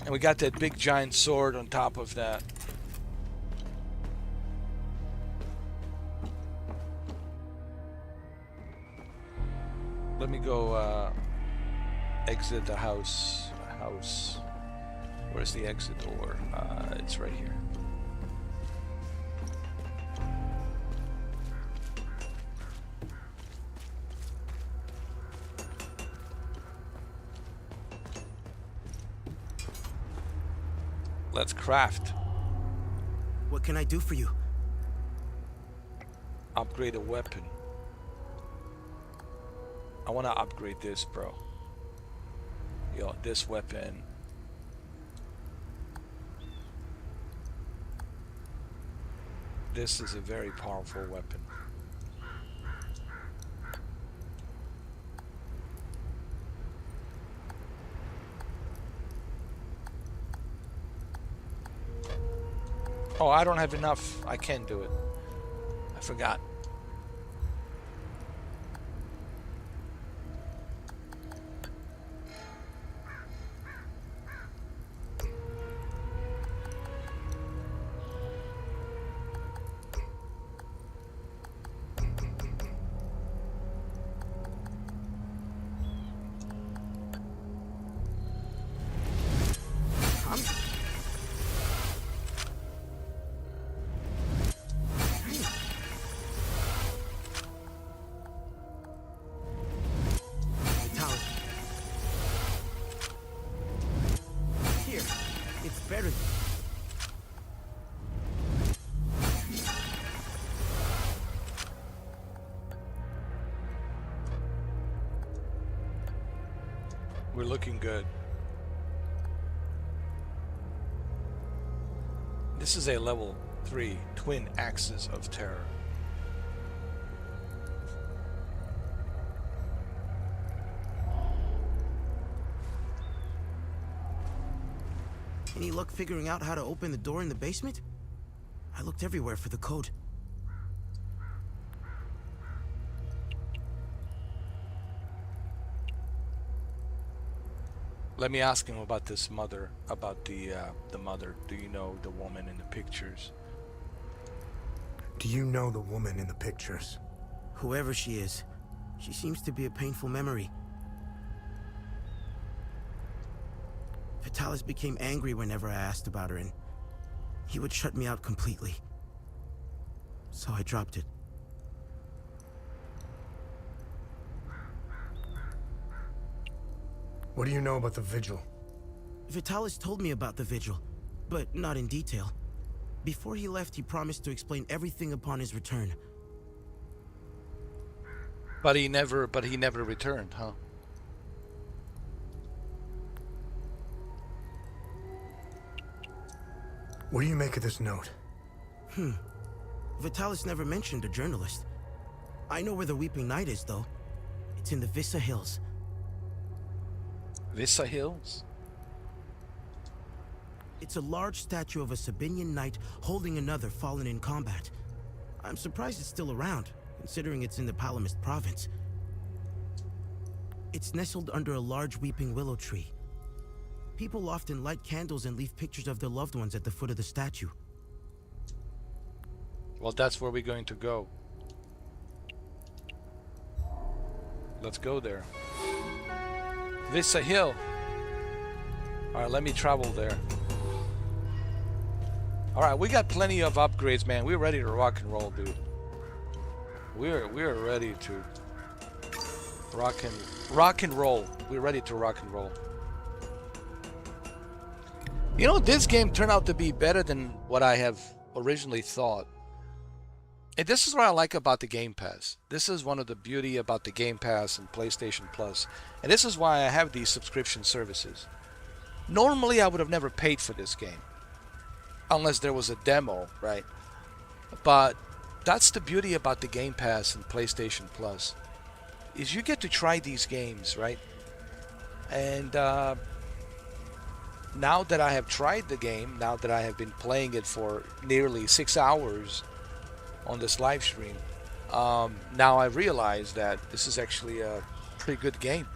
And we got that big giant sword on top of that. Let me go exit the house. Where's the exit door? It's right here. Let's craft. What can I do for you? Upgrade a weapon. I want to upgrade this, bro. Yo, this weapon. This is a very powerful weapon. Oh, I don't have enough. I can't do it. I forgot. We're looking good. This is a level 3 twin axes of terror. Any luck figuring out how to open the door in the basement? I looked everywhere for the code. Let me ask him about this mother, about the mother. Do you know the woman in the pictures? Do you know the woman in the pictures? Whoever she is, she seems to be a painful memory. Vitalis became angry whenever I asked about her, and he would shut me out completely. So I dropped it. What do you know about the Vigil? Vitalis told me about the Vigil, but not in detail. Before he left, he promised to explain everything upon his return. But he never returned, huh? What do you make of this note? Vitalis never mentioned a journalist. I know where the Weeping Knight is, though. It's in the Vissa Hills. Vissa Hills? It's a large statue of a Sabinian knight holding another fallen in combat. I'm surprised it's still around, considering it's in the Palamist province. It's nestled under a large weeping willow tree. People often light candles and leave pictures of their loved ones at the foot of the statue. Well, that's where we're going to go. Let's go there. Vissa Hill. Alright, let me travel there. Alright, we got plenty of upgrades, man. We're ready to rock and roll, dude. We're ready to rock and roll. We're ready to rock and roll. You know, this game turned out to be better than what I have originally thought. And this is what I like about the Game Pass. This is one of the beauty about the Game Pass and PlayStation Plus. And this is why I have these subscription services. Normally, I would have never paid for this game. Unless there was a demo, right? But that's the beauty about the Game Pass and PlayStation Plus. Is you get to try these games, right? And now that I have tried the game, now that I have been playing it for nearly 6 hours on this live stream, now I realize that this is actually a pretty good game,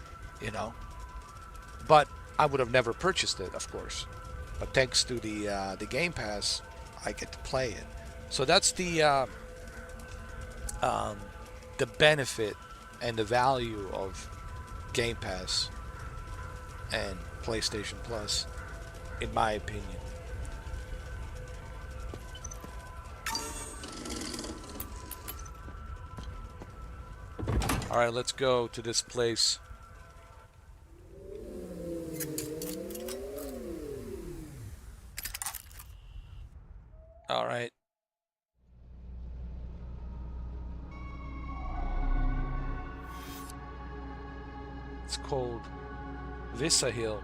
you know. But I would have never purchased it, of course. But thanks to the Game Pass, I get to play it. So that's the benefit and the value of Game Pass and PlayStation Plus, in my opinion. All right, let's go to this place. All right. It's called Vissa Hill.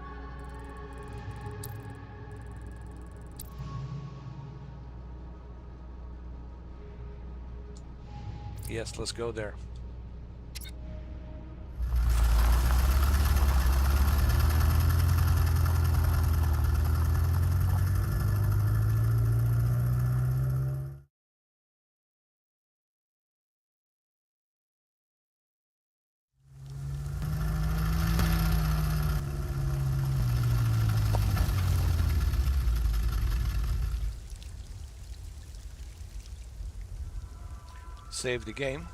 Yes, let's go there. Save the game.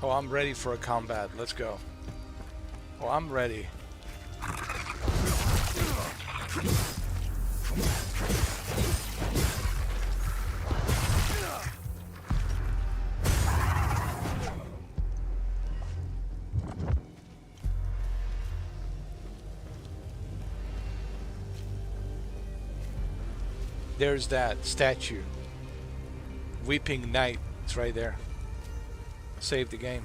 Oh, I'm ready for a combat. Let's go. Oh, I'm ready. There's that statue. Weeping Knight. It's right there. Save the game.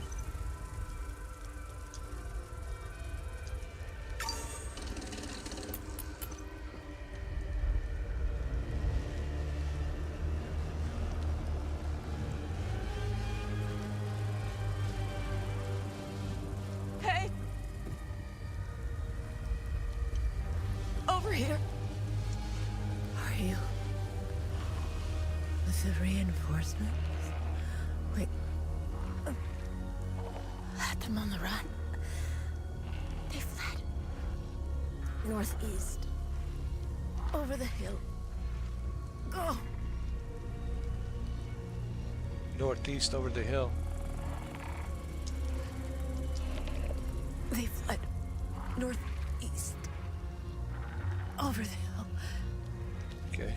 here. Are you with the reinforcements? Wait. Had them on the run. They fled. Northeast. Over the hill. Go. Northeast over the hill. They fled. Northeast. Over the hill. Okay.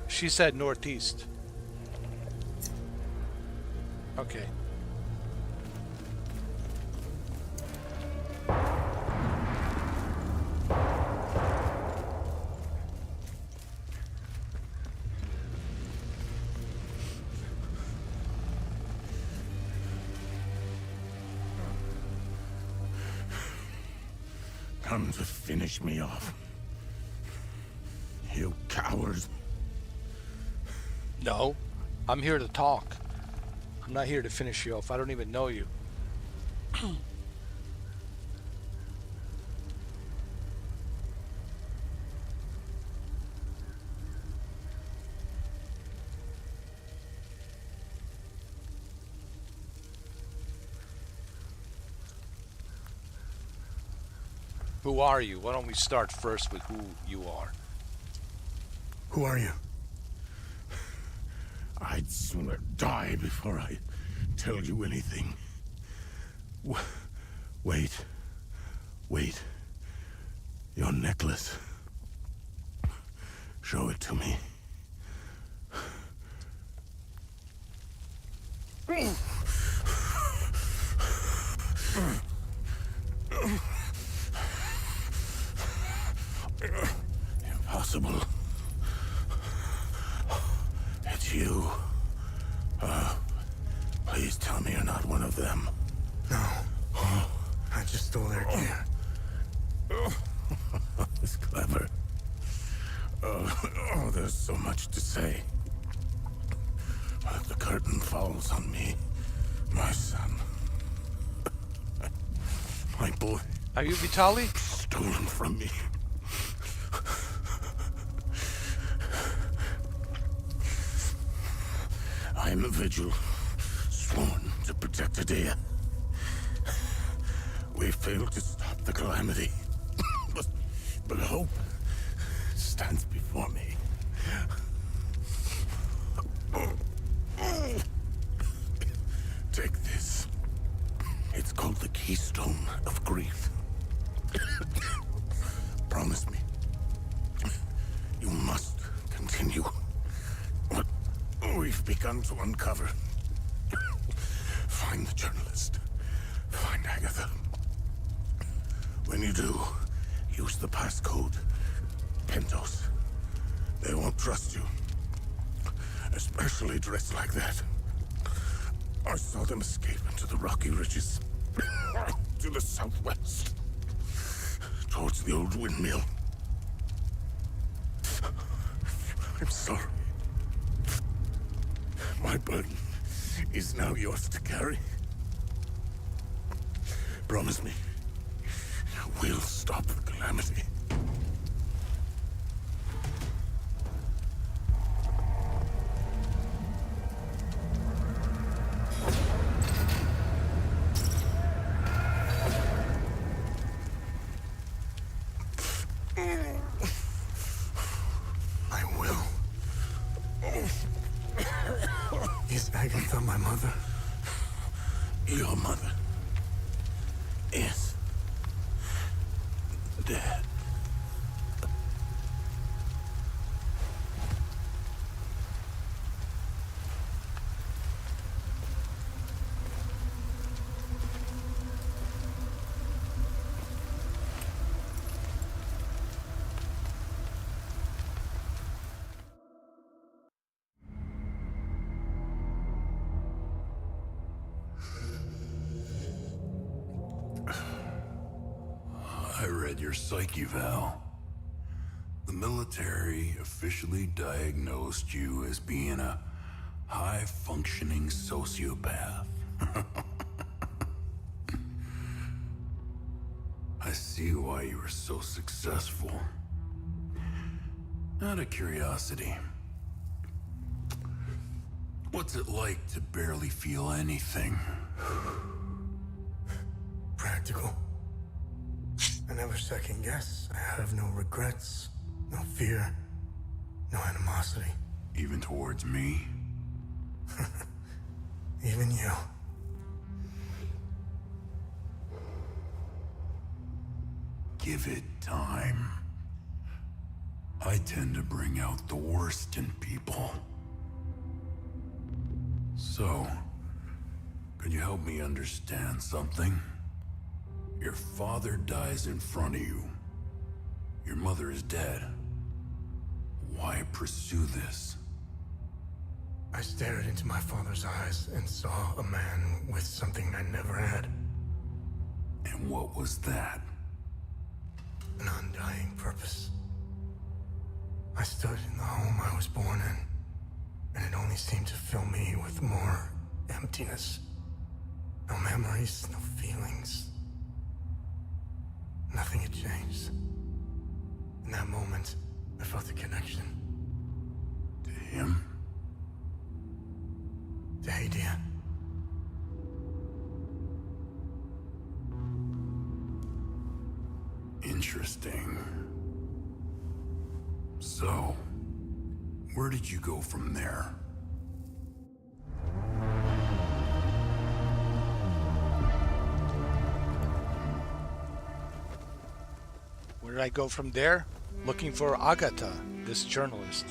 She said northeast. Okay. Come to finish me off. You cowards. No, I'm here to talk. I'm not here to finish you off. I don't even know you. Who are you? Why don't we start first with who you are? Who are you? I'd sooner die before I tell you anything. Wait. Wait. Your necklace. Show it to me. Impossible. It's you. Please tell me you're not one of them. No. I just stole their gear. It's clever. Oh, there's so much to say. But the curtain falls on me, my son. My boy. Are you Vitali? Stolen from me. I am a vigil, sworn to protect Adea. We failed to stop the calamity, but hope stands before me. Take this. It's called the Keystone of Grief. Promise me. You must continue what we've begun to uncover. Find the journalist. Find Agatha. When you do, use the passcode. Pentos. They won't trust you. Especially dressed like that. I saw them escape into the rocky ridges. To the southwest. Towards the old windmill. I'm sorry. My burden is now yours to carry. Promise me, we'll stop the calamity. I will. Is Agatha my mother? Your mother is dead. read your psych eval. The military officially diagnosed you as being a high-functioning sociopath. I see why you were so successful. Out of curiosity, what's it like to barely feel anything? Practical. I never second guess. I have no regrets, no fear, no animosity. Even towards me? Even you. Give it time. I tend to bring out the worst in people. So, could you help me understand something? Your father dies in front of you. Your mother is dead. Why pursue this? I stared into my father's eyes and saw a man with something I never had. And what was that? An undying purpose. I stood in the home I was born in, and it only seemed to fill me with more emptiness. No memories, no feelings. Nothing had changed. In that moment, I felt a connection. To him? To Hadia. Interesting. So, where did you go from there? Where did I go from there? Looking for Agatha, this journalist.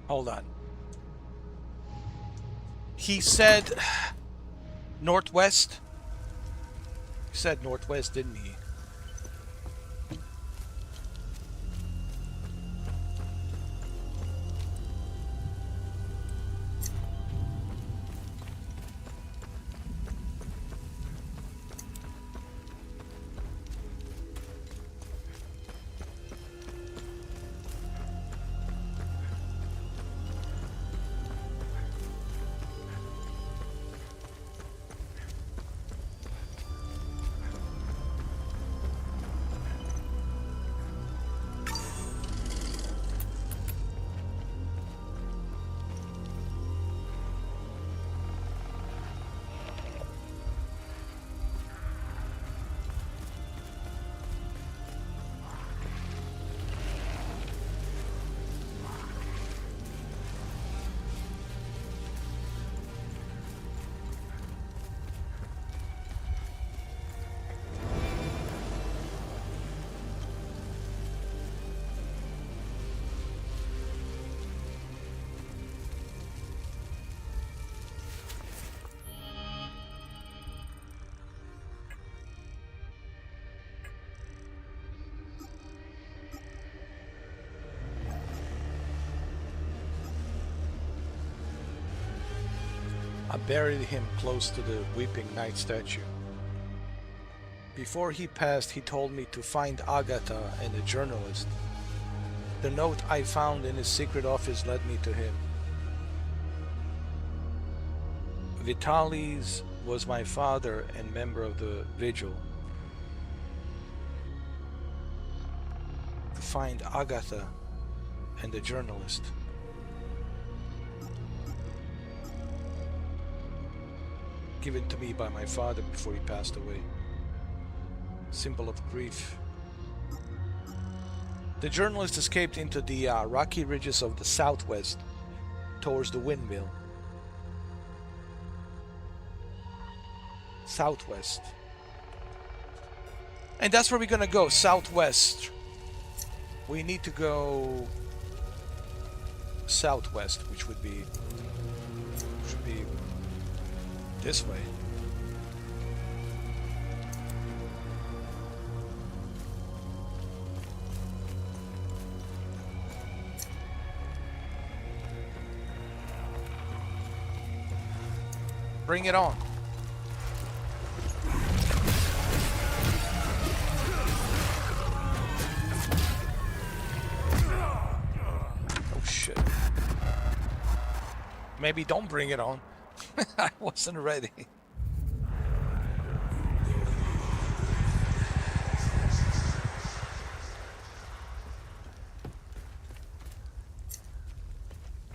Hold on. He said northwest. He said northwest, didn't he? I buried him close to the Weeping Knight statue. Before he passed, he told me to find Agatha and the journalist. The note I found in his secret office led me to him. Vitalis was my father and member of the Vigil. To find Agatha and the journalist. Given to me by my father before he passed away. Symbol of grief. The journalist escaped into the rocky ridges of the southwest towards the windmill. Southwest. And that's where we're gonna go, southwest. We need to go southwest, which should be this way. Bring it on. Oh shit. Maybe don't bring it on. I wasn't ready.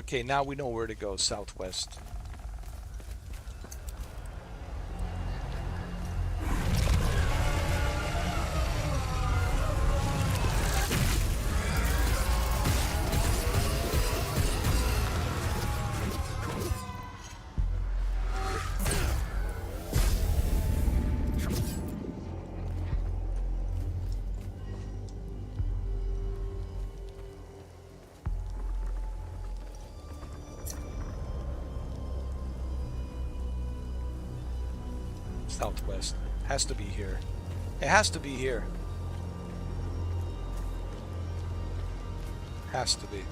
Okay, now we know where to go, southwest. Southwest. Has to be here. It has to be here. Has to be.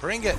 Bring it.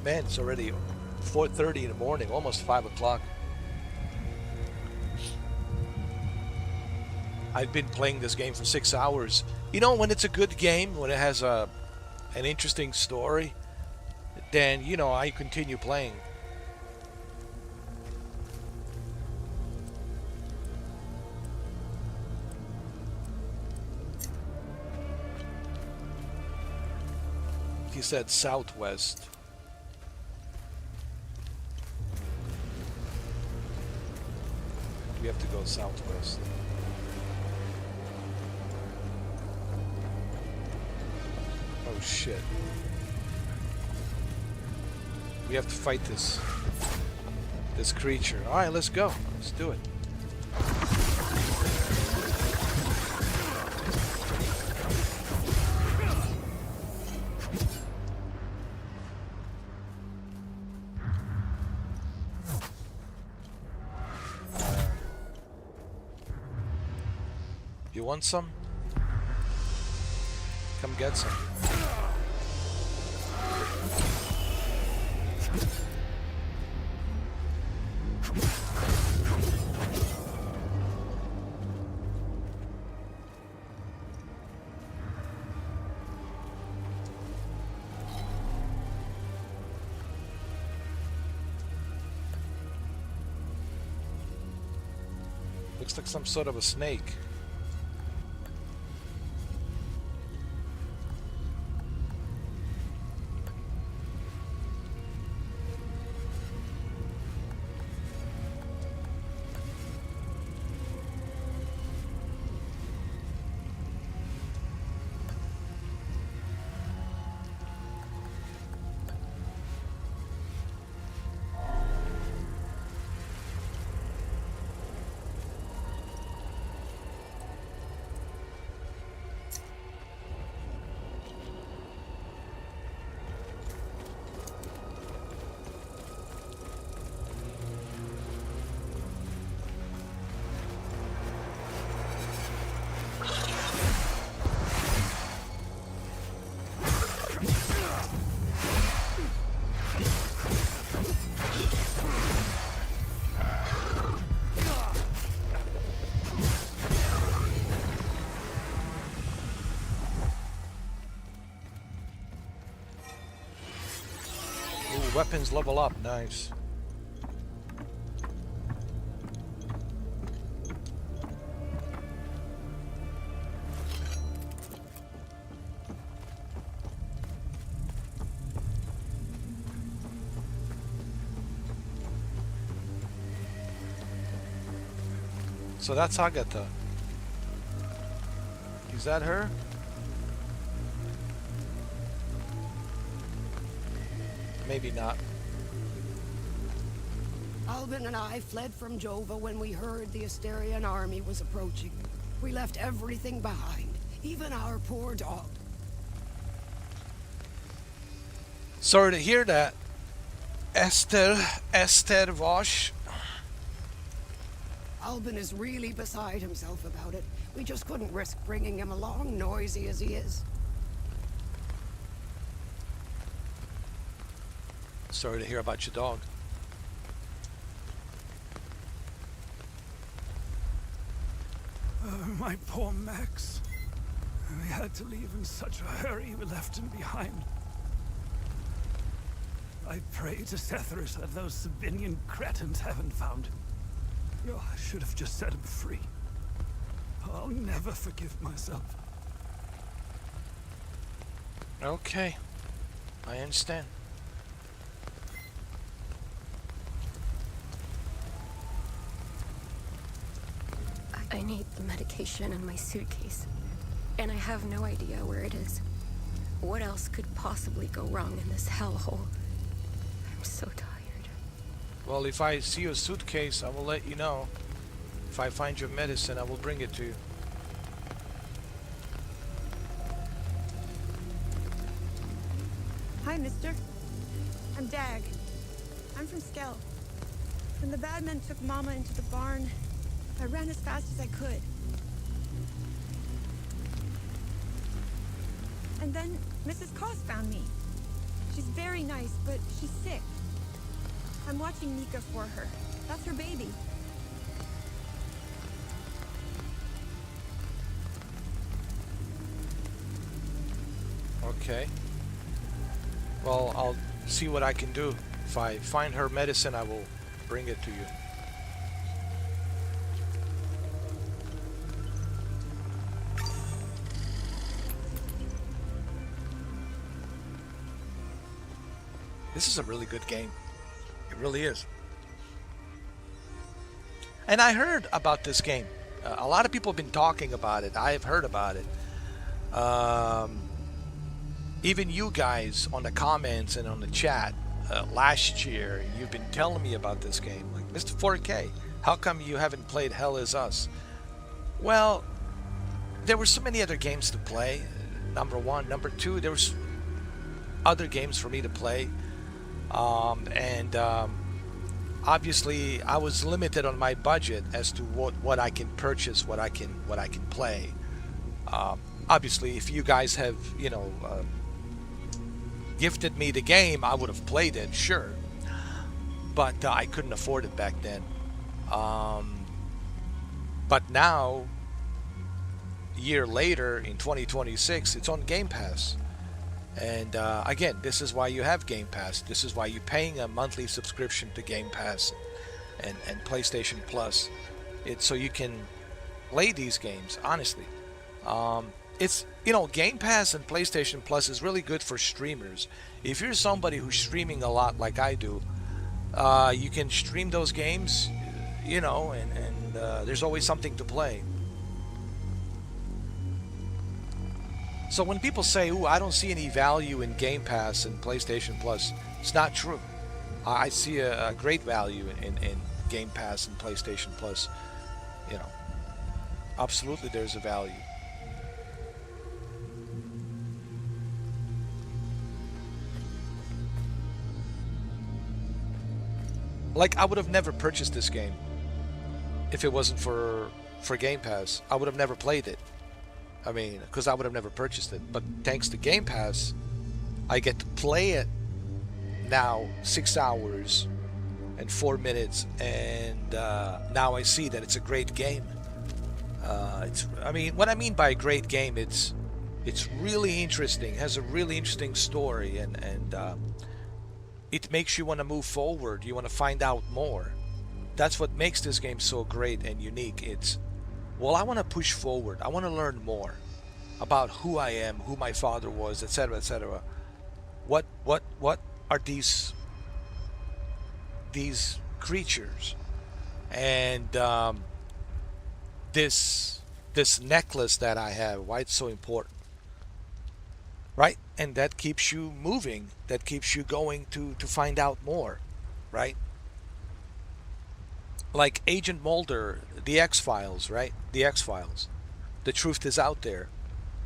Man, it's already 4:30 in the morning, almost 5 o'clock. I've been playing this game for 6 hours. You know, when it's a good game, when it has an interesting story, then, you know, I continue playing. He said southwest. We have to go southwest. Oh shit. We have to fight this creature. All right, let's go. Let's do it. You want some? Come get some. Looks like some sort of a snake. Weapons level up, nice. So that's Agatha. Is that her? Maybe not. Albin and I fled from Jova when we heard the Asterian army was approaching. We left everything behind, even our poor dog. Sorry to hear that. Esther Vosh. Albin is really beside himself about it. We just couldn't risk bringing him along, noisy as he is. Sorry to hear about your dog. My poor Max. We had to leave in such a hurry, we left him behind. I pray to Sethras that those Sabinian cretins haven't found him. Oh, I should have just set him free. I'll never forgive myself. Okay. I understand. I need the medication in my suitcase, and I have no idea where it is. What else could possibly go wrong in this hellhole? I'm so tired. Well, if I see your suitcase, I will let you know. If I find your medicine, I will bring it to you. Hi, mister. I'm Dag. I'm from Skell. When the bad men took Mama into the barn, I ran as fast as I could. And then Mrs. Koss found me. She's very nice, but she's sick. I'm watching Nika for her. That's her baby. Okay. Well, I'll see what I can do. If I find her medicine, I will bring it to you. This is a really good game. It really is. And I heard about this game. A lot of people have been talking about it. I have heard about it. Even you guys on the comments and on the chat last year. You've been telling me about this game, like, Mr. 4K, how come you haven't played Hell Is Us? Well, there were so many other games to play. Number one. Number two, there was other games for me to play. Obviously I was limited on my budget as to what I can purchase, what I can play. Obviously, if you guys have, gifted me the game, I would have played it, sure. But I couldn't afford it back then. But now, a year later, in 2026, it's on Game Pass. And again, this is why you have Game Pass. This is why you're paying a monthly subscription to Game Pass and PlayStation Plus. It's so you can play these games, honestly. It's, Game Pass and PlayStation Plus is really good for streamers. If you're somebody who's streaming a lot like I do, you can stream those games, and there's always something to play. So when people say, "Ooh, I don't see any value in Game Pass and PlayStation Plus," it's not true. I see a great value in Game Pass and PlayStation Plus. Absolutely, there's a value. Like, I would have never purchased this game if it wasn't for Game Pass. I would have never played it. I mean, because I would have never purchased it. But thanks to Game Pass, I get to play it now 6 hours and 4 minutes, and now I see that it's a great game. What I mean by a great game, it's really interesting, has a really interesting story, and it makes you want to move forward. You want to find out more. That's what makes this game so great and unique. Well, I want to push forward. I want to learn more about who I am, who my father was, etc., etc. What are these creatures? And this necklace that I have, why it's so important, right? And that keeps you moving. That keeps you going to find out more, right? Like Agent Mulder, the X-Files, right? The X-Files. The truth is out there.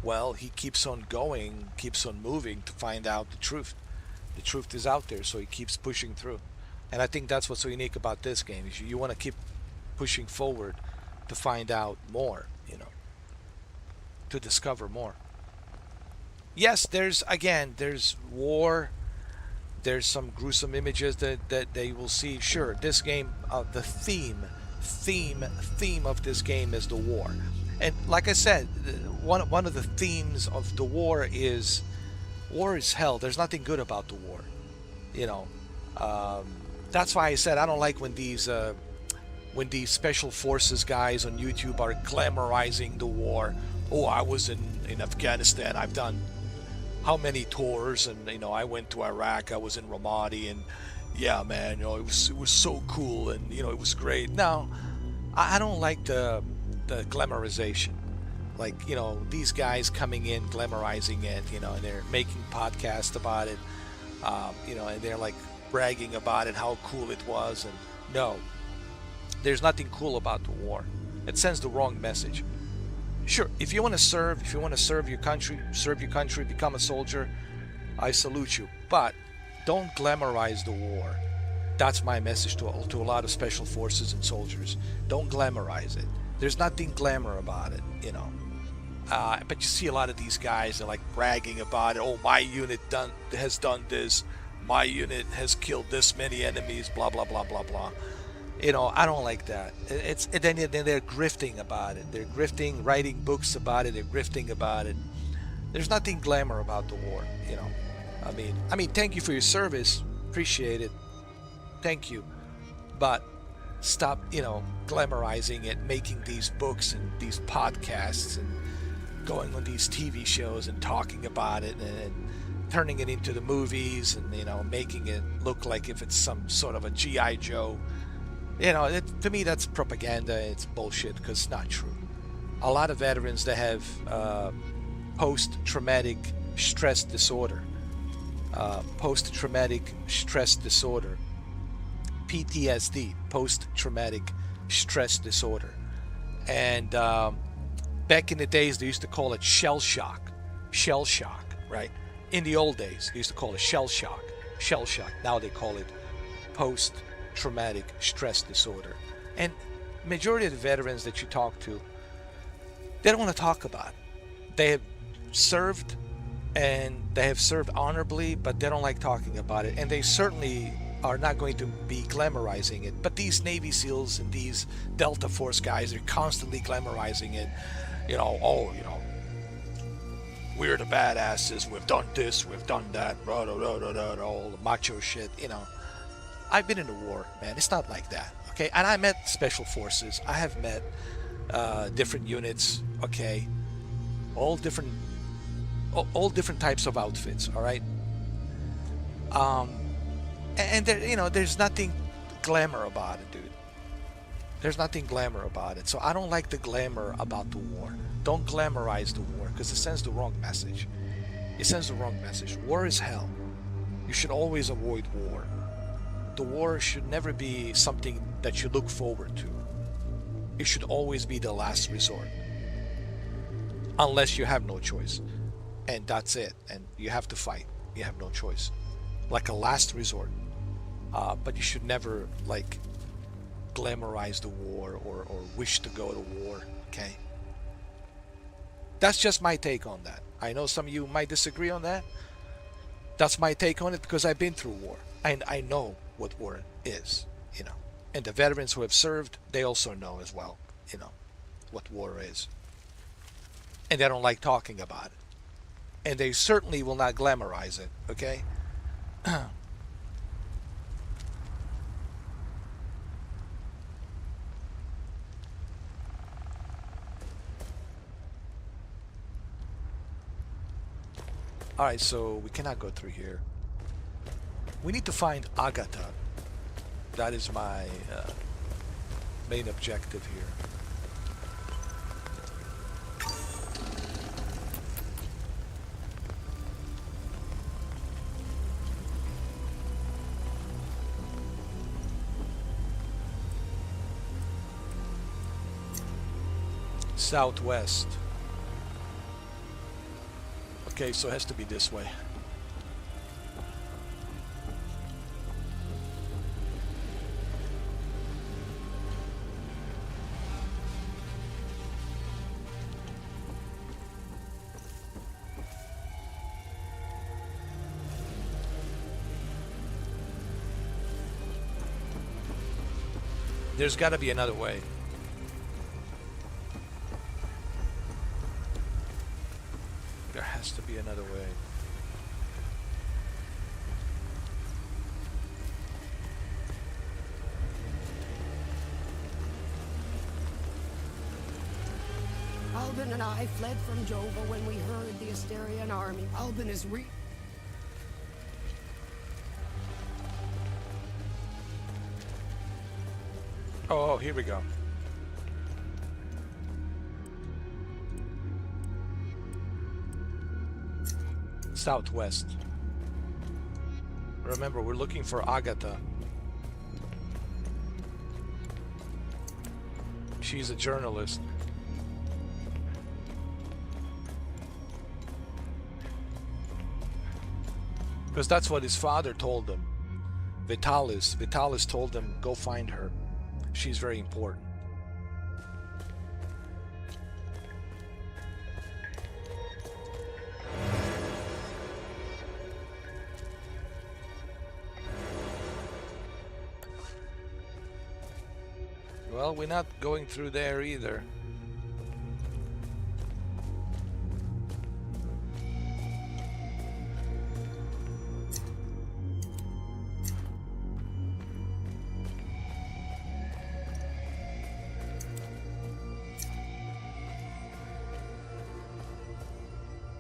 Well, he keeps on going, keeps on moving to find out the truth. The truth is out there, so he keeps pushing through. And I think that's what's so unique about this game. Is you want to keep pushing forward to find out more, to discover more. Yes, there's war. There's some gruesome images that they will see. Sure, this game, the theme of this game is the war. And like I said, one of the themes of the war is hell. There's nothing good about the war. That's why I said I don't like when these special forces guys on YouTube are glamorizing the war. Oh, I was in Afghanistan. I've done how many tours, and I went to Iraq. I was in Ramadi, and yeah, man, it was so cool, and it was great. No, I don't like the glamorization. Like, these guys coming in glamorizing it, and they're making podcasts about it, and they're like bragging about it, how cool it was. And no, there's nothing cool about the war. It sends the wrong message. Sure, if you want to serve your country, become a soldier, I salute you. But don't glamorize the war. That's my message to a lot of special forces and soldiers. Don't glamorize it. There's nothing glamour about it, but you see a lot of these guys, they're like bragging about it. Oh, my unit has done this. My unit has killed this many enemies, blah, blah, blah, blah, blah. I don't like that. Then they're grifting about it. They're grifting, writing books about it. They're grifting about it. There's nothing glamour about the war, I mean, thank you for your service. Appreciate it. Thank you. But stop, glamorizing it, making these books and these podcasts and going on these TV shows and talking about it and turning it into the movies and, making it look like if it's some sort of a G.I. Joe. To me, that's propaganda. It's bullshit because it's not true. A lot of veterans that have post-traumatic stress disorder, post-traumatic stress disorder, PTSD, post-traumatic stress disorder. And back in the days, they used to call it shell shock, right? In the old days, they used to call it shell shock. Now they call it post-traumatic stress disorder. And majority of the veterans that you talk to, they don't want to talk about it. They have served, and they have served honorably, but they don't like talking about it. And they certainly are not going to be glamorizing it. But these Navy SEALs and these Delta Force guys are constantly glamorizing it. You know, we're the badasses, we've done this, we've done that, all the macho shit, you know. I've been in the war, man. It's not like that, okay? And I met special forces. I have met different units, okay? All different types of outfits, all right? And there, you know, there's nothing glamour about it, dude. There's nothing glamour about it. So I don't like the glamour about the war. Don't glamorize the war, because it sends the wrong message. It sends the wrong message. War is hell. You should always avoid war. The war should never be something that you look forward to. It should always be the last resort. Unless you have no choice. And that's it. And you have to fight. You have no choice. Like a last resort. But you should never, like, glamorize the war or wish to go to war, okay? That's just my take on that. I know some of you might disagree on that. That's my take on it, because I've been through war. And I know what war is, you know. And the veterans who have served, they also know as well, you know, what war is. And they don't like talking about it. And they certainly will not glamorize it, okay? Alright, so we cannot go through here. We need to find Agatha. That is my main objective here. Southwest. Okay, so it has to be this way. There's got to be another way. There has to be another way. Albin and I fled from Jova when we heard the Asterian army. Albin is Oh, here we go. Southwest. Remember, we're looking for Agatha. She's a journalist. Because that's what his father told him. Vitalis told him, go find her. She's very important. Well, we're not going through there either.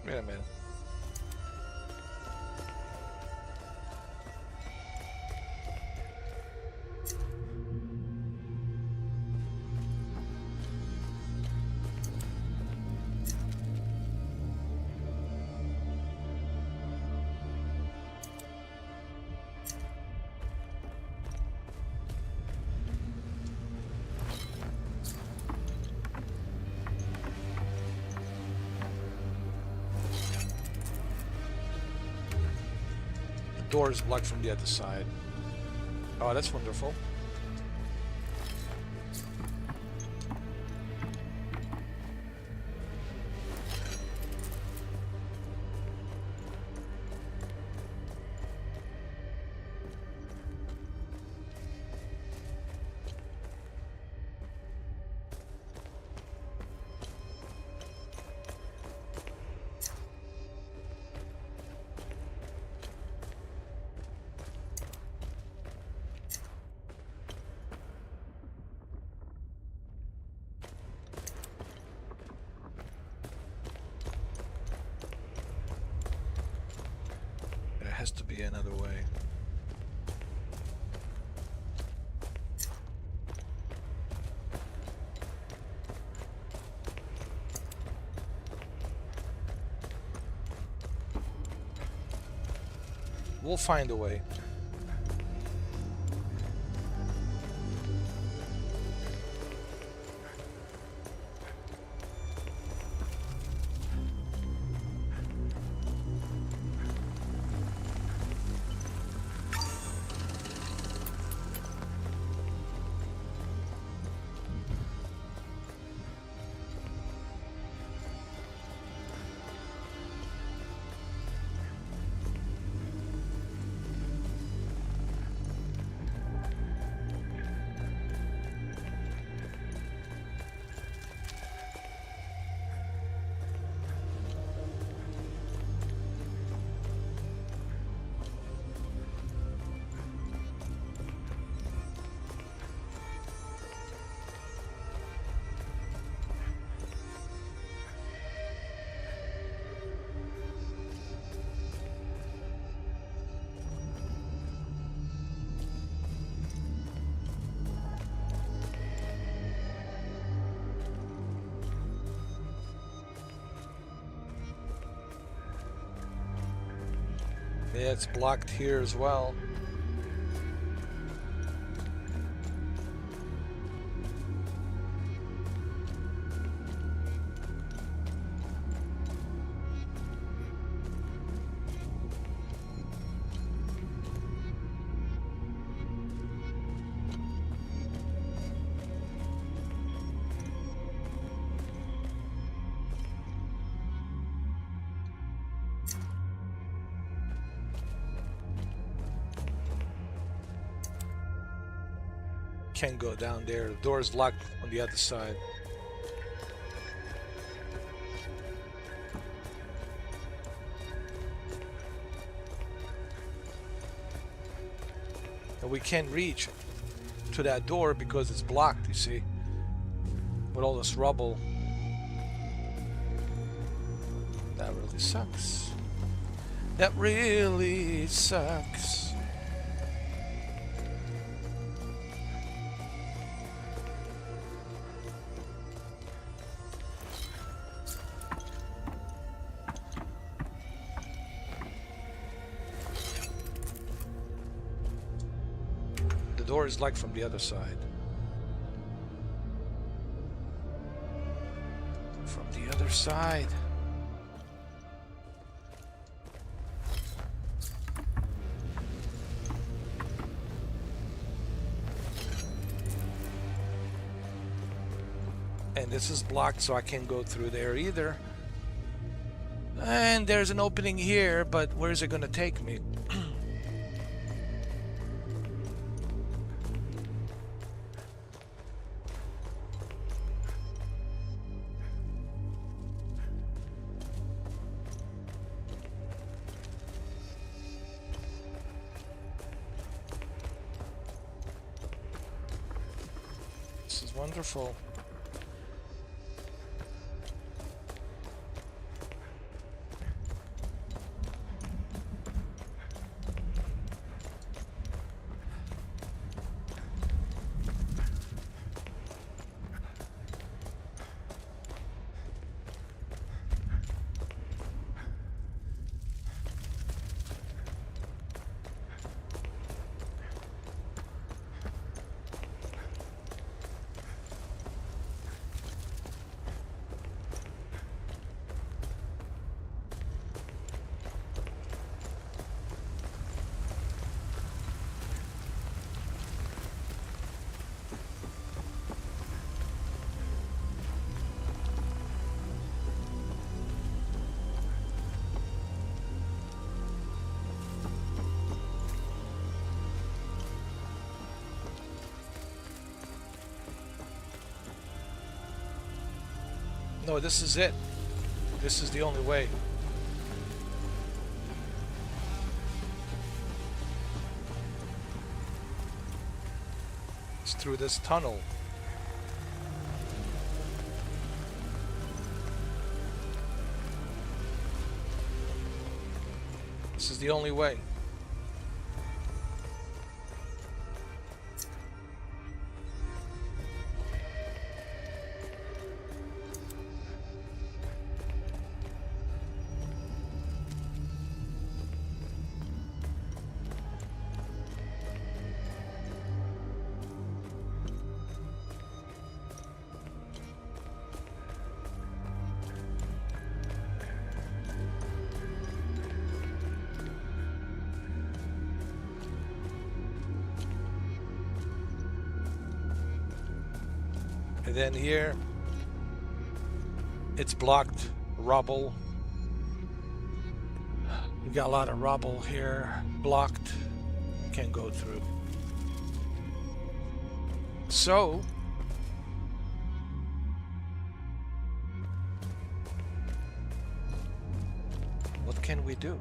Wait a minute. door is blocked from the other side. Oh, that's wonderful. There has to be another way. We'll find a way. Yeah, it's blocked here as well. Can't go down there. The door is locked on the other side. And we can't reach to that door because it's blocked, you see, with all this rubble. That really sucks. That really sucks. The door is locked from the other side. From the other side. And this is blocked, so I can't go through there either. And there's an opening here, but where's it gonna take me? This is wonderful. No, this is it. This is the only way. It's through this tunnel. This is the only way. And then here, it's blocked, rubble. We got a lot of rubble here, blocked, can't go through. So, what can we do?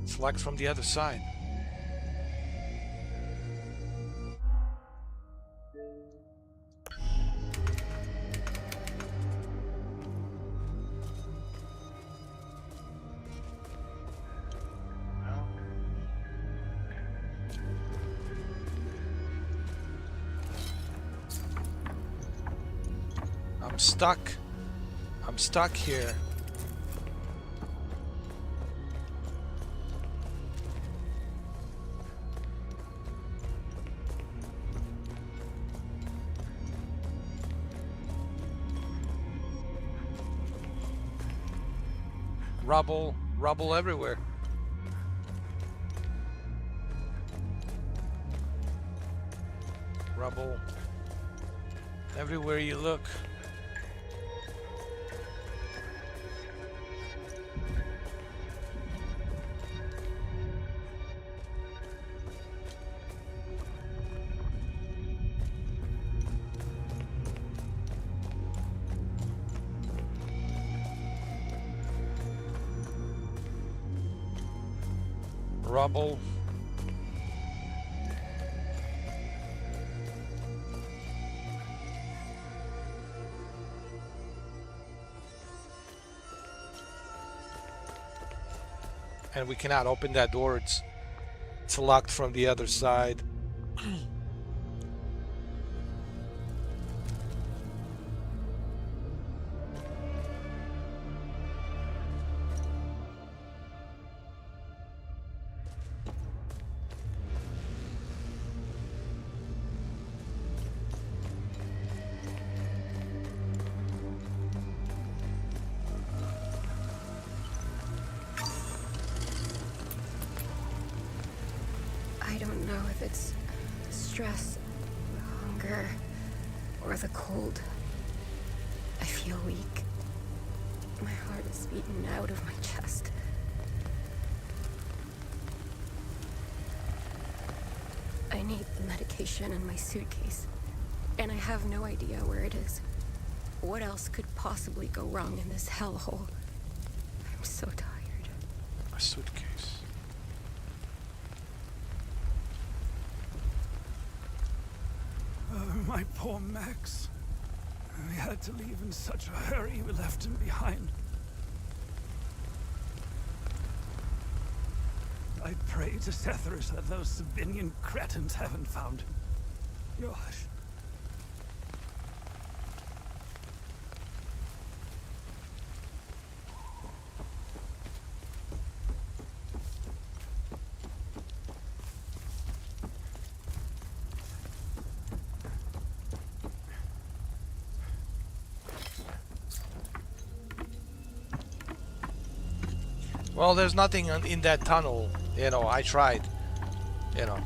Select from the other side. I'm stuck. I'm stuck here. Rubble everywhere. Rubble everywhere you look. Rubble. And we cannot open that door. It's locked from the other side. I don't know if it's the stress, the hunger, or the cold. I feel weak. My heart is beating out of my chest. I need the medication in my suitcase, and I have no idea where it is. What else could possibly go wrong in this hellhole? I'm so tired. A suitcase. My poor Max. We had to leave in such a hurry, we left him behind. I pray to Sethers that those Sabinian cretins haven't found him. Gosh. Well, there's nothing in that tunnel. You know, I tried. You know.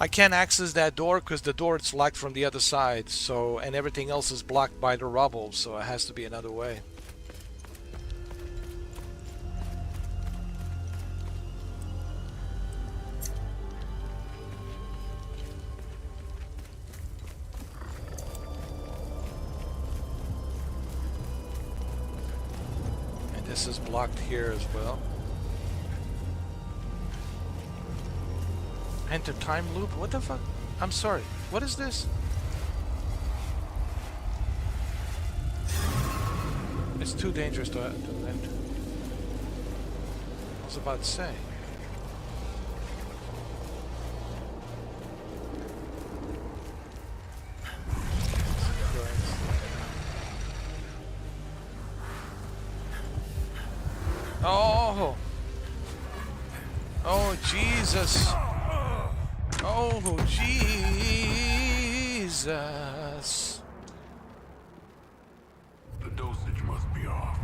I can't access that door because the door is locked from the other side. So, and everything else is blocked by the rubble. So it has to be another way. This is blocked here as well. Enter time loop? What the fuck? I'm sorry. What is this? It's too dangerous to enter. I was about to say. Oh! Oh, Jesus! Oh, Jesus! The dosage must be off.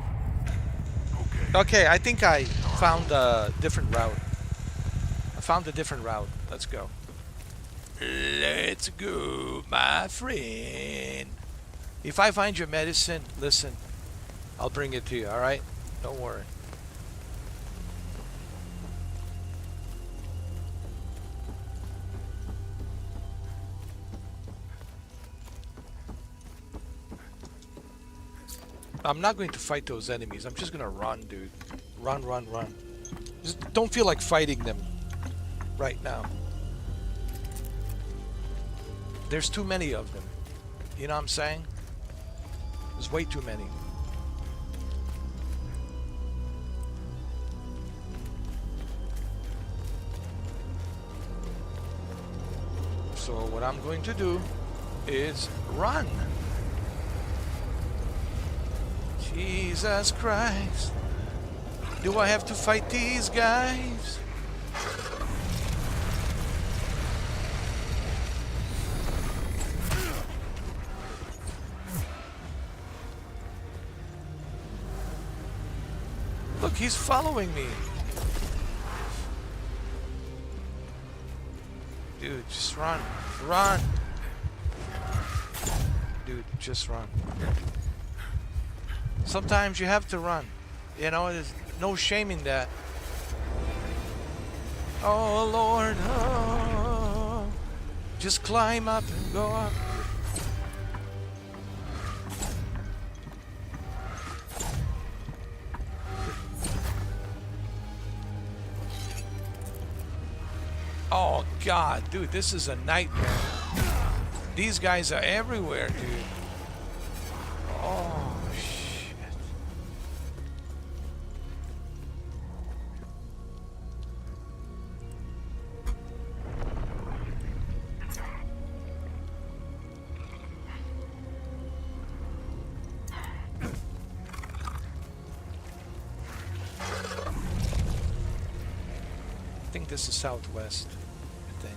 Okay, I think I found a different route. I found a different route. Let's go. Let's go, my friend. If I find your medicine, listen, I'll bring it to you, alright? Don't worry. I'm not going to fight those enemies. I'm just gonna run, dude. Run, run, run. Just don't feel like fighting them right now. There's too many of them. You know what I'm saying? There's way too many. So what I'm going to do is run. Jesus Christ. Do I have to fight these guys? Look, he's following me. Dude, just run. Run. Dude, just run. Sometimes you have to run. You know, there's no shame in that. Oh, Lord. Oh. Just climb up and go up. Oh, God. Dude, this is a nightmare. These guys are everywhere, dude. Oh. I think this is southwest, I think.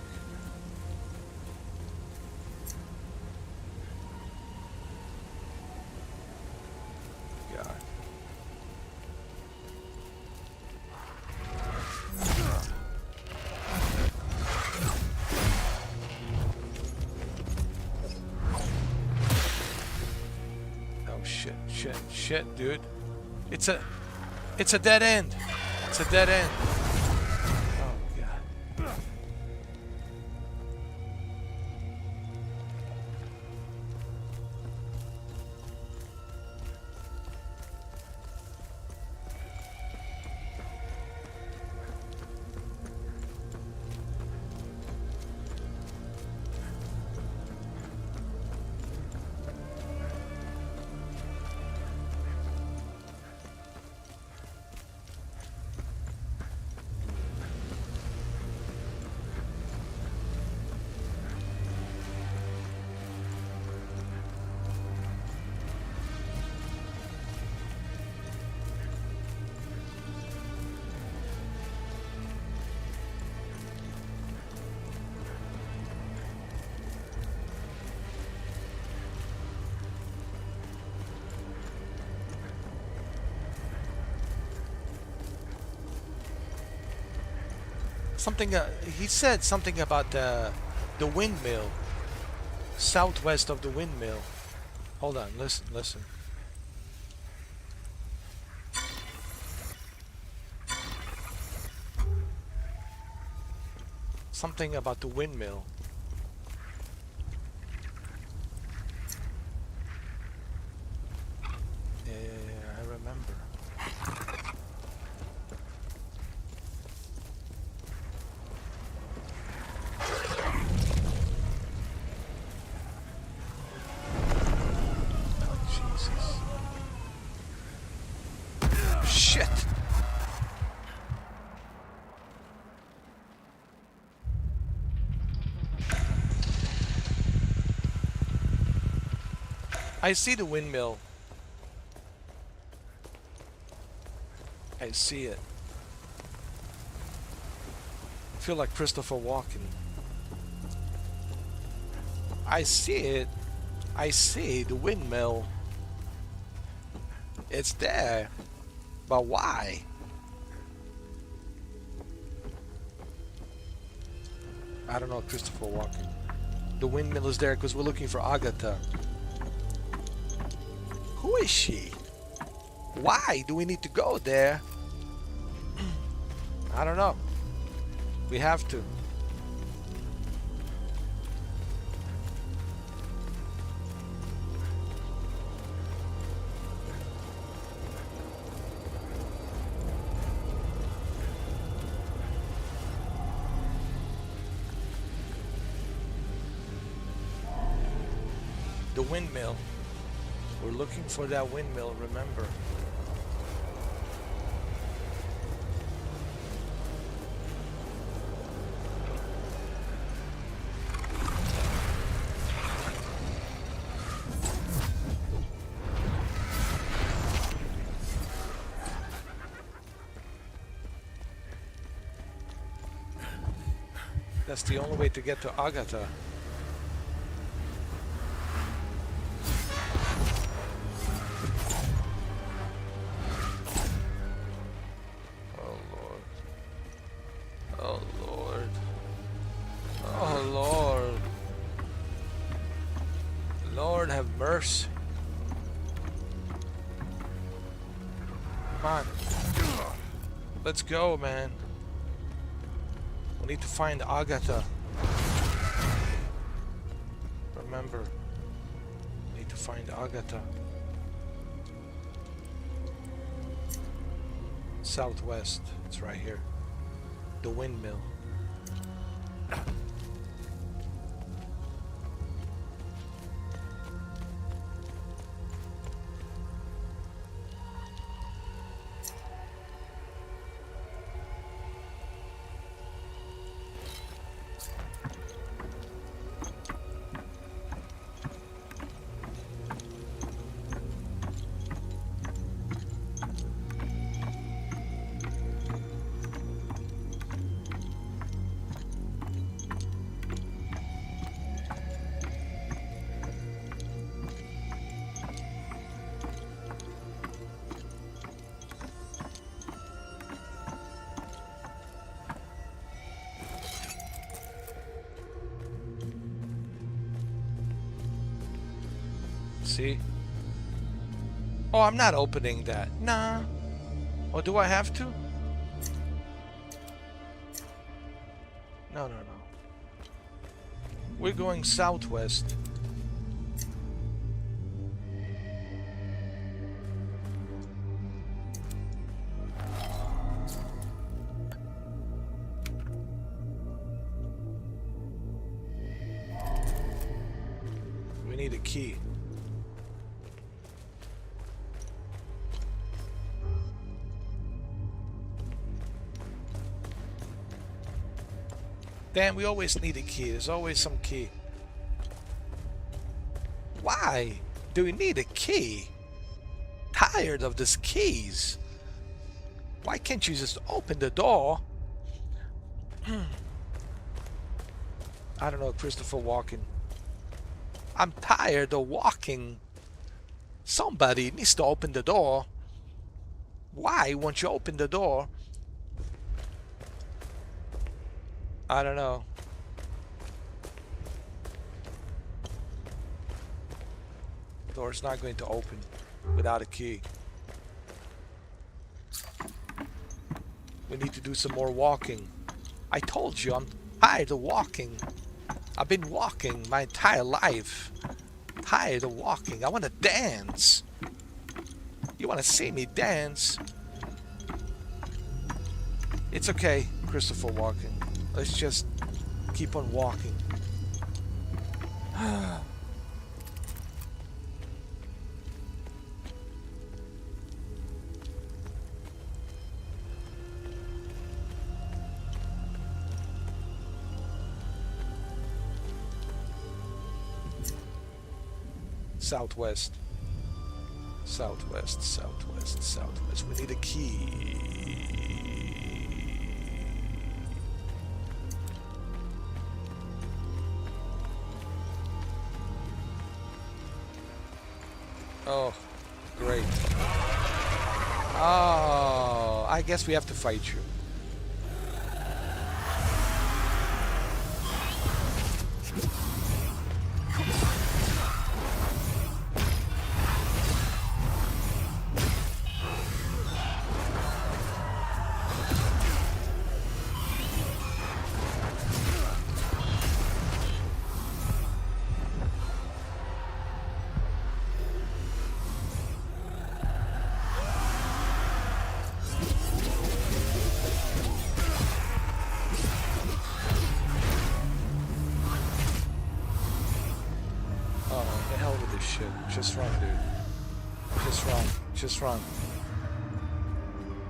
God. Oh shit, shit, shit, dude. It's a dead end. It's a dead end. Something, he said something about the windmill. Southwest of the windmill. Hold on, listen, listen. Something about the windmill. Yeah, I remember. Shit! I see the windmill. I see it. I feel like Christopher Walken. I see it. I see the windmill. It's there. But why? I don't know, Christopher Walken. The windmill is there because we're looking for Agatha. Who is she? Why do we need to go there? I don't know. We have to. The windmill. We're looking for that windmill, remember. That's the only way to get to Agatha. Mercy. Come on. Let's go, man. We need to find Agatha. Remember. We need to find Agatha. Southwest. It's right here. The windmill. See? Oh, I'm not opening that. Nah. Or do I have to? No, no, no. We're going southwest. We need a key. Damn, we always need a key. There's always some key. Why do we need a key? Tired of these keys. Why can't you just open the door? I don't know, Christopher Walken. I'm tired of walking. Somebody needs to open the door. Why won't you open the door? I don't know. Door's not going to open without a key. We need to do some more walking. I told you, I'm tired of walking. I've been walking my entire life. Tired of walking. I want to dance. You want to see me dance? It's okay, Christopher Walken. Let's just keep on walking. Southwest. Southwest, southwest, southwest. We need a key. Oh, great. Oh, I guess we have to fight you. Just run, dude. Just run. Just run.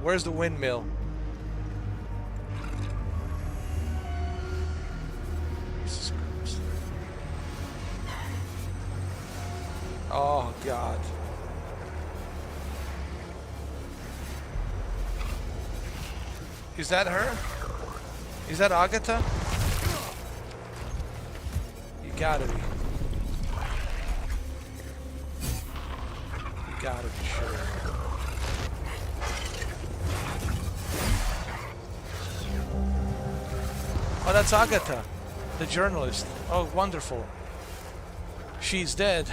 Where's the windmill? Jesus Christ. Oh, God. Is that her? Is that Agatha? You gotta be. Gotta be sure. Oh, that's Agatha, the journalist. Oh, wonderful. She's dead.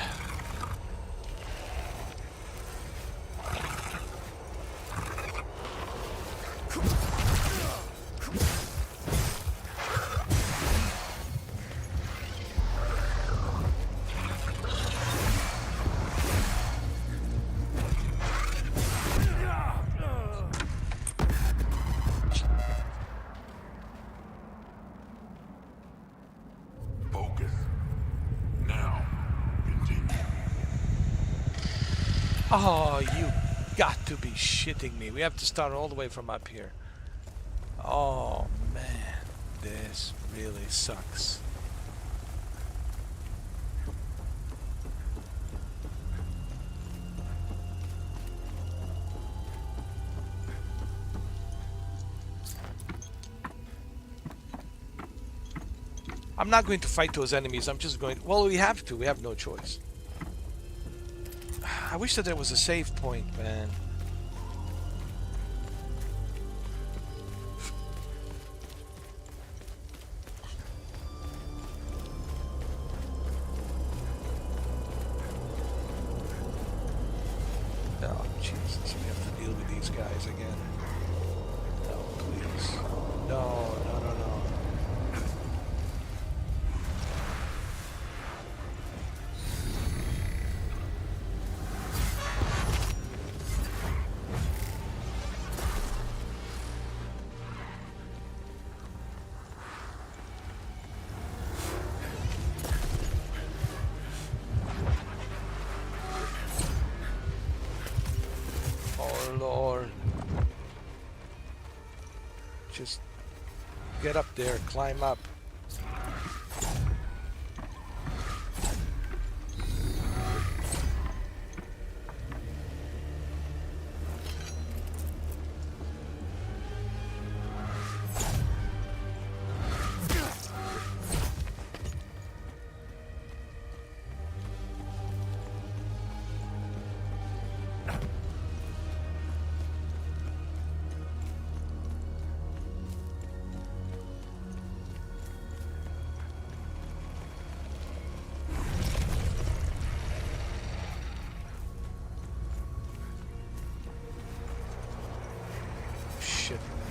Oh, you got to be shitting me. We have to start all the way from up here. Oh, man. This really sucks. I'm not going to fight those enemies. I'm just going... Well, we have to. We have no choice. I wish that there was a save point, man. Oh, Jesus. We have to deal with these guys again. No, please. No, no, no, no. Lord. Just get up there, climb up.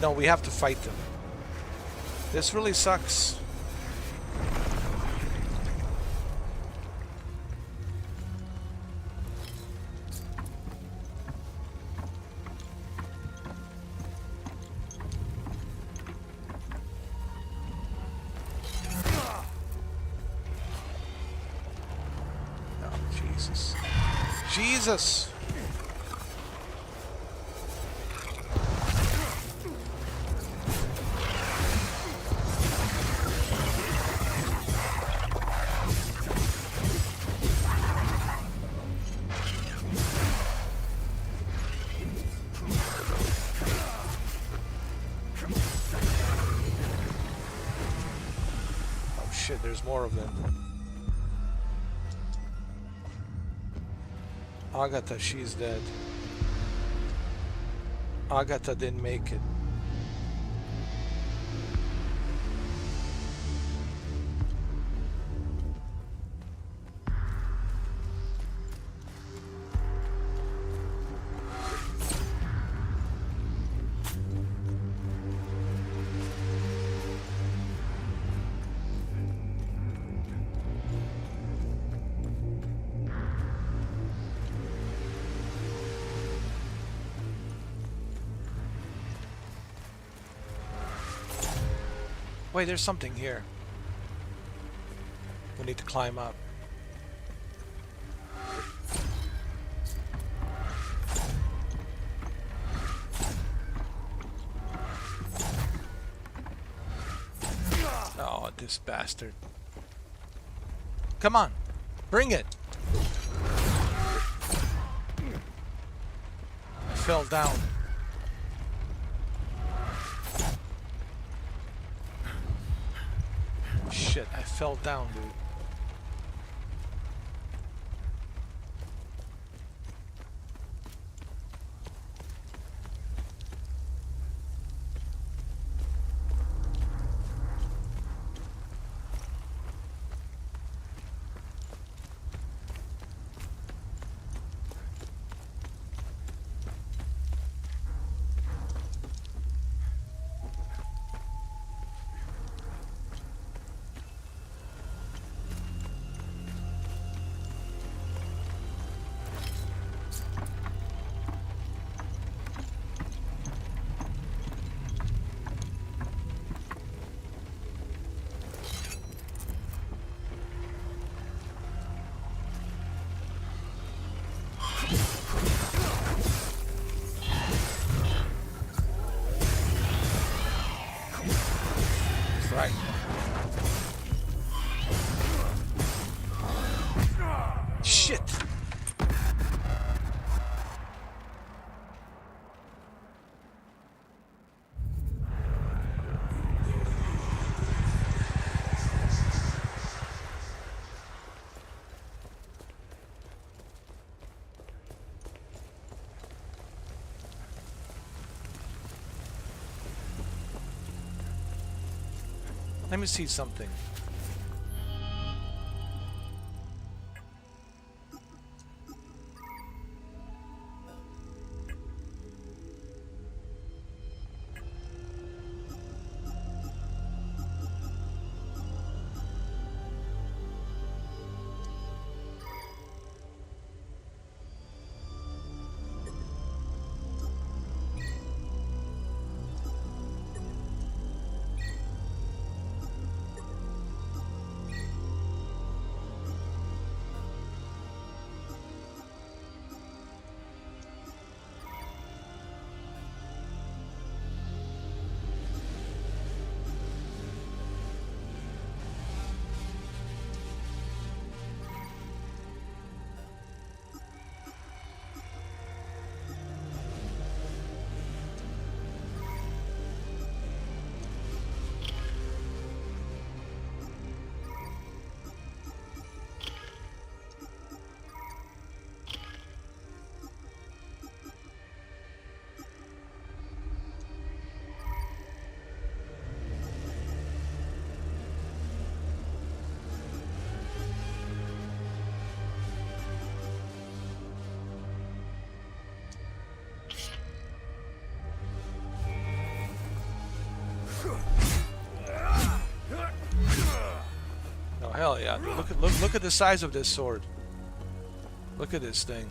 No, we have to fight them. This really sucks. Jesus. Oh shit, there's more of them. Agatha, she's dead. Agatha didn't make it. Wait, there's something here. We need to climb up. Oh, this bastard. Come on, bring it. I fell down. Shit, I fell down, dude. Right. Shit. Let me see something. Look at the size of this sword. Look at this thing.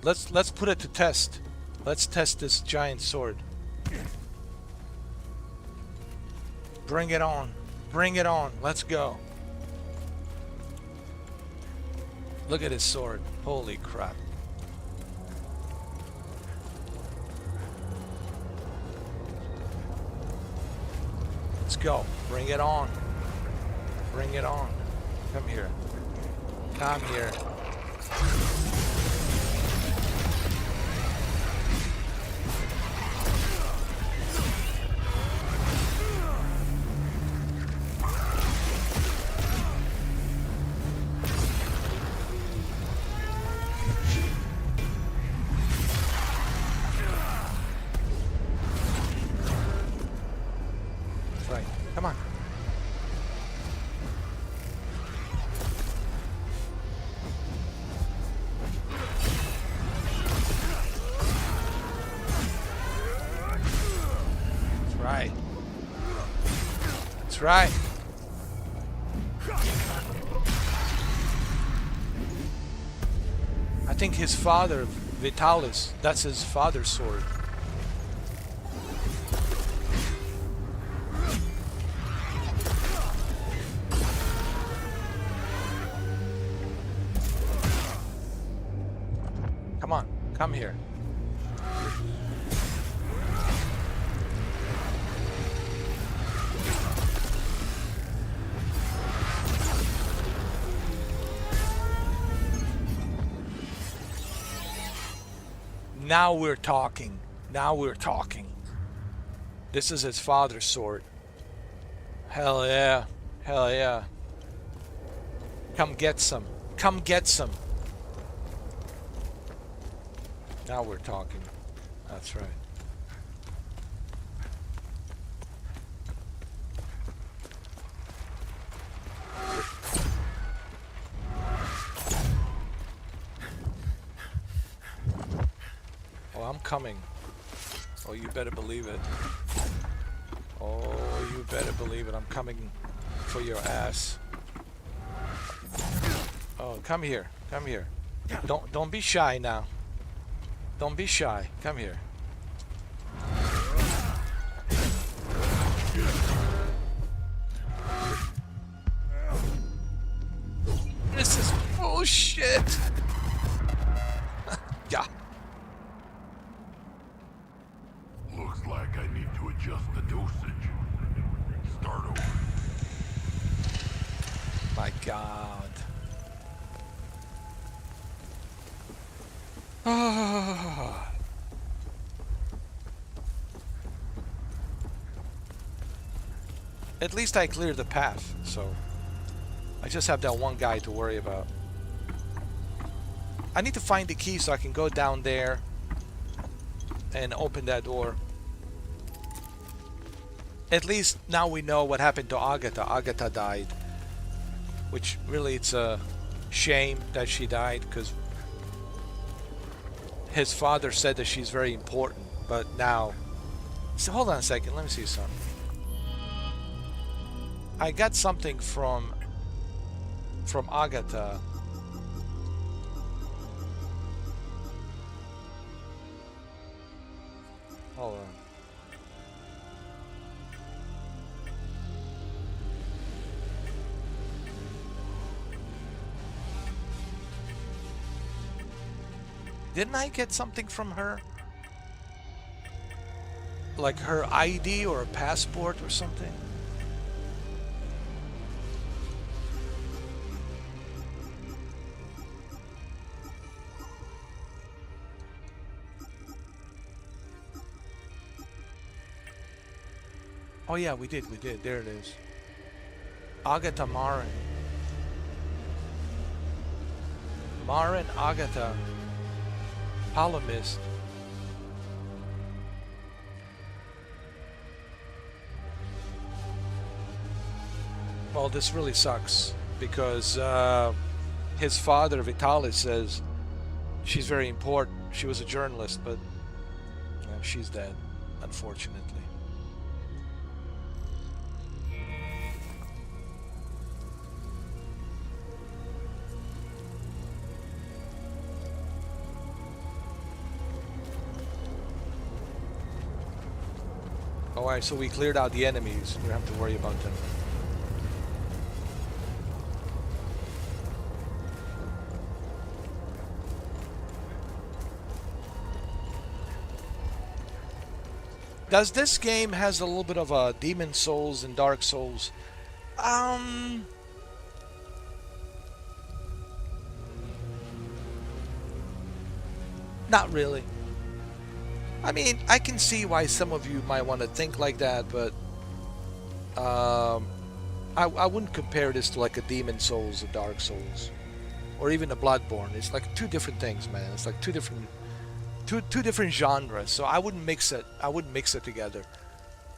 Let's put it to test. Let's test this giant sword. Bring it on. Bring it on. Let's go. Look at his sword. Holy crap. Let's go. Bring it on. Bring it on. Come here. Come here. Right. Come on. That's right. That's right. I think his father, Vitalis, that's his father's sword. Come on, come here. Now we're talking. Now we're talking. This is his father's sword. Hell yeah. Hell yeah. Come get some. Come get some. Now we're talking. That's right. Oh, I'm coming. Oh, you better believe it. Oh, you better believe it. I'm coming for your ass. Oh, come here. Come here. Don't be shy now. Don't be shy. Come here. This is bullshit. Yeah. Looks like I need to adjust the dosage. Start over. My God. At least I cleared the path, so I just have that one guy to worry about. I need to find the key so I can go down there and open that door. At least now we know what happened to Agatha. Agatha died, which really it's a shame that she died, because his father said that she's very important, but now... So hold on a second, let me see something. I got something from Agatha. Hold on. Didn't I get something from her? Like her ID or a passport or something? Oh yeah, we did. There it is. Agatha Marin. Marin Agatha. Palomist. Well, this really sucks because his father, Vitalis, says she's very important. She was a journalist, but she's dead, unfortunately. Alright, so we cleared out the enemies. We don't have to worry about them. Does this game has a little bit of a Demon Souls and Dark Souls? Not really. I mean, I can see why some of you might want to think like that, but I wouldn't compare this to like a Demon Souls or Dark Souls, or even a Bloodborne. It's like two different things, man. It's like two different genres. So I wouldn't mix it. I wouldn't mix it together.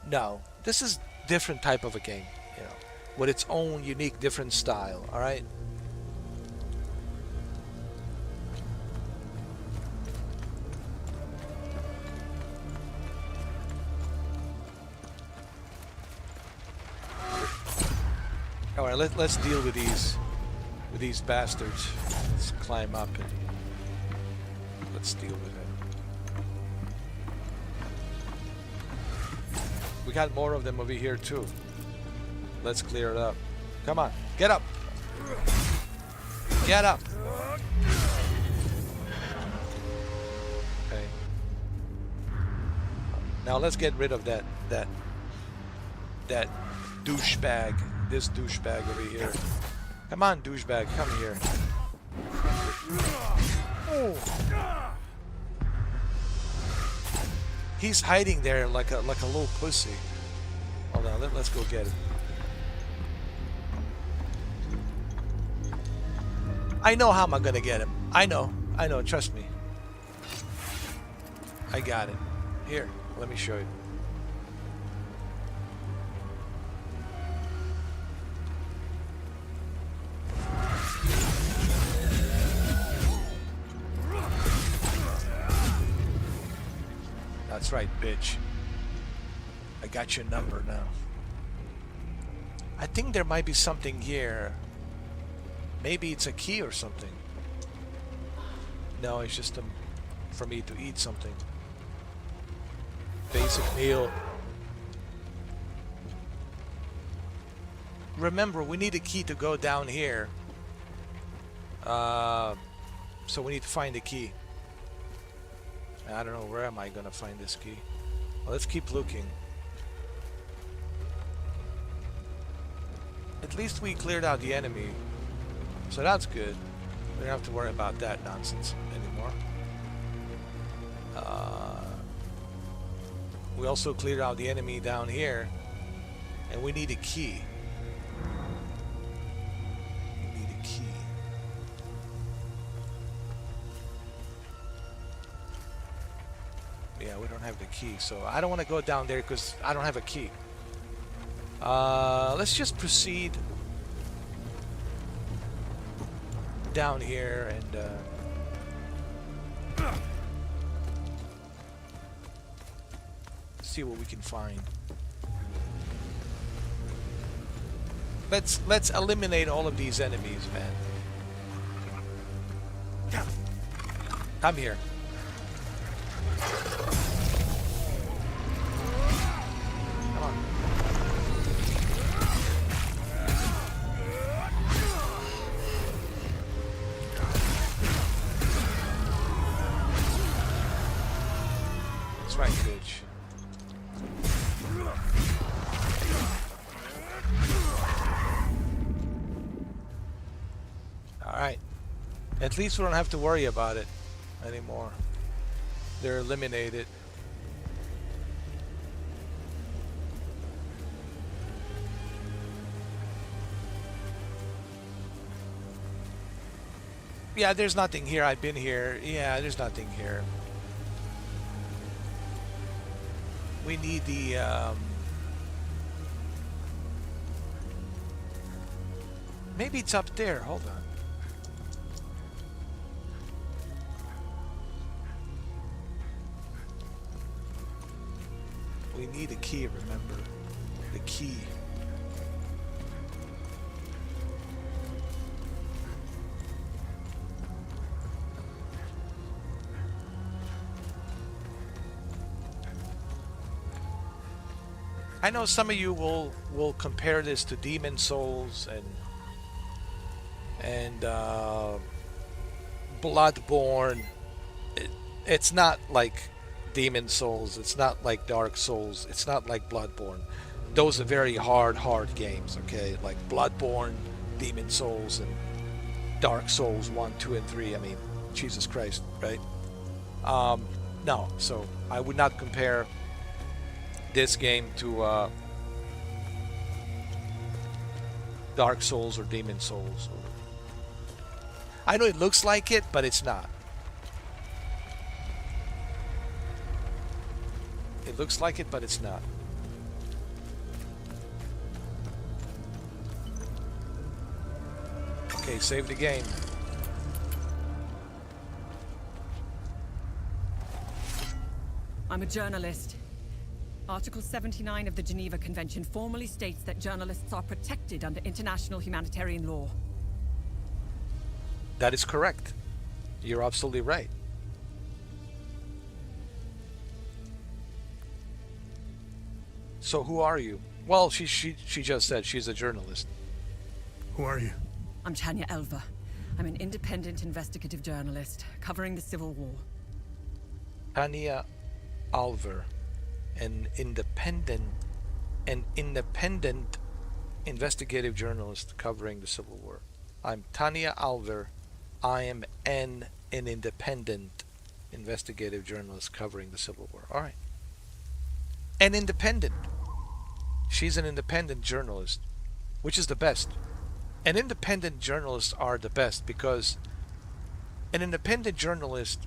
No, this is different type of a game, you know, with its own unique, different style. All right. All right, let's deal with these bastards. Let's climb up and let's deal with it. We got more of them over here too. Let's clear it up. Come on, get up. Get up. Okay. Now let's get rid of that douchebag. This douchebag over here. Come on, douchebag, come here. Oh. He's hiding there like a little pussy. Hold on, let's go get him. I know how I'm gonna get him. I know, trust me. I got it. Here, let me show you. That's right, bitch. I got your number now. I think there might be something here. Maybe it's a key or something. No, it's just for me to eat something. Basic meal. Remember, we need a key to go down here. So we need to find the key. I don't know, where am I gonna find this key? Well, let's keep looking. At least we cleared out the enemy, so that's good. We don't have to worry about that nonsense anymore. We also cleared out the enemy down here, and we need a key. We need a key. Yeah, we don't have the key, so I don't want to go down there because I don't have a key. Let's just proceed down here and see what we can find. Let's eliminate all of these enemies, man. Come here. Come on. That's right, bitch. Alright. At least we don't have to worry about it anymore. They're eliminated. Yeah, there's nothing here. I've been here. Yeah, there's nothing here. We need the maybe it's up there. Hold on. We need a key, remember? The key. I know some of you will compare this to Demon Souls and Bloodborne. It's not like Demon Souls. It's not like Dark Souls. It's not like Bloodborne. Those are very hard games. Okay, like Bloodborne, Demon Souls, and Dark Souls 1, 2, and 3. I mean, Jesus Christ, right? No, so I would not compare this game to Dark Souls or Demon Souls. I know it looks like it, but it's not. It looks like it, but it's not. Okay, save the game. I'm a journalist. Article 79 of the Geneva Convention formally states that journalists are protected under international humanitarian law. That is correct. You're absolutely right. So who are you? Well, she just said she's a journalist. Who are you? I'm Tanya Elver. I'm an independent investigative journalist covering the Civil War. Tanya Alver, an independent investigative journalist covering the Civil War. I'm Tanya Alver. I am an independent investigative journalist covering the Civil War. All right. An independent. She's an independent journalist, which is the best. And independent journalists are the best because an independent journalist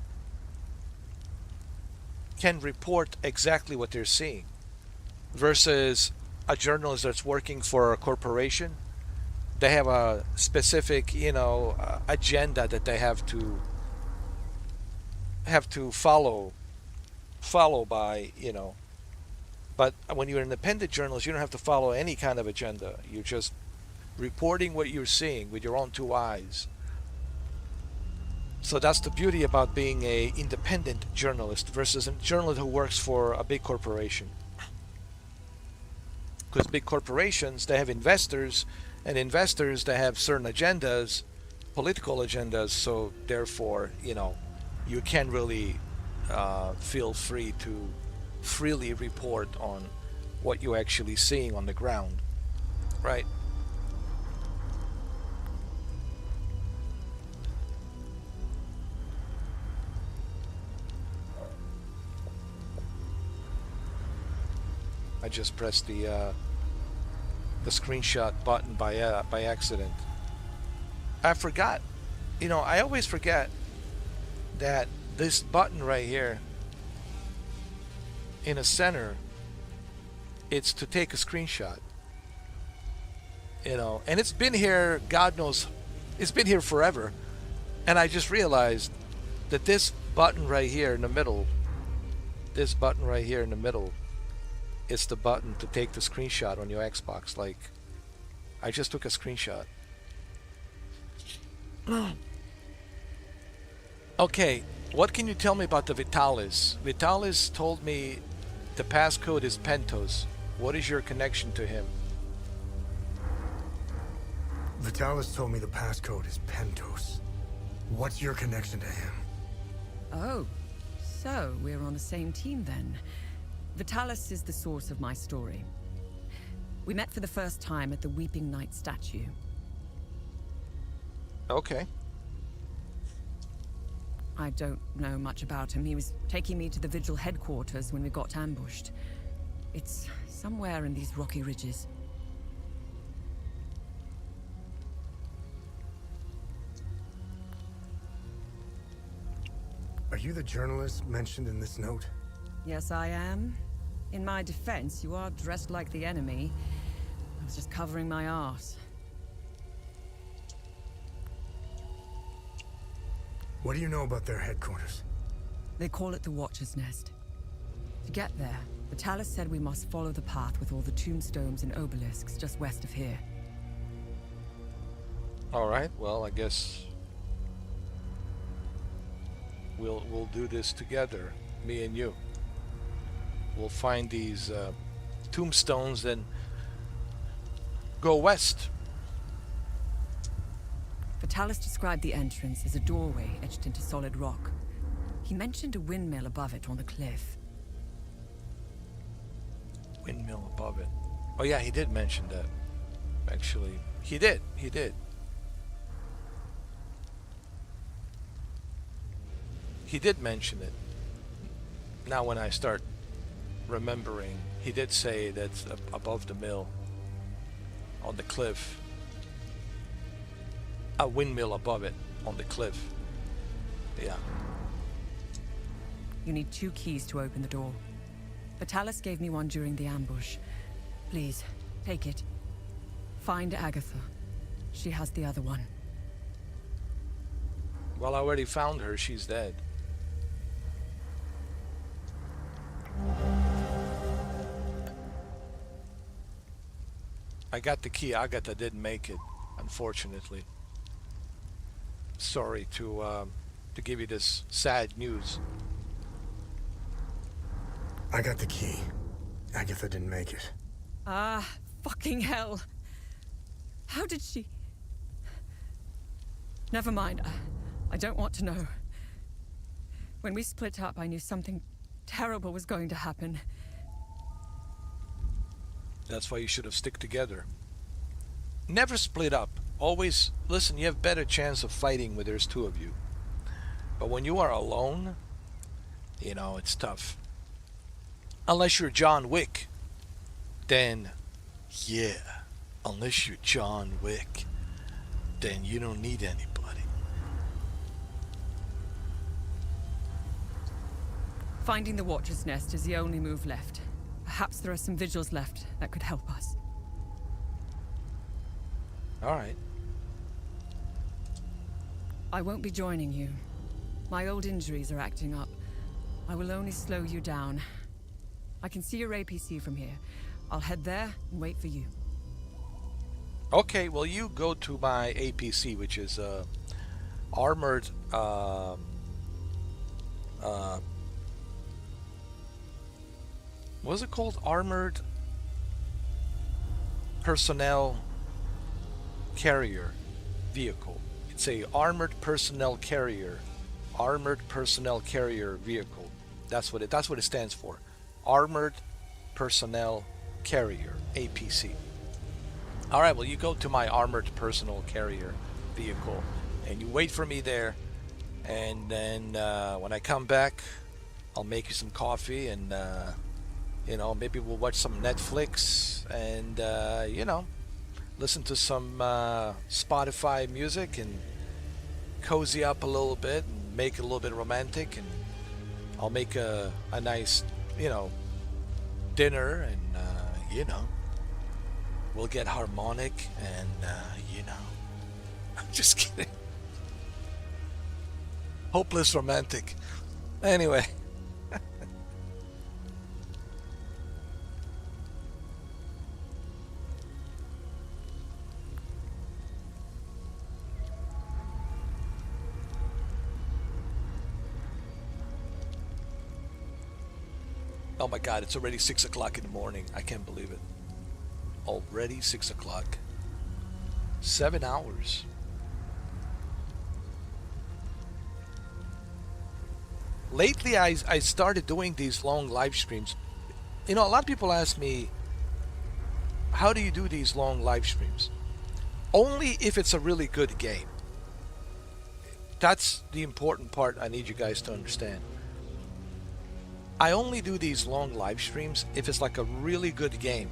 can report exactly what they're seeing versus a journalist that's working for a corporation. They have a specific, agenda that they have to follow by, But when you're an independent journalist, you don't have to follow any kind of agenda. You're just reporting what you're seeing with your own two eyes. So that's the beauty about being an independent journalist versus a journalist who works for a big corporation. Because big corporations, they have investors, and investors, they have certain agendas, political agendas, so therefore, you can't really feel free to freely report on what you're actually seeing on the ground, right? I just pressed the screenshot button by accident. I forgot. I always forget that this button right here in the center, it's to take a screenshot. And it's been here, God knows, it's been here forever. And I just realized that this button right here in the middle, is the button to take the screenshot on your Xbox. Like, I just took a screenshot. Okay, what can you tell me about the Vitalis? Vitalis told me the passcode is Pentos. What is your connection to him? Vitalis told me the passcode is Pentos. What's your connection to him? Oh, so we're on the same team then. Vitalis is the source of my story. We met for the first time at the Weeping Knight statue. Okay. I don't know much about him. He was taking me to the Vigil headquarters when we got ambushed. It's somewhere in these rocky ridges. Are you the journalist mentioned in this note? Yes, I am. In my defense, you are dressed like the enemy. I was just covering my arse. What do you know about their headquarters? They call it the Watcher's Nest. To get there, Vitalis said we must follow the path with all the tombstones and obelisks just west of here. All right. Well, I guess we'll do this together, me and you. We'll find these tombstones, then go west. Vitalis described the entrance as a doorway etched into solid rock. He mentioned a windmill above it on the cliff. Windmill above it. Oh yeah, he did mention that. Actually, he did. He did mention it. Now when I start remembering, he did say that's above the mill, on the cliff. A windmill above it, on the cliff. Yeah. You need 2 keys to open the door. Vitalis gave me one during the ambush. Please, take it. Find Agatha. She has the other one. Well, I already found her. She's dead. I got the key. Agatha didn't make it, unfortunately. Sorry to give you this sad news. I got the key. Agatha didn't make it. Ah, fucking hell. How did she... Never mind. I don't want to know. When we split up, I knew something terrible was going to happen. That's why you should have stick together. Never split up. Always, listen, you have better chance of fighting when there's 2 of you. But when you are alone, you know, it's tough. Unless you're John Wick, then, yeah. Unless you're John Wick, then you don't need anybody. Finding the Watcher's Nest is the only move left. Perhaps there are some vigils left that could help us. All right. I won't be joining you. My old injuries are acting up. I will only slow you down. I can see your APC from here. I'll head there and wait for you. Okay, well, you go to my APC, which is armored what's it called? Armored personnel carrier vehicle. It's a armored personnel carrier vehicle. That's what it stands for. Armored personnel carrier, APC. All right, well, you go to my armored personnel carrier vehicle and you wait for me there, and then when I come back, I'll make you some coffee, and you know, maybe we'll watch some Netflix, and you know, listen to some Spotify music and cozy up a little bit and make it a little bit romantic, and I'll make a nice, you know, dinner, and you know, we'll get harmonic, and you know, I'm just kidding. Hopeless romantic. Anyway. Oh my God, it's already 6 o'clock in the morning. I can't believe it. Already 6 o'clock. 7 hours. Lately, I started doing these long live streams. You know, a lot of people ask me, how do you do these long live streams? Only if it's a really good game. That's the important part I need you guys to understand. I only do these long live streams if it's like a really good game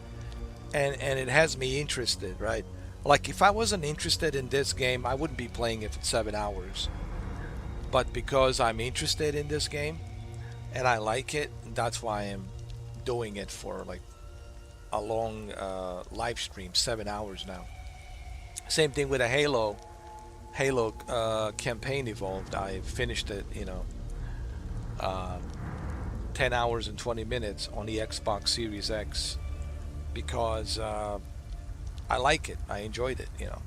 and it has me interested, right? Like if I wasn't interested in this game, I wouldn't be playing it for 7 hours. But because I'm interested in this game and I like it, that's why I'm doing it for like a long live stream, 7 hours now. Same thing with a Halo campaign Evolved. I finished it, you know, 10 hours and 20 minutes on the Xbox Series X because I like it. I enjoyed it, you know.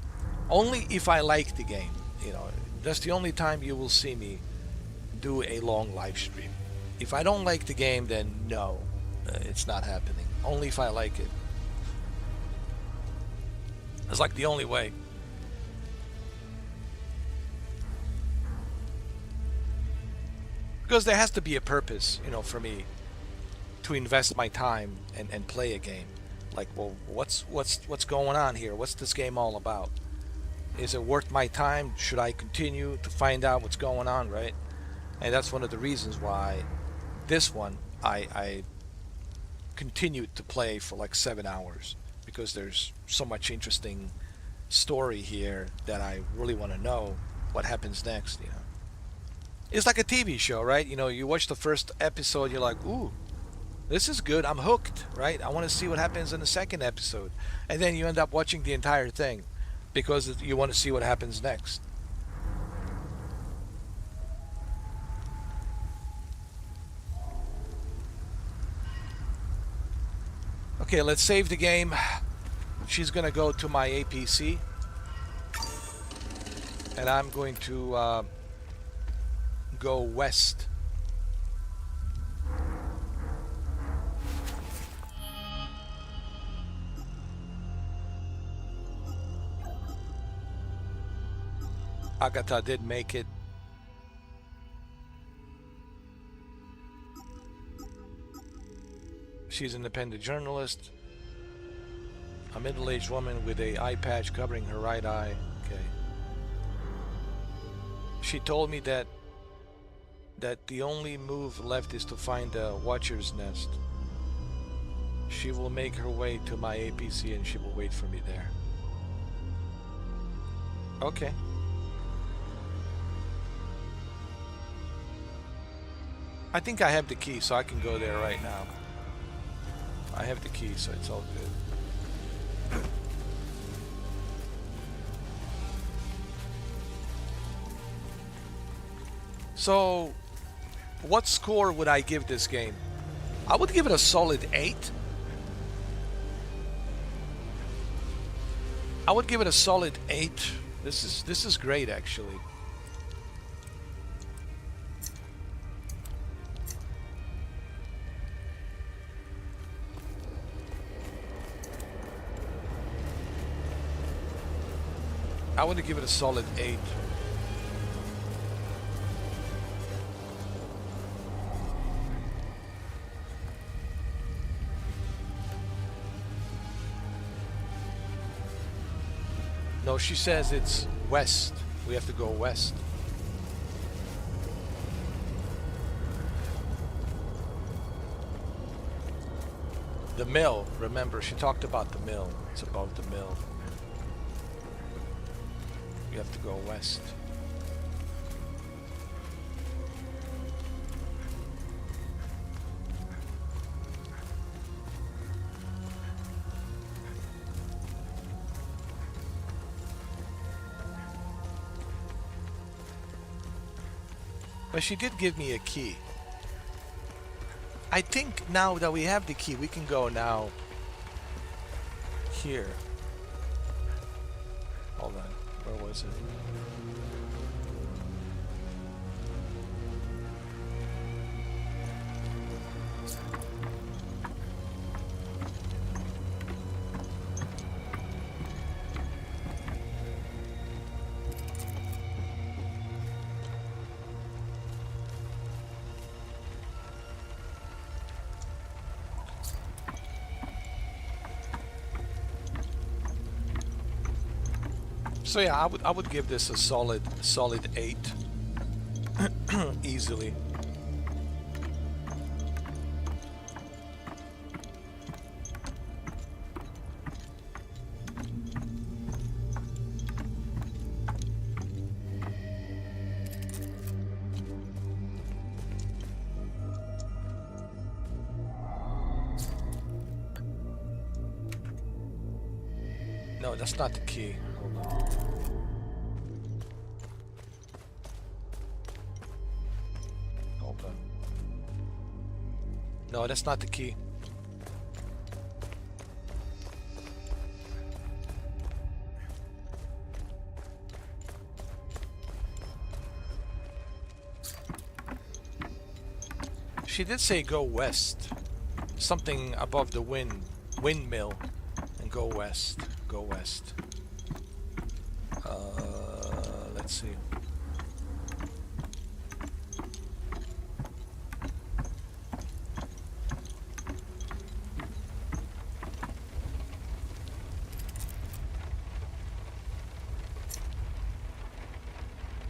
Only if I like the game, you know. That's the only time you will see me do a long live stream. If I don't like the game, then no, it's not happening. Only if I like it. It's like the only way. Because there has to be a purpose, you know, for me to invest my time and play a game. Like, well, what's going on here? What's this game all about? Is it worth my time? Should I continue to find out what's going on, right? And that's one of the reasons why this one I continued to play for like 7 hours, because there's so much interesting story here that I really want to know what happens next, you know. It's like a TV show, right? You know, you watch the first episode, you're like, ooh, this is good, I'm hooked, right? I want to see what happens in the second episode. And then you end up watching the entire thing because you want to see what happens next. Okay, let's save the game. She's gonna go to my APC, and I'm going to go west. Agatha did make it. She's an independent journalist. A middle-aged woman with a eye patch covering her right eye. Okay. She told me that the only move left is to find the Watcher's nest. She will make her way to my APC and she will wait for me there. Okay. I think I have the key, so I can go there right now. I have the key, so it's all good. So, what score would I give this game? I would give it a solid 8. I would give it a solid 8. This is great, actually. I want to give it a solid 8. No, she says it's west. We have to go west. The mill, remember, she talked about the mill. It's about the mill. We have to go west. But she did give me a key. I think now that we have the key, we can go now here. Hold on. Where was it? So yeah, I would give this a solid 8 easily. No, that's not the key. Hold on. Hold on. No, that's not the key. She did say go west. something above the windmill, and go west. Go west. Let's see.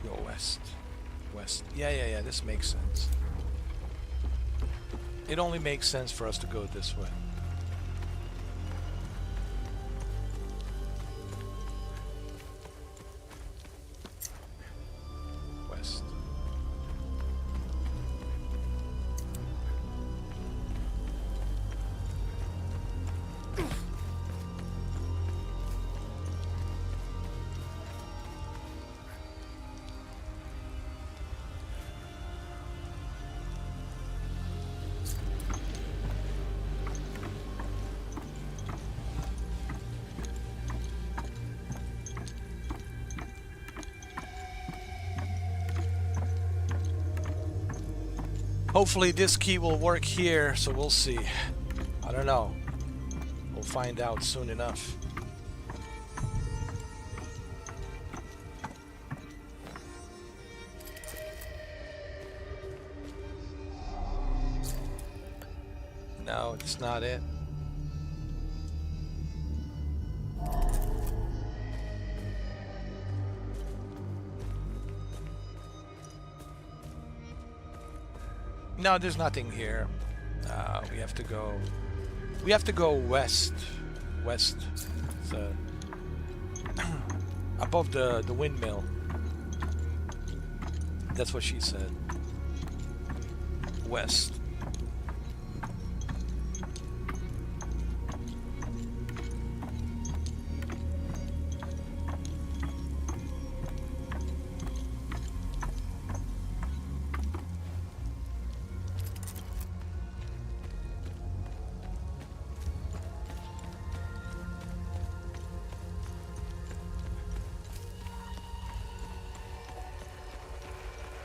Go west. West. Yeah. This makes sense. It only makes sense for us to go this way. West. Hopefully this key will work here, so we'll see. I don't know. We'll find out soon enough. No, it's not it. No, there's nothing here. We have to go. We have to go west. West. It's, above the windmill. That's what she said. West.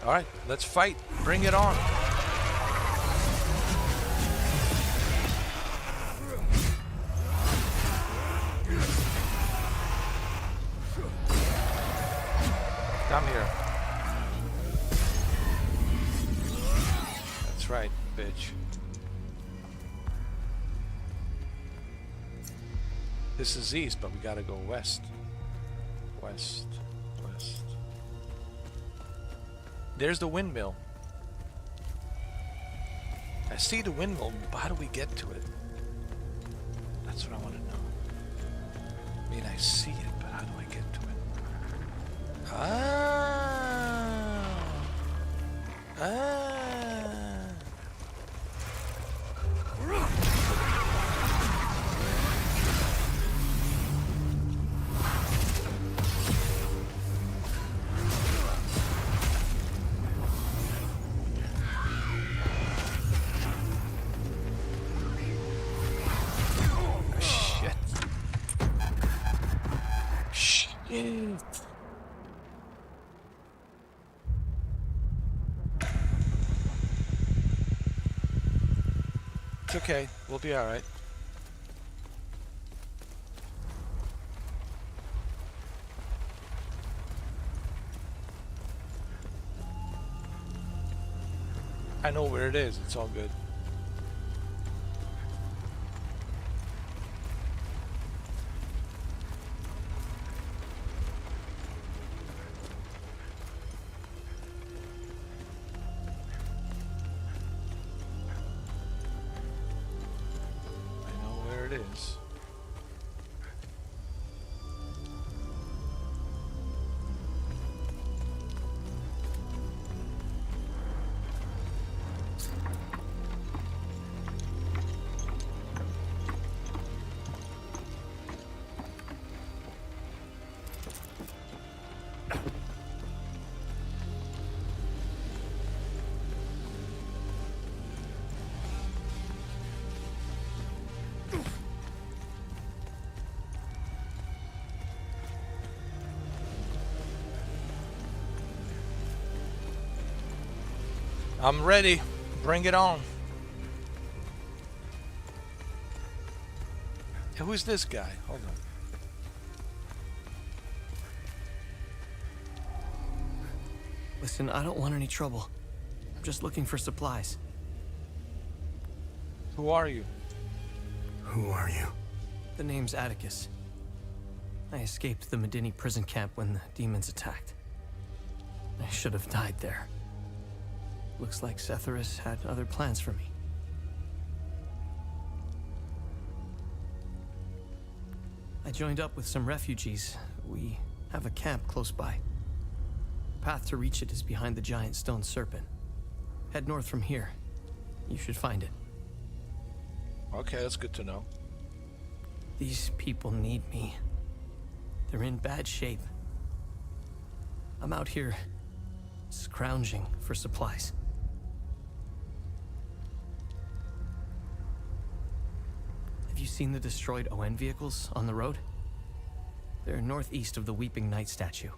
All right, let's fight. Bring it on. Come here. That's right, bitch. This is east, but we gotta go west. West. West. There's the windmill. I see the windmill, but how do we get to it? That's what I want to know. I mean, I see it, but how do I get to it? It's okay. We'll be all right. I know where it is. It's all good. Is. I'm ready. Bring it on. Who's this guy? Hold on. Listen, I don't want any trouble. I'm just looking for supplies. Who are you? Who are you? The name's Atticus. I escaped the Medini prison camp when the demons attacked. I should have died there. Looks like Setharus had other plans for me. I joined up with some refugees. We have a camp close by. The path to reach it is behind the giant stone serpent. Head north from here. You should find it. Okay, that's good to know. These people need me. They're in bad shape. I'm out here scrounging for supplies. Have you seen the destroyed ON vehicles on the road? They're northeast of the Weeping Knight statue.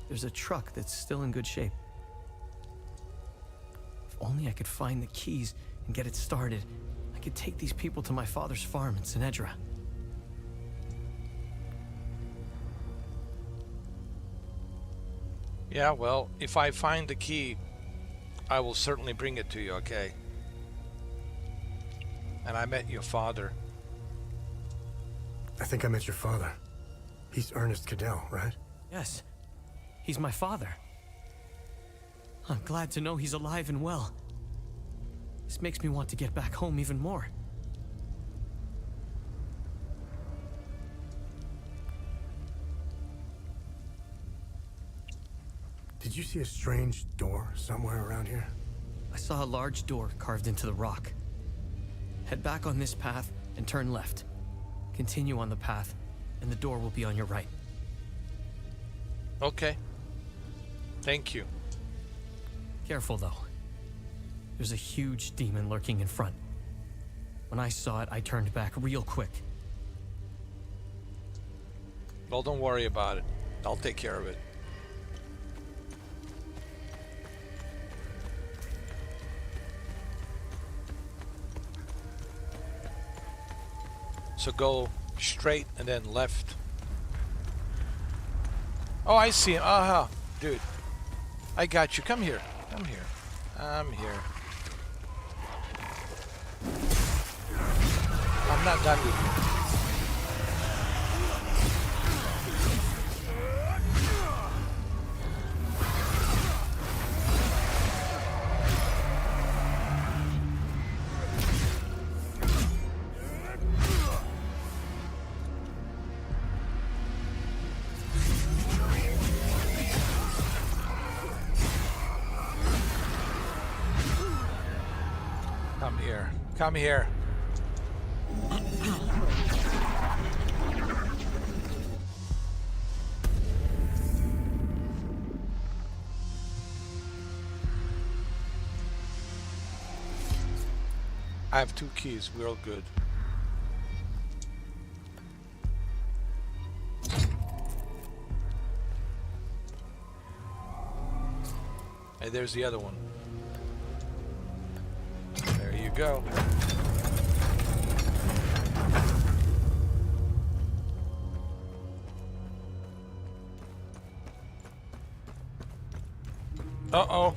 There's a truck that's still in good shape. If only I could find the keys and get it started, I could take these people to my father's farm in Sinedra. Yeah, well, if I find the key, I will certainly bring it to you, okay? And I met your father. I think I met your father. He's Ernest Cadell, right? Yes, he's my father. I'm glad to know he's alive and well. This makes me want to get back home even more. Did you see a strange door somewhere around here? I saw a large door carved into the rock. Head back on this path and turn left. Continue on the path, and the door will be on your right. Okay. Thank you. Careful, though. There's a huge demon lurking in front. When I saw it, I turned back real quick. Well, don't worry about it. I'll take care of it. So go straight and then left. Oh, I see him. Aha, dude. I got you. Come here. Come here. I'm here. I'm not done with you. Come here. Come here. I have 2 keys. We're all good. Hey, there's the other one. There you go. Uh-oh.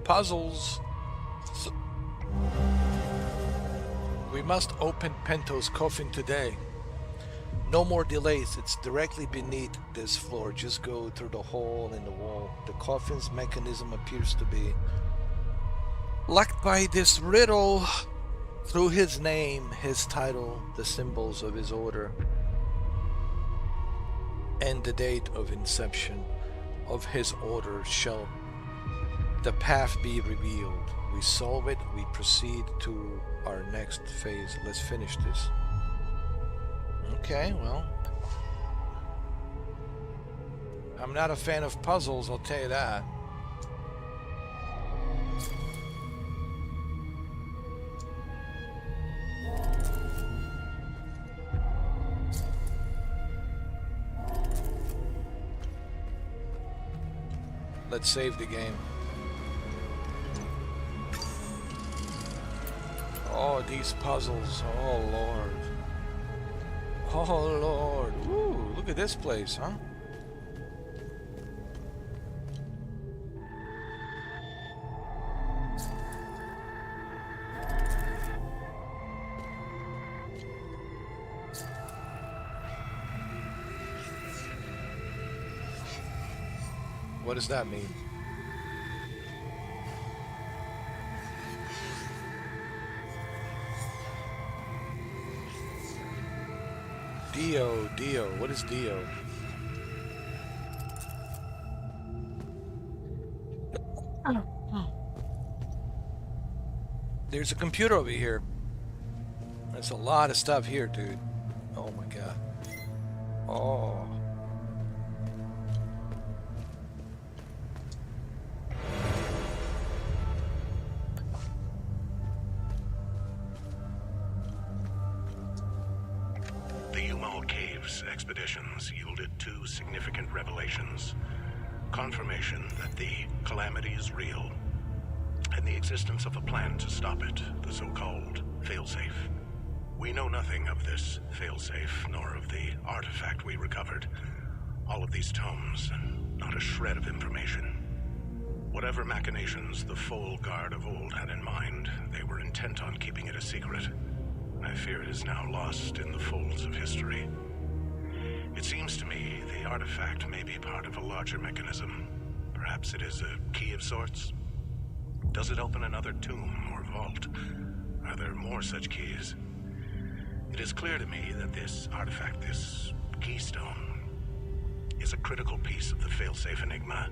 Puzzles. We must open Pento's coffin today. No more delays. It's directly beneath this floor. Just go through the hole in the wall. The coffin's mechanism appears to be locked by this riddle. Through his name, his title, the symbols of his order, and the date of inception of his order shall the path be revealed. We solve it, we proceed to our next phase. Let's finish this. Okay, well, I'm not a fan of puzzles, I'll tell you that. Let's save the game. Oh, these puzzles. Oh, Lord. Oh Lord. Ooh, look at this place, huh? What does that mean? Dio, what is Dio? There's a computer over here. There's a lot of stuff here, dude. Oh my god. Oh. The Umal Caves expeditions yielded two significant revelations. Confirmation that the calamity is real, and the existence of a plan to stop it, the so-called failsafe. We know nothing of this failsafe, nor of the artifact we recovered. All of these tomes, and not a shred of information. Whatever machinations the Foal Guard of old had in mind, they were intent on keeping it a secret. I fear it is now lost in the folds of history. It seems to me the artifact may be part of a larger mechanism. Perhaps it is a key of sorts? Does it open another tomb or vault? Are there more such keys? It is clear to me that this artifact, this keystone, is a critical piece of the failsafe enigma.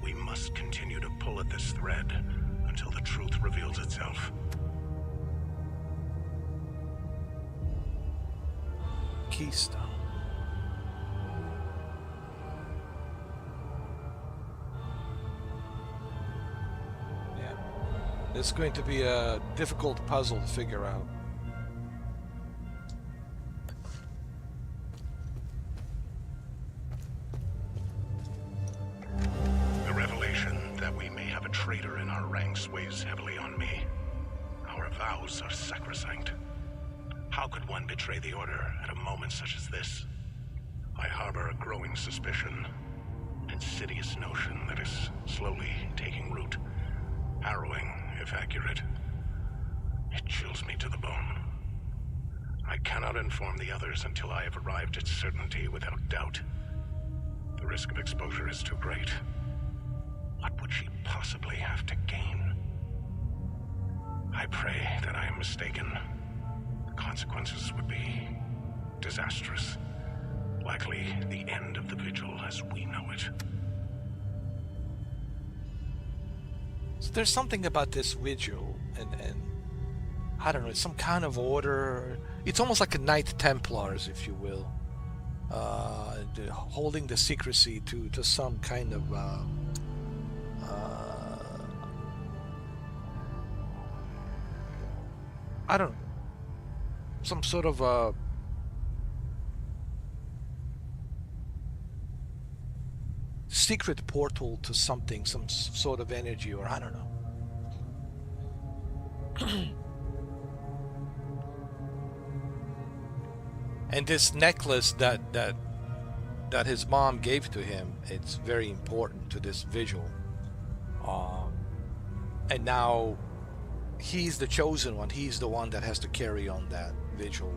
We must continue to pull at this thread until the truth reveals itself. Keystone. Yeah. It's going to be a difficult puzzle to figure out. The revelation that we may have a traitor in our ranks weighs heavily on me. Our vows are sacrosanct. How could one betray the Order at a moment such as this? I harbor a growing suspicion, an insidious notion that is slowly taking root. Harrowing, if accurate. It chills me to the bone. I cannot inform the others until I have arrived at certainty without doubt. The risk of exposure is too great. What would she possibly have to gain? I pray that I am mistaken. The consequences would be disastrous. Likely the end of the Vigil as we know it. So there's something about this vigil, and I don't know, it's some kind of order. It's almost like a Knight Templars, if you will, holding the secrecy to some kind of I don't know, some sort of secret portal to something, some sort of energy, or I don't know. And this necklace that his mom gave to him, it's very important to this vigil. And now he's the chosen one. He's the one that has to carry on that vigil,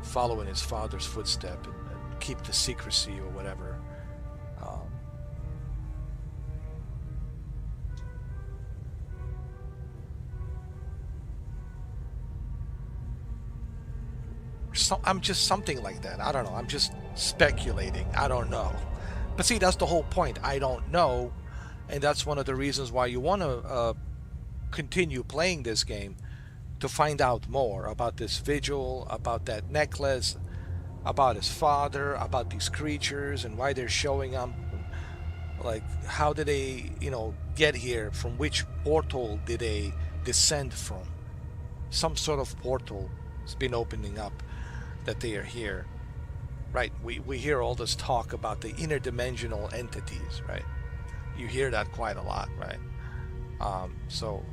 following his father's footstep and keep the secrecy or whatever. I'm just something like that. I don't know. I'm just speculating. I don't know. But see, that's the whole point. I don't know. And that's one of the reasons why you want to continue playing this game, to find out more about this vigil, about that necklace, about his father, about these creatures and why they're showing up. Like, how did they, get here? From which portal did they descend from? Some sort of portal has been opening up that they are here, right? We hear all this talk about the interdimensional entities, right? You hear that quite a lot, right? So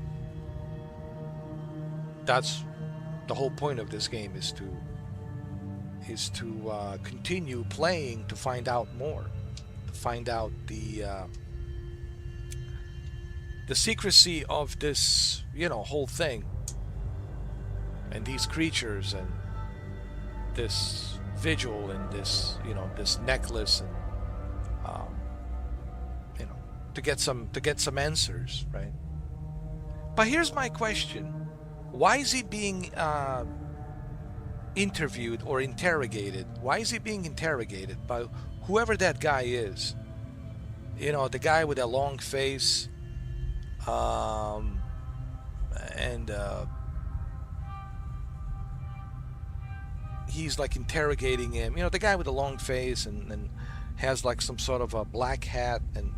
that's the whole point of this game, is to is to continue playing to find out more, to find out the secrecy of this, whole thing, and these creatures, and this vigil, and this, this necklace, and to get some answers, right? But here's my question: why is he being interviewed or interrogated? Why is he being interrogated by whoever that guy is? The guy with a long face, and he's like interrogating him. The guy with a long face and has like some sort of a black hat and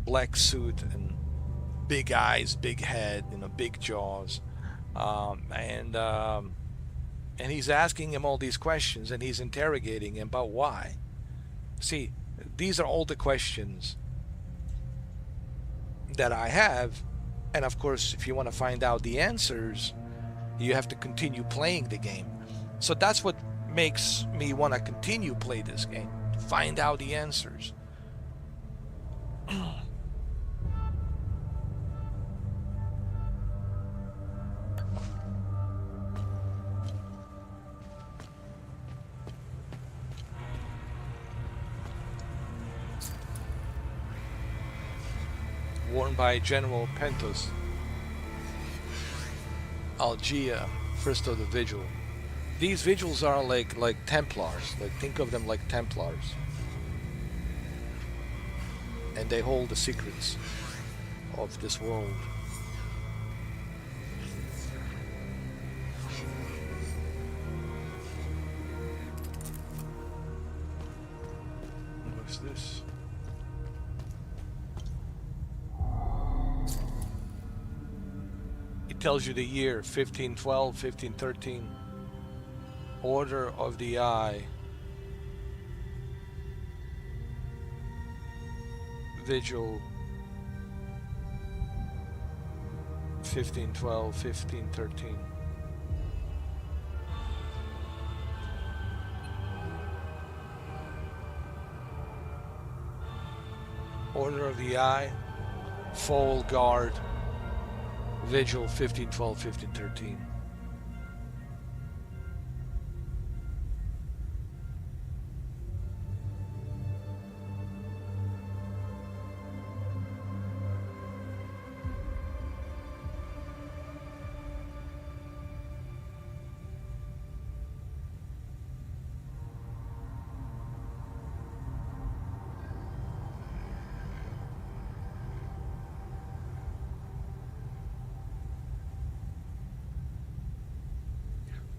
black suit and big eyes, big head, big jaws, and he's asking him all these questions, and he's interrogating him about why. See, these are all the questions that I have, and of course, if you want to find out the answers, you have to continue playing the game. So that's what makes me want to continue play this game, to find out the answers. Worn by General Pentos. Algia, first of the Vigil. These Vigils are like Templars. Like, think of them like Templars. And they hold the secrets of this world. What's this? It tells you the year, 1512, 1513. Order of the Eye. Vigil. 1512, 1513. Order of the Eye. Full Guard. Vigil, 1512, 1513.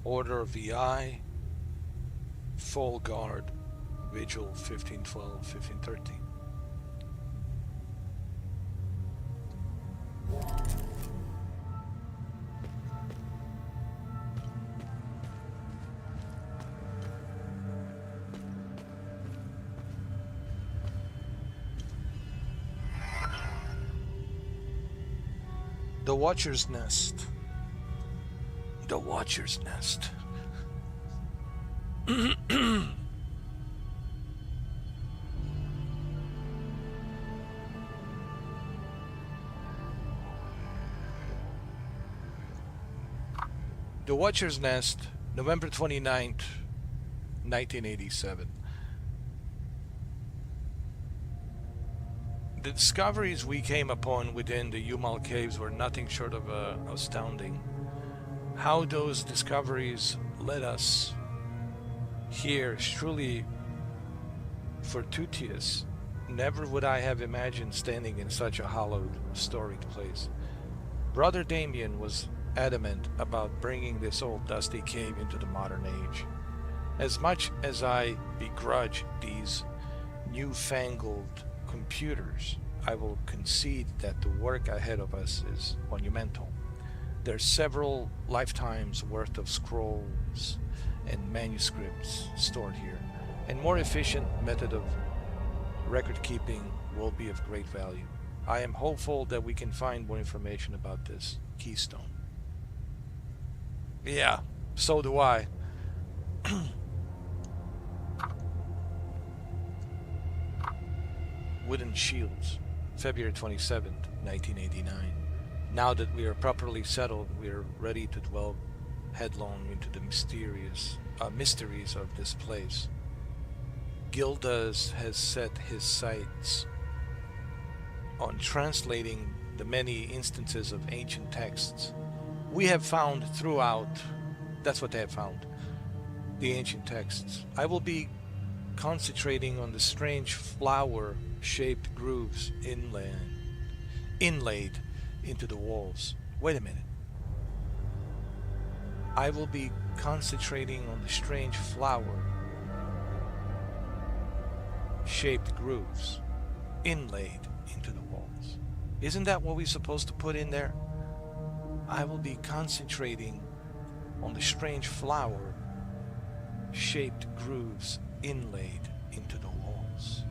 Order of the Eye, Full Guard, Vigil, 1512, 1513. The Watcher's Nest. The Watcher's Nest. The Watcher's Nest, November 29th, 1987. The discoveries we came upon within the Umal Caves were nothing short of astounding. How those discoveries led us here is truly fortuitous. Never would I have imagined standing in such a hallowed, storied place. Brother Damien was adamant about bringing this old dusty cave into the modern age. As much as I begrudge these newfangled computers, I will concede that the work ahead of us is monumental. There's several lifetimes worth of scrolls and manuscripts stored here, and more efficient method of record keeping will be of great value. I am hopeful that we can find more information about this keystone. Yeah, so do I. wooden shields, February 27th, 1989. Now that we are properly settled, we are ready to delve headlong into the mysteries of this place. Gildas has set his sights on translating the many instances of ancient texts we have found throughout. That's what they have found, the ancient texts. I will be concentrating on the strange flower-shaped grooves inlaid into the walls. Wait a minute. I will be concentrating on the strange flower-shaped grooves inlaid into the walls. Isn't that what we're supposed to put in there? I will be concentrating on the strange flower-shaped grooves inlaid into the walls.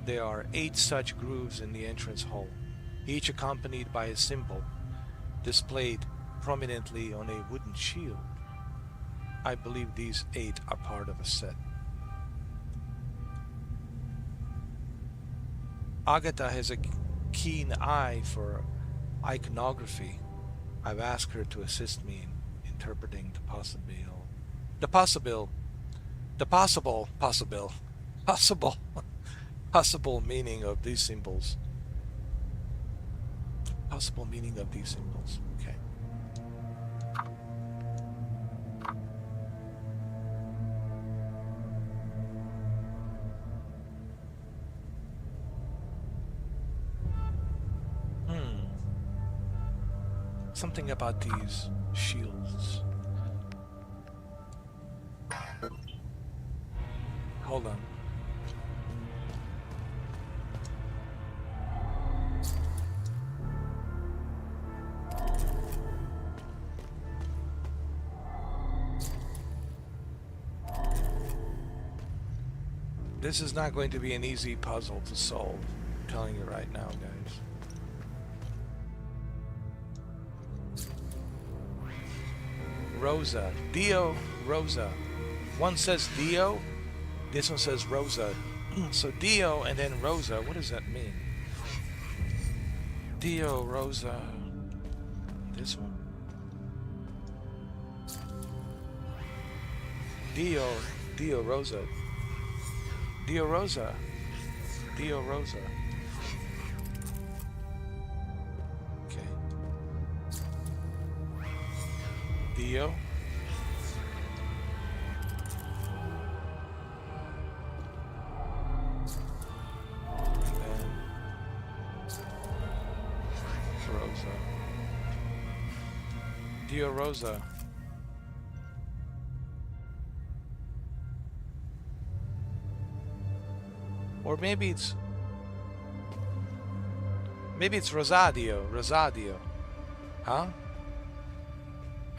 There are 8 such grooves in the entrance hall, each accompanied by a symbol displayed prominently on a wooden shield. I believe these 8 are part of a set. Agatha has a keen eye for iconography. I've asked her to assist me in interpreting the possible meaning of these symbols. Possible meaning of these symbols. Okay. Something about these shields. Hold on. This is not going to be an easy puzzle to solve. I'm telling you right now, guys. Rosa. Dio, Rosa. One says Dio, this one says Rosa. So Dio and then Rosa, what does that mean? Dio, Rosa. This one. Dio, Rosa. Dio Rosa. Dio Rosa. Okay. Dio. And then Rosa. Dio Rosa. Or maybe it's Rosadio. Huh?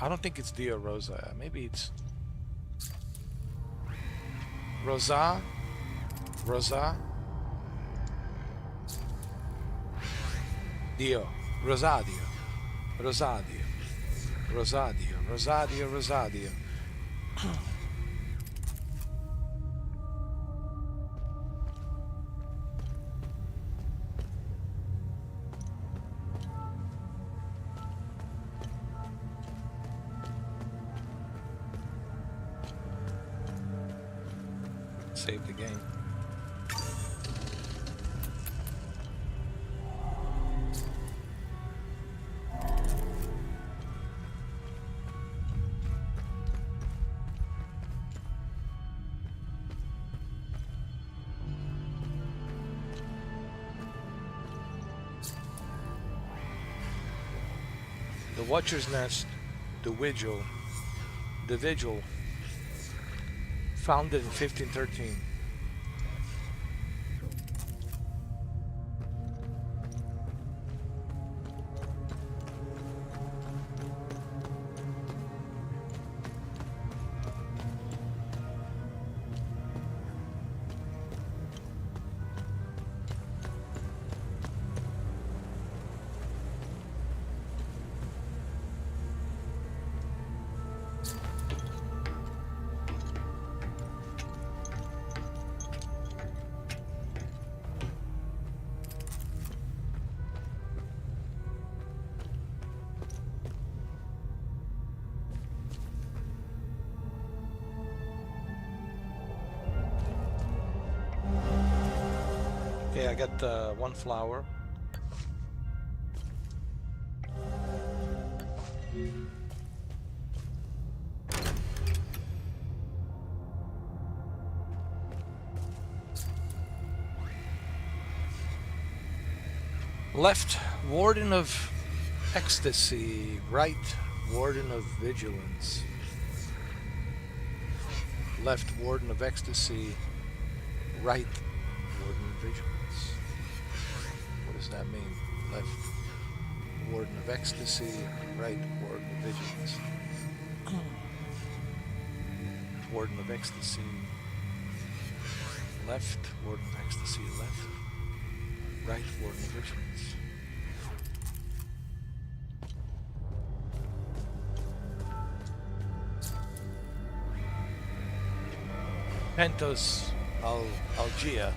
I don't think it's Dio Rosa. Maybe it's Rosa. Dio. Rosadio. Save the game. The Watcher's Nest, the Vigil, founded in 1513. I got 1 flower. Left, Warden of Ecstasy. Right, Warden of Vigilance. Left, Warden of Ecstasy. Right, Warden of Vigilance. What does that mean? Left, Warden of Ecstasy. Right, Warden of Vigilance. Warden of Ecstasy. Left, Warden of Ecstasy. Left. Right, Warden of Vigilance. Pentos Algia.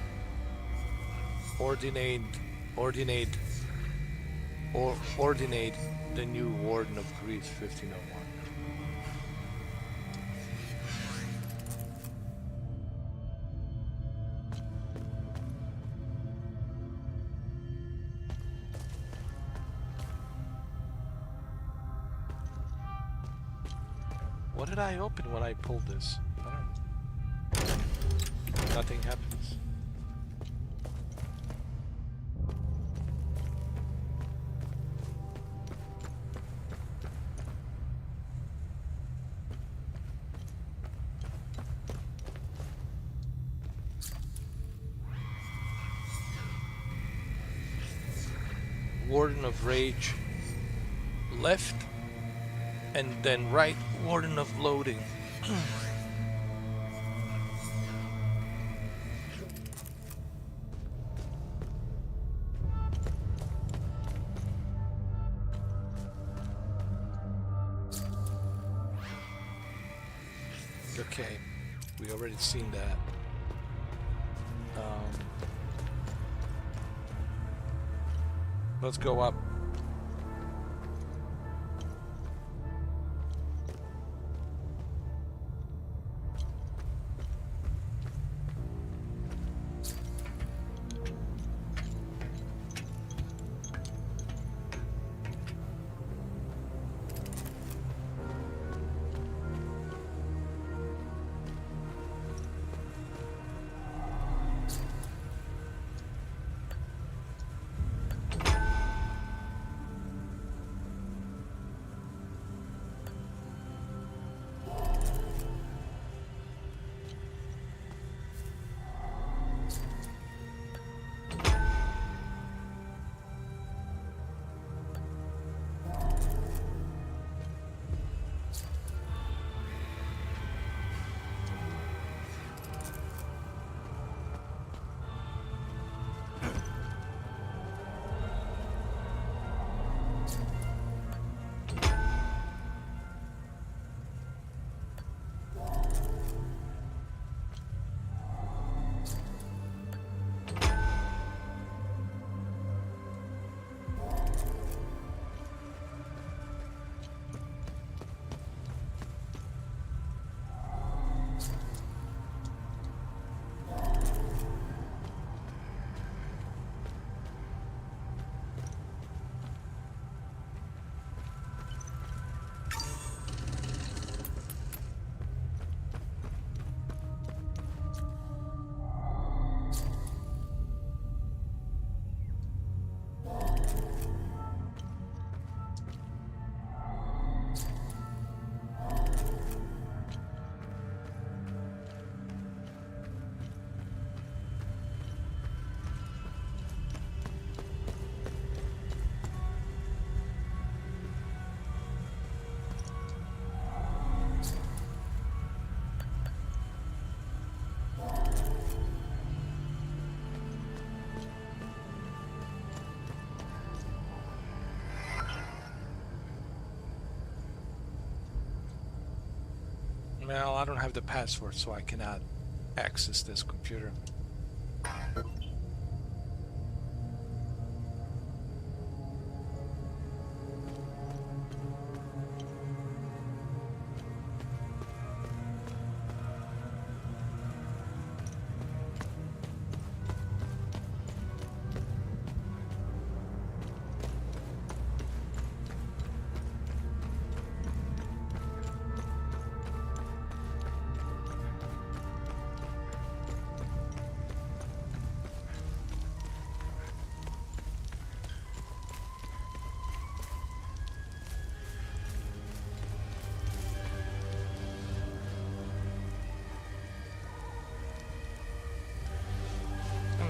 Ordinate the new Warden of Greece 1501. What did I open when I pulled this? I don't know. Nothing happens. Warden of Rage left, and then right, Warden of Loading. Okay, we already seen that. Let's go up. Well, I don't have the password, so I cannot access this computer.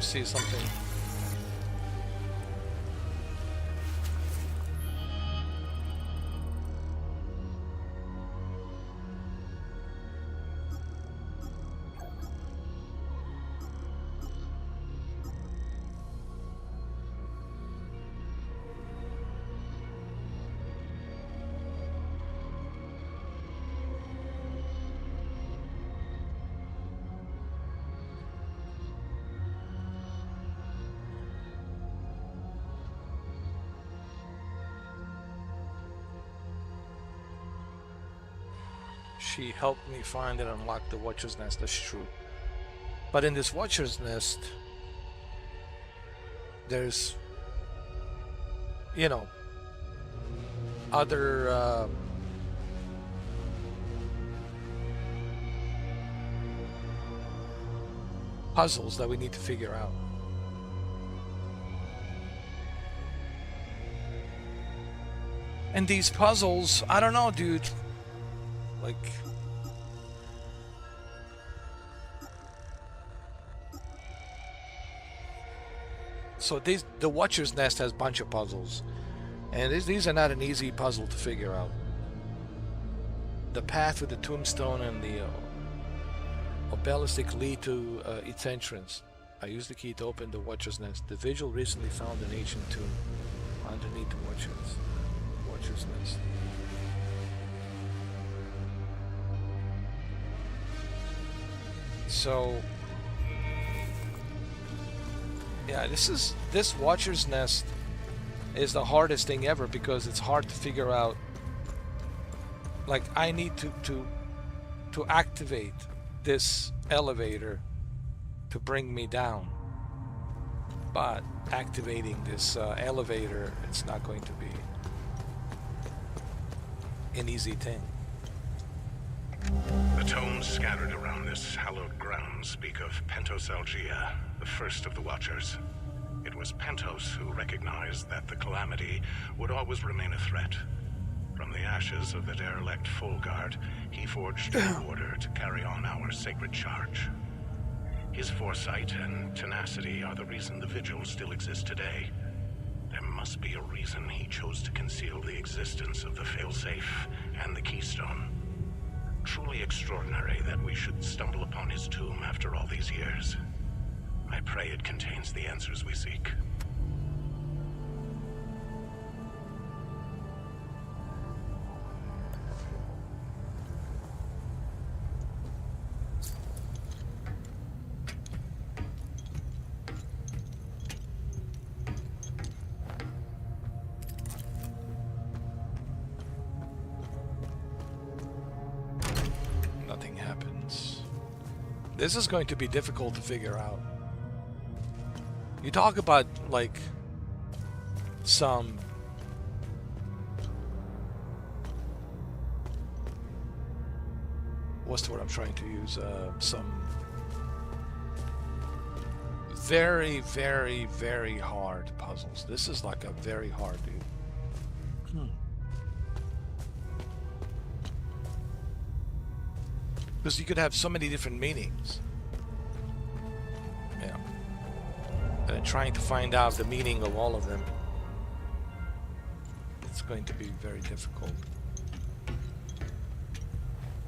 see something. She helped me find and unlock the Watcher's Nest, that's true. But in this Watcher's Nest, there's, you know, other puzzles that we need to figure out. And these puzzles, I don't know, dude. Like, so the Watcher's Nest has a bunch of puzzles, and these are not an easy puzzle to figure out. The path with the tombstone and the obelisk lead to its entrance. I used the key to open the Watcher's Nest. The vigil recently found an ancient tomb underneath the Watcher's Nest. So, yeah, this Watcher's Nest is the hardest thing ever because it's hard to figure out. Like, I need to activate this elevator to bring me down, but activating this elevator, it's not going to be an easy thing. The tomes scattered around this hallowed ground speak of Pentos Algia, the first of the Watchers. It was Pentos who recognized that the Calamity would always remain a threat. From the ashes of the derelict Folgard, he forged an order to carry on our sacred charge. His foresight and tenacity are the reason the Vigil still exists today. There must be a reason he chose to conceal the existence of the failsafe and the keystone. Truly extraordinary that we should stumble upon his tomb after all these years. I pray it contains the answers we seek. Nothing happens. This is going to be difficult to figure out. You talk about, like, some what's the word I'm trying to use? Some very, very, very hard puzzles. This is like a very hard, dude. Because you could have so many different meanings. Yeah. And trying to find out the meaning of all of them, it's going to be very difficult.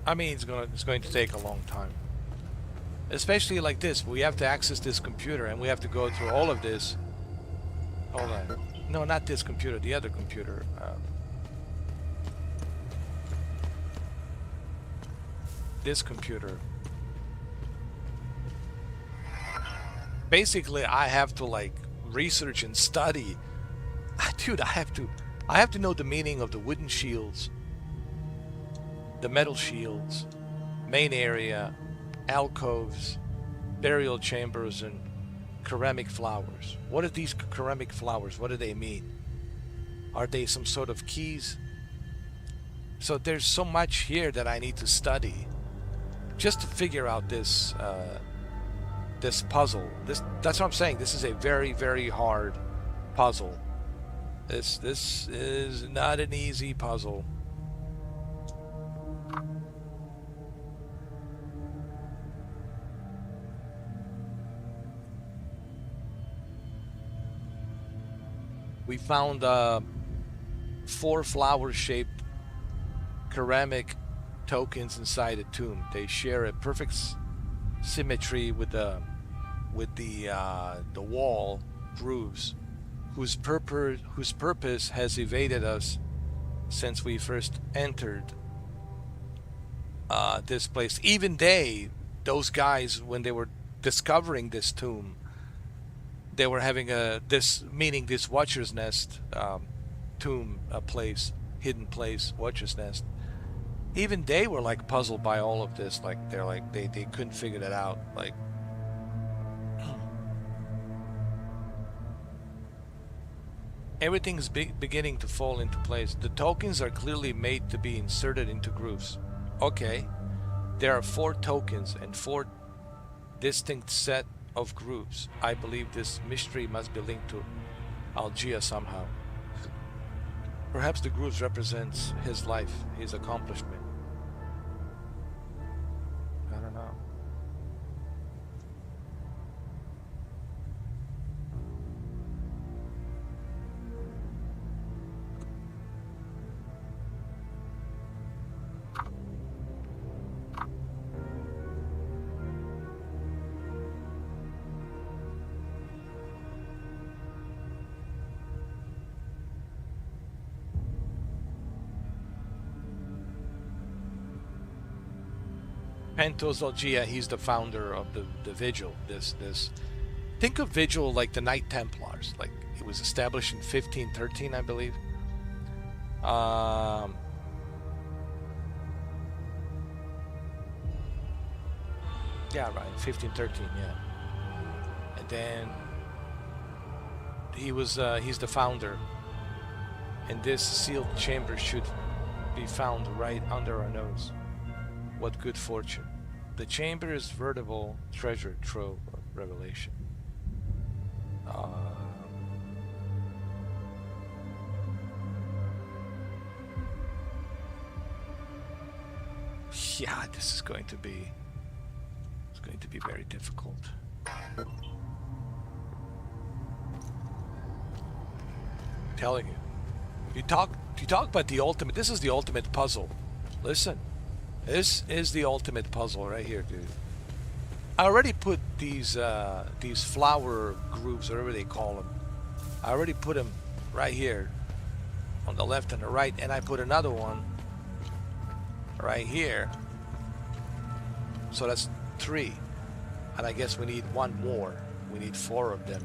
I mean, it's going to take a long time. Especially like this, we have to access this computer and we have to go through all of this. Hold on. No, not this computer, the other computer. This computer. Basically, I have to like research and study. Dude, I have to know the meaning of the wooden shields, the metal shields, main area, alcoves, burial chambers, and ceramic flowers. What are these ceramic flowers? What do they mean? Are they some sort of keys? So there's so much here that I need to study just to figure out this this puzzle. That's what I'm saying. This is a very, very hard puzzle. This is not an easy puzzle. We found 4 flower-shaped ceramic tokens inside a tomb. They share a perfect symmetry with the wall grooves, whose purpose has evaded us since we first entered this place. Even those guys, when they were discovering this tomb, they were having this Watcher's Nest tomb, a place, hidden place, Watcher's Nest. Even they were like puzzled by all of this. Like they couldn't figure that out. Like, everything's beginning to fall into place. The tokens are clearly made to be inserted into grooves. Okay, there are 4 tokens and 4 distinct set of grooves. I believe this mystery must be linked to Algia somehow. Perhaps the grooves represents his life, his accomplishment. I don't know. Pentos Algia, he's the founder of the Vigil. Think of Vigil like the Knight Templars. Like, it was established in 1513, I believe. Yeah, right, 1513, yeah. And then he's the founder. And this sealed chamber should be found right under our nose. What good fortune. The chamber is veritable treasure trove of revelation. Yeah, this is going to be very difficult. Telling you. You talk about the ultimate. This is the ultimate puzzle. Listen. This is the ultimate puzzle right here, dude. I already put these flower grooves, whatever they call them. I already put them right here on the left and the right, and I put another one right here. So that's 3. And I guess we need 1 more. We need 4 of them.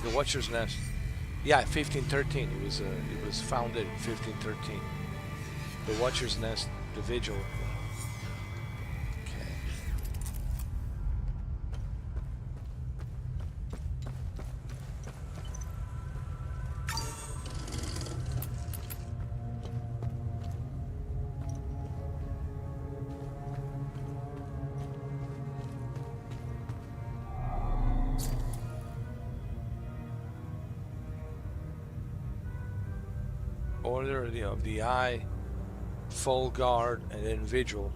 The Watcher's Nest. Yeah, 1513. It was founded in 1513. The Watcher's Nest, the Vigil. Okay. Order of the Eye, Full Guard, and then Vigil.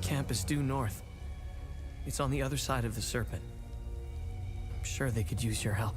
camp is due north. It's on the other side of the Serpent. I'm sure they could use your help.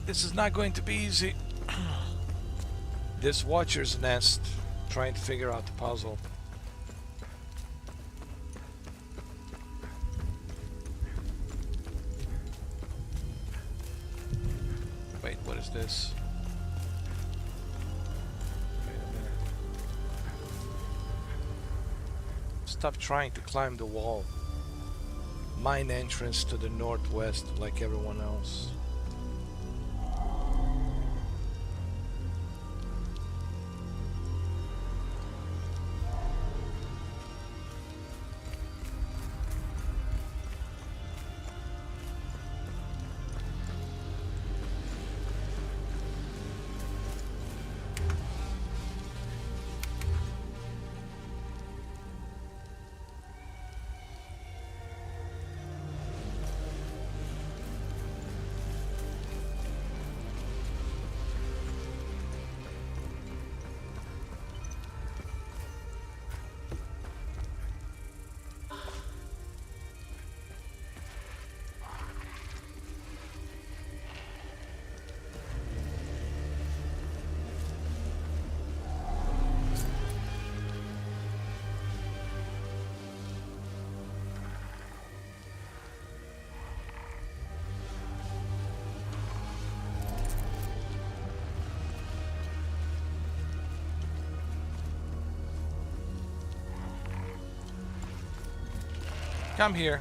This is not going to be easy. This Watcher's Nest, trying to figure out the puzzle. Wait, what is this? Wait a minute. Stop trying to climb the wall. Mine entrance to the northwest like everyone else. Come here.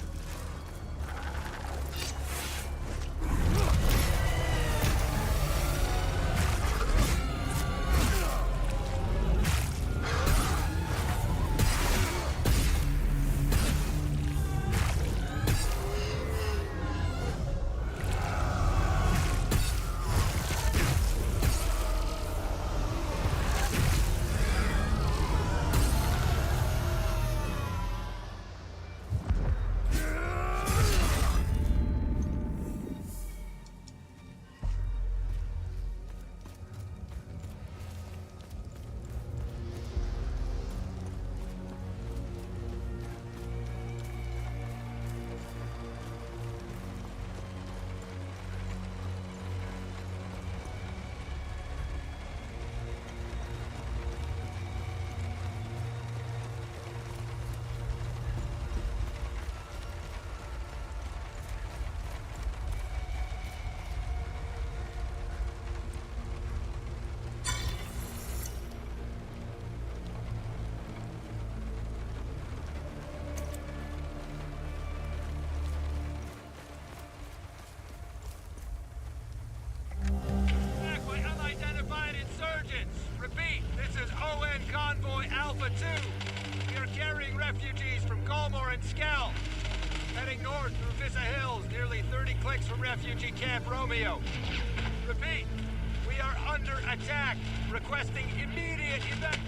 Alpha 2. We are carrying refugees from Galmore and Skell. Heading north through Vista Hills, nearly 30 clicks from refugee camp Romeo. Repeat, we are under attack. Requesting immediate evac...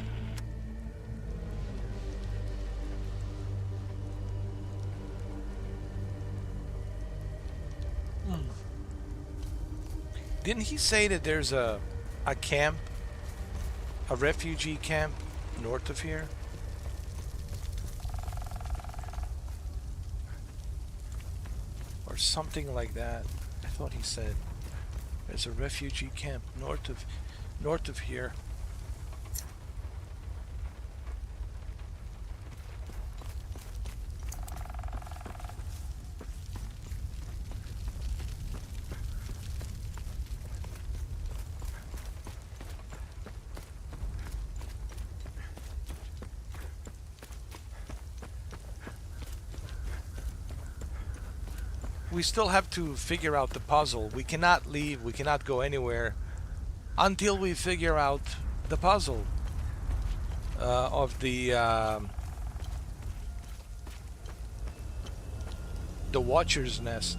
Didn't he say that there's a camp, a refugee camp north of here? Or something like that. I thought he said there's a refugee camp north of here. We still have to figure out the puzzle. We cannot leave, we cannot go anywhere until we figure out the puzzle of the Watcher's Nest.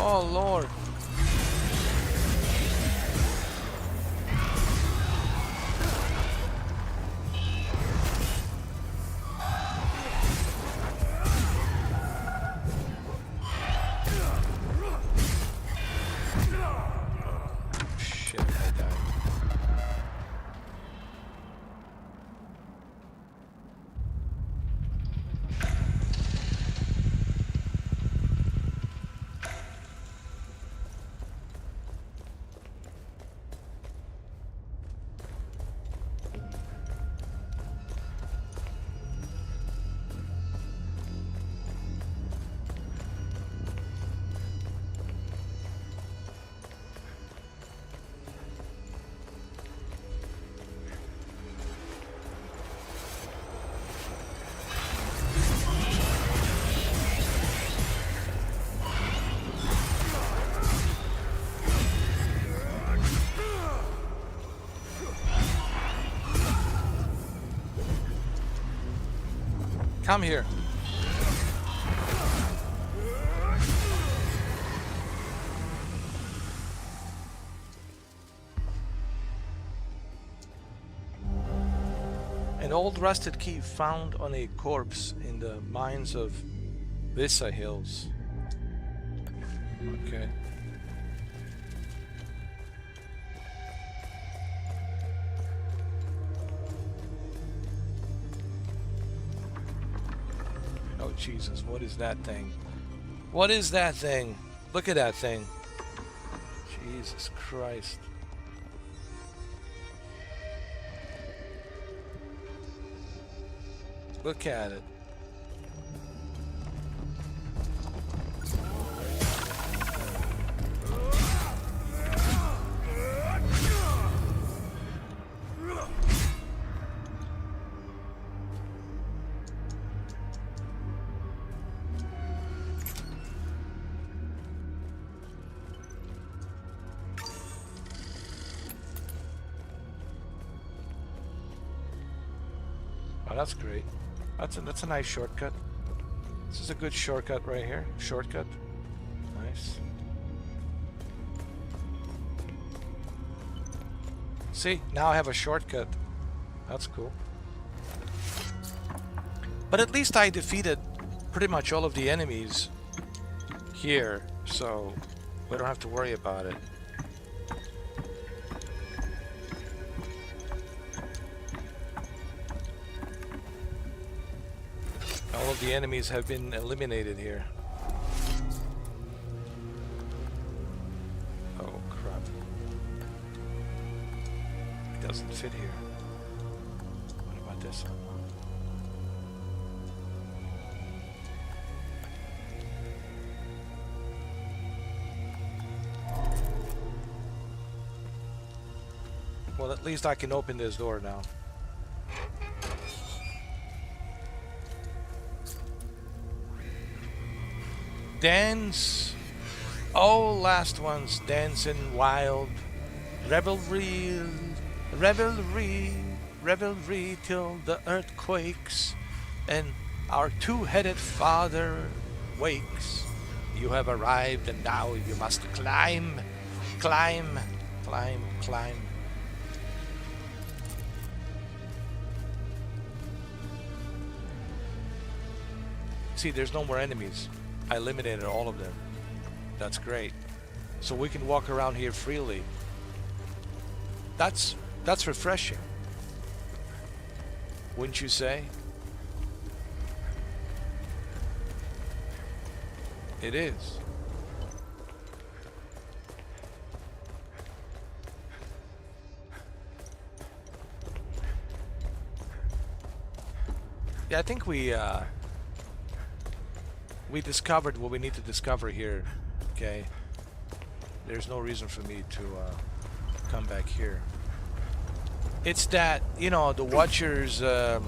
Oh Lord. Shit, I died. Come here. An old rusted key found on a corpse in the mines of Vista Hills. Okay. Oh Jesus, what is that thing? What is that thing? Look at that thing. Jesus Christ. Look at it. Oh, that's great. That's a nice shortcut. This is a good shortcut right here. Shortcut. Nice. See, now I have a shortcut. That's cool. But at least I defeated pretty much all of the enemies here, so we don't have to worry about it. All of the enemies have been eliminated here. Oh crap. It doesn't fit here. What about this one? Well, at least I can open this door now. Dance. Oh, last ones dancing wild. Revelry, revelry, revelry till the earth quakes and our two-headed father wakes. You have arrived and now you must climb, climb, climb, climb. See, there's no more enemies. I eliminated all of them. That's great. So we can walk around here freely. That's refreshing. Wouldn't you say? It is. Yeah, I think we discovered what we need to discover here. Okay. There's no reason for me to come back here. It's that, you know, the Watchers... Oh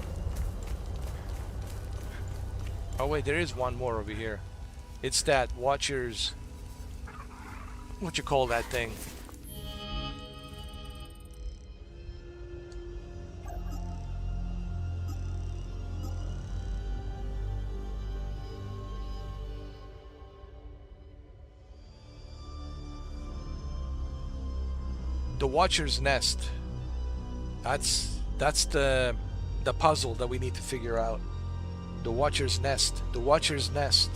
wait, there is one more over here. It's that Watchers... What you call that thing? The Watcher's Nest. That's the puzzle that we need to figure out. The Watcher's Nest. The Watcher's Nest.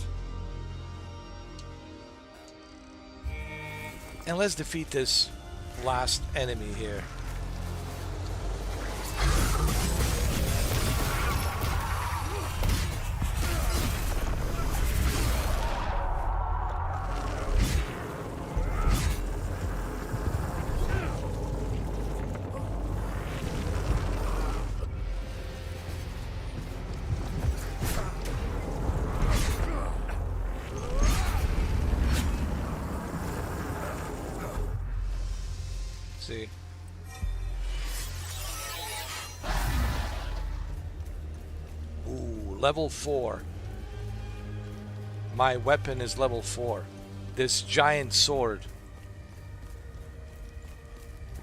And let's defeat this last enemy here. See. Ooh, level 4. My weapon is level 4. This giant sword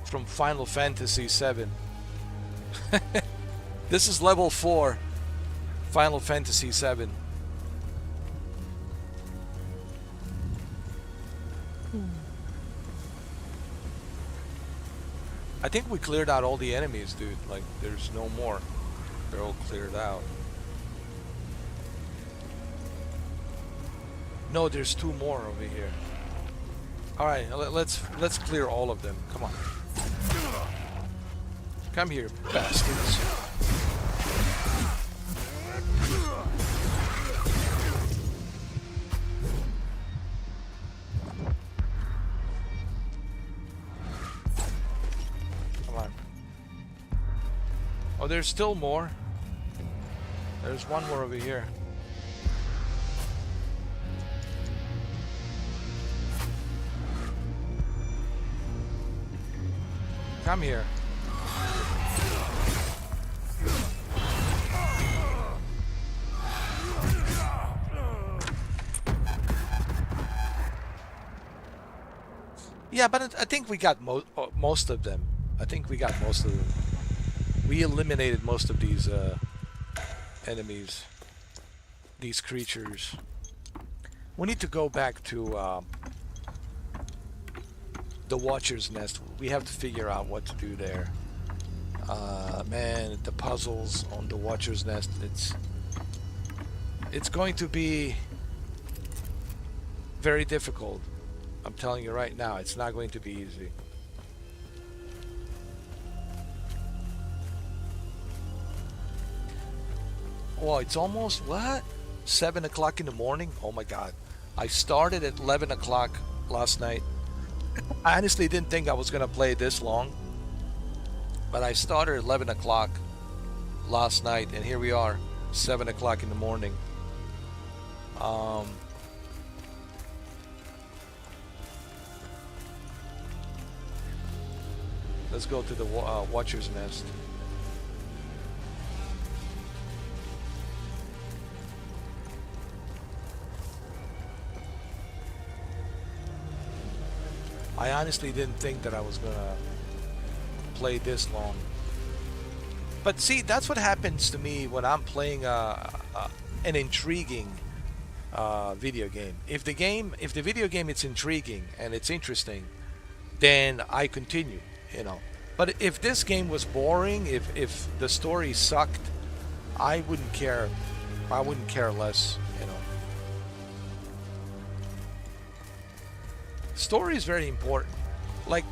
from Final Fantasy VII. This is level 4 Final Fantasy VII. I think we cleared out all the enemies, dude. Like, there's no more. They're all cleared out. No, there's 2 more over here. All right, let's clear all of them. Come on. Come here, bastards. Oh, there's still more. There's one more over here. Come here. Yeah, but I think we got most of them. I think we got most of them. We eliminated most of these enemies, these creatures. We need to go back to the Watcher's Nest. We have to figure out what to do there. Man, the puzzles on the Watcher's Nest, it's going to be very difficult. I'm telling you right now, it's not going to be easy. Oh, it's almost, what? 7 o'clock in the morning? Oh my god. I started at 11 o'clock last night. I honestly didn't think I was going to play this long. But I started at 11 o'clock last night, and here we are, 7 o'clock in the morning. Let's go to the Watcher's Nest. I honestly didn't think that I was gonna play this long. But see, that's what happens to me when I'm playing an intriguing video game. If the video game is intriguing and it's interesting, then I continue, you know. But if this game was boring, if the story sucked, I wouldn't care. I wouldn't care less, you know. Story is very important. Like,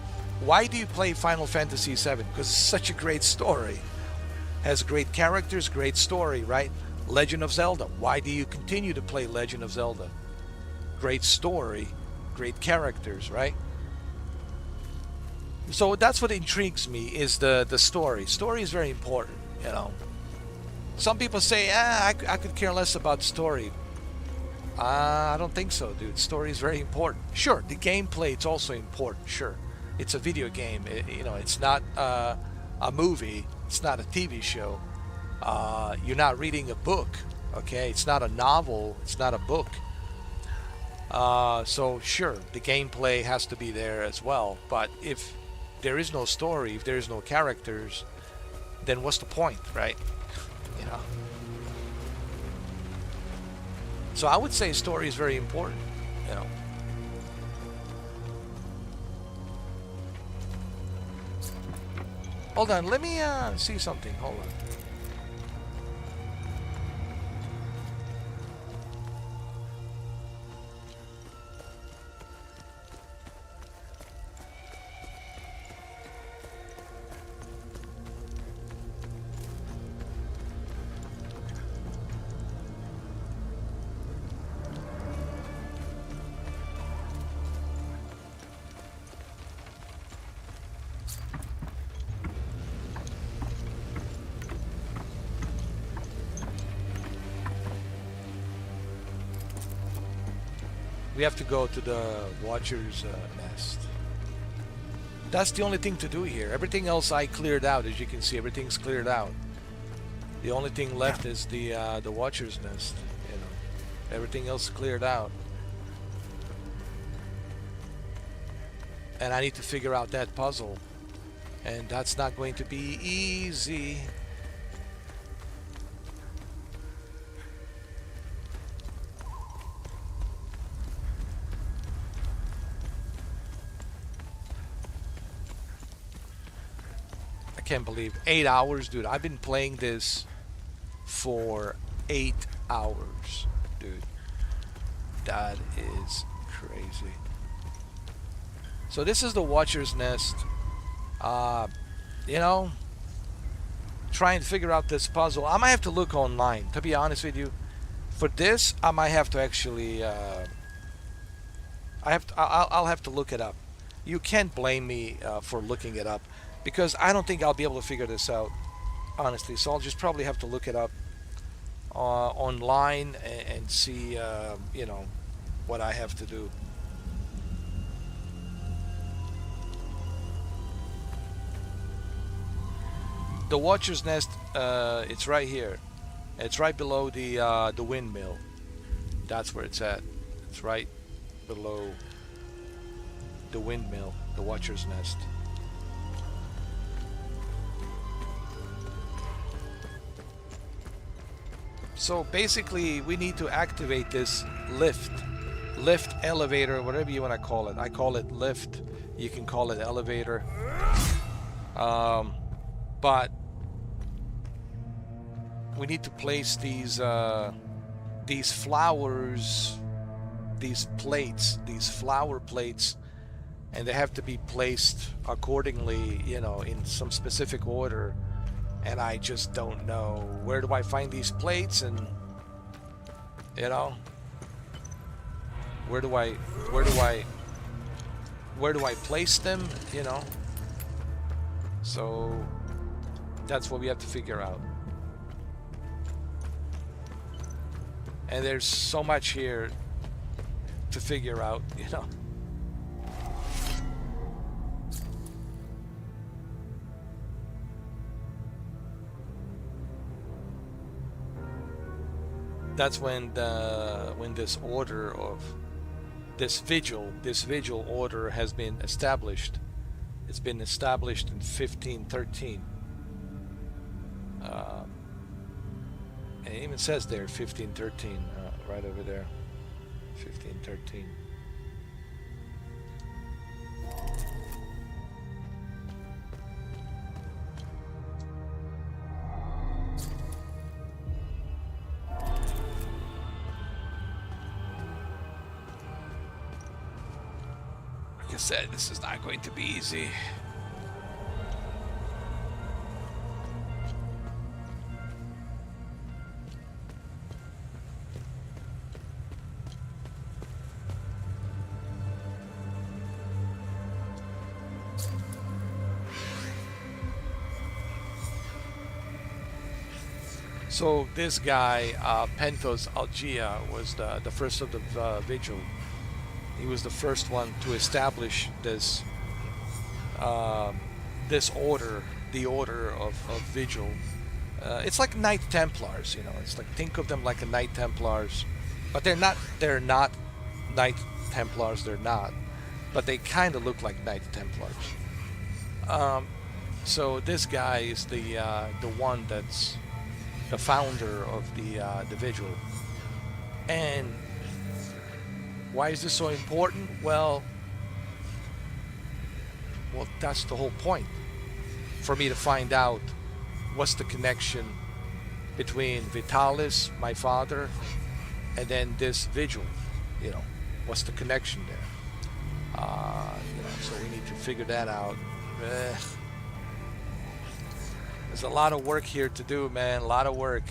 why do you play Final Fantasy VII? Because it's such a great story. Has great characters, great story, right? Legend of Zelda. Why do you continue to play Legend of Zelda? Great story, great characters, right? So that's what intrigues me, is the story. Story is very important, you know. Some people say, I could care less about story. I don't think so, dude. Story is very important. Sure, the gameplay is also important, sure. It's a video game, you know, it's not a movie, it's not a TV show. You're not reading a book, okay? It's not a novel, it's not a book. So sure, the gameplay has to be there as well, but if there is no story, if there is no characters, then what's the point, right? You know. So I would say story is very important, you know. Hold on, let me see something. Hold on. We have to go to the Watcher's Nest. That's the only thing to do here. Everything else I cleared out. As you can see, everything's cleared out. The only thing left is the Watcher's Nest. You know, everything else cleared out. And I need to figure out that puzzle. And that's not going to be easy. I can't believe 8 hours, dude. I've been playing this for 8 hours, dude. That is crazy. So this is the Watcher's Nest. You know, trying to figure out this puzzle. I might have to look online, to be honest with you. For this, I might have to actually I'll have to look it up. You can't blame me for looking it up, because I don't think I'll be able to figure this out, honestly. So I'll just probably have to look it up online and see, you know, what I have to do. The Watcher's Nest, it's right here. It's right below the windmill. That's where it's at. It's right below the windmill, the Watcher's Nest. So basically, we need to activate this lift, elevator, whatever you want to call it. I call it lift. You can call it elevator. But we need to place these flowers, these plates, these flower plates, and they have to be placed accordingly, you know, in some specific order. And I just don't know, where do I find these plates, and you know, where do I place them, you know? So that's what we have to figure out. And there's so much here to figure out, you know. That's when this order of this vigil order has been established. It's been established in 1513. And it even says there 1513, right over there, 1513. Like I said, this is not going to be easy. So this guy, Pentos Algia, was the first of the vigil. He was the first one to establish this this order, the order of vigil. It's like Knight Templars, you know. It's like, think of them like a Knight Templars, but they're not Knight Templars. They're not, but they kind of look like Knight Templars. So this guy is the one that's the founder of the vigil. And why is this so important? Well, that's the whole point. For me to find out what's the connection between Vitalis, my father, and then this vigil. You know, what's the connection there? You know, so we need to figure that out. There's a lot of work here to do, man. A lot of work,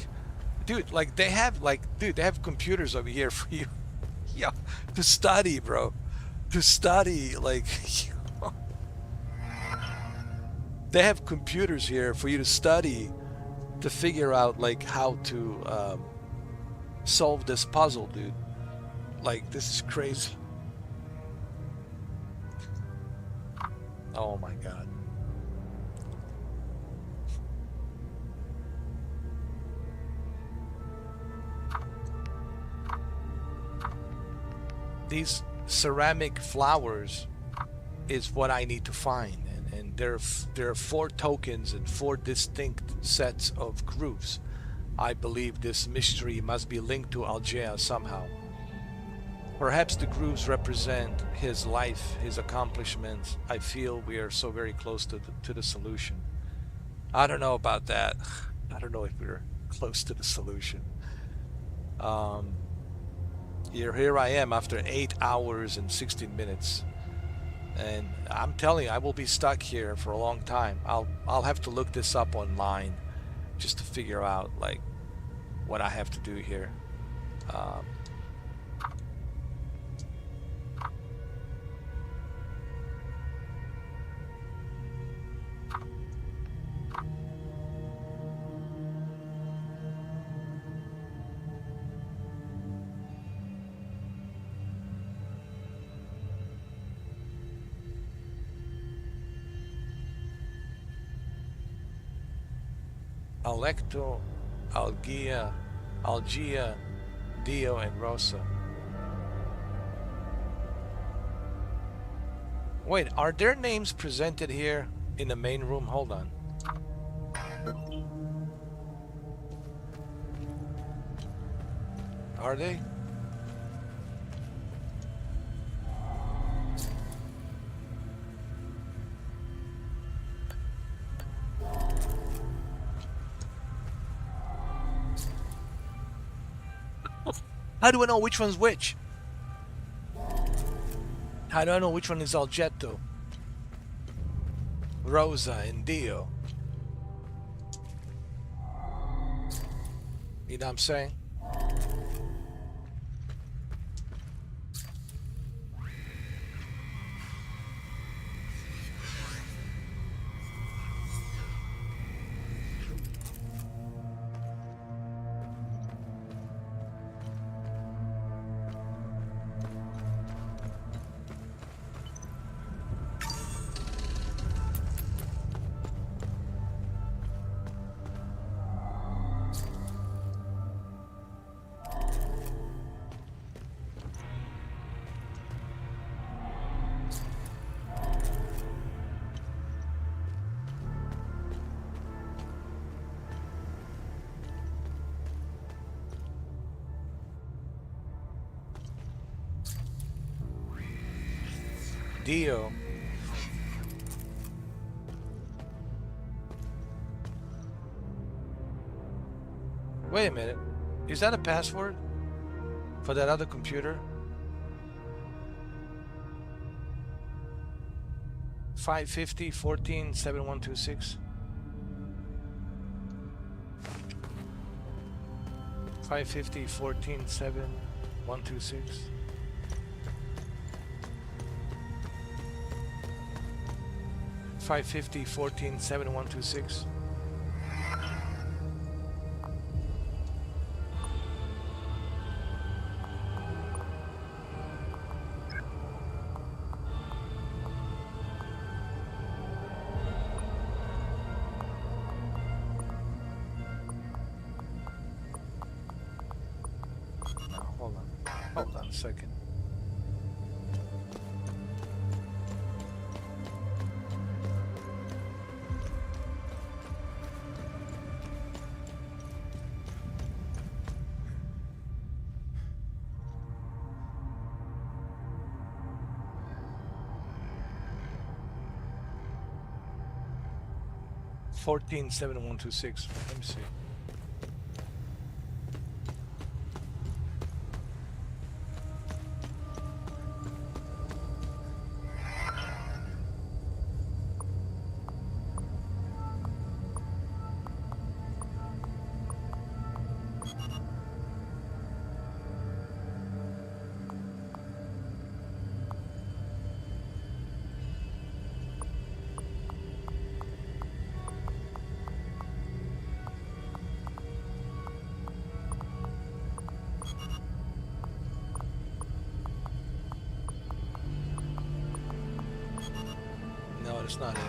dude. Like they have computers over here for you, yeah, to study, bro. To study, like, they have computers here for you to study, to figure out like how to solve this puzzle, dude. Like, this is crazy. Oh my god. These ceramic flowers is what I need to find, and there are 4 tokens and 4 distinct sets of grooves. I believe this mystery must be linked to Algea somehow. Perhaps the grooves represent his life, his accomplishments. I feel we are so very close to the solution. I don't know about that. I don't know if we're close to the solution. Here I am after 8 hours and 16 minutes, and I'm telling you, I will be stuck here for a long time. I'll have to look this up online just to figure out like what I have to do here. Alecto, Algia, Dio, and Rosa. Wait, are their names presented here in the main room? Hold on. Are they? How do I know which one's which? How do I know which one is Algetto, Rosa, and Dio? You know what I'm saying? Dio. Wait a minute. Is that a password for that other computer? 550-14-7126. 550-14-7126. 550-14-7126. Hold on a second. Fourteen 7126. Let me see. No, it's not it.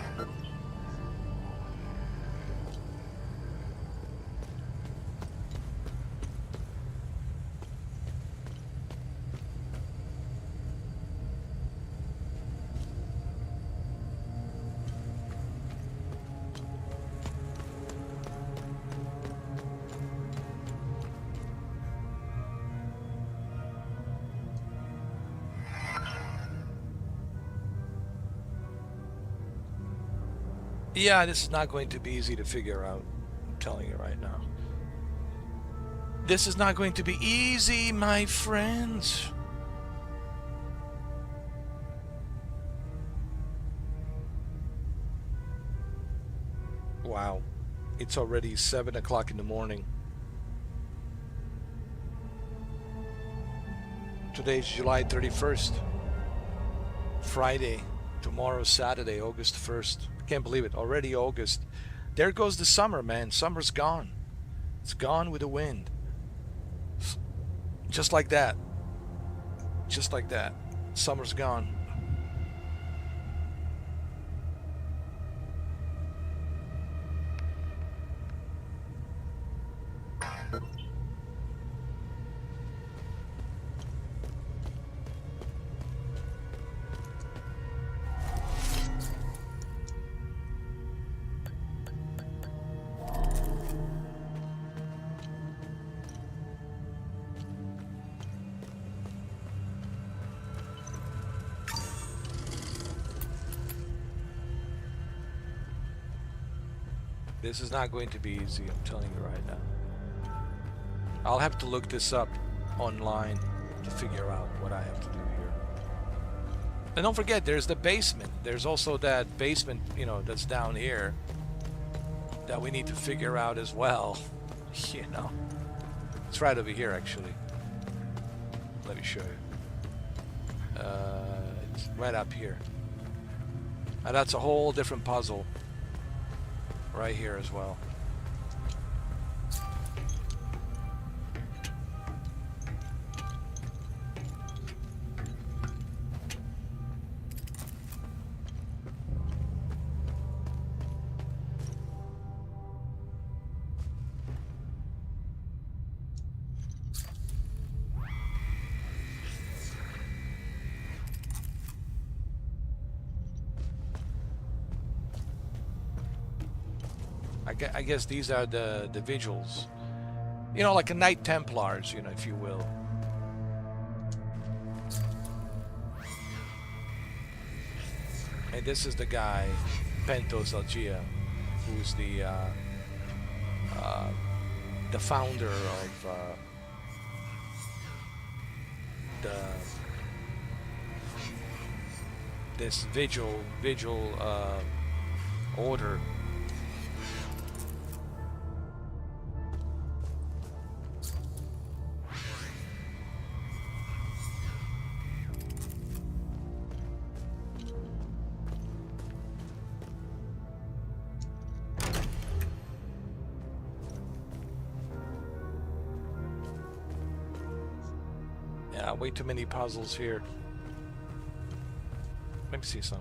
Yeah, this is not going to be easy to figure out. I'm telling you right now. This is not going to be easy, my friends. Wow. It's already 7 o'clock in the morning. Today's July 31st. Friday. Tomorrow's Saturday, August 1st. Can't believe it. Already August. There goes the summer, man. Summer's gone. It's gone with the wind. Just like that. Just like that. Summer's gone. This is not going to be easy, I'm telling you right now. I'll have to look this up online to figure out what I have to do here. And don't forget, there's the basement. There's also that basement, you know, that's down here that we need to figure out as well. You know. It's right over here, actually. Let me show you. It's right up here. And that's a whole different puzzle. Right here as well. I guess these are the vigils. You know, like a Knight Templars, you know, if you will. And this is the guy, Pentos Algia, who's the founder of this vigil order. Yeah, way too many puzzles here. Let me see some.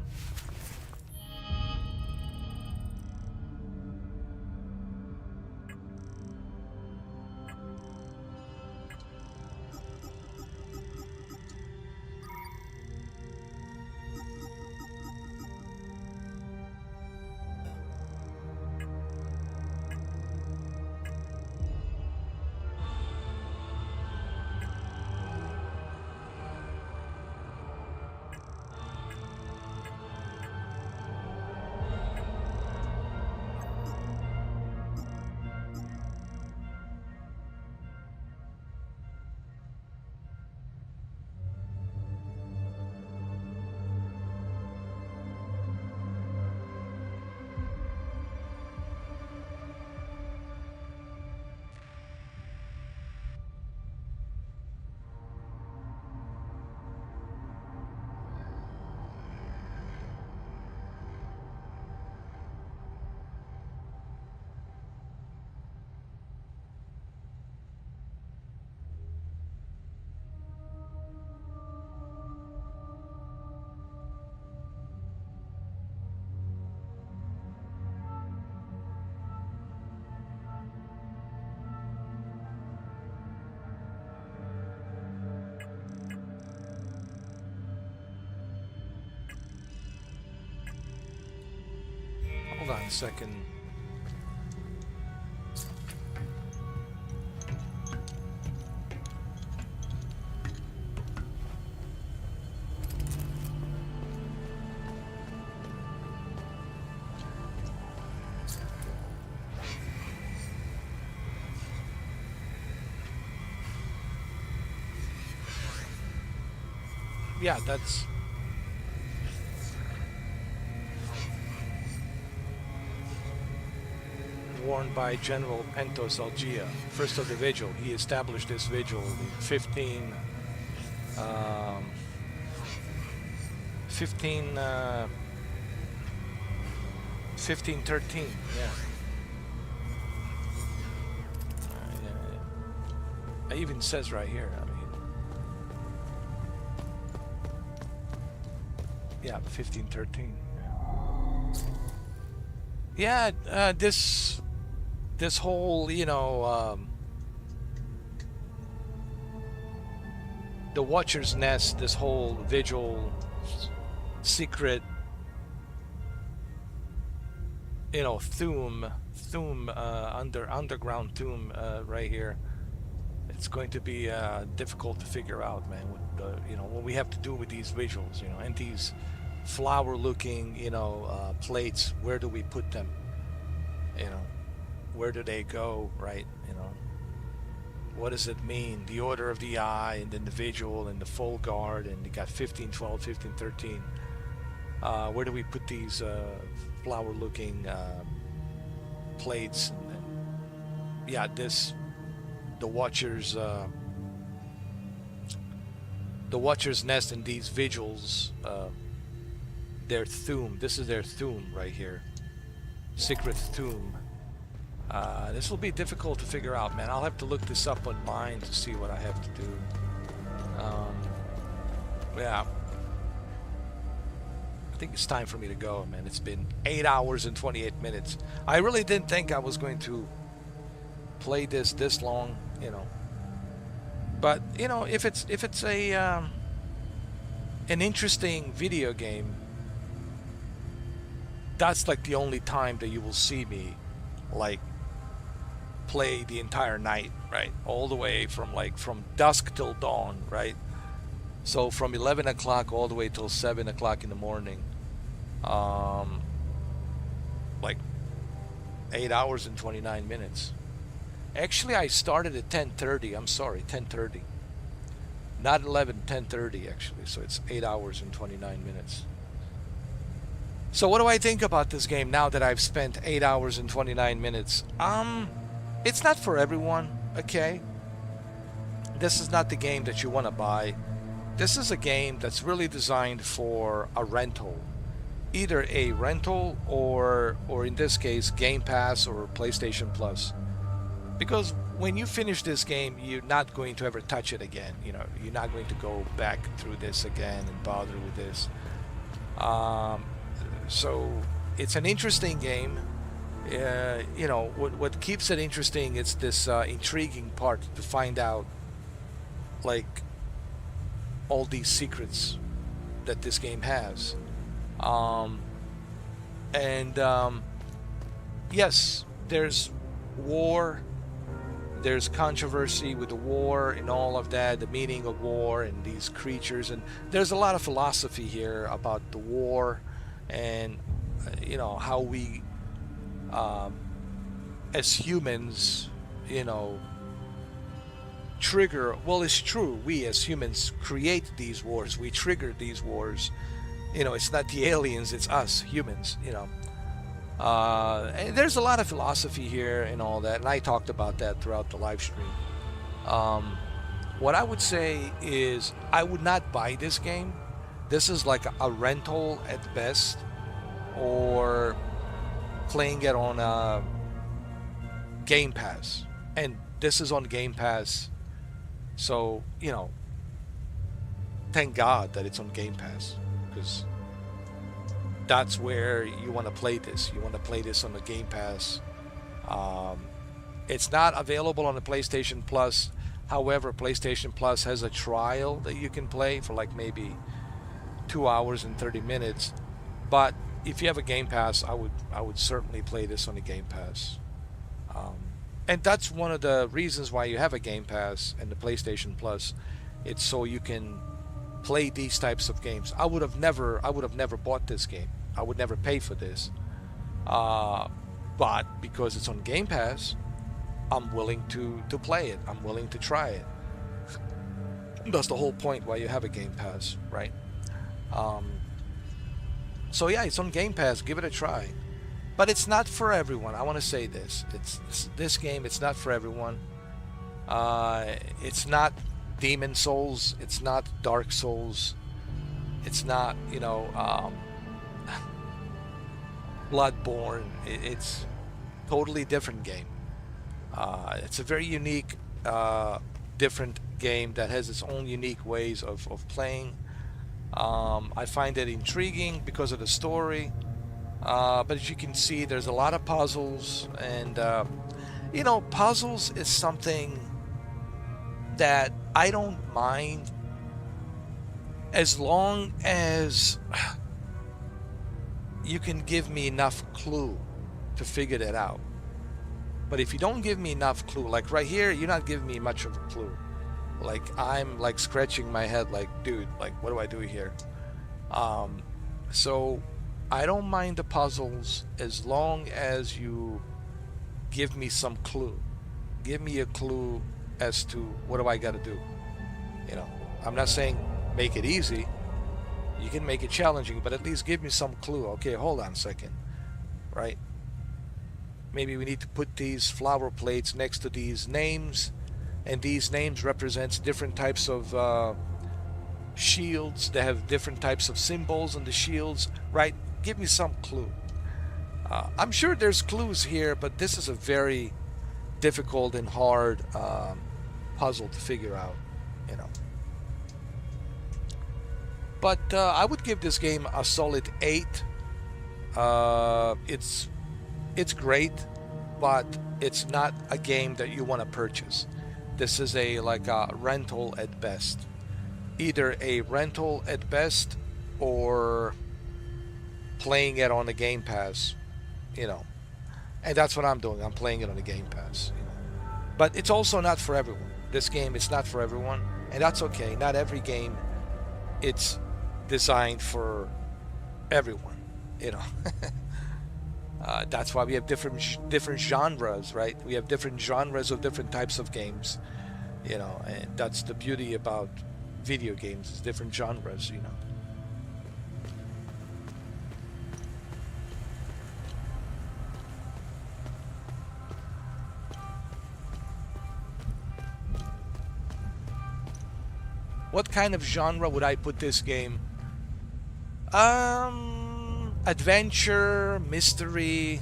Hold on a second. Yeah, that's worn by General Pentos Algia, first of the vigil. He established this vigil in 1513, yeah. It even says right here, I mean, yeah, 1513. Yeah, this whole, you know, the Watcher's Nest, this whole vigil secret, you know, underground tomb right here. It's going to be difficult to figure out, man, with the, you know, what we have to do with these visuals, you know, and these flower-looking, you know, plates. Where do we put them? You know, where do they go, right? You know, what does it mean? The order of the eye, and then the vigil, and the full guard, and you got 1512, 1513. Where do we put these flower-looking plates? And then, yeah, the Watcher's Nest and these vigils, their tomb. This is their tomb right here, secret tomb. This will be difficult to figure out, man. I'll have to look this up online to see what I have to do. Yeah, I think it's time for me to go, man. It's been 8 hours and 28 minutes. I really didn't think I was going to play this long, you know. But you know, if it's a an interesting video game, that's like the only time that you will see me like play the entire night, right? All the way from dusk till dawn, right? So from 11 o'clock all the way till 7 o'clock in the morning. Like 8 hours and 29 minutes. Actually, I started at 10:30. I'm sorry, 10:30. Not 11, 10:30 actually. So it's 8 hours and 29 minutes. So what do I think about this game now that I've spent 8 hours and 29 minutes? It's not for everyone, okay? This is not the game that you want to buy. This is a game that's really designed for a rental. Either a rental or in this case Game Pass or PlayStation Plus. Because when you finish this game, you're not going to ever touch it again. You know, you're not going to go back through this again and bother with this. So it's an interesting game. You know, what keeps it interesting is this intriguing part to find out, like, all these secrets that this game has. Yes, there's war, there's controversy with the war and all of that, the meaning of war and these creatures, and there's a lot of philosophy here about the war and you know how we as humans, you know, trigger. Well, it's true, we as humans create these wars, we trigger these wars. You know, it's not the aliens, it's us humans, you know. And there's a lot of philosophy here and all that, and I talked about that throughout the live stream. What I would say is I would not buy this game. This is like a rental at best, or playing it on Game Pass. And this is on Game Pass, so, you know, thank God that it's on Game Pass, because that's where you want to play this. You want to play this on the Game Pass. It's not available on the PlayStation Plus. However, PlayStation Plus has a trial that you can play for like maybe 2 hours and 30 minutes. But if you have a Game Pass, I would certainly play this on the Game Pass. And that's one of the reasons why you have a Game Pass and the PlayStation Plus. It's so you can play these types of games. I would have never bought this game. I would never pay for this. But because it's on Game Pass, I'm willing to play it. I'm willing to try it. That's the whole point why you have a Game Pass, right? So yeah, it's on Game Pass. Give it a try. But it's not for everyone. I want to say this. This game, it's not for everyone. It's not Demon Souls. It's not Dark Souls. It's not, you know, Bloodborne. It's totally different game. It's a very unique, different game that has its own unique ways of playing. I find it intriguing because of the story. But as you can see, there's a lot of puzzles, and you know, puzzles is something that I don't mind as long as you can give me enough clue to figure that out. But if you don't give me enough clue, like right here, you're not giving me much of a clue. Like, I'm like scratching my head like, dude, like, what do I do here? So I don't mind the puzzles as long as you give me some clue. Give me a clue as to what do I got to do. You know, I'm not saying make it easy. You can make it challenging, but at least give me some clue. Okay, hold on a second. Right? Maybe we need to put these flower plates next to these names, and these names represents different types of shields. They have different types of symbols on the shields, right? Give me some clue. I'm sure there's clues here, but this is a very difficult and hard puzzle to figure out, you know. But I would give this game a solid 8. It's great, but it's not a game that you want to purchase. This is like a rental at best. Either a rental at best, or playing it on the Game Pass, you know. And that's what I'm doing. I'm playing it on the Game Pass, you know. But it's also not for everyone. This game is not for everyone, and that's okay. Not every game it's designed for everyone. you know. That's why we have different genres, right? We have different genres of different types of games, you know, and that's the beauty about video games, is different genres, you know. What kind of genre would I put this game? Adventure, mystery,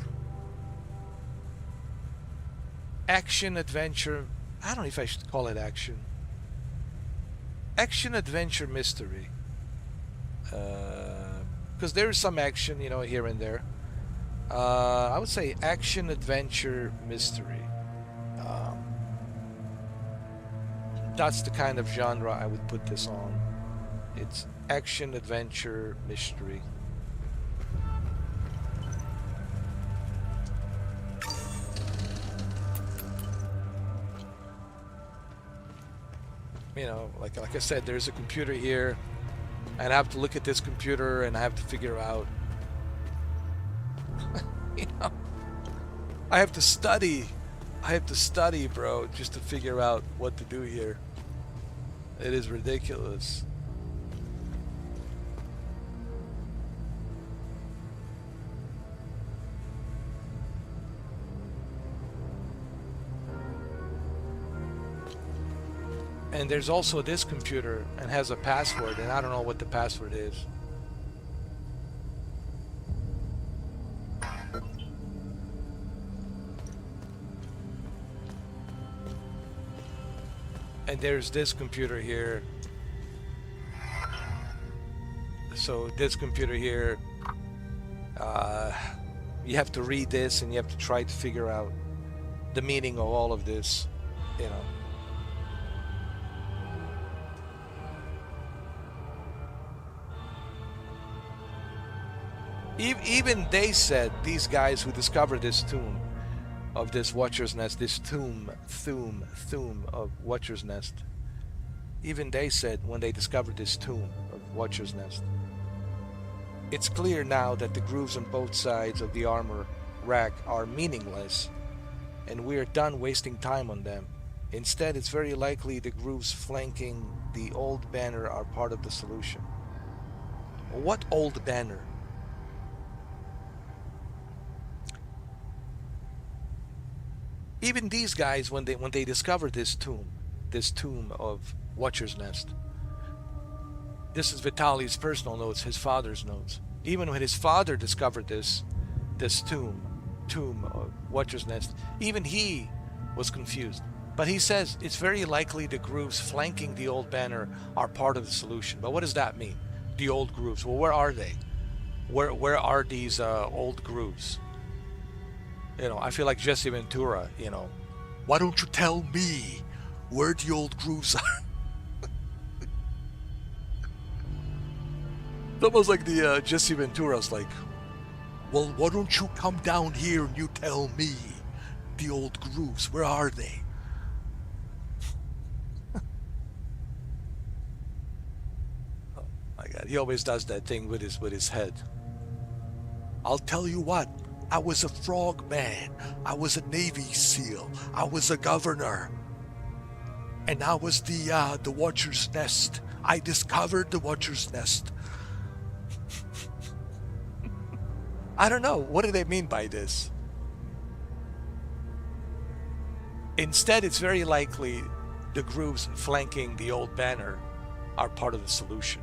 action, adventure. I don't know if I should call it action. Action, adventure, mystery. Because there is some action, you know, here and there. I would say action, adventure, mystery. That's the kind of genre I would put this on. It's action, adventure, mystery. You know, like I said, there's a computer here, and I have to look at this computer and I have to figure out, you know, I have to study, bro, just to figure out what to do here. It is ridiculous. And there's also this computer and has a password, and I don't know what the password is. And there's this computer here. So this computer here, you have to read this and you have to try to figure out the meaning of all of this, you know. Even they said, these guys who discovered this tomb of this Watcher's Nest, this tomb of Watcher's Nest, even they said when they discovered this tomb of Watcher's Nest, it's clear now that the grooves on both sides of the armor rack are meaningless, and we are done wasting time on them. Instead, it's very likely the grooves flanking the old banner are part of the solution. What old banner? Even these guys, when they discovered this tomb of Watcher's Nest, this is Vitali's personal notes, his father's notes. Even when his father discovered this tomb of Watcher's Nest, even he was confused. But he says it's very likely the grooves flanking the old banner are part of the solution. But what does that mean? The old grooves. Well, where are they? Where are these old grooves? You know, I feel like Jesse Ventura, you know. Why don't you tell me where the old grooves are? It's almost like the Jesse Ventura's like, well, why don't you come down here and you tell me the old grooves, where are they? Oh my God, he always does that thing with his head. I'll tell you what. I was a frogman. I was a Navy SEAL. I was a governor. And I was the Watcher's Nest. I discovered the Watcher's Nest. I don't know. What do they mean by this? Instead, it's very likely the grooves flanking the old banner are part of the solution.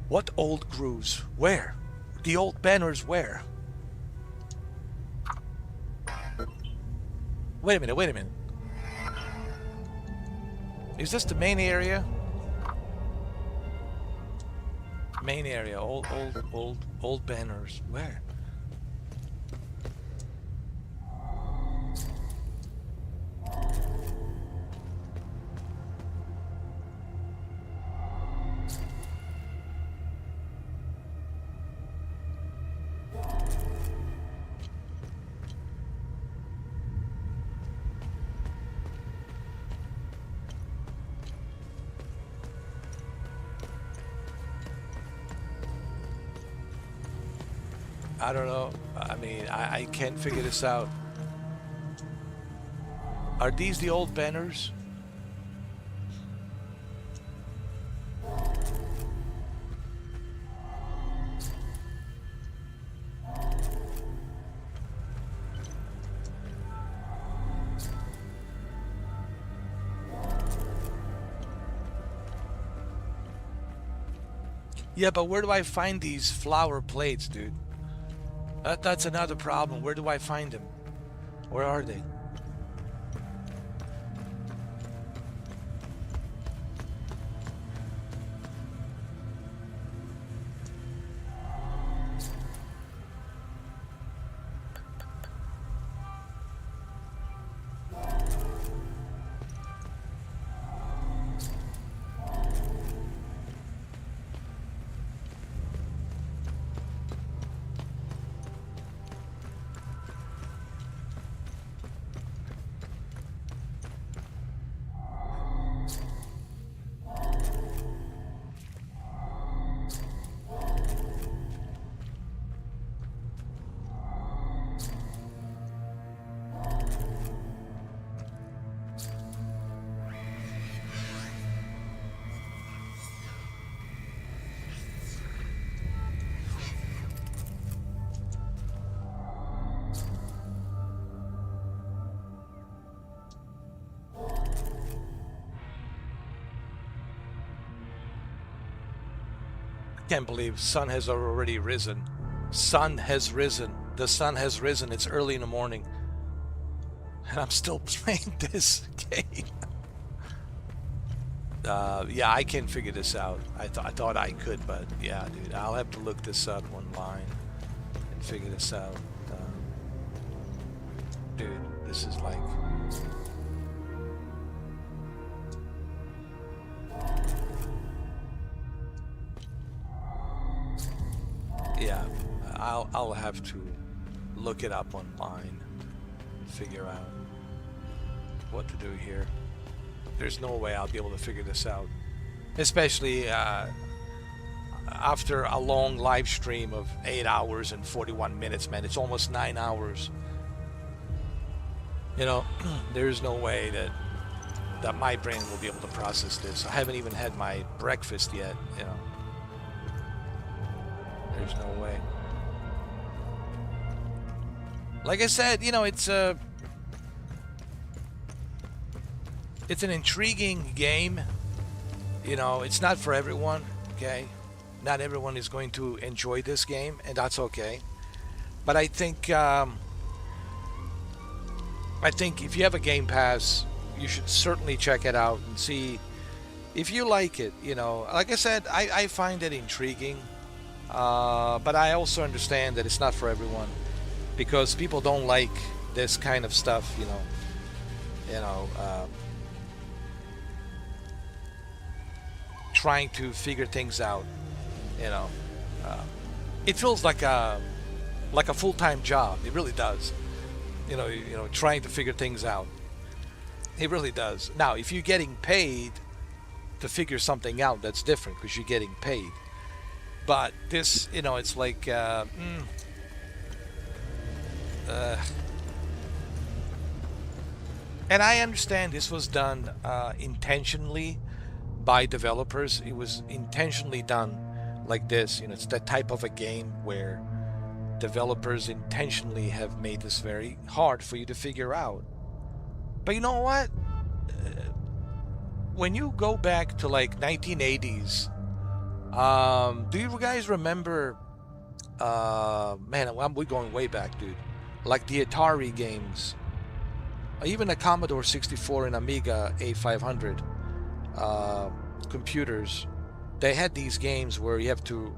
What old grooves? Where? The old banners where? Wait a minute. Is this the main area? Main area, old banners. Where? I don't know. I mean, I can't figure this out. Are these the old banners? Yeah, but where do I find these flower plates, dude? That's another problem. Where do I find them? Where are they? Can't believe sun has already risen. Sun has risen. The sun has risen. It's early in the morning. And I'm still playing this game. Yeah, I can't figure this out. I thought I could, but yeah, dude, I'll have to look this up online and figure this out. Dude, this is like... Yeah, I'll have to look it up online, figure out what to do here. There's no way I'll be able to figure this out, especially after a long live stream of 8 hours and 41 minutes, man. It's almost 9 hours. You know, there's no way that my brain will be able to process this. I haven't even had my breakfast yet, you know. There's no way. Like I said, you know, it's an intriguing game. You know, it's not for everyone, okay? Not everyone is going to enjoy this game, and that's okay. But I think if you have a Game Pass, you should certainly check it out and see if you like it. You know, like I said, I find it intriguing. But I also understand that it's not for everyone, because people don't like this kind of stuff, you know, trying to figure things out, you know. It feels like a full-time job. It really does. You know, trying to figure things out. It really does. Now, if you're getting paid to figure something out, that's different, because you're getting paid. But this, you know, it's like, and I understand this was done intentionally by developers. It was intentionally done like this. You know, it's that type of a game where developers intentionally have made this very hard for you to figure out. But you know what? When you go back to like 1980s, do you guys remember, man, we're going way back, dude, like the Atari games, even the Commodore 64 and Amiga A500 computers, they had these games where you have to,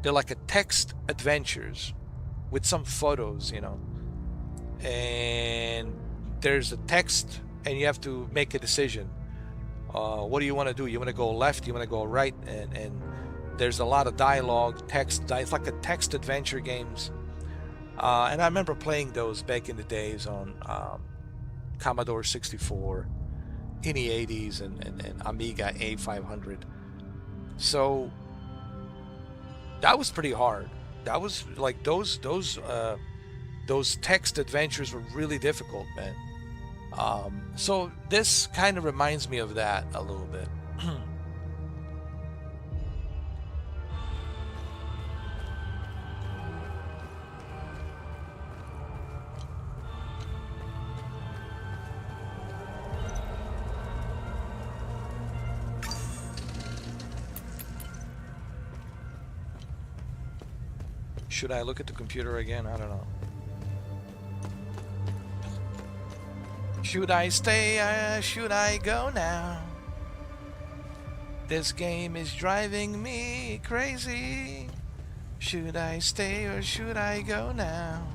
they're like a text adventures with some photos, you know, and there's a text and you have to make a decision. What do you want to do? You want to go left? You want to go right? And there's a lot of dialogue, text. It's like a text adventure games. And I remember playing those back in the days on Commodore 64, in the 80s, and Amiga A500. So that was pretty hard. That was like those text adventures were really difficult, man. So this kind of reminds me of that a little bit. Should I look at the computer again? I don't know. Should I stay? Should I go now? This game is driving me crazy. Should I stay or should I go now?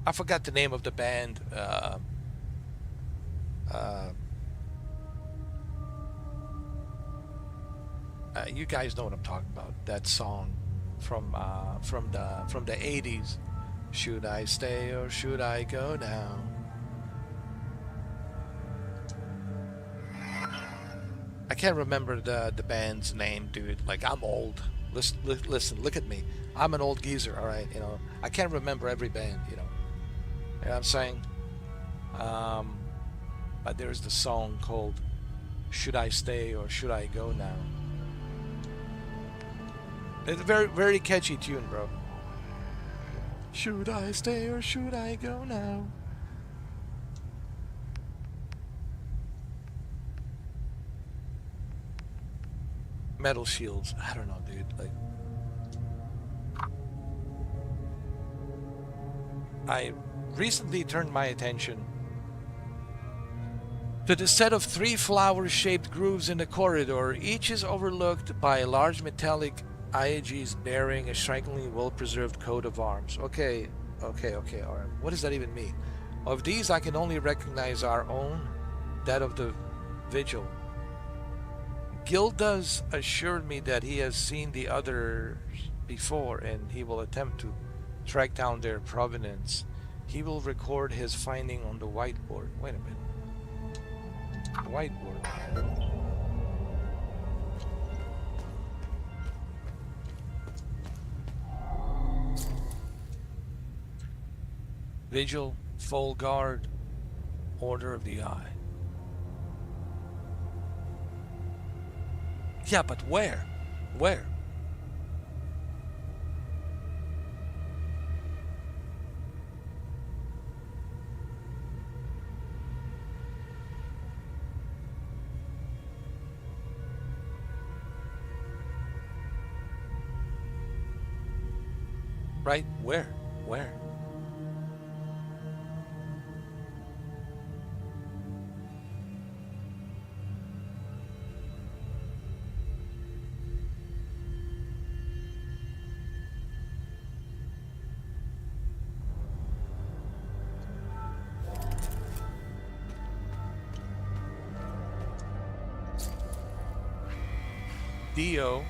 I forgot the name of the band. You guys know what I'm talking about. That song from the 80s. Should I stay or should I go now? I can't remember the band's name, dude. Like, I'm old. Listen, look at me. I'm an old geezer, all right? You know, I can't remember every band, you know. You know what I'm saying? But there's the song called Should I Stay or Should I Go Now? It's a very, very catchy tune, bro. Should I stay or should I go now? Metal shields. I don't know, dude. Like, I recently turned my attention to the set of 3 flower-shaped grooves in the corridor. Each is overlooked by a large metallic IAGs bearing a strikingly well-preserved coat of arms. Okay, all right. What does that even mean? Of these, I can only recognize our own, that of the Vigil. Gildas assured me that he has seen the others before, and he will attempt to track down their provenance. He will record his finding on the whiteboard. Wait a minute. Whiteboard. Vigil, full guard, Order of the Eye. Yeah, but where? Where? Right? Where? Where? Dio.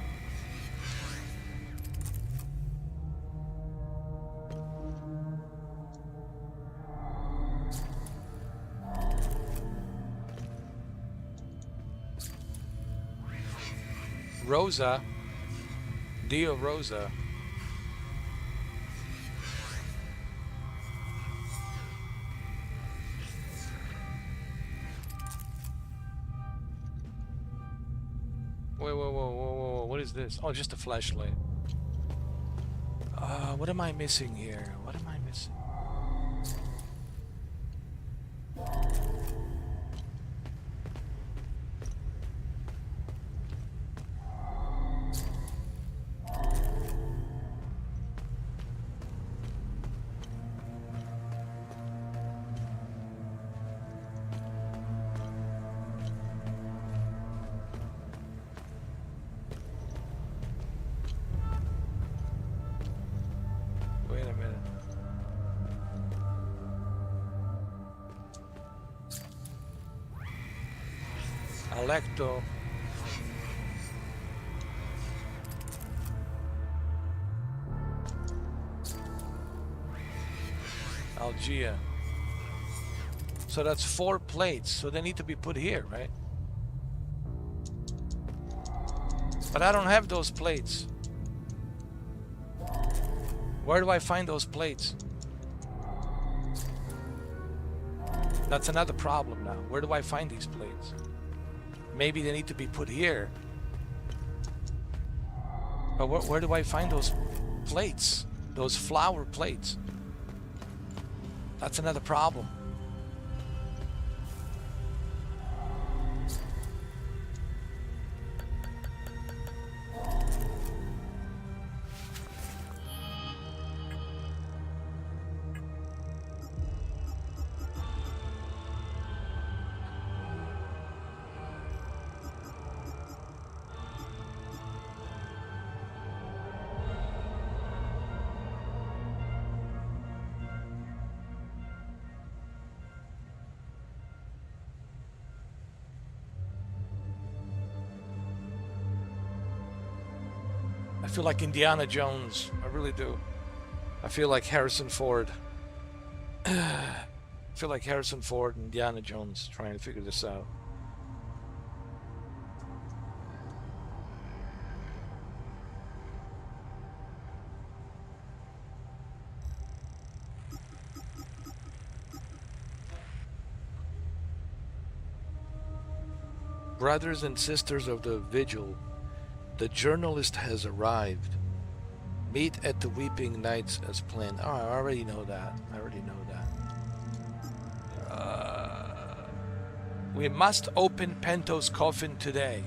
Rosa. Dio Rosa. Whoa. What is this? Oh, just a flashlight. What am I missing here? What am I missing? Wait a minute. Alecto. Algia. So that's 4 plates. So they need to be put here, right? But I don't have those plates. Where do I find those plates? That's another problem now. Where do I find these plates? Maybe they need to be put here. But where do I find those plates? Those flower plates? That's another problem. I feel like Indiana Jones. I really do. I feel like Harrison Ford. I feel like Harrison Ford and Indiana Jones trying to figure this out. Brothers and sisters of the vigil, the journalist has arrived. Meet at the Weeping Nights as planned. Oh, I already know that. I already know that. We must open Pento's coffin today.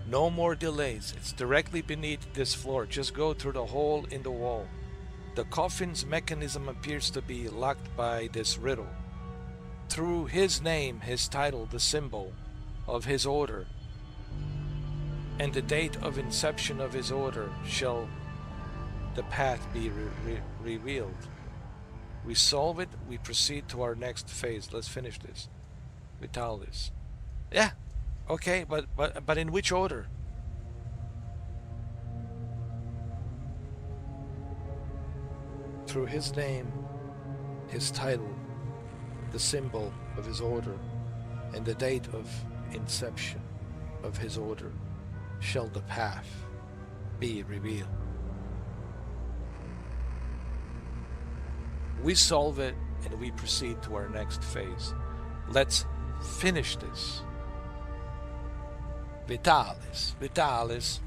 No more delays. It's directly beneath this floor. Just go through the hole in the wall. The coffin's mechanism appears to be locked by this riddle. Through his name, his title, the symbol of his order, and the date of inception of his order shall the path be revealed. We solve it, we proceed to our next phase. Let's finish this. Vitalis. Yeah, okay, but in which order? Through his name, his title, the symbol of his order, and the date of inception of his order shall the path be revealed. We solve it and we proceed to our next phase. Let's finish this. Vitalis, Vitalis.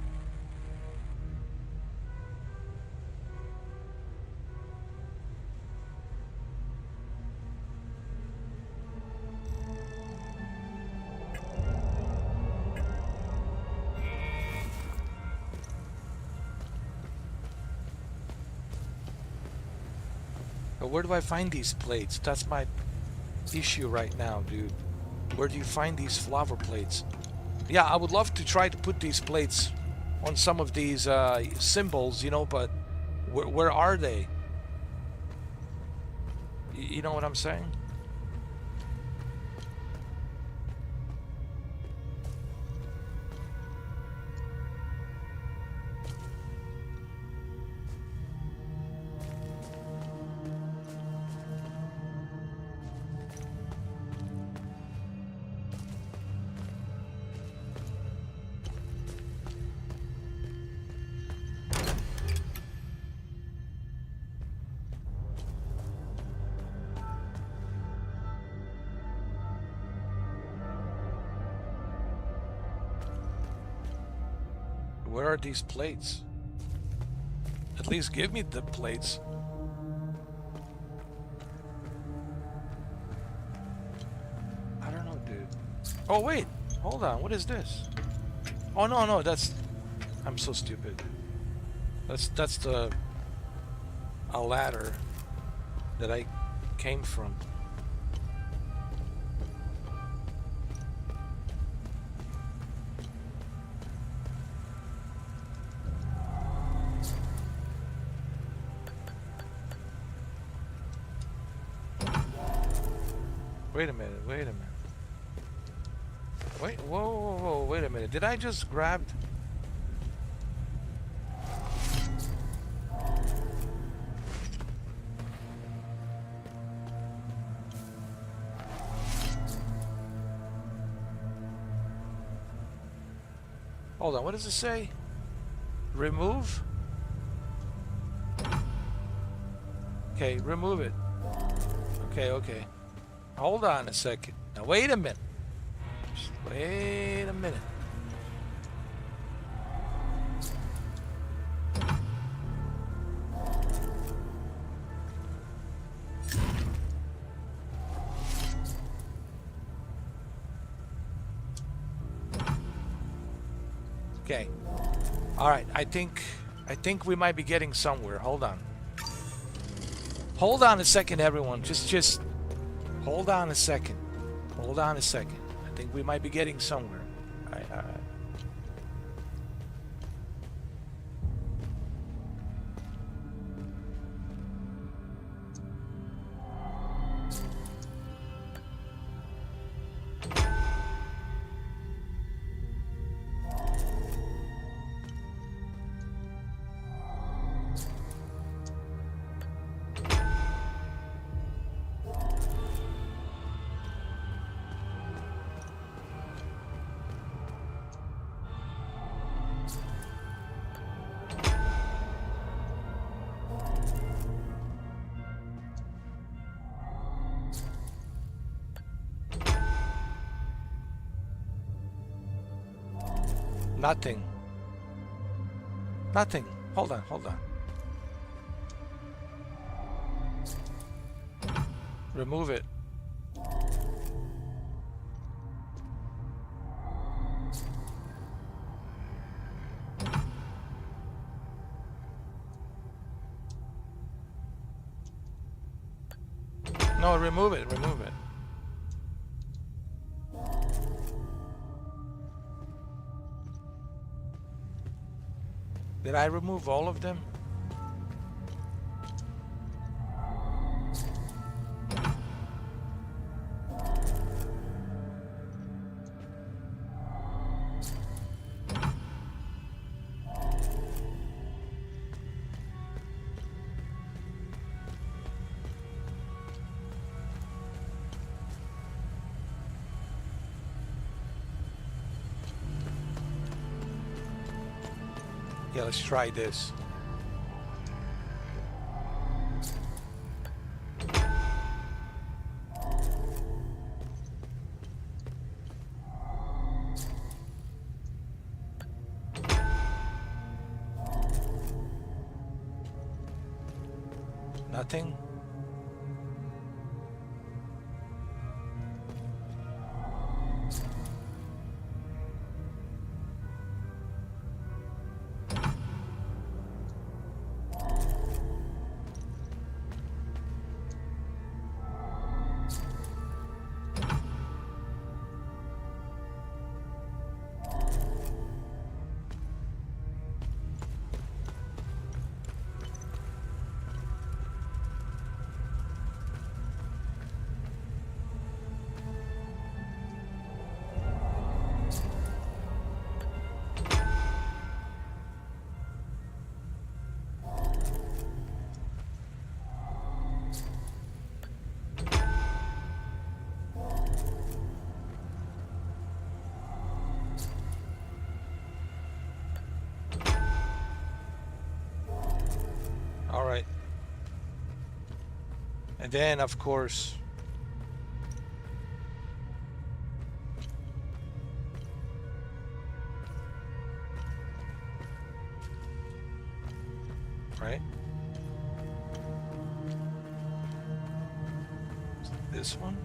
But where do I find these plates? That's my issue right now, dude. Where do you find these flower plates? Yeah, I would love to try to put these plates on some of these symbols, you know, but where are they? You know what I'm saying? Where are these plates? At least give me the plates. I don't know, dude. Oh, wait. Hold on. What is this? Oh, no, that's... I'm so stupid. That's a ladder that I came from. Wait a minute, wait a minute. Wait, whoa, wait a minute. Did I just grab... Hold on, what does it say? Remove? Okay, remove it. Okay, okay. Hold on a second. Now wait a minute. Just wait a minute. Okay. All right. I think we might be getting somewhere. Hold on. Hold on a second, everyone. Just hold on a second. Hold on a second. I think we might be getting somewhere. All right. All right. Nothing. Nothing. Hold on, hold on. Remove it. No, remove it, remove it. Did I remove all of them? Yeah, let's try this. Nothing. All right. And then, of course, right? This one.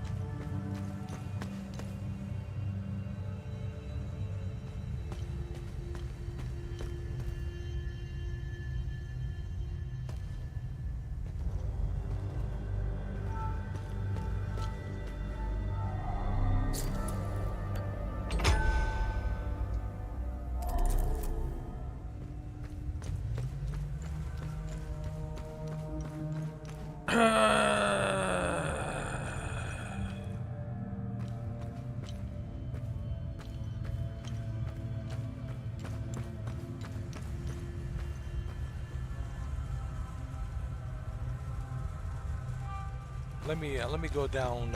Let me go down.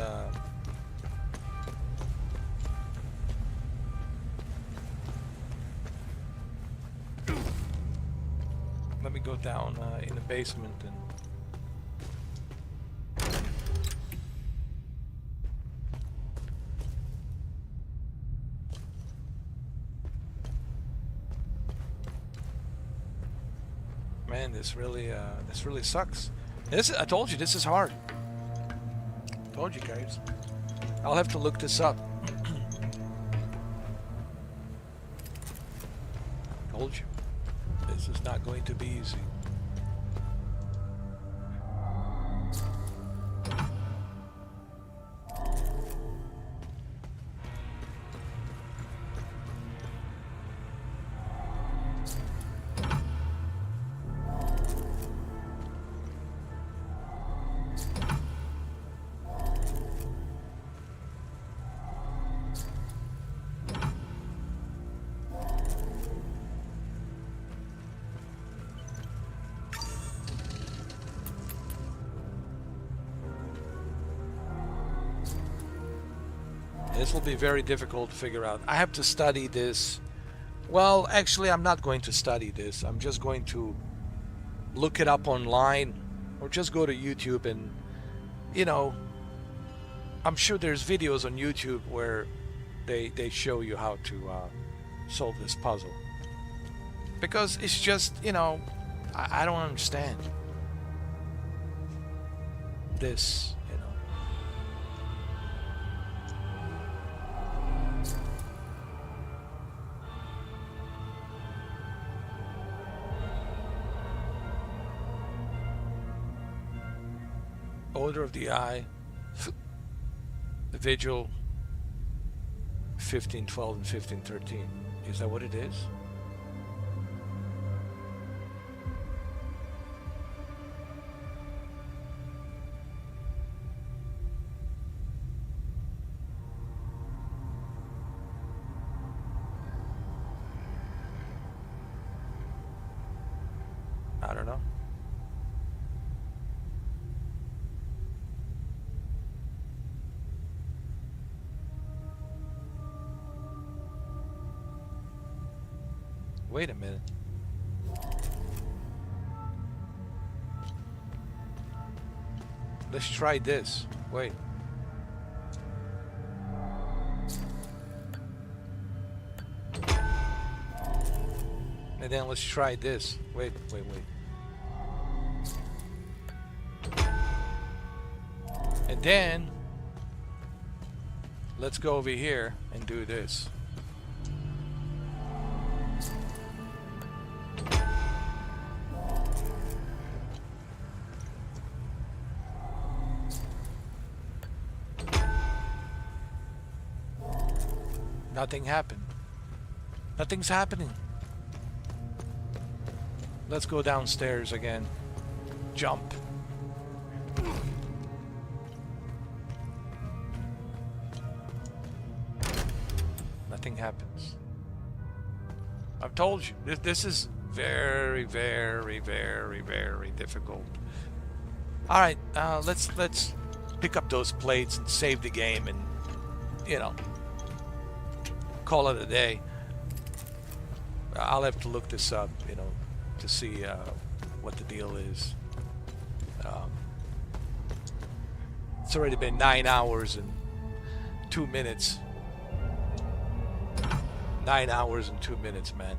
go down in the basement and... Man, this really sucks. I told you, this is hard. Told you guys. I'll have to look this up. Told you. This is not going to be easy. This will be very difficult to figure out. I have to study this. Well, actually, I'm not going to study this. I'm just going to look it up online or just go to YouTube and, you know, I'm sure there's videos on YouTube where they show you how to solve this puzzle. Because it's just, you know, I don't understand this. Odor of the eye, the vigil, 1512 and 1513. Is that what it is? I don't know. Wait a minute. Let's try this. Wait. And then let's try this. Wait. And then let's go over here and do this. Nothing happened. Nothing's happening. Let's go downstairs again. Jump. Nothing happens. I've told you, this is very, very, very, very difficult. All right, let's pick up those plates and save the game and, you know, call it a day. I'll have to look this up, you know, to see what the deal is. It's already been 9 hours and 2 minutes. 9 hours and 2 minutes, man.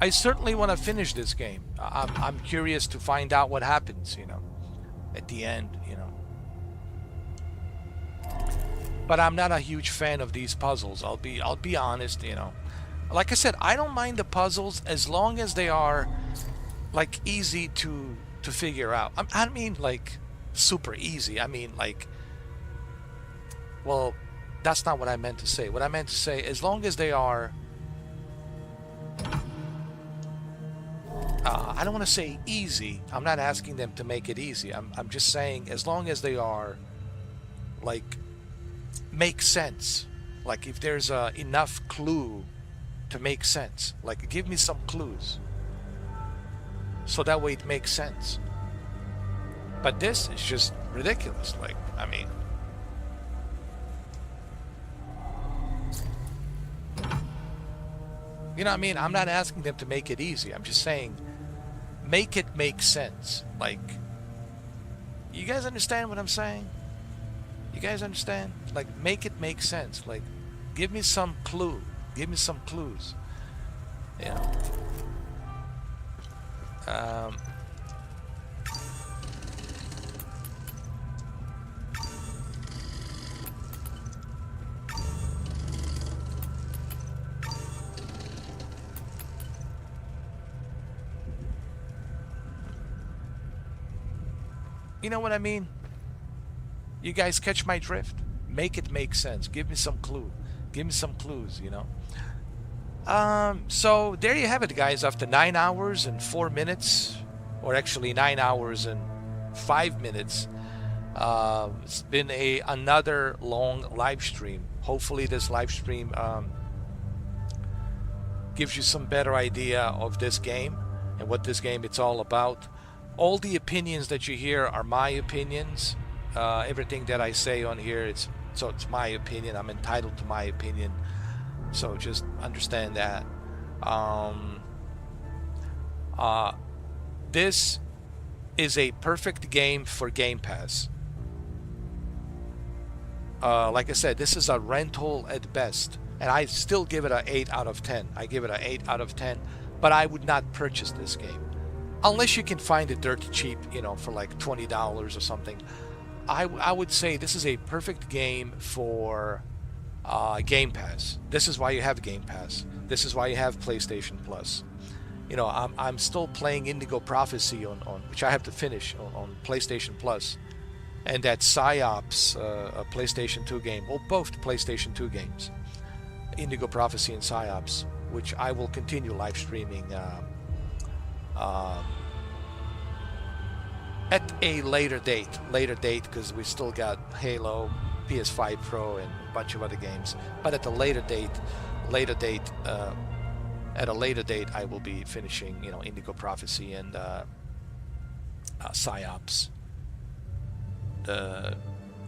I certainly want to finish this game. I'm curious to find out what happens, you know, at the end, you know. But I'm not a huge fan of these puzzles. I'll be honest, you know. Like I said, I don't mind the puzzles as long as they are like easy to figure out. I mean like super easy. I mean like, well, that's not what I meant to say. What I meant to say, as long as they are I don't want to say easy. I'm not asking them to make it easy. I'm just saying as long as they are like make sense. Like if there's enough clue to make sense. Like give me some clues. So that way it makes sense. But this is just ridiculous. Like, I mean, You know what I mean? I'm not asking them to make it easy. I'm just saying, make it make sense. Like, you guys understand what I'm saying? You guys understand? Like, make it make sense. Like, give me some clue. Give me some clues. You know? You know what I mean? You guys catch my drift? Make it make sense. Give me some clue. Give me some clues, you know? So there you have it, guys. After 9 hours and 4 minutes, or actually 9 hours and 5 minutes, it's been another long live stream. Hopefully this live stream gives you some better idea of this game and what this game it's all about. All the opinions that you hear are my opinions. Everything that I say on here, it's my opinion. I'm entitled to my opinion. So just understand that. This is a perfect game for Game Pass. Like I said, this is a rental at best. And I still give it an 8 out of 10. I give it an 8 out of 10. But I would not purchase this game. Unless you can find it dirty cheap, you know, for like $20 or something. I would say this is a perfect game for Game Pass. This is why you have Game Pass. This is why you have PlayStation Plus. You know, I'm still playing Indigo Prophecy on which I have to finish on PlayStation Plus, and that PsyOps, a PlayStation 2 game. Well, both PlayStation 2 games, Indigo Prophecy and PsyOps, which I will continue live streaming at a later date because we still got Halo, PS5 Pro, and a bunch of other games. But at a later date, I will be finishing, you know, Indigo Prophecy and PsyOps, the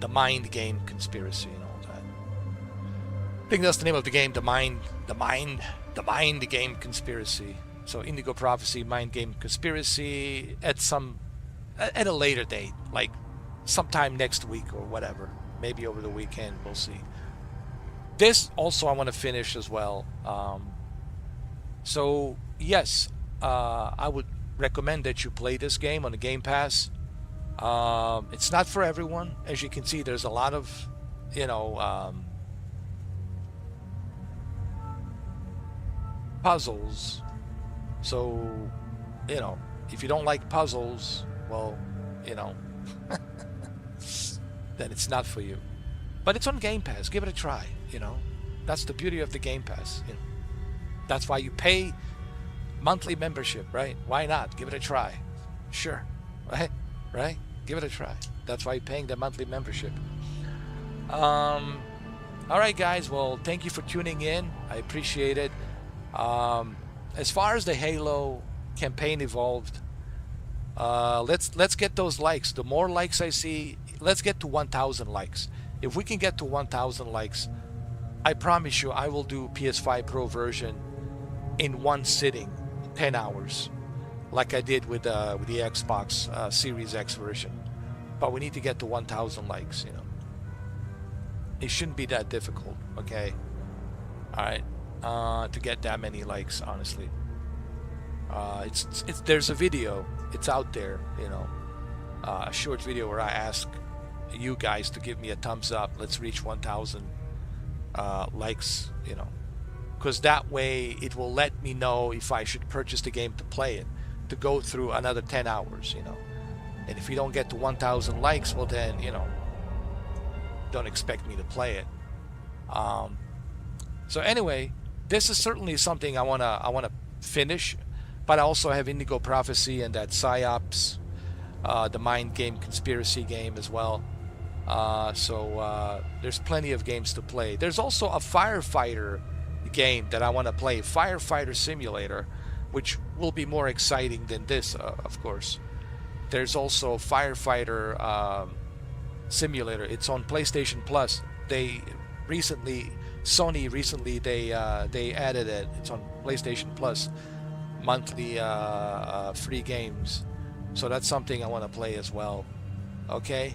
Mind Game Conspiracy, and all that. I think that's the name of the game, the Mind Game Conspiracy. So Indigo Prophecy, Mind Game Conspiracy at a later date, like sometime next week or whatever, maybe over the weekend, we'll see. This also I want to finish as well. So yes, I would recommend that you play this game on the Game Pass. It's not for everyone. As you can see, there's a lot of, you know, puzzles. So, you know, if you don't like puzzles, well, you know, then it's not for you. But it's on Game Pass. Give it a try, you know. That's the beauty of the Game Pass. You know. That's why you pay monthly membership, right? Why not? Give it a try. Sure. Right? Give it a try. That's why you're paying the monthly membership. All right, guys. Well, thank you for tuning in. I appreciate it. As far as the Halo campaign evolved, let's get those likes. The more likes I see, let's get to 1,000 likes. If we can get to 1,000 likes, I promise you I will do PS5 Pro version in one sitting, 10 hours, like I did with the Xbox Series X version. But we need to get to 1,000 likes, you know. It shouldn't be that difficult, okay? All right. To get that many likes, honestly. There's a video, it's out there, you know, a short video where I ask you guys to give me a thumbs up. Let's reach 1,000 likes, you know, because that way it will let me know if I should purchase the game to play it, to go through another 10 hours, you know. And if we don't get to 1,000 likes, well then, you know, don't expect me to play it. So anyway, this is certainly something I wanna finish, but I also have Indigo Prophecy and that PsyOps, the Mind Game Conspiracy game as well. So there's plenty of games to play. There's also a firefighter game that I want to play, Firefighter Simulator, which will be more exciting than this, of course. There's also Firefighter Simulator. It's on PlayStation Plus. They recently Sony recently they added it. It's on PlayStation Plus, monthly free games. So that's something I want to play as well. Okay.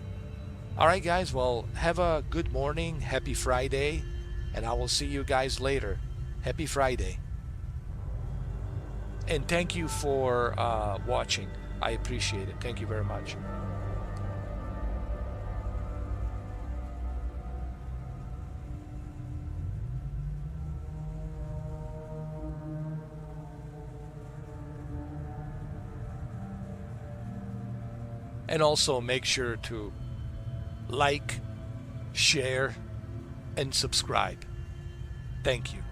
All right, guys. Well, have a good morning. Happy Friday, and I will see you guys later. Happy Friday. And thank you for watching. I appreciate it. Thank you very much. And also make sure to like, share, and subscribe. Thank you.